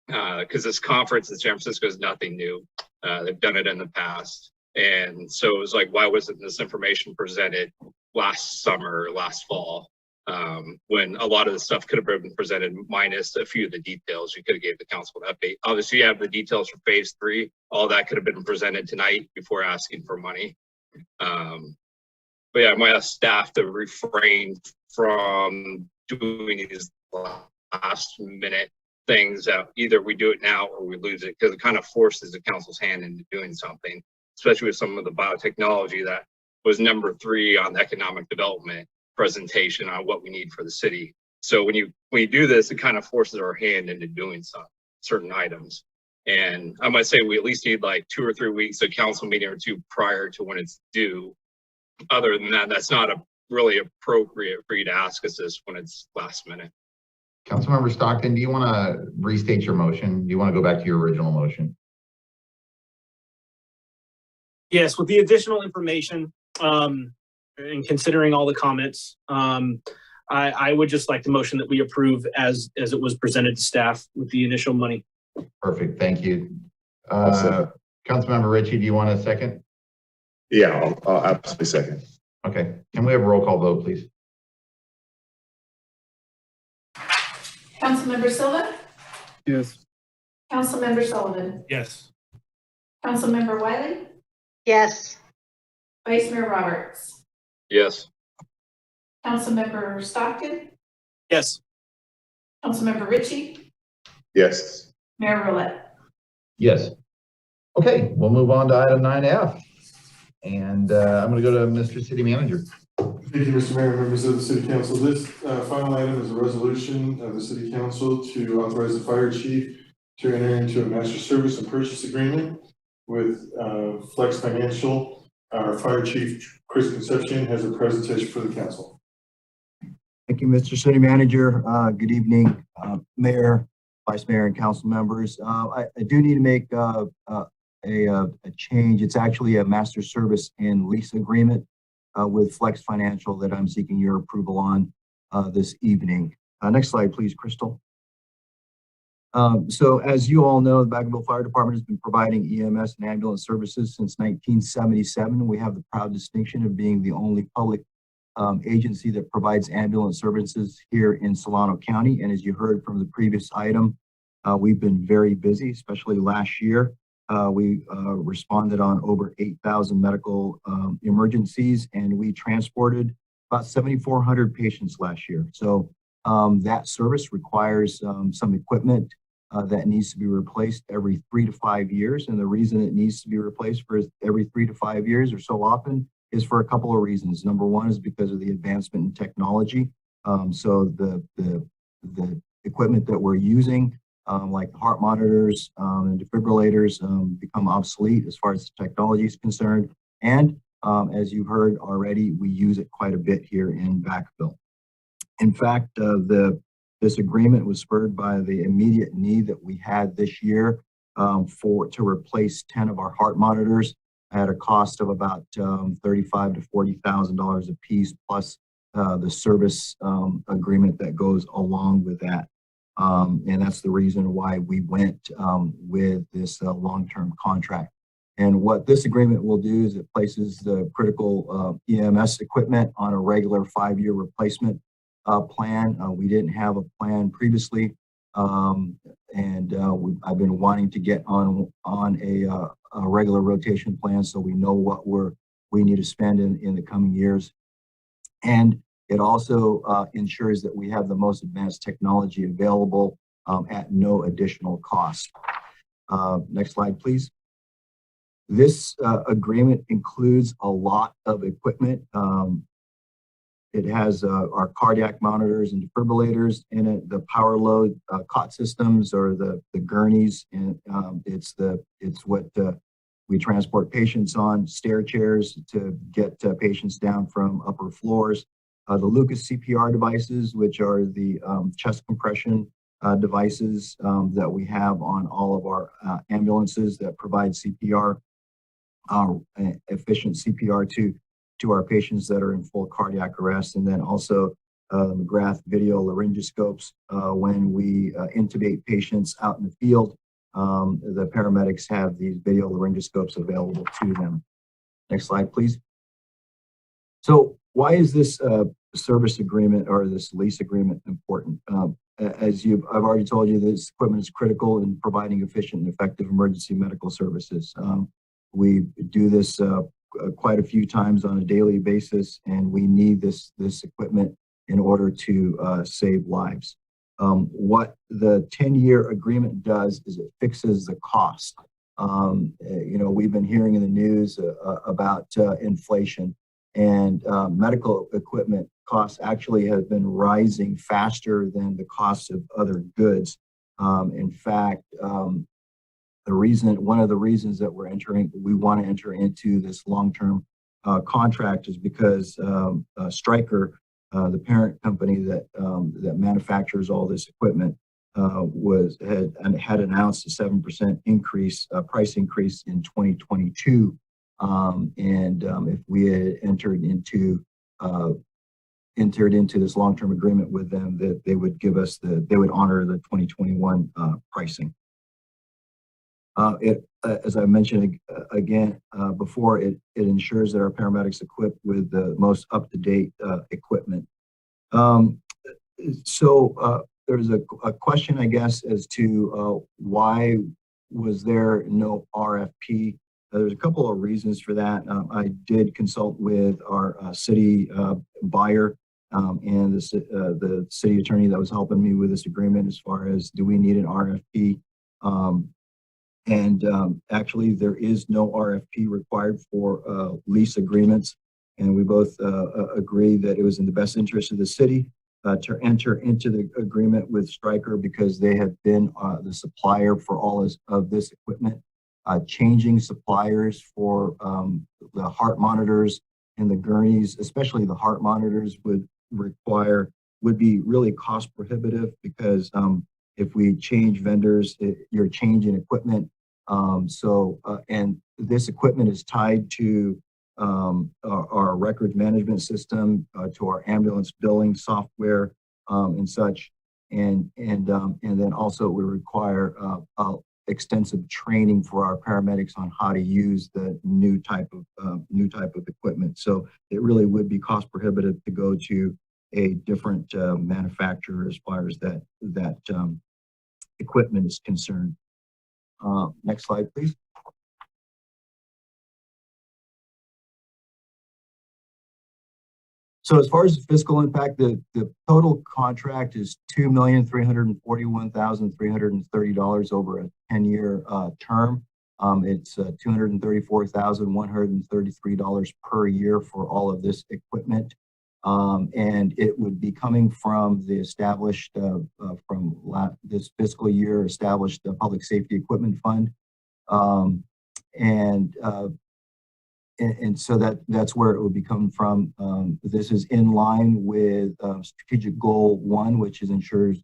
Because this conference in San Francisco is nothing new. They've done it in the past. And so it was like, why wasn't this information presented last summer, last fall, when a lot of the stuff could have been presented minus a few of the details. You could have gave the council an update. Obviously, you have the details for phase 3. All that could have been presented tonight before asking for money. But yeah, I might ask staff to refrain from doing these last minute things that either we do it now or we lose it, because it kind of forces the council's hand into doing something, especially with some of the biotechnology that was number 3 on the economic development presentation on what we need for the city. So when you do this, it kind of forces our hand into doing some certain items. And I might say we at least need like 2 or 3 weeks, a council meeting or 2 prior to when it's due. Other than that, that's not really appropriate for you to ask us this when it's last minute. Councilmember Stockton, do you want to restate your motion? Do you want to go back to your original motion? Yes, with the additional information, and considering all the comments, I would just like the motion that we approve as it was presented to staff with the initial money. Perfect, thank you. Councilmember Ritchie, do you want a second? Yeah, I'll absolutely second. Okay, can we have a roll call vote, please? Councilmember Silva? Yes. Councilmember Sullivan? Yes. Councilmember Wiley? Yes. Vice Mayor Roberts? Yes. Councilmember Stockton? Yes. Councilmember Ritchie? Yes. Mayor Roulette? Yes. Okay, we'll move on to item 9F. And I'm going to go to Mr. City Manager. Thank you, Mr. Mayor, members of the City Council. This final item is a resolution of the City Council to authorize the fire chief to enter into a master service and purchase agreement with Flex Financial. Our fire chief, Chris Concepcion, has a presentation for the council. Thank you, Mr. City Manager. Good evening, Mayor, Vice Mayor, and council members. I do need to make a change. It's actually a master service and lease agreement with Flex Financial that I'm seeking your approval on this evening. Next slide, please, Crystal. So as you all know, the Vacaville Fire Department has been providing EMS and ambulance services since 1977. We have the proud distinction of being the only public agency that provides ambulance services here in Solano County. And as you heard from the previous item, we've been very busy, especially last year. We responded on over 8,000 medical emergencies, and we transported about 7,400 patients last year. So that service requires some equipment that needs to be replaced every 3 to 5 years. And the reason it needs to be replaced for every 3 to 5 years or so often is for a couple of reasons. Number one is because of the advancement in technology. So the equipment that we're using, like heart monitors and defibrillators, become obsolete as far as the technology is concerned. And as you heard already, we use it quite a bit here in Vacaville. In fact, this agreement was spurred by the immediate need that we had this year to replace 10 of our heart monitors at a cost of about $35,000 to $40,000 a piece, plus the service agreement that goes along with that. And that's the reason why we went with this long-term contract. And what this agreement will do is it places the critical EMS equipment on a regular 5-year replacement plan. We didn't have a plan previously, and I've been wanting to get on a regular rotation plan so we know what we need to spend in the coming years. And it also ensures that we have the most advanced technology available at no additional cost. Next slide, please. This agreement includes a lot of equipment. It has our cardiac monitors and defibrillators in it, the power load cot systems or the gurneys, and it's what we transport patients on, stair chairs to get patients down from upper floors. The Lucas CPR devices, which are the chest compression devices that we have on all of our ambulances that provide CPR, efficient CPR to our patients that are in full cardiac arrest, and then also McGrath video laryngoscopes when we intubate patients out in the field. The paramedics have these video laryngoscopes available to them. Next slide, please. So why is this service agreement or this lease agreement important? As I've already told you, this equipment is critical in providing efficient and effective emergency medical services. We do this quite a few times on a daily basis, and we need this equipment in order to save lives. What the 10-year agreement does is it fixes the cost. We've been hearing in the news about inflation, and medical equipment costs actually have been rising faster than the cost of other goods. In fact, one of the reasons that we want to enter into this long-term contract is because Stryker, the parent company that manufactures all this equipment, had announced a 7% price increase in 2022. If we had entered into this long-term agreement with them, that they would honor the 2021 pricing. As I mentioned again before, it ensures that our paramedics equipped with the most up-to-date equipment. There's a question, I guess, as to why was there no RFP? There's a couple of reasons for that. I did consult with our city buyer and the city attorney that was helping me with this agreement as far as, do we need an RFP? Actually, there is no RFP required for lease agreements. And we both agree that it was in the best interest of the city to enter into the agreement with Stryker because they have been the supplier for all of this equipment. Changing suppliers for the heart monitors and the gurneys, especially the heart monitors, would be really cost prohibitive because if we change vendors, you're changing equipment. And this equipment is tied to our records management system, to our ambulance billing software, and such. And then also we require extensive training for our paramedics on how to use the new type of equipment. So it really would be cost prohibitive to go to a different manufacturer as far as that equipment is concerned. Next slide, please. So as far as the fiscal impact, the total contract is $2,341,330 over a 10-year term. It's $234,133 per year for all of this equipment. And it would be coming from the established, this fiscal year established Public Safety Equipment Fund. And so that's where it would be coming from. This is in line with strategic goal 1, which is ensures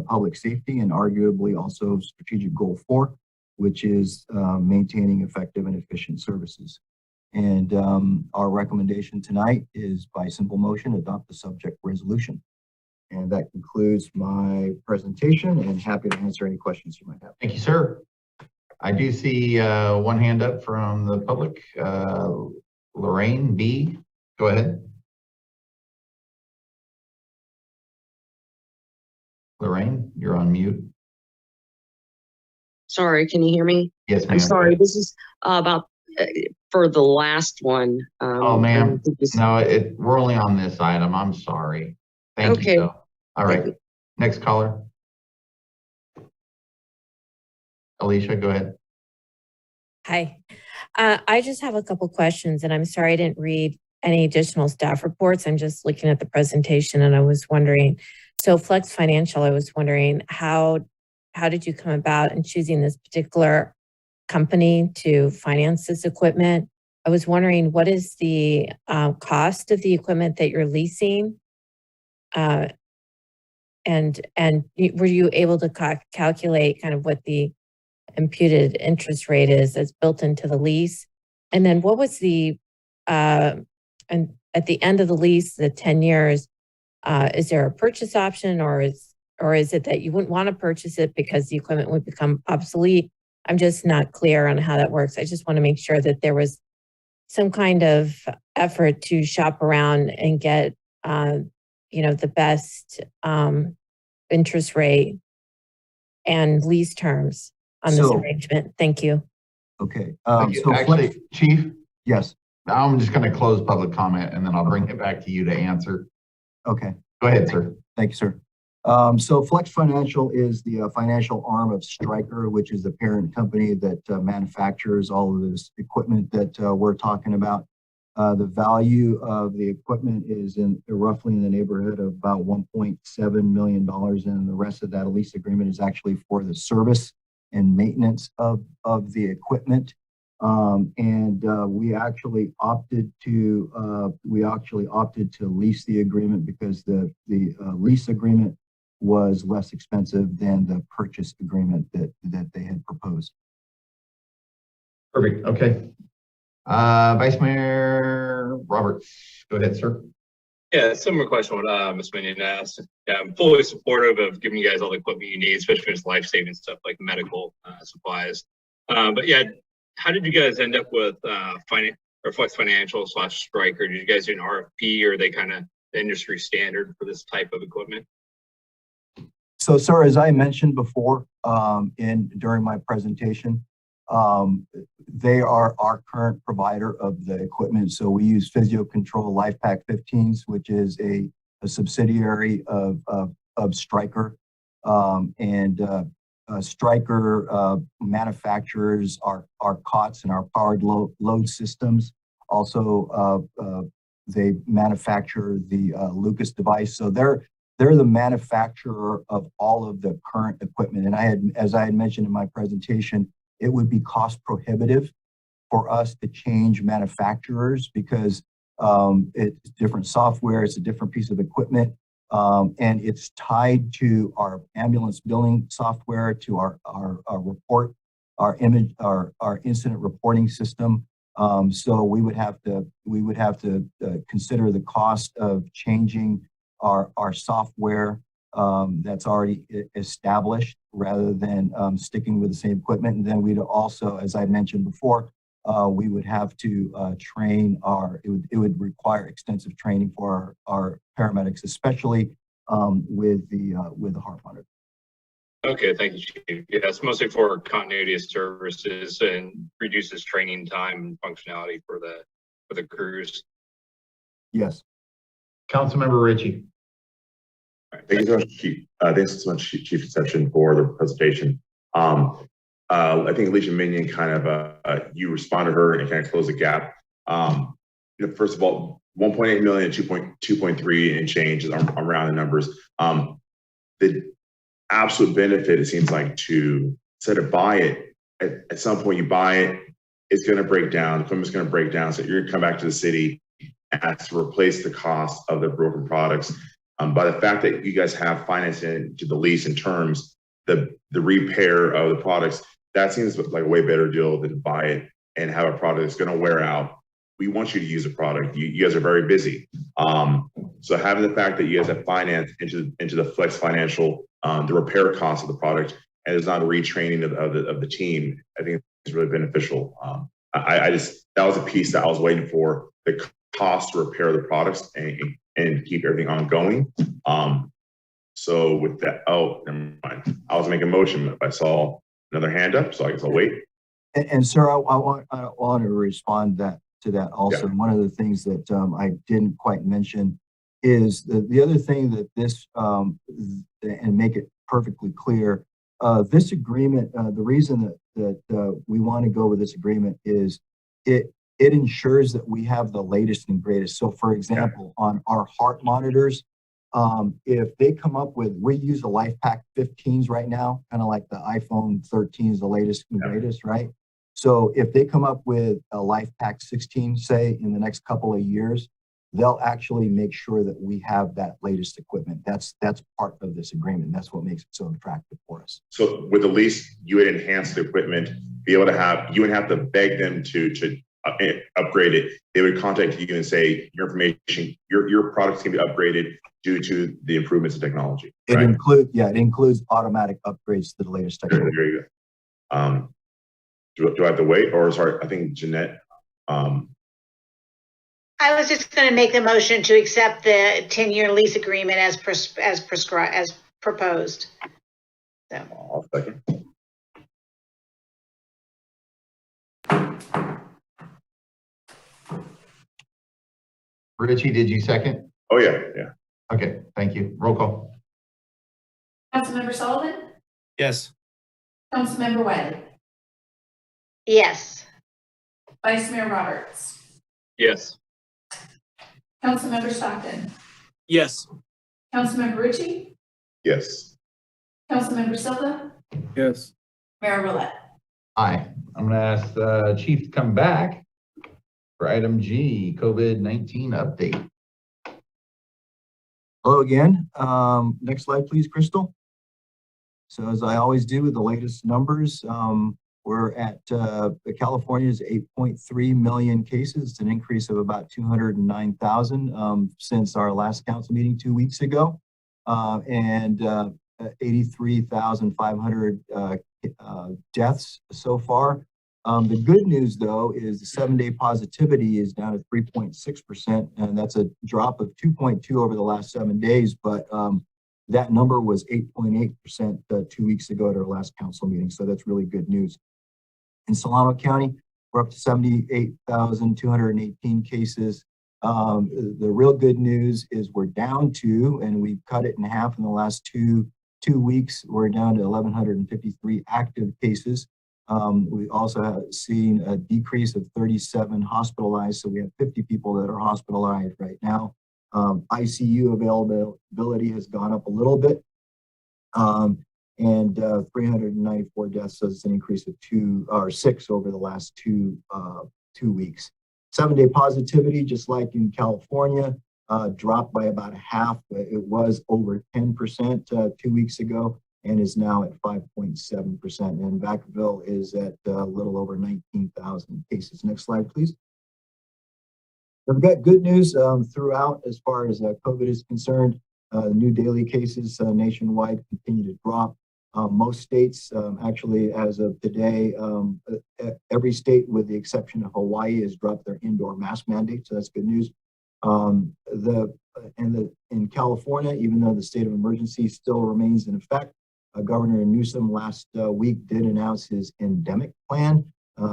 public safety, and arguably also strategic goal 4, which is maintaining effective and efficient services. And our recommendation tonight is by simple motion, adopt the subject resolution. And that concludes my presentation, and happy to answer any questions you might have. Thank you, sir. I do see one hand up from the public. Lorraine B, go ahead. Lorraine, you're on mute. Sorry, can you hear me? Yes, ma'am. I'm sorry, this is about for the last one. Oh, ma'am, no, we're only on this item. I'm sorry. Thank you, though. All right, next caller. Alicia, go ahead. Hi. I just have a couple questions, and I'm sorry I didn't read any additional staff reports. I'm just looking at the presentation, and I was wondering, so Flex Financial, I was wondering how did you come about in choosing this particular company to finance this equipment? I was wondering, what is the cost of the equipment that you're leasing? And were you able to calculate kind of what the imputed interest rate is that's built into the lease? And then what was the, and at the end of the lease, the 10 years, is there a purchase option, or is it that you wouldn't want to purchase it because the equipment would become obsolete? I'm just not clear on how that works. I just want to make sure that there was some kind of effort to shop around and get, the best interest rate and lease terms on this arrangement. Thank you. Okay. So actually, Chief? Yes. I'm just going to close public comment, and then I'll bring it back to you to answer. Okay. Go ahead, sir. Thank you, sir. So Flex Financial is the financial arm of Stryker, which is the parent company that manufactures all of this equipment that we're talking about. The value of the equipment is roughly in the neighborhood of about $1.7 million, and the rest of that lease agreement is actually for the service and maintenance of the equipment. We actually opted to lease the agreement because the lease agreement was less expensive than the purchase agreement that they had proposed. Perfect. Okay. Vice Mayor Roberts, go ahead, sir. Yeah, similar question what Ms. Minion asked. Yeah, I'm fully supportive of giving you guys all the equipment you need, especially for life saving stuff like medical supplies. But yeah, how did you guys end up with Flex Financial / Stryker? Did you guys do an RFP, or are they kind of the industry standard for this type of equipment? So, sir, as I mentioned before during my presentation, they are our current provider of the equipment. So we use Physio Control LifePak 15s, which is a subsidiary of Stryker. Stryker manufactures our COTS and our powered load systems. Also, they manufacture the Lucas device. So they're the manufacturer of all of the current equipment. And as I had mentioned in my presentation, it would be cost prohibitive for us to change manufacturers because it's different software, it's a different piece of equipment, and it's tied to our ambulance billing software, to our incident reporting system. So we would have to consider the cost of changing our software that's already established rather than sticking with the same equipment. And then we'd also, as I mentioned before, we would have to train it would require extensive training for our paramedics, especially with the heart monitor. Okay, thank you, Chief. Yeah, it's mostly for continuity of services and reduces training time and functionality for the crews. Yes. Councilmember Ritchie. Thank you so much, Chief. Thanks so much, Chief Conception, for the presentation. I think Alicia Minion kind of, you responded to her and kind of closed the gap. First of all, 1.8 million, 2.3 and change is around the numbers. The absolute benefit, it seems like, to instead of buy it, at some point you buy it, it's going to break down, the equipment's going to break down. So you're going to come back to the city and have to replace the cost of the broken products. By the fact that you guys have financing to the lease in terms, the repair of the products, that seems like a way better deal than to buy it and have a product that's going to wear out we want you to use the product. You guys are very busy. So having the fact that you guys have finance into the flex financial, the repair cost of the product, and there's not a retraining of the team, I think it's really beneficial. I just, that was a piece that I was waiting for, the cost to repair the products and keep everything ongoing. So with that, oh, never mind. I was making a motion, but I saw another hand up, so I guess I'll wait. And sir, I want to respond to that also. Yeah. One of the things that I didn't quite mention is the other thing that this, and make it perfectly clear, this agreement, the reason that we want to go with this agreement is it ensures that we have the latest and greatest. So for example, on our heart monitors, if they come up with, we use the LifePak 15s right now, kind of like the iPhone 13 is the latest and greatest, right? So if they come up with a LifePak 16, say in the next couple of years, they'll actually make sure that we have that latest equipment. That's part of this agreement. That's what makes it so attractive for us. So with the lease, you would enhance the equipment, be able to have, you wouldn't have to beg them to upgrade it. They would contact you and say, your information, your products can be upgraded due to the improvements in technology. It includes automatic upgrades to the latest technology. There you go. Do I have to wait, or sorry, I think Jeanette. I was just going to make the motion to accept the 10-year lease agreement as proposed. So. I'll second. Richie, did you second? Oh yeah. Okay, thank you. Roll call. Councilmember Sullivan? Yes. Councilmember Wiley? Yes. Vice Mayor Roberts? Yes. Councilmember Stockton? Yes. Councilmember Ritchie? Yes. Councilmember Silva? Yes. Mayor Roulette? Aye. I'm going to ask the chief to come back for item G, COVID-19 update. Hello again. Next slide, please, Crystal. So as I always do with the latest numbers, we're at California's 8.3 million cases. It's an increase of about 209,000 since our last council meeting 2 weeks ago, and 83,500 deaths so far. The good news, though, is the 7-day positivity is down to 3.6%, and that's a drop of 2.2 over the last 7 days. But that number was 8.8% 2 weeks ago at our last council meeting, so that's really good news. In Solano County, we're up to 78,218 cases. The real good news is we're down to, and we've cut it in half in the last two weeks, we're down to 1,153 active cases. We also have seen a decrease of 37 hospitalized, so we have 50 people that are hospitalized right now. ICU availability has gone up a little bit. And 394 deaths, so it's an increase of 6 over the last two weeks. 7-day positivity, just like in California, dropped by about half. It was over 10% 2 weeks ago and is now at 5.7%. And Vacaville is at a little over 19,000 cases. Next slide, please. We've got good news throughout as far as COVID is concerned. New daily cases nationwide continue to drop. Most states, actually, as of today, every state with the exception of Hawaii has dropped their indoor mask mandate, so that's good news. In California, even though the state of emergency still remains in effect, Governor Newsom last week did announce his endemic plan,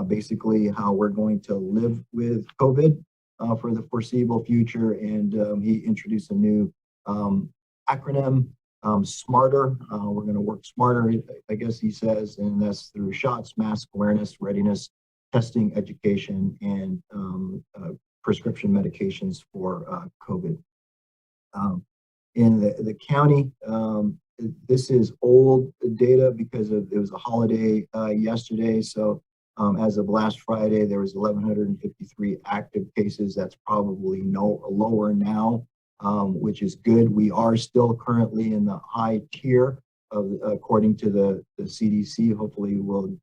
basically how we're going to live with COVID for the foreseeable future, and he introduced a new acronym. Smarter. We're going to work smarter, I guess he says, and that's through shots, mask awareness, readiness, testing, education, and prescription medications for COVID. In the county, this is old data because it was a holiday yesterday. So as of last Friday, there was 1,153 active cases. That's probably lower now. Which is good. We are still currently in the high tier of, according to the CDC. Hopefully we'll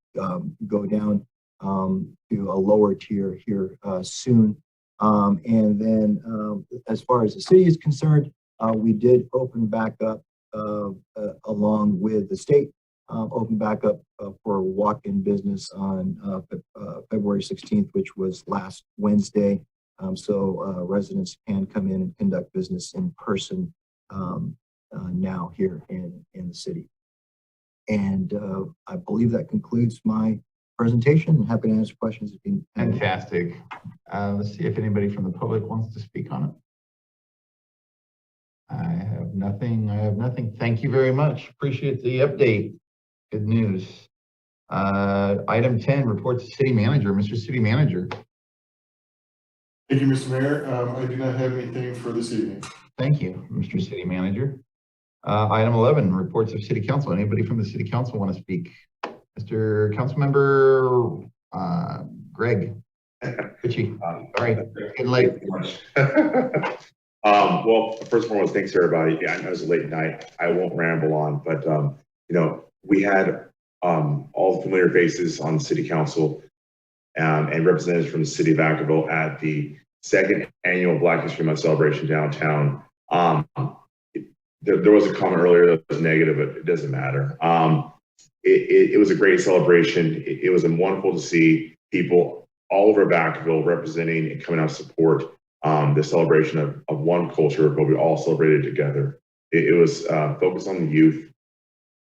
go down to a lower tier here soon. And then as far as the city is concerned, we did open back up along with the state, open back up for walk-in business on February 16th, which was last Wednesday. So residents can come in and conduct business in person now here in the city. And I believe that concludes my presentation. I'm happy to answer questions if you have. Fantastic. Let's see if anybody from the public wants to speak on it. I have nothing. Thank you very much. Appreciate the update. Good news. Item 10, reports to city manager. Mr. City Manager. Thank you, Mr. Mayor. I do not have anything for this evening. Thank you, Mr. City Manager. Item 11, reports of city council. Anybody from the city council want to speak? Mr. Councilmember Greg Ritchie. All right, getting late. Well, first and foremost, thanks everybody. Yeah, I know it's a late night. I won't ramble on, but we had all the familiar faces on the city council and representatives from the city of Vacaville at the second annual Black History Month celebration downtown. There was a comment earlier that was negative, but it doesn't matter. It was a great celebration. It was wonderful to see people all over Vacaville representing and coming out to support the celebration of one culture, but we all celebrated together. It was focused on the youth,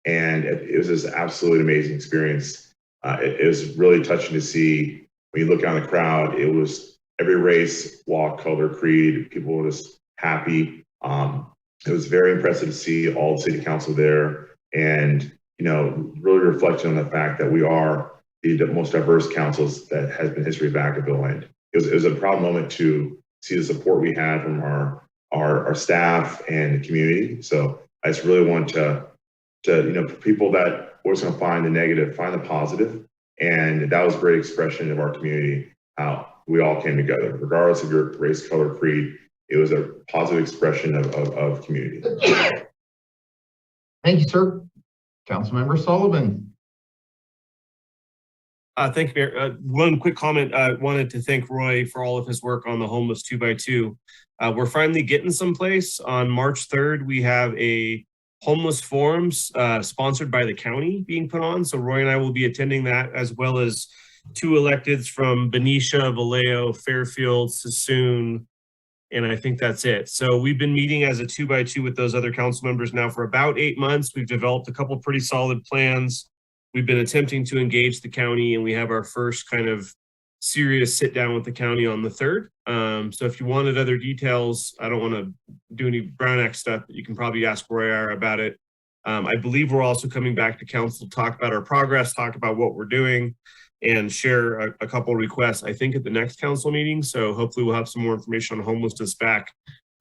and it was this absolutely amazing experience. It was really touching to see when you look out the crowd. It was every race, walk, color, creed. People were just happy. It was very impressive to see all the city council there, and really reflecting on the fact that we are the most diverse councils that has been history of Vacaville. And it was a proud moment to see the support we had from our staff and the community. So I just really want to for people that always going to find the negative, find the positive. And that was a great expression of our community, how we all came together, regardless of your race, color, creed. It was a positive expression of community. Thank you, sir. Councilmember Sullivan. Thank you, Mayor. One quick comment. I wanted to thank Roy for all of his work on the homeless 2x2. We're finally getting someplace. On March 3rd, we have a homeless forums sponsored by the county being put on. So Roy and I will be attending that, as well as 2 electeds from Benicia, Vallejo, Fairfield, Sassoon, and I think that's it. So we've been meeting as a 2x2 with those other council members now for about 8 months. We've developed a couple pretty solid plans. We've been attempting to engage the county, and we have our first kind of serious sit down with the county on the 3rd. So if you wanted other details, I don't want to do any Brown Act stuff, but you can probably ask Roy about it. I believe we're also coming back to council to talk about our progress, talk about what we're doing, and share a couple requests, I think, at the next council meeting. So hopefully we'll have some more information on homelessness back.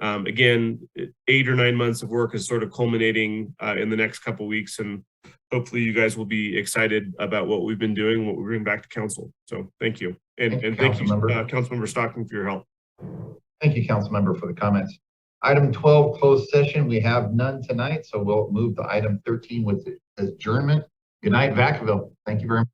Again, 8 or 9 months of work is sort of culminating in the next couple weeks, and hopefully you guys will be excited about what we've been doing, what we bring back to council. So thank you. And thank you, Councilmember Stockton, for your help. Thank you, Councilmember, for the comments. Item 12, closed session. We have none tonight, so we'll move to item 13 with adjournment. Good night, Vacaville. Thank you very much.